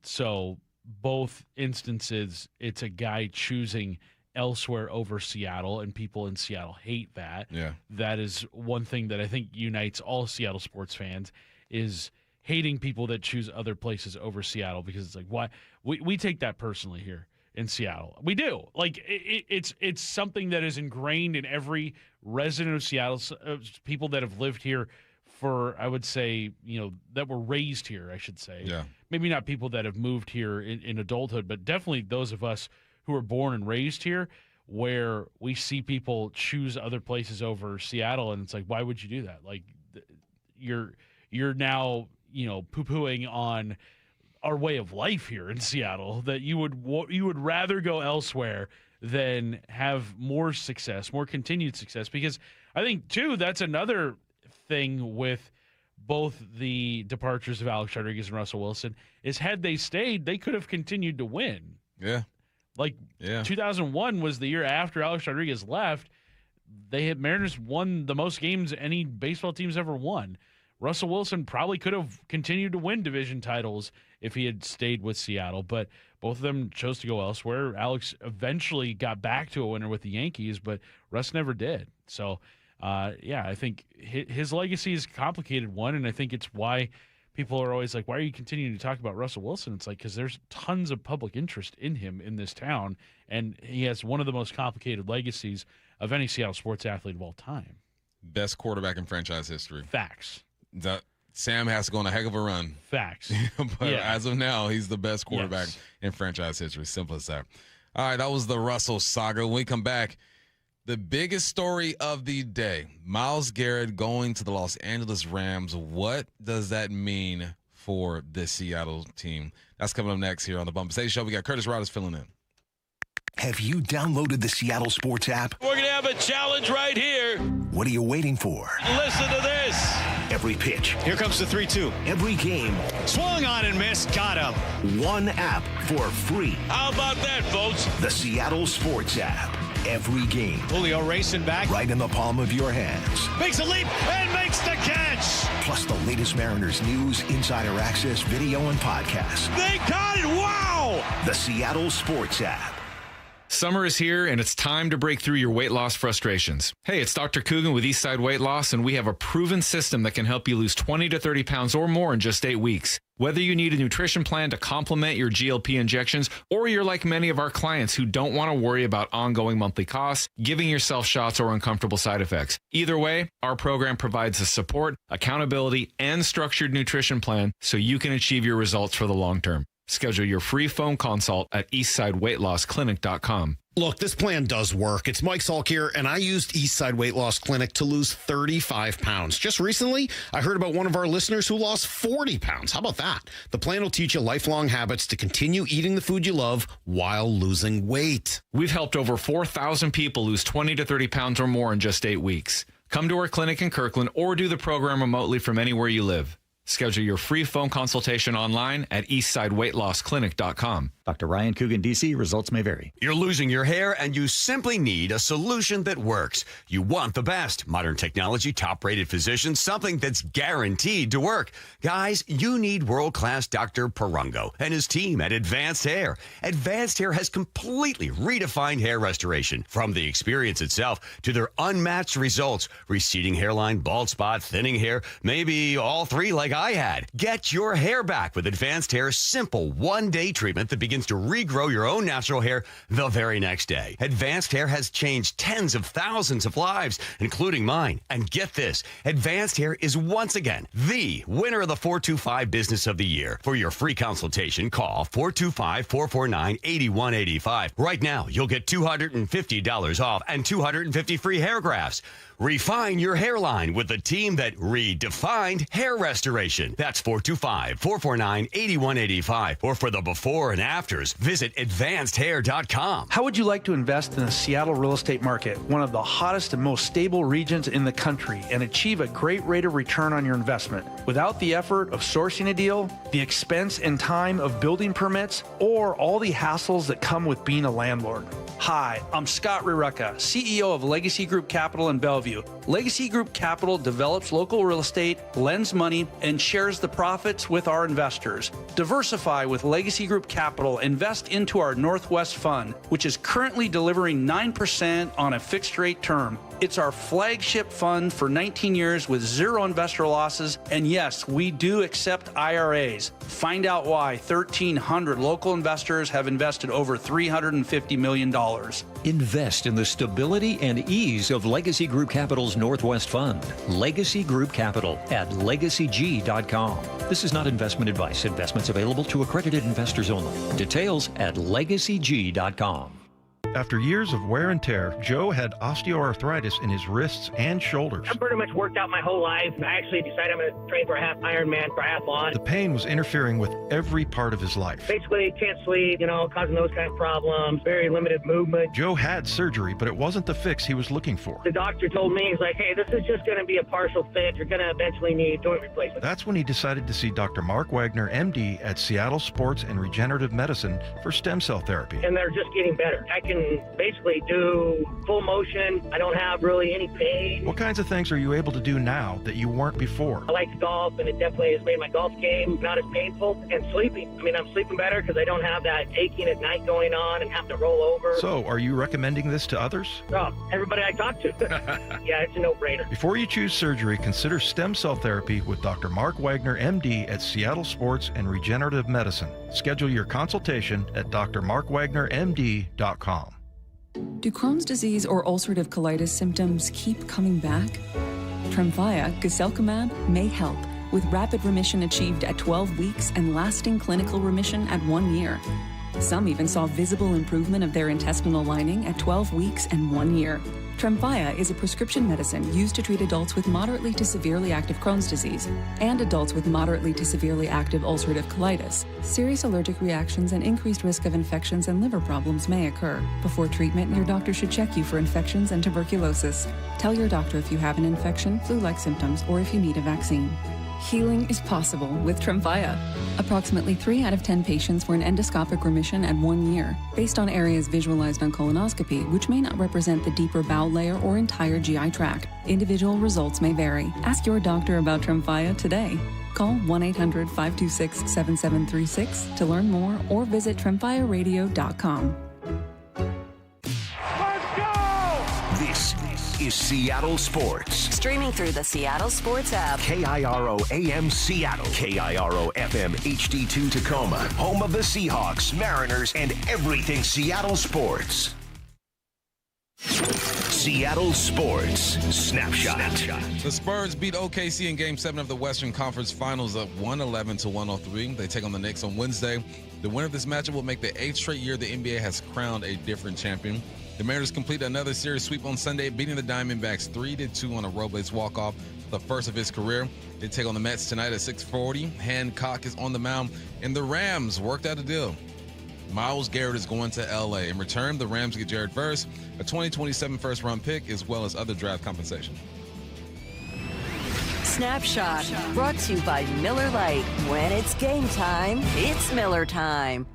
So both instances, it's a guy choosing elsewhere over Seattle, and people in Seattle hate that. Yeah. That is one thing that I think unites all Seattle sports fans, is hating people that choose other places over Seattle, because it's why we take that personally here in Seattle. We do. It's something that is ingrained in every resident of Seattle, people that have lived here for, I would say, that were raised here, I should say. Yeah. Maybe not people that have moved here in adulthood, but definitely those of us who were born and raised here, where we see people choose other places over Seattle, and it's why would you do that? You're now, poo-pooing on our way of life here in Seattle, that you would rather go elsewhere than have more success, more continued success. Because I think, too, that's another thing with both the departures of Alex Rodriguez and Russell Wilson, is had they stayed, they could have continued to win. Yeah. 2001 was the year after Alex Rodriguez left. Mariners won the most games any baseball team's ever won. Russell Wilson probably could have continued to win division titles if he had stayed with Seattle, but both of them chose to go elsewhere. Alex eventually got back to a winner with the Yankees, but Russ never did. So, I think his legacy is a complicated one, and I think it's why people are always like, why are you continuing to talk about Russell Wilson? It's like, because there's tons of public interest in him in this town, and he has one of the most complicated legacies of any Seattle sports athlete of all time. Best quarterback in franchise history. Facts. Sam has to go on a heck of a run. Facts. But as of now, he's the best quarterback in franchise history. Simple as that. All right, that was the Russell saga. When we come back, the biggest story of the day, Myles Garrett going to the Los Angeles Rams. What does that mean for this Seattle team? That's coming up next here on the Bump Stacy Show. We got Curtis Rodgers filling in. Have you downloaded the Seattle Sports app? We're going to have a challenge right here. What are you waiting for? Listen to this. Every pitch. Here comes the 3-2. Every game. Swung on and missed. Got him. One app for free. How about that, folks? The Seattle Sports app. Every game. Julio racing back. Right in the palm of your hands. Makes a leap and makes the catch. Plus the latest Mariners news, insider access, video, and podcasts. They got it. Wow. The Seattle Sports app. Summer is here, and it's time to break through your weight loss frustrations. Hey, it's Dr. Coogan with Eastside Weight Loss, and we have a proven system that can help you lose 20 to 30 pounds or more in just 8 weeks. Whether you need a nutrition plan to complement your GLP injections, or you're like many of our clients who don't want to worry about ongoing monthly costs, giving yourself shots, or uncomfortable side effects. Either way, our program provides the support, accountability, and structured nutrition plan so you can achieve your results for the long term. Schedule your free phone consult at eastsideweightlossclinic.com. Look, this plan does work. It's Mike Salk here, and I used Eastside Weight Loss Clinic to lose 35 pounds. Just recently, I heard about one of our listeners who lost 40 pounds. How about that? The plan will teach you lifelong habits to continue eating the food you love while losing weight. We've helped over 4,000 people lose 20 to 30 pounds or more in just 8 weeks. Come to our clinic in Kirkland or do the program remotely from anywhere you live. Schedule your free phone consultation online at eastsideweightlossclinic.com. Dr. Ryan Coogan, D.C. Results may vary. You're losing your hair, and you simply need a solution that works. You want the best. Modern technology, top-rated physicians, something that's guaranteed to work. Guys, you need world-class Dr. Perungo and his team at Advanced Hair. Advanced Hair has completely redefined hair restoration. From the experience itself to their unmatched results. Receding hairline, bald spot, thinning hair, maybe all three like I had. Get your hair back with Advanced Hair's simple one-day treatment that begins to regrow your own natural hair the very next day. Advanced Hair has changed tens of thousands of lives, including mine. And get this, Advanced Hair is once again the winner of the 425 Business of the Year. For your free consultation, call 425-449-8185. Right now, you'll get $250 off and 250 free hair grafts. Refine your hairline with the team that redefined hair restoration. That's 425-449-8185. Or for the before and afters, visit advancedhair.com. How would you like to invest in the Seattle real estate market, one of the hottest and most stable regions in the country, and achieve a great rate of return on your investment without the effort of sourcing a deal, the expense and time of building permits, or all the hassles that come with being a landlord? Hi, I'm Scott Rireka, CEO of Legacy Group Capital in Bellevue. Legacy Group Capital develops local real estate, lends money, and shares the profits with our investors. Diversify with Legacy Group Capital. Invest into our Northwest Fund, which is currently delivering 9% on a fixed rate term. It's our flagship fund for 19 years with zero investor losses. And yes, we do accept IRAs. Find out why 1,300 local investors have invested over $350 million. Invest in the stability and ease of Legacy Group Capital's Northwest Fund. Legacy Group Capital at legacyg.com. This is not investment advice. Investments available to accredited investors only. Details at legacyg.com. After years of wear and tear, Joe had osteoarthritis in his wrists and shoulders. I've pretty much worked out my whole life. I actually decided I'm going to train for a half Ironman triathlon. The pain was interfering with every part of his life. Basically, can't sleep, causing those kind of problems, very limited movement. Joe had surgery, but it wasn't the fix he was looking for. The doctor told me, he's like, hey, this is just going to be a partial fix. You're going to eventually need joint replacement. That's when he decided to see Dr. Mark Wagner, MD, at Seattle Sports and Regenerative Medicine for stem cell therapy. And they're just getting better. I can can basically do full motion. I don't have really any pain. What kinds of things are you able to do now that you weren't before? I like to golf, and it definitely has made my golf game not as painful. And sleeping. I mean, I'm sleeping better because I don't have that aching at night going on and having to roll over. So, are you recommending this to others? Oh, everybody I talk to. Yeah, it's a no-brainer. Before you choose surgery, consider stem cell therapy with Dr. Mark Wagner, MD at Seattle Sports and Regenerative Medicine. Schedule your consultation at drmarkwagnermd.com. Do Crohn's disease or ulcerative colitis symptoms keep coming back? Tremfya, guselkumab, may help, with rapid remission achieved at 12 weeks and lasting clinical remission at 1 year. Some even saw visible improvement of their intestinal lining at 12 weeks and 1 year. Tremfya is a prescription medicine used to treat adults with moderately to severely active Crohn's disease and adults with moderately to severely active ulcerative colitis. Serious allergic reactions and increased risk of infections and liver problems may occur. Before treatment, your doctor should check you for infections and tuberculosis. Tell your doctor if you have an infection, flu-like symptoms, or if you need a vaccine. Healing is possible with Tremfya. Approximately 3 out of 10 patients were in endoscopic remission at 1 year, based on areas visualized on colonoscopy, which may not represent the deeper bowel layer or entire GI tract. Individual results may vary. Ask your doctor about Tremfya today. Call 1-800-526-7736 to learn more or visit tremfyaradio.com. This is Seattle Sports. Streaming through the Seattle Sports app. KIRO AM Seattle. KIRO FM HD2 Tacoma. Home of the Seahawks, Mariners, and everything Seattle sports. Seattle Sports Snapshot. The Spurs beat OKC in Game 7 of the Western Conference Finals at 111-103. They take on the Knicks on Wednesday. The winner of this matchup will make the 8th straight year the NBA has crowned a different champion. The Mariners complete another series sweep on Sunday, beating the Diamondbacks 3-2 on a Robles walk-off, the first of his career. They take on the Mets tonight at 6:40. Hancock is on the mound, and the Rams worked out a deal. Myles Garrett is going to L.A. In return, the Rams get Jared Verse, a 2027 first-round pick, as well as other draft compensation. Snapshot, brought to you by Miller Lite. When it's game time, it's Miller time.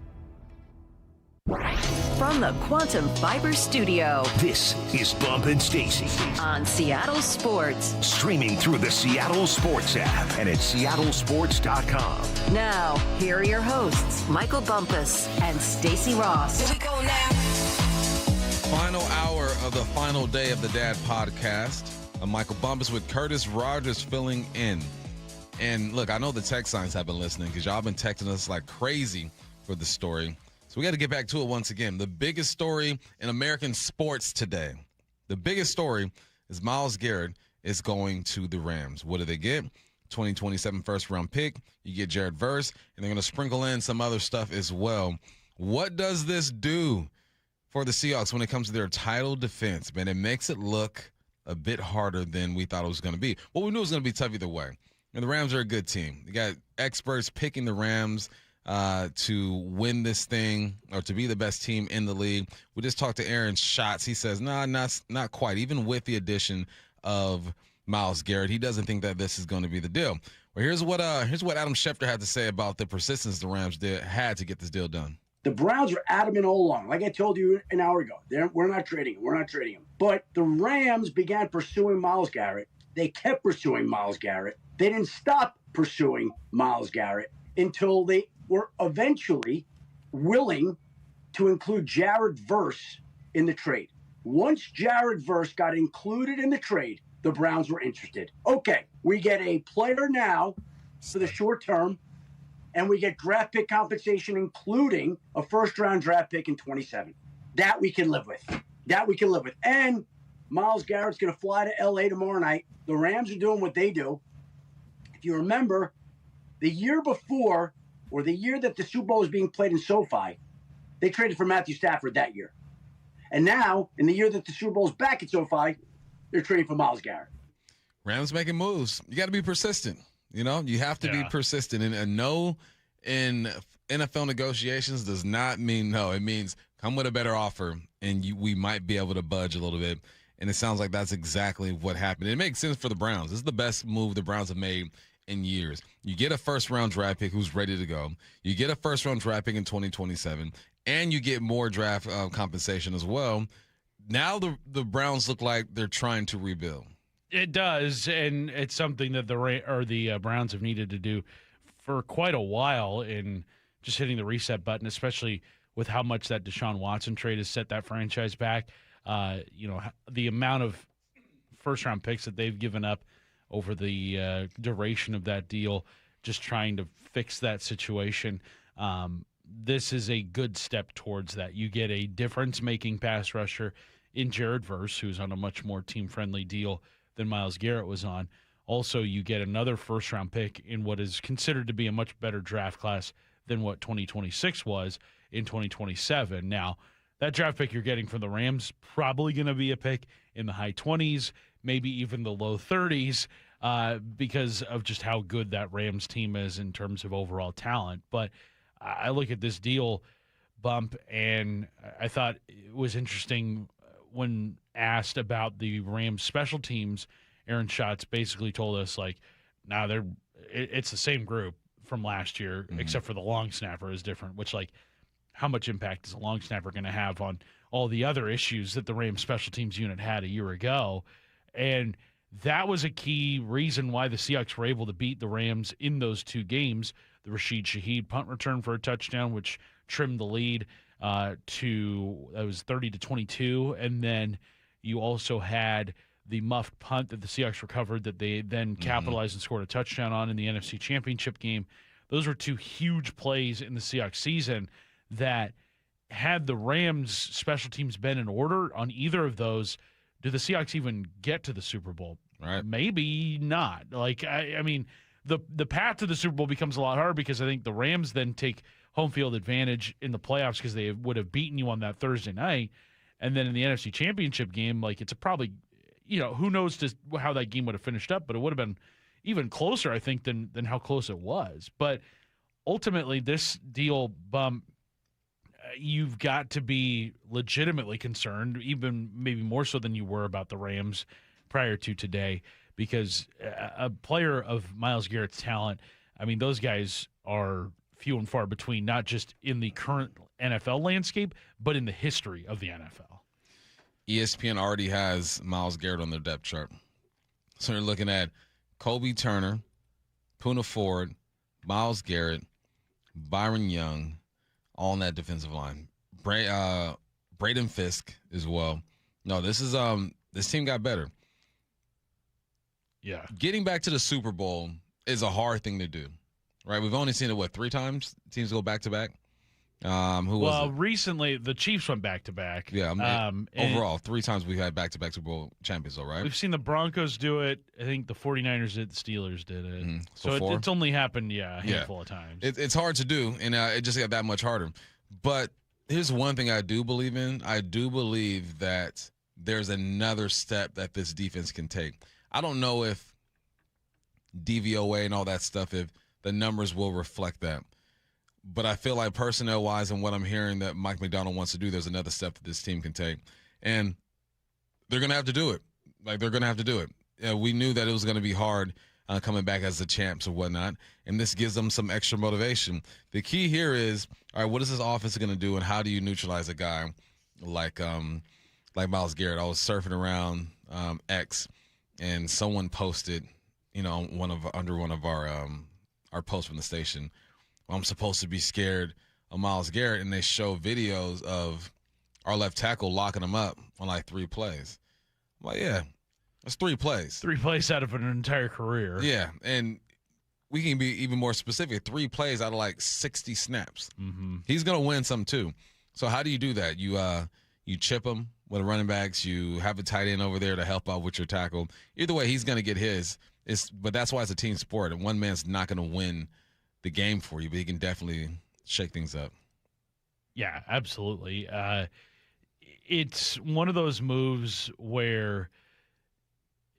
From the Quantum Fiber Studio, this is Bump and Stacy on Seattle Sports. Streaming through the Seattle Sports app and at seattlesports.com. Now, here are your hosts, Michael Bumpus and Stacy Ross. Here we go now. Final hour of the final day of the Dad podcast. I'm Michael Bumpus with Curtis Rogers filling in. And look, I know the tech signs have been listening because y'all been texting us like crazy for the story. So we got to get back to it once again. The biggest story in American sports today. The biggest story is Myles Garrett is going to the Rams. What do they get? 2027 first-round pick. You get Jared Verse, and they're going to sprinkle in some other stuff as well. What does this do for the Seahawks when it comes to their title defense? Man, it makes it look a bit harder than we thought it was going to be. Well, we knew it was going to be tough either way. And the Rams are a good team. You got experts picking the Rams to win this thing or to be the best team in the league. We just talked to Aaron Schatz. He says, not quite. Even with the addition of Myles Garrett, he doesn't think that this is going to be the deal. Well, here's what Adam Schefter had to say about the persistence the Rams had to get this deal done. The Browns are adamant all along. Like I told you an hour ago, we're not trading him. We're not trading him. But the Rams began pursuing Myles Garrett. They kept pursuing Myles Garrett. They didn't stop pursuing Myles Garrett until they were eventually willing to include Jared Verse in the trade. Once Jared Verse got included in the trade, the Browns were interested. Okay, we get a player now for the short term, and we get draft pick compensation, including a first-round draft pick in 27. That we can live with. And Myles Garrett's going to fly to L.A. tomorrow night. The Rams are doing what they do. If you remember, the year before, or the year that the Super Bowl was being played in SoFi, they traded for Matthew Stafford that year. And now, in the year that the Super Bowl is back at SoFi, they're trading for Myles Garrett. Rams making moves. You got to be persistent. You know, you have to be persistent. And a no in NFL negotiations does not mean no. It means come with a better offer, and we might be able to budge a little bit. And it sounds like that's exactly what happened. It makes sense for the Browns. This is the best move the Browns have made in years. You get a first-round draft pick who's ready to go. You get a first-round draft pick in 2027, and you get more draft compensation as well. Now the Browns look like they're trying to rebuild. It does, and it's something that the Browns have needed to do for quite a while in just hitting the reset button, especially with how much that Deshaun Watson trade has set that franchise back. The amount of first-round picks that they've given up over the duration of that deal, just trying to fix that situation. This is a good step towards that. You get a difference-making pass rusher in Jared Verse, who's on a much more team-friendly deal than Myles Garrett was on. Also, you get another first-round pick in what is considered to be a much better draft class than what 2026 was in 2027. Now, that draft pick you're getting from the Rams probably going to be a pick in the high 20s, maybe even the low 30s, because of just how good that Rams team is in terms of overall talent. But I look at this deal, Bump, and I thought it was interesting when asked about the Rams special teams. Aaron Schatz basically told us, it's the same group from last year, except for the long snapper is different, which, how much impact is a long snapper going to have on all the other issues that the Rams special teams unit had a year ago? And that was a key reason why the Seahawks were able to beat the Rams in those two games. The Rashid Shaheed punt return for a touchdown, which trimmed the lead to 30-22. And then you also had the muffed punt that the Seahawks recovered that they then capitalized and scored a touchdown on in the NFC Championship game. Those were two huge plays in the Seahawks season that, had the Rams special teams been in order on either of those, do the Seahawks even get to the Super Bowl? Right. Maybe not. I mean, the path to the Super Bowl becomes a lot harder because I think the Rams then take home field advantage in the playoffs because they would have beaten you on that Thursday night. And then in the NFC Championship game, it's probably, who knows how that game would have finished up, but it would have been even closer, I think, than how close it was. But ultimately, this deal, Bump, you've got to be legitimately concerned, even maybe more so than you were about the Rams prior to today, because a player of Myles Garrett's talent, I mean, those guys are few and far between, not just in the current NFL landscape, but in the history of the NFL. ESPN already has Myles Garrett on their depth chart. So they're looking at Kobe Turner, Poona Ford, Myles Garrett, Byron Young, all on that defensive line. Braden Fisk as well. No, this team got better. Yeah. Getting back to the Super Bowl is a hard thing to do, right? We've only seen it, 3 times? Teams go back-to-back? Recently, the Chiefs went back-to-back. Yeah, overall, 3 times we had back-to-back Super Bowl champions, though, right? We've seen the Broncos do it. I think the 49ers did, the Steelers did it. So it's only happened, a handful of times. It's hard to do, and it just got that much harder. But here's one thing I do believe in. I do believe that there's another step that this defense can take. I don't know if DVOA and all that stuff, if the numbers will reflect that. But I feel like personnel-wise and what I'm hearing that Mike McDonald wants to do, there's another step that this team can take. And they're going to have to do it. They're going to have to do it. We knew that it was going to be hard coming back as the champs or whatnot, and this gives them some extra motivation. The key here is, all right, what is this offense going to do, and how do you neutralize a guy like Myles Garrett? I was surfing around X, and someone posted, under one of our posts from the station, I'm supposed to be scared of Myles Garrett, and they show videos of our left tackle locking him up on 3 plays. I'm like, yeah, that's 3 plays. 3 plays out of an entire career. Yeah, and we can be even more specific. 3 plays out of 60 snaps. Mm-hmm. He's going to win some too. So how do you do that? You chip him with running backs. You have a tight end over there to help out with your tackle. Either way, he's going to get his. But that's why it's a team sport, and one man's not going to win the game for you, but he can definitely shake things up. Yeah, absolutely. It's one of those moves where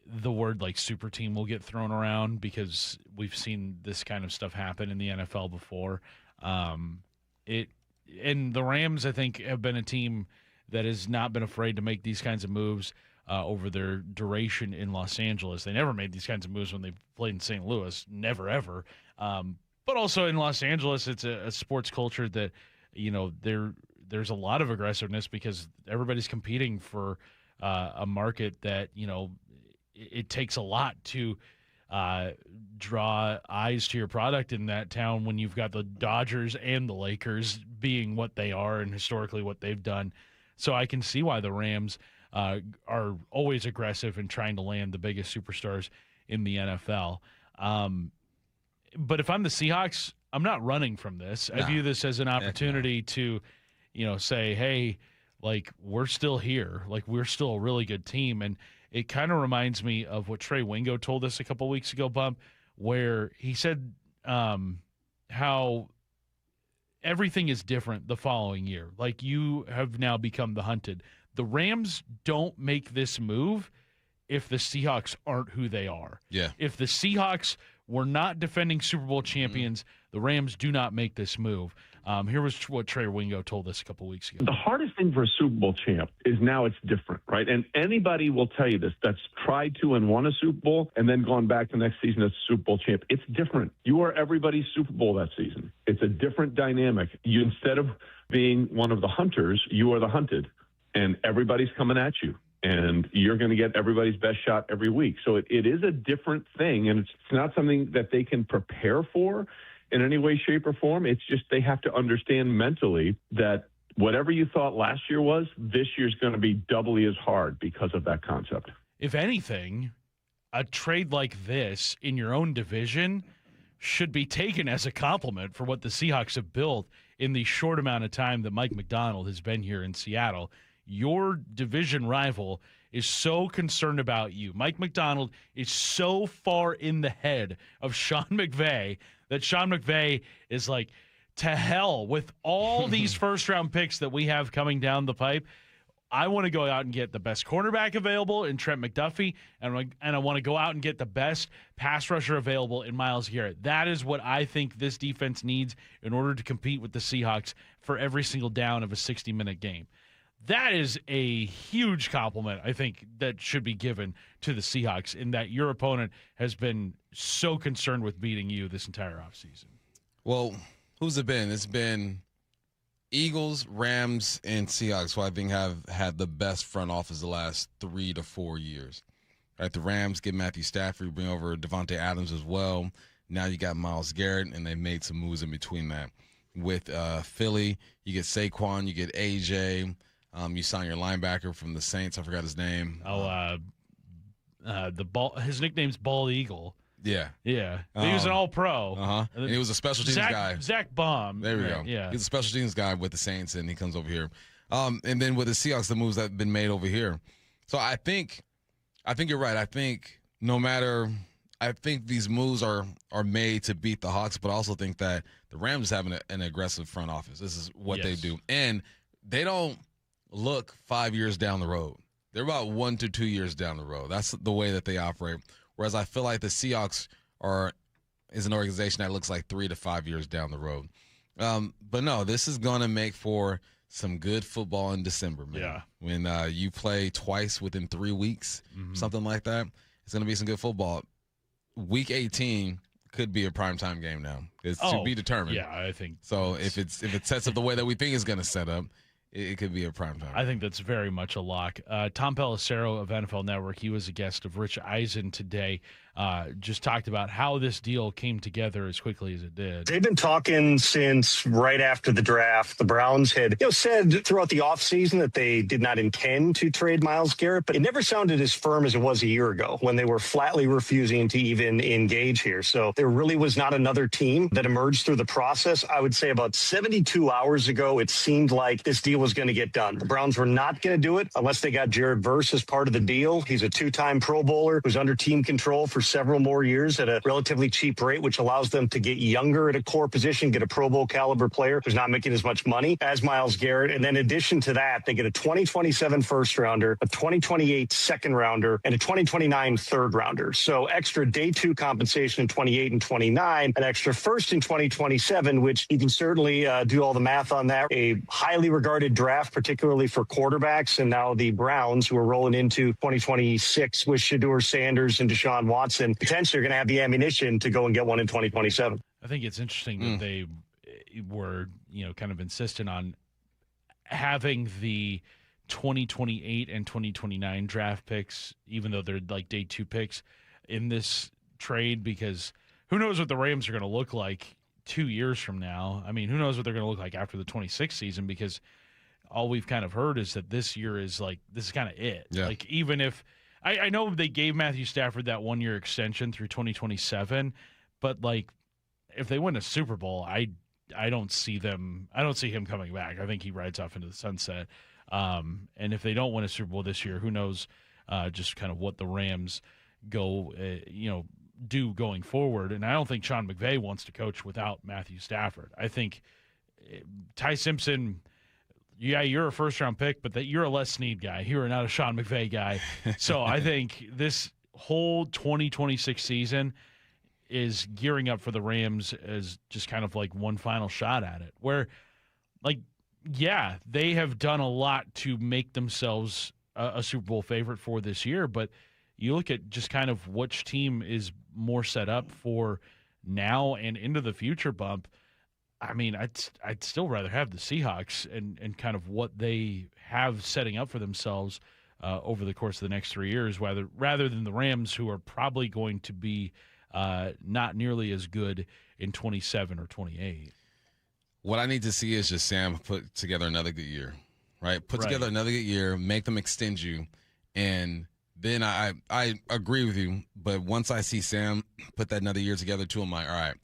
the word super team will get thrown around because we've seen this kind of stuff happen in the NFL before. And the Rams, I think, have been a team that has not been afraid to make these kinds of moves over their duration in Los Angeles. They never made these kinds of moves when they played in St. Louis. Never, ever. But also in Los Angeles, it's a sports culture that, there's a lot of aggressiveness because everybody's competing for a market that, it takes a lot to draw eyes to your product in that town when you've got the Dodgers and the Lakers being what they are and historically what they've done. So I can see why the Rams are always aggressive in trying to land the biggest superstars in the NFL. But if I'm the Seahawks, I'm not running from this. I view this as an opportunity to, say, hey, like, we're still here. Like, we're still a really good team. And it kind of reminds me of what Trey Wingo told us a couple weeks ago, Bump, where he said how everything is different the following year. Like, you have now become the hunted. The Rams don't make this move if the Seahawks aren't who they are. Yeah. If the Seahawks were not defending Super Bowl champions, the Rams do not make this move. Here was what Trey Wingo told us a couple weeks ago. The hardest thing for a Super Bowl champ is now it's different, right? And anybody will tell you this that's tried to and won a Super Bowl and then gone back the next season as a Super Bowl champ. It's different. You are everybody's Super Bowl that season. It's a different dynamic. You, instead of being one of the hunters, you are the hunted, and everybody's coming at you. And you're going to get everybody's best shot every week. So it is a different thing, and it's not something that they can prepare for in any way, shape, or form. It's just they have to understand mentally that whatever you thought last year was, this year's going to be doubly as hard because of that concept. If anything, a trade like this in your own division should be taken as a compliment for what the Seahawks have built in the short amount of time that Mike Macdonald has been here in Seattle. Your division rival is so concerned about you. Mike Macdonald is so far in the head of Sean McVay that Sean McVay is like, to hell with all these first-round picks that we have coming down the pipe. I want to go out and get the best cornerback available in Trent McDuffie, and I want to go out and get the best pass rusher available in Myles Garrett. That is what I think this defense needs in order to compete with the Seahawks for every single down of a 60-minute game. That is a huge compliment, I think, that should be given to the Seahawks in that your opponent has been so concerned with beating you this entire offseason. Well, who's it been? It's been Eagles, Rams, and Seahawks, who I think have had the best front office the last 3 to 4 years. Right, the Rams get Matthew Stafford, bring over Devontae Adams as well. Now you got Myles Garrett, and they made some moves in between that. With Philly, you get Saquon, you get AJ. You sign your linebacker from the Saints. I forgot his name. His nickname's Bald Eagle. Yeah. Yeah. He was an all-pro. And he was a special teams guy. Zach Baum. There we go. Yeah. He's a special teams guy with the Saints, and he comes over here. And then with the Seahawks, the moves that have been made over here. So I think you're right. I think these moves are made to beat the Hawks, but I also think that the Rams have an aggressive front office. This is what they do. And they don't look 5 years down the road. They're about 1 to 2 years down the road. That's the way that they operate. Whereas I feel like the Seahawks is an organization that looks like 3 to 5 years down the road. But no, this is going to make for some good football in December, man. Yeah. When you play twice within 3 weeks, something like that, it's going to be some good football. Week 18 could be a primetime game now. It's to be determined. Yeah, I think so. If it sets up the way that we think it's going to set up, it could be a primetime. I think that's very much a lock. Tom Pelissero of NFL Network, he was a guest of Rich Eisen today, just talked about how this deal came together as quickly as it did. They've been talking since right after the draft. The Browns had said throughout the offseason that they did not intend to trade Myles Garrett, but it never sounded as firm as it was a year ago when they were flatly refusing to even engage here. So there really was not another team that emerged through the process. I would say about 72 hours ago, it seemed like this deal was going to get done. The Browns were not going to do it unless they got Jared Verse as part of the deal. He's a 2-time Pro Bowler who's under team control for several more years at a relatively cheap rate, which allows them to get younger at a core position, get a Pro Bowl caliber player who's not making as much money as Myles Garrett. And then in addition to that, they get a 2027 first rounder, a 2028 second rounder, and a 2029 third rounder. So extra day 2 compensation in 28 and 29, an extra first in 2027, which you can certainly do all the math on that. A highly regarded draft, particularly for quarterbacks. And now the Browns, who are rolling into 2026 with Shedeur Sanders and Deshaun Watson, potentially are going to have the ammunition to go and get one in 2027. I think it's interesting that they were, kind of insistent on having the 2028 and 2029 draft picks, even though they're like day 2 picks in this trade, because who knows what the Rams are going to look like 2 years from now. I mean, who knows what they're going to look like after the 26th season, because all we've kind of heard is that this year is like, this is kind of it. Yeah. Like, even if I know they gave Matthew Stafford that 1-year extension through 2027, but like, if they win a Super Bowl, I don't see him coming back. I think he rides off into the sunset. And if they don't win a Super Bowl this year, who knows just kind of what the Rams go, do going forward. And I don't think Sean McVay wants to coach without Matthew Stafford. I think Ty Simpson, yeah, you're a first-round pick, but that you're a Les Snead guy. You're not a Sean McVay guy. So I think this whole 2026 season is gearing up for the Rams as just kind of like one final shot at it, where, like, yeah, they have done a lot to make themselves a Super Bowl favorite for this year, but you look at just kind of which team is more set up for now and into the future, Bump. I mean, I'd still rather have the Seahawks and kind of what they have setting up for themselves over the course of the next 3 years, rather than the Rams, who are probably going to be not nearly as good in 27 or 28. What I need to see is just Sam put together another good year, right? Put together another good year, make them extend you, and then I agree with you. But once I see Sam put that another year together too, I'm like, all right,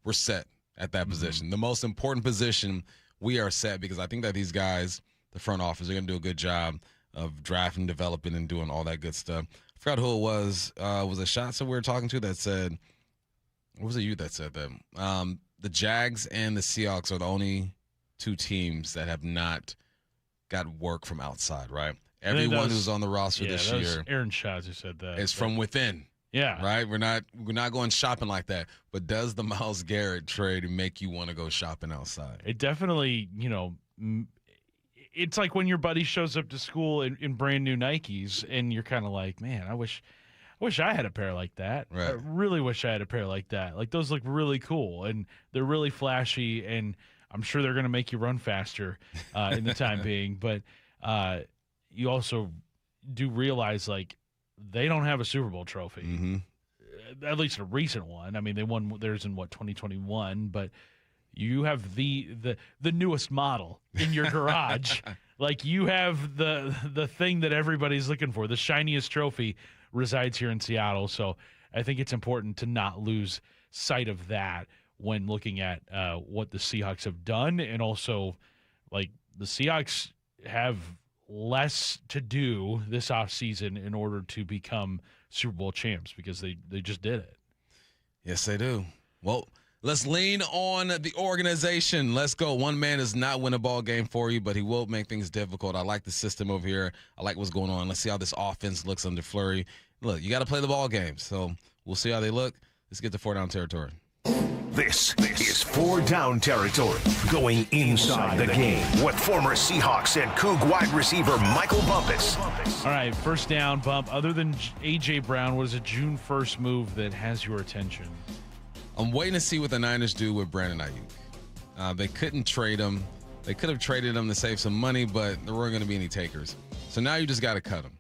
we're set at that position. The most important position, we are set, because I think that these guys, the front office, are going to do a good job of drafting, developing, and doing all that good stuff. I forgot who it was. Was it Schatz that we were talking to that said, what was it you that said that? The Jags and the Seahawks are the only 2 teams that have not got work from outside, right? Everyone who's on the roster this year. Aaron Schatz who said that. It's from within. Yeah. Right? We're not going shopping like that. But does the Myles Garrett trade make you want to go shopping outside? It definitely, it's like when your buddy shows up to school in brand new Nikes and you're kind of like, man, I wish I had a pair like that. Right. I really wish I had a pair like that. Like, those look really cool and they're really flashy, and I'm sure they're going to make you run faster in the time being. But you also do realize, like, they don't have a Super Bowl trophy, at least a recent one. I mean, they won theirs in 2021, but you have the newest model in your garage. Like, you have the thing that everybody's looking for. The shiniest trophy resides here in Seattle. So I think it's important to not lose sight of that when looking at what the Seahawks have done. And also, like, the Seahawks have less to do this offseason in order to become Super Bowl champs, because they just did it. Yes, they do. Well, let's lean on the organization. Let's go. One man does not win a ball game for you, but he will make things difficult. I like the system over here. I like what's going on. Let's see how this offense looks under Fleury. Look, you got to play the ball game, so we'll see how they look. Let's get to 4-down territory. This is 4-down territory, going inside the game with former Seahawks and Coug wide receiver Michael Bumpus. All right, first down, Bump. Other than A.J. Brown, what is a June 1st move that has your attention? I'm waiting to see what the Niners do with Brandon Ayuk. They couldn't trade him. They could have traded him to save some money, but there weren't going to be any takers. So now you just got to cut him.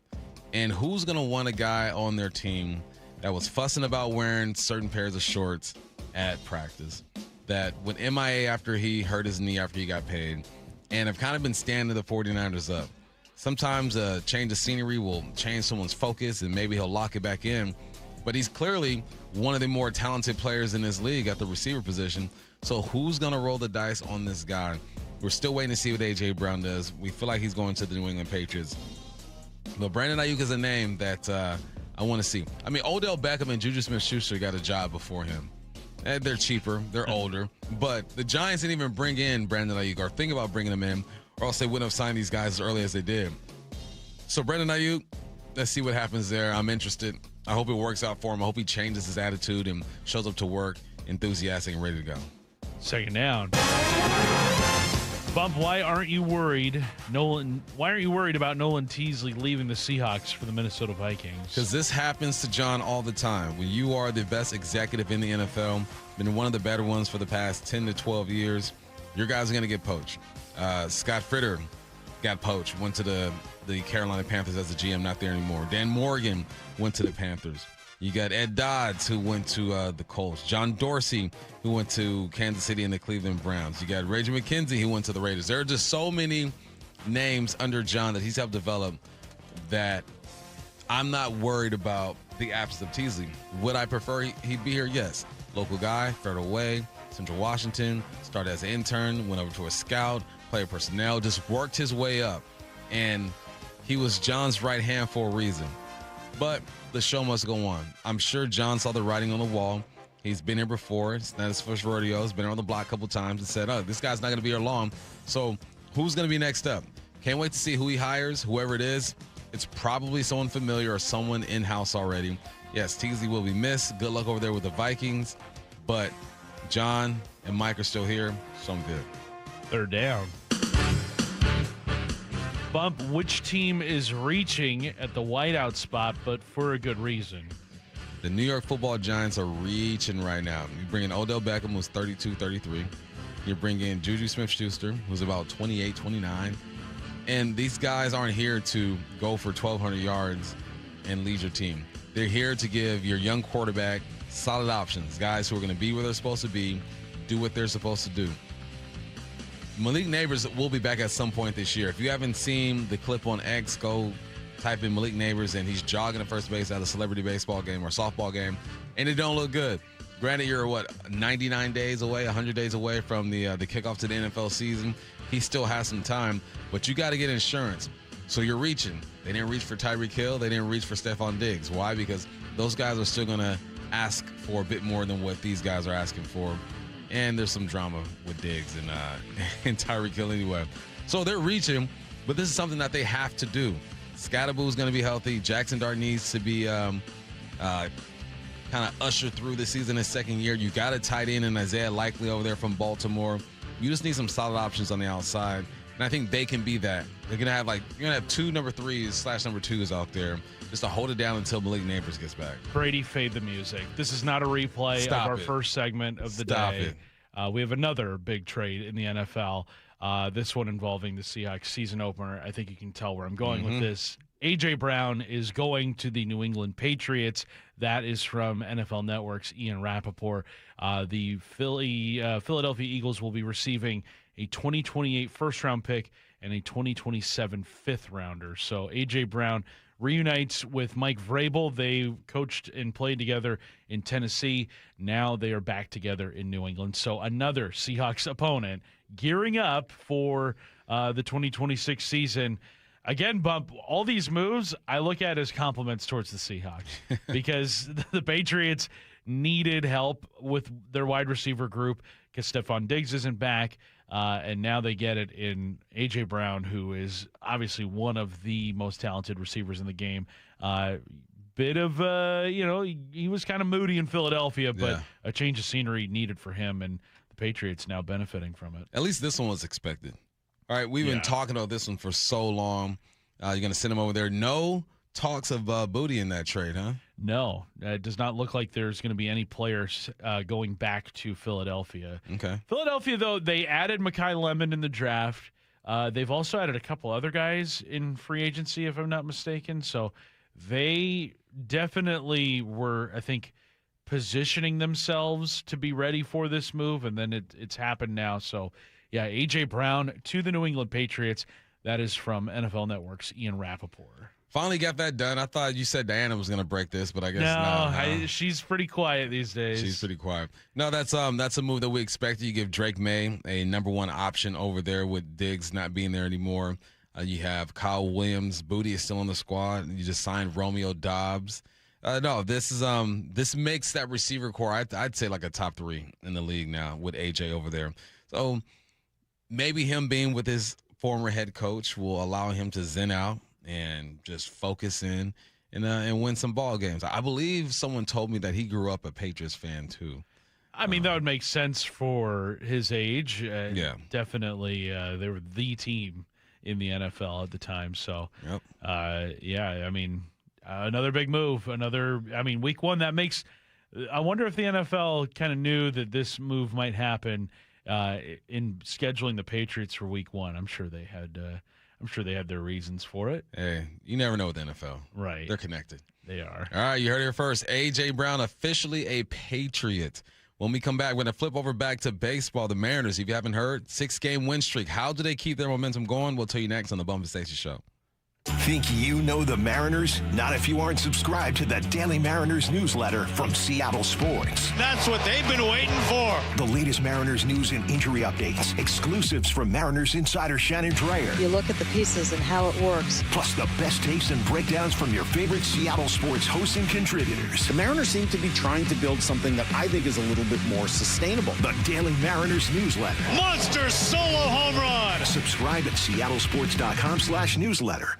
And who's going to want a guy on their team that was fussing about wearing certain pairs of shorts at practice, that went MIA after he hurt his knee after he got paid, and have kind of been standing the 49ers up? Sometimes a change of scenery will change someone's focus, and maybe he'll lock it back in. But he's clearly one of the more talented players in this league at the receiver position. So who's going to roll the dice on this guy? We're still waiting to see what A.J. Brown does. We feel like he's going to the New England Patriots. But Brandon Ayuk is a name that I want to see. I mean, Odell Beckham and Juju Smith-Schuster got a job before him. And they're cheaper. They're older. But the Giants didn't even bring in Brandon Ayuk or think about bringing him in, or else they wouldn't have signed these guys as early as they did. So Brandon Ayuk, let's see what happens there. I'm interested. I hope it works out for him. I hope he changes his attitude and shows up to work enthusiastic and ready to go. Second down. Bump, why aren't you worried, Nolan? Why aren't you worried about Nolan Teasley leaving the Seahawks for the Minnesota Vikings? Because this happens to John all the time. When you are the best executive in the NFL, been one of the better ones for the past 10 to 12 years, your guys are going to get poached. Scott Fritter got poached, went to the Carolina Panthers as a GM, not there anymore. Dan Morgan went to the Panthers. You got Ed Dodds, who went to the Colts. John Dorsey, who went to Kansas City and the Cleveland Browns. You got Reggie McKenzie, who went to the Raiders. There are just so many names under John that he's helped develop that I'm not worried about the absence of Teasley. Would I prefer he'd be here? Yes. Local guy, federal way, Central Washington, started as an intern, went over to a scout, player personnel, just worked his way up. And he was John's right hand for a reason. But the show must go on. I'm sure John saw the writing on the wall. He's been here before. It's not his first rodeo. He's been on the block a couple times and said, oh, this guy's not going to be here long. So who's going to be next up? Can't wait to see who he hires, whoever it is. It's probably someone familiar or someone in-house already. Yes, Teasley will be missed. Good luck over there with the Vikings. But John and Mike are still here, so I'm good. They're down. Bump, which team is reaching at the whiteout spot, but for a good reason? The New York Football Giants are reaching right now. You bring in Odell Beckham, who's 32, 33. You bring in Juju Smith-Schuster, who's about 28, 29. And these guys aren't here to go for 1,200 yards and lead your team. They're here to give your young quarterback solid options, guys who are going to be where they're supposed to be, do what they're supposed to do. Malik Neighbors will be back at some point this year. If you haven't seen the clip on X, go type in Malik Neighbors, and he's jogging at first base at a celebrity baseball game or softball game, and it don't look good. Granted, you're, 99 days away, 100 days away from the kickoff to the NFL season. He still has some time, but you got to get insurance. So you're reaching. They didn't reach for Tyreek Hill. They didn't reach for Stephon Diggs. Why? Because those guys are still going to ask for a bit more than what these guys are asking for. And there's some drama with Diggs and Tyreek Hill anyway. So they're reaching, but this is something that they have to do. Scatterboo's going to be healthy. Jackson Dart needs to be kind of ushered through the season his second year. You got a tight end in Isaiah Likely over there from Baltimore. You just need some solid options on the outside. And I think they can be that. They're going to have you're going to have two number 3s / number 2s out there just to hold it down until Malik Neighbors gets back. Brady, fade the music. This is not a replay of our first segment of the day. We have another big trade in the NFL. This one involving the Seahawks season opener. I think you can tell where I'm going with this. A.J. Brown is going to the New England Patriots. That is from NFL Network's Ian Rappaport. The Philadelphia Eagles will be receiving a 2028 first-round pick and a 2027 fifth-rounder. So A.J. Brown reunites with Mike Vrabel. They coached and played together in Tennessee. Now they are back together in New England. So another Seahawks opponent gearing up for the 2026 season. Again, Bump, all these moves I look at as compliments towards the Seahawks because the Patriots needed help with their wide receiver group because Stephon Diggs isn't back. And now they get it in A.J. Brown, who is obviously one of the most talented receivers in the game. Bit of, he was kind of moody in Philadelphia, but a change of scenery needed for him, and the Patriots now benefiting from it. At least this one was expected. All right, we've been talking about this one for so long. You're going to send him over there. No talks of Booty in that trade, huh? No, it does not look like there's going to be any players going back to Philadelphia. Okay. Philadelphia, though, they added Mekhi Lemon in the draft. They've also added a couple other guys in free agency, if I'm not mistaken. So they definitely were, I think, positioning themselves to be ready for this move, and then it's happened now. So, yeah, A.J. Brown to the New England Patriots. That is from NFL Network's Ian Rappaport. Finally got that done. I thought you said Diana was going to break this, but I guess not. She's pretty quiet these days. She's pretty quiet. No, that's a move that we expected. You give Drake May a number one option over there with Diggs not being there anymore. You have Kyle Williams. Booty is still on the squad. You just signed Romeo Doubs. No, this makes that receiver core, I'd say, like a top 3 in the league now with AJ over there. So maybe him being with his former head coach will allow him to zen out and just focus in and win some ball games. I believe someone told me that he grew up a Patriots fan too. I mean, that would make sense for his age. Yeah. Definitely. They were the team in the NFL at the time. So, I mean, another big move. Week 1, that makes – I wonder if the NFL kind of knew that this move might happen in scheduling the Patriots for week 1. I'm sure they had I'm sure they had their reasons for it. Hey, you never know with the NFL. Right. They're connected. They are. All right, you heard it here first. A.J. Brown officially a Patriot. When we come back, we're going to flip over back to baseball. The Mariners, if you haven't heard, 6-game win streak. How do they keep their momentum going? We'll tell you next on the Bump Stacy Show. Think you know the Mariners? Not if you aren't subscribed to the Daily Mariners newsletter from Seattle Sports. That's what they've been waiting for. The latest Mariners news and injury updates, exclusives from Mariners insider Shannon Dreyer. You look at the pieces and how it works. Plus the best takes and breakdowns from your favorite Seattle Sports hosts and contributors. The Mariners seem to be trying to build something that I think is a little bit more sustainable. The Daily Mariners newsletter. Monster solo home run. Subscribe at seattlesports.com/newsletter.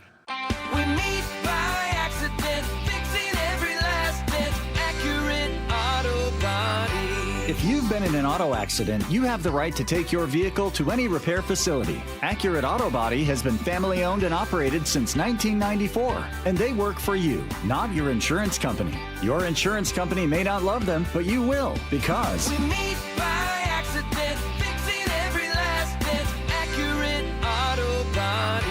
We meet by accident, fixing every last bit, Accurate Auto Body. If you've been in an auto accident, you have the right to take your vehicle to any repair facility. Accurate Auto Body has been family owned and operated since 1994, and they work for you, not your insurance company. Your insurance company may not love them, but you will, because We meet by accident, fixing every last bit, Accurate Auto Body.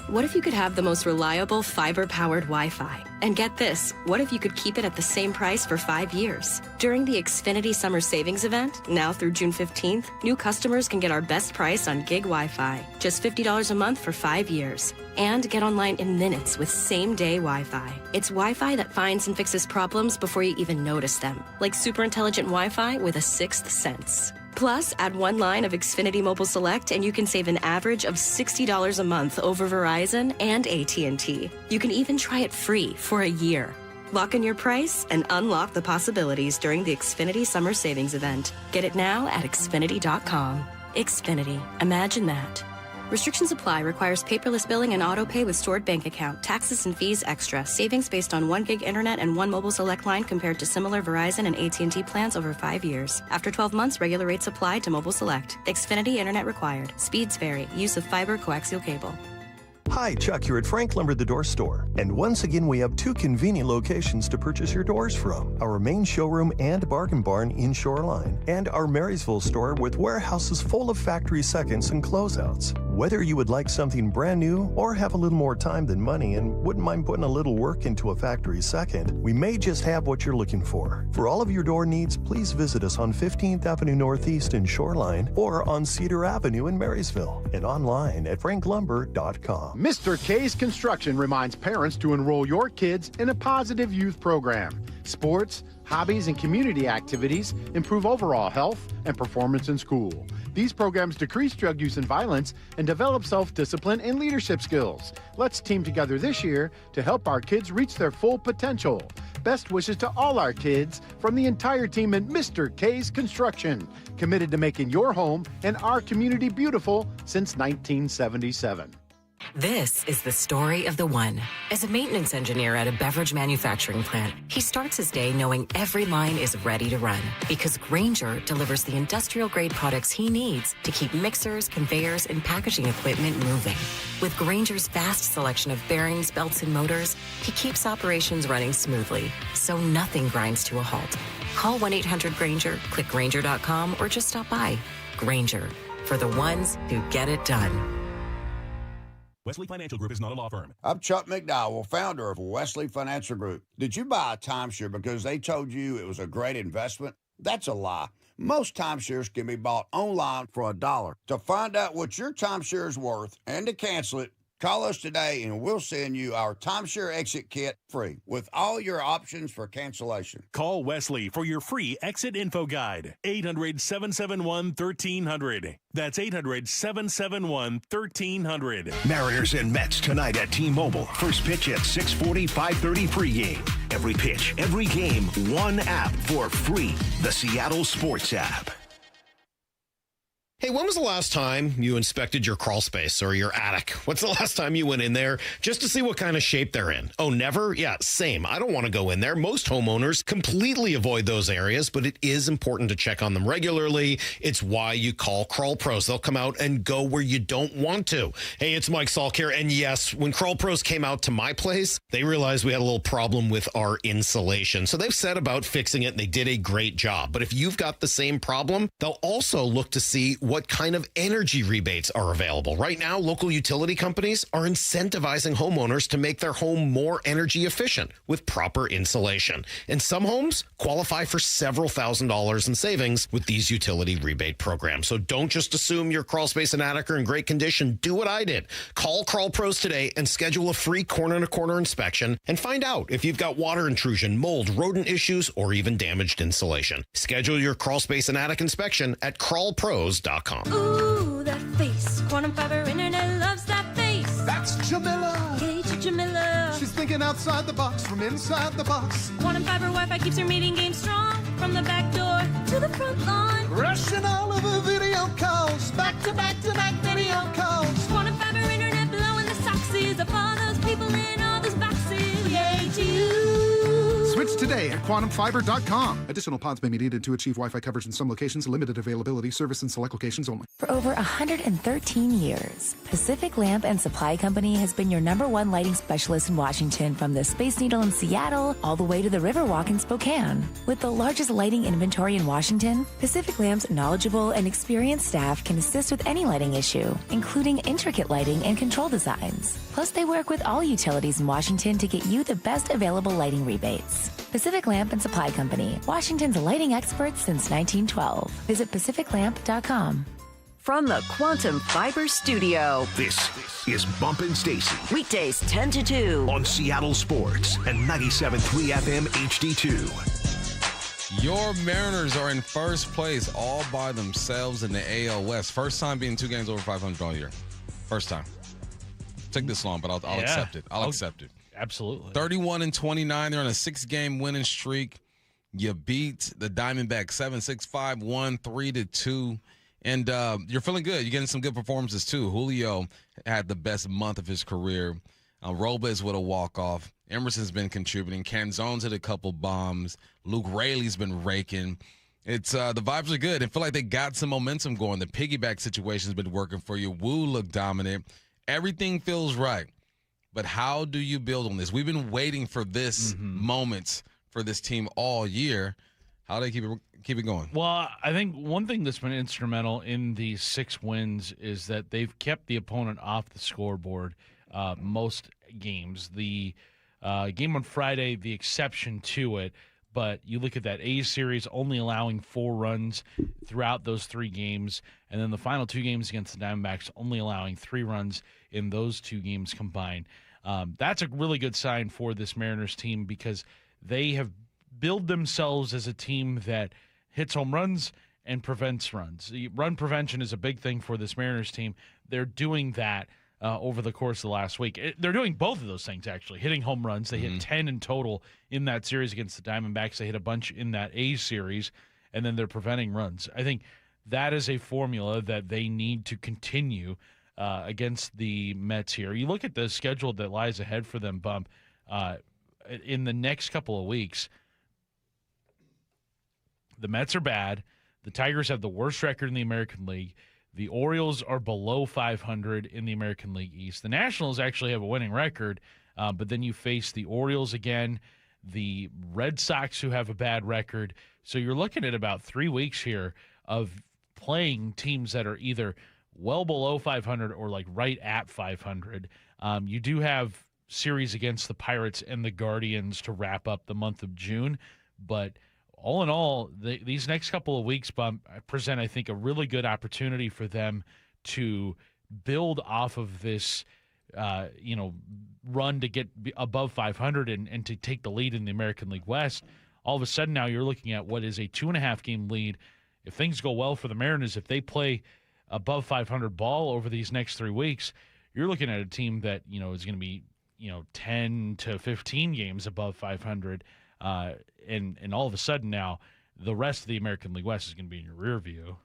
What if you could have the most reliable fiber-powered Wi-Fi? And get this, what if you could keep it at the same price for 5 years? During the Xfinity Summer Savings Event, now through June 15th, new customers can get our best price on gig Wi-Fi, just $50 a month for 5 years. And get online in minutes with same-day Wi-Fi. It's Wi-Fi that finds and fixes problems before you even notice them, like super intelligent Wi-Fi with a sixth sense. Plus, add one line of Xfinity Mobile Select and you can save an average of $60 a month over Verizon and AT&T. You can even try it free for a year. Lock in your price and unlock the possibilities during the Xfinity Summer Savings Event. Get it now at Xfinity.com. Xfinity. Imagine that. Restrictions apply. Requires paperless billing and auto pay with stored bank account. Taxes and fees extra. Savings based on 1 gig internet and 1 mobile select line compared to similar Verizon and AT&T plans over 5 years. After 12 months, regular rates apply to mobile select. Xfinity internet required. Speeds vary. Use of fiber coaxial cable. Hi, Chuck here at Frank Lumber the Door Store. And once again, we have 2 convenient locations to purchase your doors from. Our main showroom and bargain barn in Shoreline. And our Marysville store with warehouses full of factory seconds and closeouts. Whether you would like something brand new or have a little more time than money and wouldn't mind putting a little work into a factory second, we may just have what you're looking for. For all of your door needs, please visit us on 15th Avenue Northeast in Shoreline or on Cedar Avenue in Marysville and online at franklumber.com. Mr. K's Construction reminds parents to enroll your kids in a positive youth program. Sports, hobbies, and community activities improve overall health and performance in school. These programs decrease drug use and violence and develop self-discipline and leadership skills. Let's team together this year to help our kids reach their full potential. Best wishes to all our kids from the entire team at Mr. K's Construction, committed to making your home and our community beautiful since 1977. This is the story of the one. As a maintenance engineer at a beverage manufacturing plant, he starts his day knowing every line is ready to run because Grainger delivers the industrial-grade products he needs to keep mixers, conveyors, and packaging equipment moving. With Grainger's vast selection of bearings, belts, and motors, he keeps operations running smoothly, so nothing grinds to a halt. Call 1-800-GRAINGER, click Grainger.com, or just stop by. Grainger, for the ones who get it done. Wesley Financial Group is not a law firm. I'm Chuck McDowell, founder of Wesley Financial Group. Did you buy a timeshare because they told you it was a great investment? That's a lie. Most timeshares can be bought online for $1. To find out what your timeshare is worth and to cancel it, call us today and we'll send you our timeshare exit kit free with all your options for cancellation. Call Wesley for your free exit info guide. 800-771-1300. That's 800-771-1300. Mariners and Mets tonight at T-Mobile. First pitch at 6:40, 5:30 pregame. Every pitch, every game, one app for free. The Seattle Sports app. Hey, when was the last time you inspected your crawl space or your attic? What's the last time you went in there just to see what kind of shape they're in? Oh, never? Yeah, same. I don't want to go in there. Most homeowners completely avoid those areas, but it is important to check on them regularly. It's why you call Crawl Pros. They'll come out and go where you don't want to. Hey, it's Mike Salk here. And yes, when Crawl Pros came out to my place, they realized we had a little problem with our insulation. So they've set about fixing it, and they did a great job. But if you've got the same problem, they'll also look to see what kind of energy rebates are available. Right now, local utility companies are incentivizing homeowners to make their home more energy efficient with proper insulation. And some homes qualify for several $1,000s in savings with these utility rebate programs. So don't just assume your crawl space and attic are in great condition. Do what I did. Call Crawl Pros today and schedule a free corner-to-corner inspection and find out if you've got water intrusion, mold, rodent issues, or even damaged insulation. Schedule your crawl space and attic inspection at crawlpros.com. Ooh, that face. Quantum fiber internet loves that face. That's Jamila. Hey, Jamila. She's thinking outside the box from inside the box. Quantum fiber Wi-Fi keeps her meeting game strong. From the back door to the front lawn. Rushing all of her video calls. Back to back to back video calls. Quantum fiber internet blowing the soxies up all those people in all those boxes. Yay to you. Switch today at quantumfiber.com. Additional pods may be needed to achieve Wi-Fi coverage in some locations. Limited availability. Service in select locations only. For over 113 years, Pacific Lamp and Supply Company has been your #1 lighting specialist in Washington, from the Space Needle in Seattle all the way to the Riverwalk in Spokane. With the largest lighting inventory in Washington, Pacific Lamp's knowledgeable and experienced staff can assist with any lighting issue, including intricate lighting and control designs. Plus, they work with all utilities in Washington to get you the best available lighting rebates. Pacific Lamp and Supply Company, Washington's lighting experts since 1912. Visit pacificlamp.com. From the Quantum Fiber Studio. This is Bump and Stacy. Weekdays 10 to 2. On Seattle Sports and 97.3 FM HD2. Your Mariners are in first place all by themselves in the AL West. First time being 2 games over 500 all year. First time. Took this long, but I'll accept it. I'll accept it. Absolutely. 31-29. They're on a 6-game winning streak. You beat the Diamondbacks 7-6, 5-1, 3-2. And you're feeling good. You're getting some good performances, too. Julio had the best month of his career. Robles with a walk-off. Emerson's been contributing. Canzone's hit a couple bombs. Luke Raley's been raking. It's the vibes are good. I feel like they got some momentum going. The piggyback situation's been working for you. Wu looked dominant. Everything feels right. But how do you build on this? We've been waiting for this moment for this team all year. How do they keep it going? Well, I think one thing that's been instrumental in these 6 wins is that they've kept the opponent off the scoreboard most games. The game on Friday, the exception to it, but you look at that A's series only allowing 4 runs throughout those 3 games, and then the final 2 games against the Diamondbacks only allowing 3 runs in those 2 games combined. That's a really good sign for this Mariners team because they have built themselves as a team that hits home runs and prevents runs. Run prevention is a big thing for this Mariners team. They're doing that over the course of the last week. They're doing both of those things, actually. Hitting home runs. They hit 10 in total in that series against the Diamondbacks. They hit a bunch in that A's series, and then they're preventing runs. I think that is a formula that they need to continue against the Mets here. You look at the schedule that lies ahead for them, Bump, in the next couple of weeks. The Mets are bad. The Tigers have the worst record in the American League. The Orioles are below 500 in the American League East. The Nationals actually have a winning record, but then you face the Orioles again, the Red Sox, who have a bad record. So you're looking at about 3 weeks here of playing teams that are either well below 500 or like right at 500. You do have series against the Pirates and the Guardians to wrap up the month of June, but all in all, these next couple of weeks present, I think, a really good opportunity for them to build off of this, run to get above 500 and to take the lead in the American League West. All of a sudden now you're looking at what is a 2.5-game lead. If things go well for the Mariners, if they play above 500 ball over these next 3 weeks, you're looking at a team that, is going to be, 10 to 15 games above 500. And all of a sudden now, the rest of the American League West is going to be in your rear view.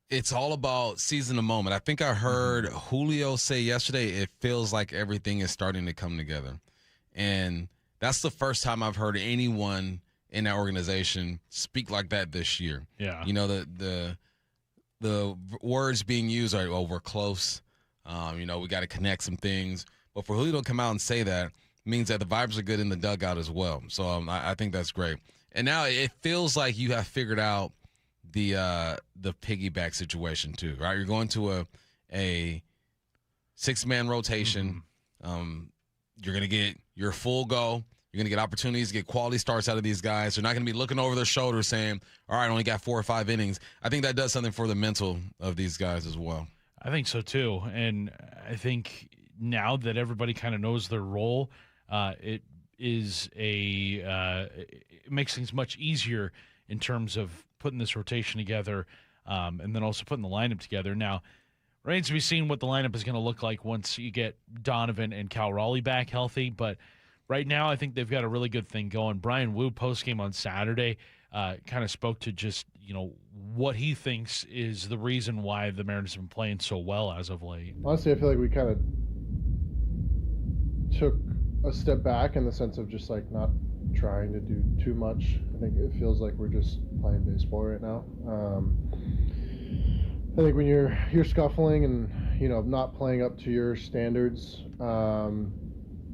It's all about seizing the moment. I think I heard Julio say yesterday, it feels like everything is starting to come together. And that's the first time I've heard anyone in that organization speak like that this year. Yeah. The words being used are, oh, we're close. We got to connect some things. But for Julio to come out and say that means that the vibes are good in the dugout as well. So I think that's great. And now it feels like you have figured out the piggyback situation too, right? You're going to a 6-man rotation. You're going to get your full go. You're going to get opportunities to get quality starts out of these guys. They're not going to be looking over their shoulder saying, all right, I only got 4 or 5 innings. I think that does something for the mental of these guys as well. I think so too. And I think now that everybody kind of knows their role, it makes things much easier in terms of putting this rotation together, and then also putting the lineup together. Now, remains to be seen what the lineup is going to look like once you get Donovan and Cal Raleigh back healthy, but right now I think they've got a really good thing going. Brian Wu, postgame on Saturday, kind of spoke to just, what he thinks is the reason why the Mariners have been playing so well as of late. Honestly, I feel like we kind of took a step back in the sense of just like not trying to do too much. I think it feels like we're just playing baseball right now. I think when you're scuffling and not playing up to your standards,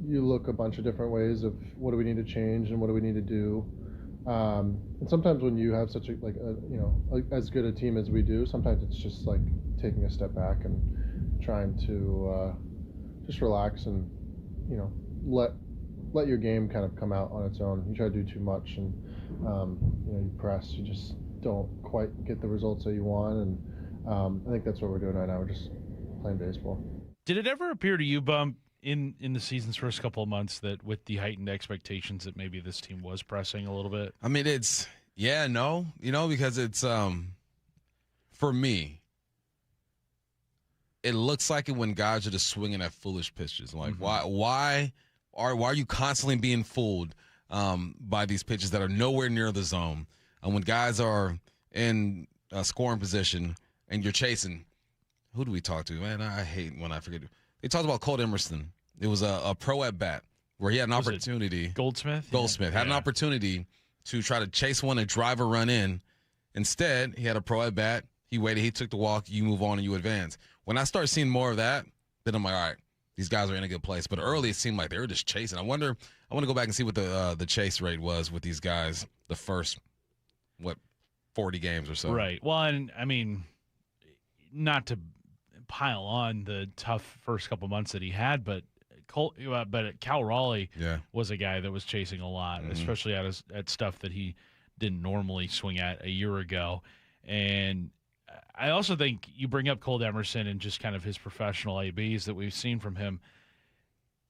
you look a bunch of different ways of what do we need to change and what do we need to do. And sometimes when you have such as good a team as we do, sometimes it's just like taking a step back and trying to just relax and let your game kind of come out on its own. You try to do too much and you press, you just don't quite get the results that you want. And I think that's what we're doing right now. We're just playing baseball. Did it ever appear to you, Bump, in the season's first couple of months that with the heightened expectations that maybe this team was pressing a little bit? I mean, because it's for me, it looks like it when guys are just swinging at foolish pitches. Like, why are you constantly being fooled by these pitches that are nowhere near the zone? And when guys are in scoring position and you're chasing, who do we talk to? Man, I hate when I forget. They talked about Cole Emerson. It was a pro at bat where he had an opportunity. Goldsmith had an opportunity to try to chase one and drive a run in. Instead, he had a pro at bat. He waited. He took the walk. You move on and you advance. When I start seeing more of that, then I'm like, all right, these guys are in a good place. But early, it seemed like they were just chasing. I want to go back and see what the chase rate was with these guys the first 40 games or so. Right. Well, and I mean, not to pile on the tough first couple months that he had, but Cal Raleigh was a guy that was chasing a lot, especially at stuff that he didn't normally swing at a year ago. And I also think you bring up Cole Emerson and just kind of his professional ABs that we've seen from him.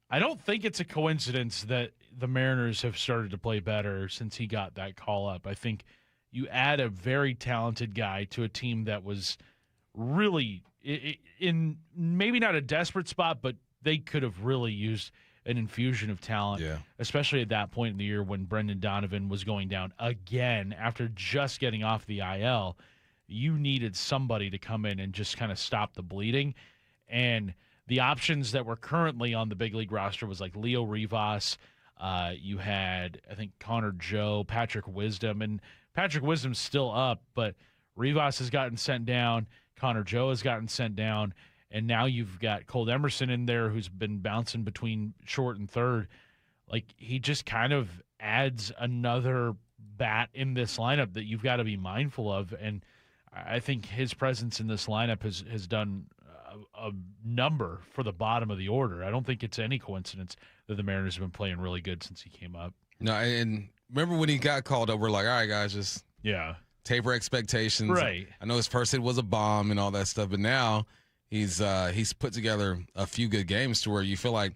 I don't think it's a coincidence that the Mariners have started to play better since he got that call up. I think you add a very talented guy to a team that was really in maybe not a desperate spot, but they could have really used an infusion of talent, especially at that point in the year when Brendan Donovan was going down again after just getting off the IL. You needed somebody to come in and just kind of stop the bleeding. And the options that were currently on the big league roster was like Leo Rivas. You had, I think, Connor Joe, Patrick Wisdom. And Patrick Wisdom's still up, but Rivas has gotten sent down. Connor Joe has gotten sent down. And now you've got Cole Emerson in there who's been bouncing between short and third. Like, he just kind of adds another bat in this lineup that you've got to be mindful of. And I think his presence in this lineup has done a number for the bottom of the order. I don't think it's any coincidence that the Mariners have been playing really good since he came up. No, and remember when he got called up, we're like, all right, guys, just taper expectations. Right. I know his first hit was a bomb and all that stuff, but now he's put together a few good games to where you feel like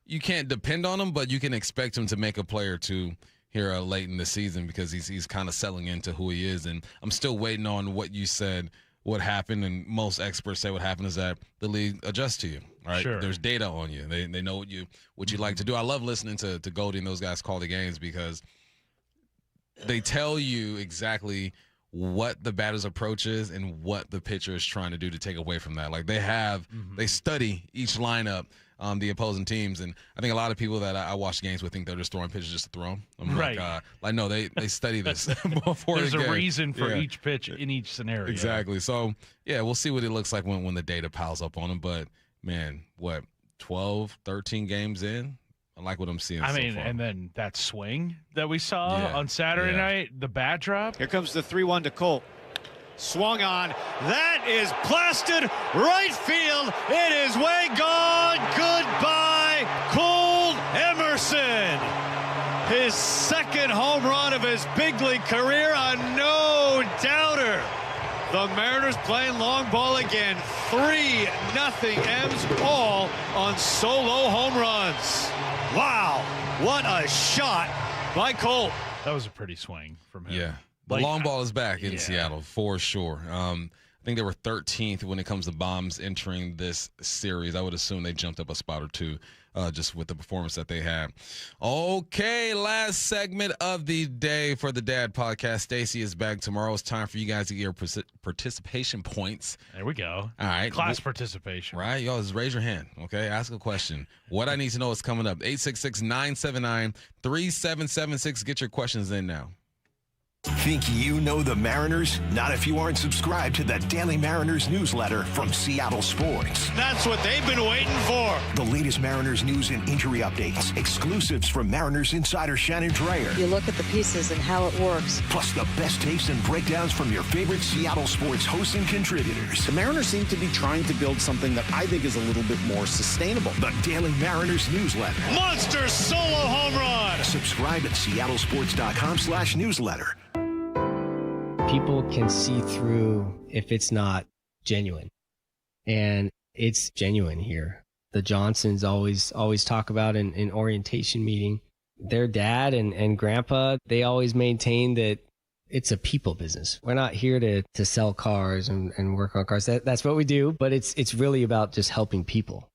you can't depend on him, but you can expect him to make a play or two here late in the season because he's kind of settling into who he is. And I'm still waiting on what you said would happen, and most experts say what happened is that the league adjusts to you. All right, there's data on you. They know what you like to do. I love listening to Goldie and those guys call the games because they tell you exactly what the batter's approach is and what the pitcher is trying to do to take away from that. Like they study each lineup, the opposing teams, and I think a lot of people that I watch games with think they're just throwing pitches just to throw them. I'm like no, they study this before There's the game. A reason for each pitch in each scenario. Exactly. So we'll see what it looks like when the data piles up on them. But man, 12, 13 games in? I like what I'm seeing. I mean, so far. and then that swing that we saw on Saturday night, the bat drop. Here comes the 3-1 to Cole. Swung on. That is blasted right field. It is way gone. Goodbye, Cole Emerson. His second home run of his big league career, a no-doubter. The Mariners playing long ball again. 3-0 M's, all on solo home runs. Wow, what a shot by Cole. That was a pretty swing from him. Yeah. The long ball is back in Seattle, for sure. I think they were 13th when it comes to bombs entering this series. I would assume they jumped up a spot or two just with the performance that they had. Okay, last segment of the day for the Dad Podcast. Stacy is back tomorrow. It's time for you guys to get your participation points. There we go. All right. Class participation. Right? Y'all just raise your hand, okay? Ask a question. What I need to know is coming up. 866-979-3776. Get your questions in now. Think you know the Mariners? Not if you aren't subscribed to the Daily Mariners newsletter from Seattle Sports. That's what they've been waiting for. The latest Mariners news and injury updates, exclusives from Mariners insider Shannon Dreyer. You look at the pieces and how it works. Plus the best takes and breakdowns from your favorite Seattle sports hosts and contributors. The Mariners seem to be trying to build something that I think is a little bit more sustainable. The Daily Mariners newsletter. Monster solo home run. Subscribe at seattlesports.com/newsletter. People can see through if it's not genuine, and it's genuine here. The Johnsons always talk about in orientation meeting, their dad and grandpa, they always maintain that it's a people business. We're not here to sell cars and work on cars. That's what we do, but it's really about just helping people.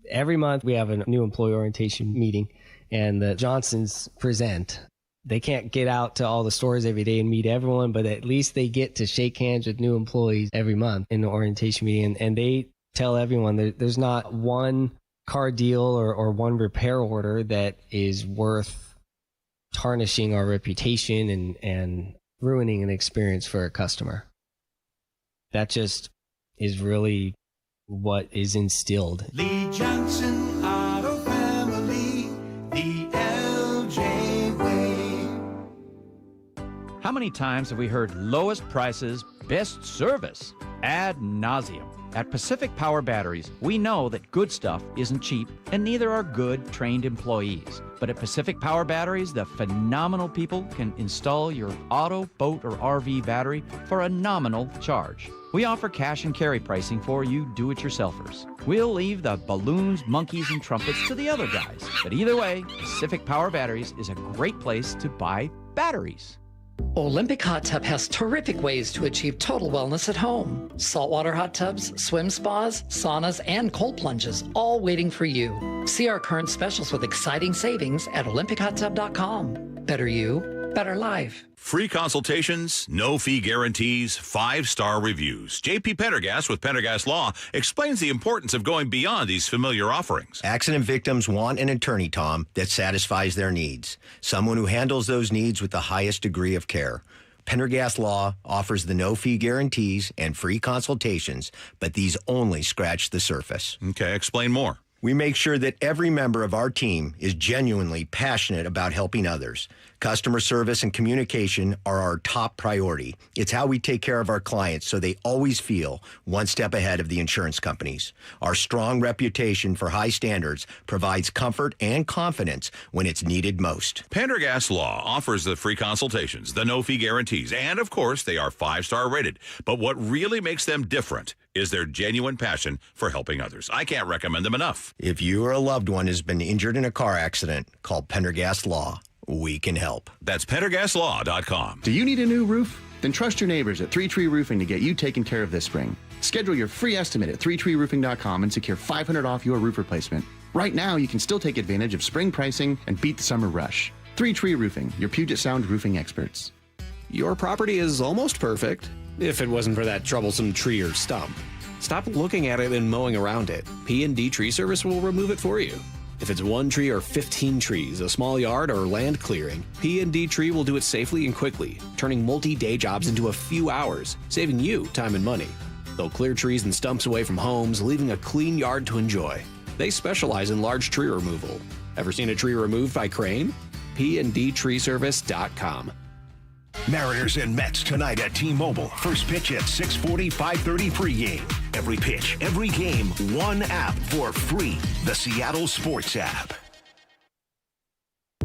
Every month we have a new employee orientation meeting, and the Johnsons present. They can't get out to all the stores every day and meet everyone, but at least they get to shake hands with new employees every month in the orientation meeting. And they tell everyone there's not one car deal or one repair order that is worth tarnishing our reputation and ruining an experience for a customer. That just is really what is instilled. Lee Johnson Auto Family, the LJ way. How many times have we heard lowest prices, best service ad nauseum? At Pacific Power Batteries, we know that good stuff isn't cheap, and neither are good, trained employees. But at Pacific Power Batteries, the phenomenal people can install your auto, boat, or RV battery for a nominal charge. We offer cash and carry pricing for you do-it-yourselfers. We'll leave the balloons, monkeys, and trumpets to the other guys. But either way, Pacific Power Batteries is a great place to buy batteries. Olympic Hot Tub has terrific ways to achieve total wellness at home. Saltwater hot tubs, swim spas, saunas, and cold plunges, all waiting for you. See our current specials with exciting savings at olympichottub.com. Better you, better life. Free consultations, no fee guarantees, 5-star reviews. J.P. Pendergast with Pendergast Law explains the importance of going beyond these familiar offerings. Accident victims want an attorney, Tom, that satisfies their needs. Someone who handles those needs with the highest degree of care. Pendergast Law offers the no-fee guarantees and free consultations, but these only scratch the surface. Okay, explain more. We make sure that every member of our team is genuinely passionate about helping others. Customer service and communication are our top priority. It's how we take care of our clients so they always feel one step ahead of the insurance companies. Our strong reputation for high standards provides comfort and confidence when it's needed most. Pendergast Law offers the free consultations, the no-fee guarantees, and, of course, they are 5-star rated. But what really makes them different is their genuine passion for helping others. I can't recommend them enough. If you or a loved one has been injured in a car accident, call Pendergast Law. We can help. That's PendergastLaw.com. Do you need a new roof? Then trust your neighbors at 3 Tree Roofing to get you taken care of this spring. Schedule your free estimate at 3treeroofing.com and secure $500 off your roof replacement. Right now, you can still take advantage of spring pricing and beat the summer rush. 3 Tree Roofing, your Puget Sound roofing experts. Your property is almost perfect, if it wasn't for that troublesome tree or stump. Stop looking at it and mowing around it. P&D Tree Service will remove it for you. If it's 1 tree or 15 trees, a small yard or land clearing, P&D Tree will do it safely and quickly, turning multi-day jobs into a few hours, saving you time and money. They'll clear trees and stumps away from homes, leaving a clean yard to enjoy. They specialize in large tree removal. Ever seen a tree removed by crane? PNDTreeservice.com. Mariners and Mets tonight at T-Mobile. First pitch at 6:40, 5:30 pregame. Every pitch, every game, one app for free. The Seattle Sports app.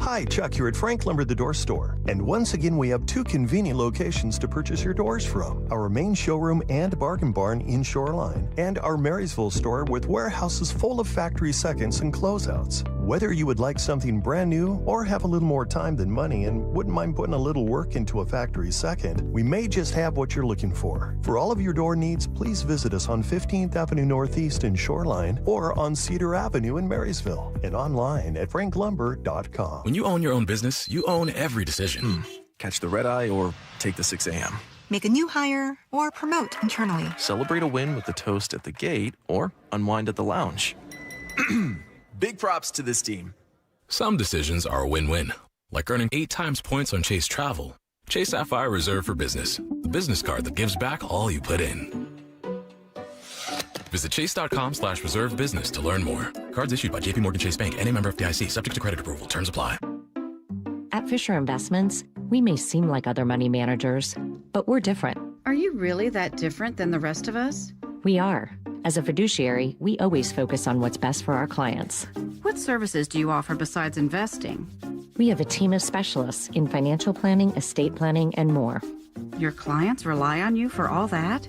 Hi, Chuck here at Frank Lumber the Door Store. And once again, we have 2 convenient locations to purchase your doors from. Our main showroom and bargain barn in Shoreline. And our Marysville store with warehouses full of factory seconds and closeouts. Whether you would like something brand new or have a little more time than money and wouldn't mind putting a little work into a factory second, we may just have what you're looking for. For all of your door needs, please visit us on 15th Avenue Northeast in Shoreline or on Cedar Avenue in Marysville and online at franklumber.com. When you own your own business, you own every decision. Catch the red eye or take the 6 a.m. Make a new hire or promote internally. Celebrate a win with a toast at the gate or unwind at the lounge. Big props to this team. Some decisions are a win-win, like earning 8 times points on Chase Travel. Chase Sapphire Reserve for Business, the business card that gives back all you put in. Visit chase.com/reserve business to learn more. Cards issued by JPMorgan Chase Bank, N.A. member FDIC, subject to credit approval. Terms apply. At Fisher Investments, we may seem like other money managers, but we're different. Are you really that different than the rest of us? We are. As a fiduciary, we always focus on what's best for our clients. What services do you offer besides investing? We have a team of specialists in financial planning, estate planning, and more. Your clients rely on you for all that?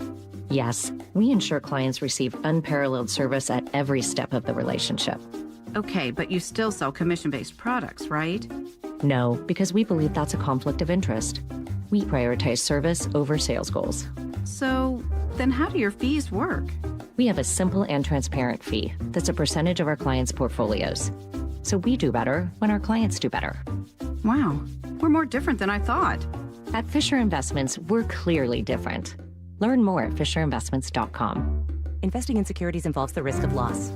Yes, we ensure clients receive unparalleled service at every step of the relationship. Okay, but you still sell commission-based products, right? No, because we believe that's a conflict of interest. We prioritize service over sales goals. So, then how do your fees work? We have a simple and transparent fee that's a percentage of our clients' portfolios. So we do better when our clients do better. Wow, we're more different than I thought. At Fisher Investments, we're clearly different. Learn more at FisherInvestments.com. Investing in securities involves the risk of loss.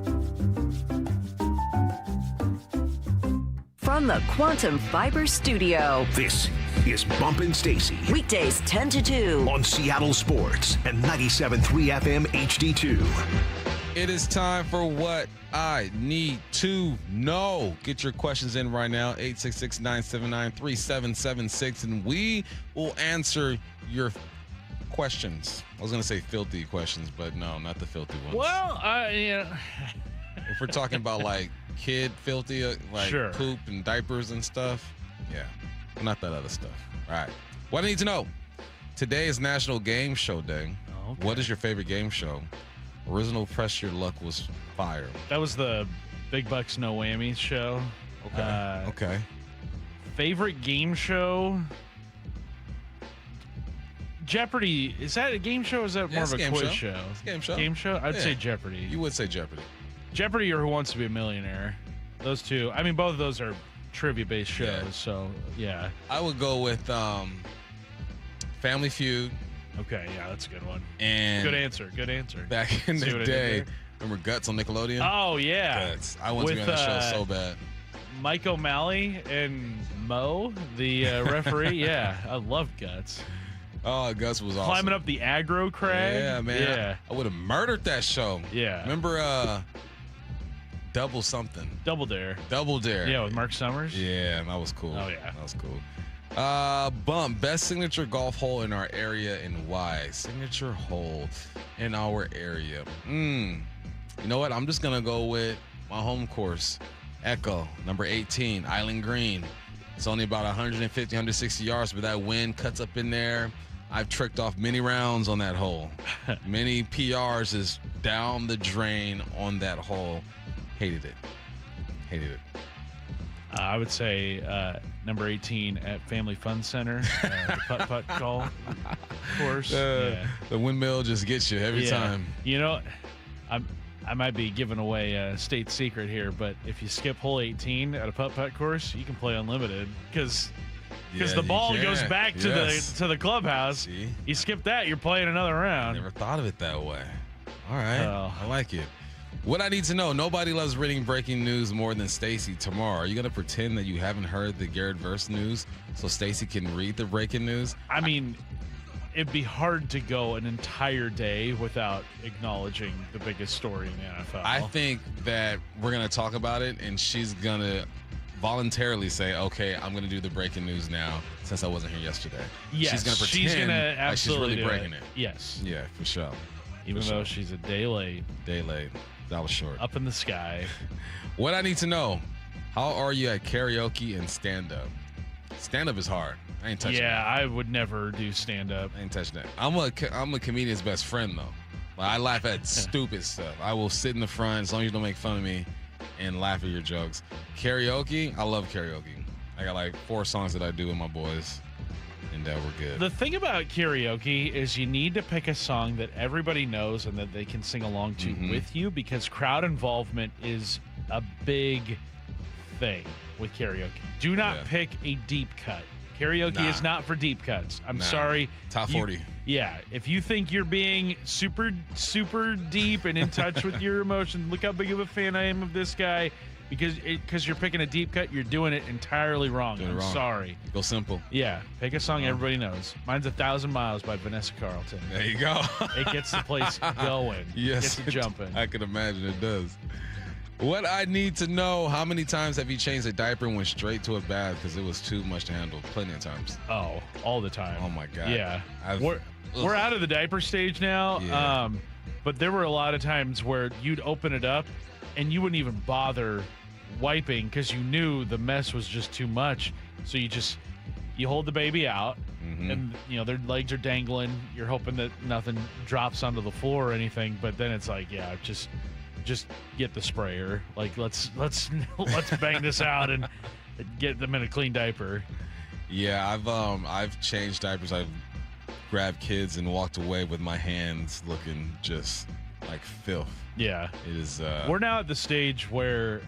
From the Quantum Fiber Studio, This is Bump Stacy. weekdays 10 to 2. On Seattle Sports and 97.3 FM HD2. It is time for What I Need to Know. Get your questions in right now, 866-979-3776, and we will answer your questions. I was going to say filthy questions, but no, not the filthy ones. Well, If we're talking about like kid filthy, like Sure. poop and diapers and stuff, yeah, not that other stuff. All right. What I need to know. Today is National Game Show Day. Oh, okay. What is your favorite game show? Original Press Your Luck was fire. That was the Big Bucks No Whammies show. Okay. Okay. Favorite game show? Jeopardy. Is that a game show or is that more it's of a game quiz show. show? It's a game show. Game show? I'd Yeah. say Jeopardy. You would say Jeopardy. Jeopardy or Who Wants to Be a Millionaire. Those two. I mean, both of those are trivia-based shows, Yeah. so yeah. I would go with Family Feud. Okay, yeah, that's a good one. And Good answer. Good answer. back in See the what I did day, there? remember Guts on Nickelodeon? Oh, yeah. Guts. I want to be on that show so bad. Mike O'Malley and Mo, the referee. Yeah, I loved Guts. Oh, Gus was awesome. Climbing up the aggro crag. Yeah, man. Yeah. I would have murdered that show. Yeah. Remember Double something? Double Dare. Double Dare. Yeah, with Mark Summers. Yeah, that was cool. Oh, yeah. That was cool. Bump, best signature golf hole in our area and why? Signature hole in our area. You know what? I'm just going to go with my home course. Echo, number 18, Island Green. It's only about 150, 160 yards, but that wind cuts up in there. I've tricked off many rounds on that hole. Many PRs is down the drain on that hole. Hated it. I would say number 18 at Family Fun Center, the putt-putt golf course. Yeah. The windmill just gets you every time. You know, I might be giving away a state secret here, but if you skip hole 18 at a putt-putt course, you can play unlimited because the ball goes back to the clubhouse. See? You skip that, you're playing another round. Never thought of it that way. All right. I like it. What I need to know, nobody loves reading breaking news more than Stacy. Tomorrow, are you going to pretend that you haven't heard the Garrett verse news so Stacy can read the breaking news? I mean, it'd be hard to go an entire day without acknowledging the biggest story in the NFL. I think that we're going to talk about it, and she's going to voluntarily say, okay, I'm going to do the breaking news now since I wasn't here yesterday. Yes, she's going to pretend she's gonna like she's really absolutely breaking do it. Yes. Yeah, for sure. Even though she's a day late. $1 short. Up in the sky. What I need to know, how are you at karaoke and stand-up? Stand-up is hard. I ain't touching Yeah, that. I would never do stand-up. I ain't touching that. I'm a comedian's best friend, though. Like, I laugh at stupid stuff. I will sit in the front as long as you don't make fun of me and laugh at your jokes. Karaoke, I love karaoke. I got like 4 songs that I do with my boys, and we're good. The thing about karaoke is you need to pick a song that everybody knows and that they can sing along to with you, because crowd involvement is a big thing with karaoke. Do not pick a deep cut. Karaoke is not for deep cuts. I'm sorry. Top 40. Yeah. If you think you're being super, super deep and in touch with your emotions, look how big of a fan I am of this guy. Because you're picking a deep cut, you're doing it entirely wrong. I'm sorry. Go simple. Yeah. Pick a song everybody knows. Mine's 1,000 Miles by Vanessa Carlton. There you go. It gets the place going. Yes. Gets it jumping. I can imagine it does. What I need to know, how many times have you changed a diaper and went straight to a bath because it was too much to handle? Plenty of times. Oh, all the time. Oh, my God. Yeah. We're out of the diaper stage now, Yeah. but there were a lot of times where you'd open it up and you wouldn't even bother wiping because you knew the mess was just too much. So you hold the baby out, and their legs are dangling. You're hoping that nothing drops onto the floor or anything, but then it's like, yeah, just get the sprayer. Like let's bang this out and get them in a clean diaper. Yeah, I've changed diapers. I've grabbed kids and walked away with my hands looking just like filth. Yeah, it is. We're now at the stage where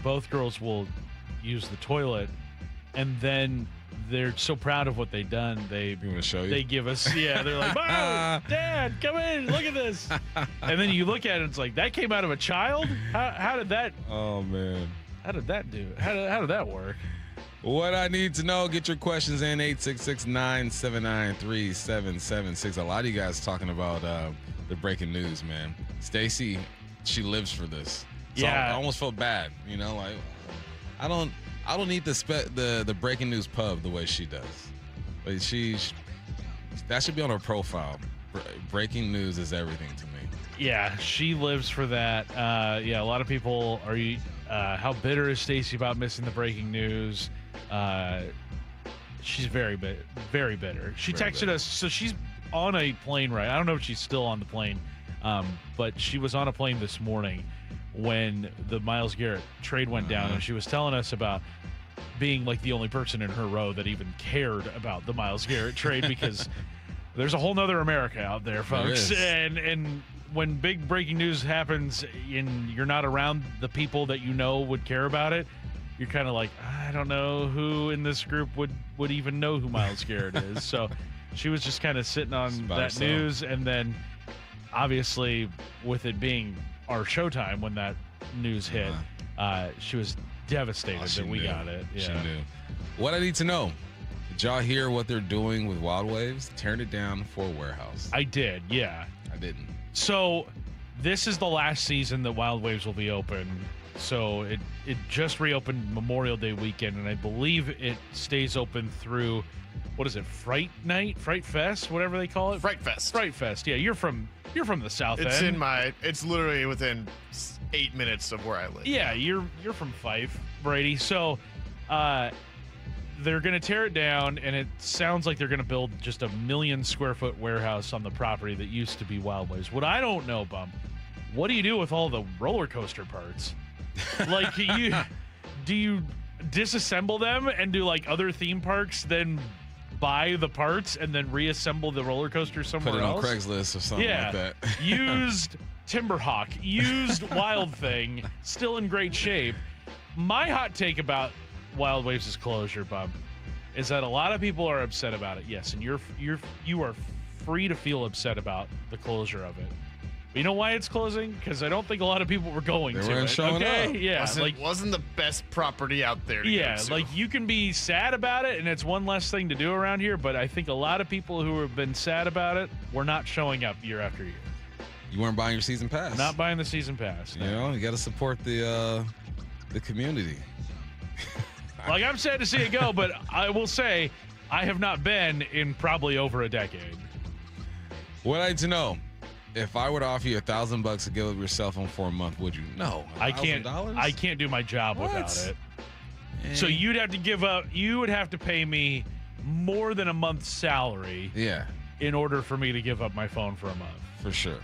both girls will use the toilet, and then they're so proud of what they've done. They give us, they're like, "Mom, Dad, come in, look at this." And then you look at it, it's like, that came out of a child? How did that? Oh man, how did that do? How did that work? What I need to know, get your questions in 866-979-3776. A lot of you guys talking about the breaking news, man. Stacy, she lives for this. So I almost felt bad, like I don't need the breaking news pub the way she does. But that should be on her profile. Breaking news is everything to me. Yeah, she lives for that. A lot of people are. How bitter is Stacy about missing the breaking news? She's very bitter. She texted us, so she's on a plane ride. I don't know if she's still on the plane, but she was on a plane this morning when the Myles Garrett trade went down, and she was telling us about being like the only person in her row that even cared about the Myles Garrett trade, because there's a whole nother America out there, folks. And when big breaking news happens and you're not around the people that would care about it, you're kind of like, I don't know who in this group would even know who Myles Garrett is. So she was just kind of sitting on that news, and then obviously with it being our showtime when that news hit, she was devastated that we got it. Yeah. She knew. What I need to know, did y'all hear what they're doing with Wild Waves? Tearing it down for a warehouse. I did, yeah. I didn't. So this is the last season that Wild Waves will be open. So it just reopened Memorial Day weekend, and I believe it stays open through, what is it, Fright Night, Fright Fest, whatever they call it? Fright Fest. Fright Fest. Yeah, you're from the South It's End. it's literally within 8 minutes of where I live. Yeah, you're from Fife, Brady. So they're going to tear it down, and it sounds like they're going to build just a 1 million square foot warehouse on the property that used to be Wild Waves. What I don't know, Bump, what do you do with all the roller coaster parts? Like, do you disassemble them and do like other theme parks, then buy the parts and then reassemble the roller coaster somewhere else? Put it on Craigslist or something like that. Used Timberhawk, used Wild Thing, still in great shape. My hot take about Wild Waves' closure, Bub, is that a lot of people are upset about it. Yes, and you are free to feel upset about the closure of it. But you know why it's closing? Because I don't think a lot of people were going to it. They weren't showing up. Yeah, wasn't the best property out there to go to. Like, you can be sad about it, and it's one less thing to do around here, but I think a lot of people who have been sad about it were not showing up year after year. You weren't buying your season pass. Not buying the season pass. No. You got to support the community. Like, I'm sad to see it go, but I will say I have not been in probably over a decade. Would I like to know, if I would offer you $1,000 to give up your cell phone for a month, would you? No. I can't do my job without it. So you'd have to give up. You would have to pay me more than a month's salary. Yeah. In order for me to give up my phone for a month. For sure.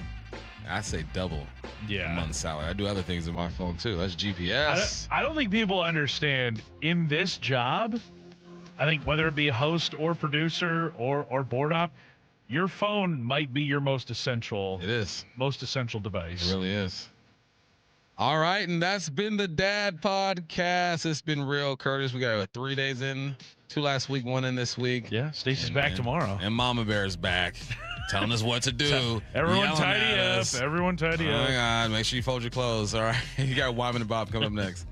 I say double. Yeah. A month's salary. I do other things with my phone too. That's GPS. I don't think people understand in this job. I think whether it be a host or producer or board op, your phone might be your most essential. It is. Most essential device. It really is. All right, and that's been the Dad Podcast. It's been real, Curtis. We got 3 days in, 2 last week, 1 in this week. Yeah, Stacey's back tomorrow. And Mama Bear's back, telling us what to do. Everyone tidy up. Everyone tidy up. Oh, my God. Make sure you fold your clothes, all right? You got Wyman and Bob coming up next.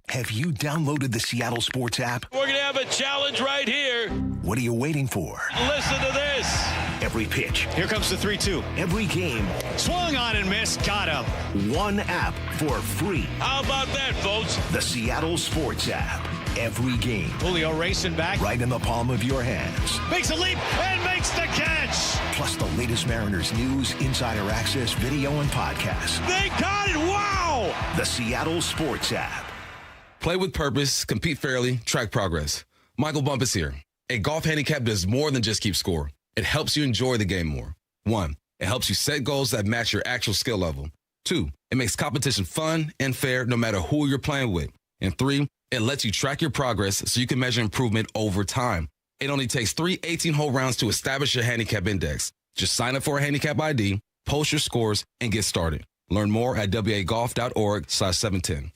Have you downloaded the Seattle Sports app? We're going to have a challenge right here. What are you waiting for? Listen to this. Every pitch. Here comes the 3-2. Every game. Swung on and missed. Got him. One app for free. How about that, folks? The Seattle Sports app. Every game. Julio racing back. Right in the palm of your hands. Makes a leap and makes the catch. Plus the latest Mariners news, insider access, video, and podcasts. They got it. Wow. The Seattle Sports app. Play with purpose, compete fairly, track progress. Michael Bumpus here. A golf handicap does more than just keep score. It helps you enjoy the game more. 1, it helps you set goals that match your actual skill level. 2, it makes competition fun and fair no matter who you're playing with. And 3, it lets you track your progress so you can measure improvement over time. It only takes 3 18-hole rounds to establish your handicap index. Just sign up for a handicap ID, post your scores, and get started. Learn more at wagolf.org/710.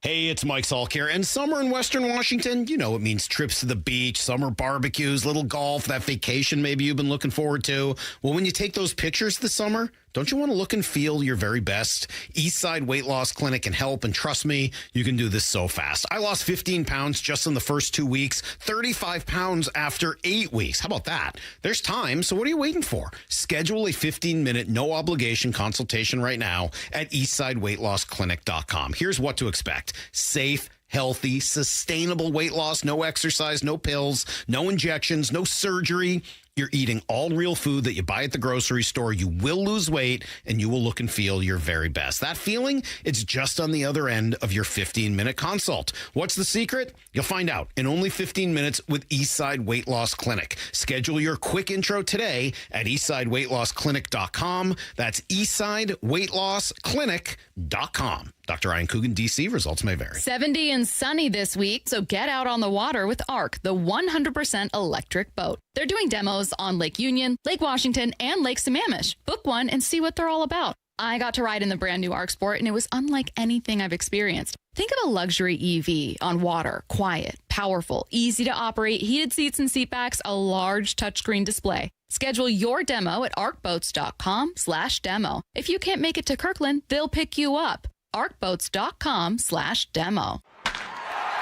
Hey, it's Mike Salk here. And summer in Western Washington, you know, it means trips to the beach, summer barbecues, little golf, that vacation maybe you've been looking forward to. Well, when you take those pictures this summer, don't you want to look and feel your very best? Eastside Weight Loss Clinic can help, and trust me, you can do this so fast. I lost 15 pounds just in the first 2 weeks, 35 pounds after 8 weeks. How about that? There's time, so what are you waiting for? Schedule a 15-minute, no-obligation consultation right now at eastsideweightlossclinic.com. Here's what to expect. Safe, healthy, sustainable weight loss, no exercise, no pills, no injections, no surgery. You're eating all real food that you buy at the grocery store. You will lose weight and you will look and feel your very best. That feeling, it's just on the other end of your 15-minute consult. What's the secret? You'll find out in only 15 minutes with Eastside Weight Loss Clinic. Schedule your quick intro today at eastsideweightlossclinic.com. That's eastsideweightlossclinic.com. Dr. Ryan Coogan, D.C. Results may vary. 70 and sunny this week, so get out on the water with ARC, the 100% electric boat. They're doing demos on Lake Union, Lake Washington, and Lake Sammamish. Book one and see what they're all about. I got to ride in the brand new ARC Sport, and it was unlike anything I've experienced. Think of a luxury EV on water, quiet, powerful, easy to operate, heated seats and seat backs, a large touchscreen display. Schedule your demo at arcboats.com/demo. If you can't make it to Kirkland, they'll pick you up. arcboats.com/demo.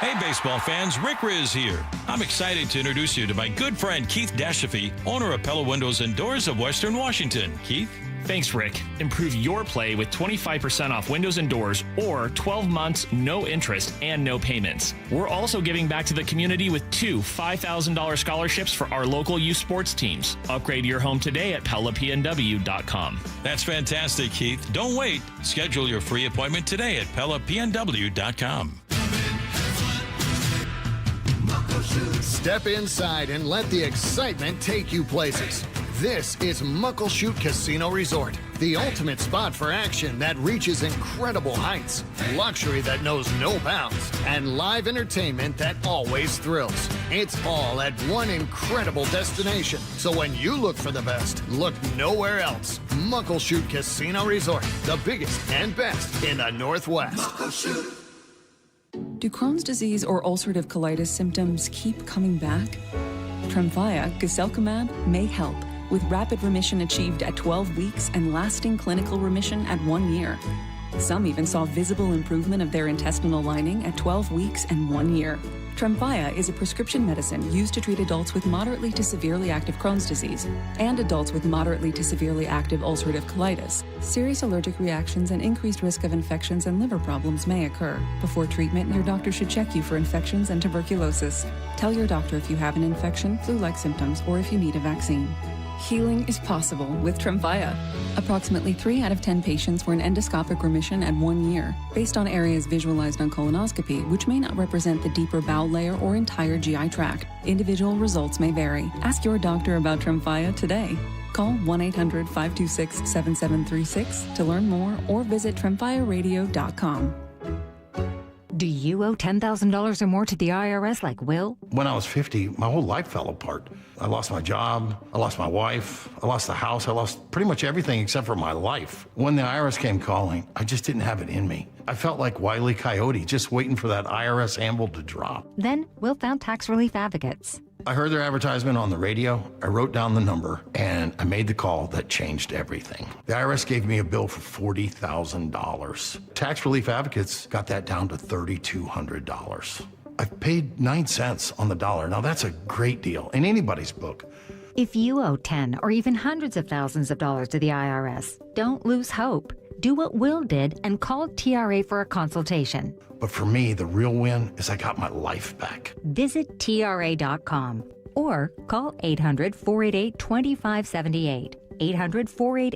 Hey, baseball fans, Rick Riz here. I'm excited to introduce you to my good friend Keith Dashafy, owner of Pella Windows and Doors of Western Washington. Keith? Thanks, Rick. Improve your play with 25% off windows and doors or 12 months, no interest and no payments. We're also giving back to the community with 2 $5,000 scholarships for our local youth sports teams. Upgrade your home today at PellaPNW.com. That's fantastic, Keith. Don't wait. Schedule your free appointment today at PellaPNW.com. Step inside and let the excitement take you places. This is Muckleshoot Casino Resort, the ultimate spot for action that reaches incredible heights, luxury that knows no bounds, and live entertainment that always thrills. It's all at one incredible destination. So when you look for the best, look nowhere else. Muckleshoot Casino Resort, the biggest and best in the Northwest. Muckleshoot. Do Crohn's disease or ulcerative colitis symptoms keep coming back? Tremfya, guselkumab, may help, with rapid remission achieved at 12 weeks and lasting clinical remission at 1 year. Some even saw visible improvement of their intestinal lining at 12 weeks and 1 year. Tremfya is a prescription medicine used to treat adults with moderately to severely active Crohn's disease and adults with moderately to severely active ulcerative colitis. Serious allergic reactions and increased risk of infections and liver problems may occur. Before treatment, your doctor should check you for infections and tuberculosis. Tell your doctor if you have an infection, flu-like symptoms, or if you need a vaccine. Healing is possible with Tremfya. Approximately 3 out of 10 patients were in endoscopic remission at 1 year, based on areas visualized on colonoscopy, which may not represent the deeper bowel layer or entire GI tract. Individual results may vary. Ask your doctor about Tremfya today. Call 1-800-526-7736 to learn more or visit tremfyaradio.com. Do you owe $10,000 or more to the IRS like Will? When I was 50, my whole life fell apart. I lost my job, I lost my wife, I lost the house, I lost pretty much everything except for my life. When the IRS came calling, I just didn't have it in me. I felt like Wile E. Coyote, just waiting for that IRS anvil to drop. Then Will found tax relief advocates. I heard their advertisement on the radio, I wrote down the number, and I made the call that changed everything. The IRS gave me a bill for $40,000. Tax Relief Advocates got that down to $3,200. I've paid 9 cents on the dollar. Now that's a great deal in anybody's book. If you owe 10 or even hundreds of thousands of dollars to the IRS, don't lose hope. Do what Will did and call TRA for a consultation. But for me, the real win is I got my life back. Visit TRA.com or call 800-488-2578. 800-488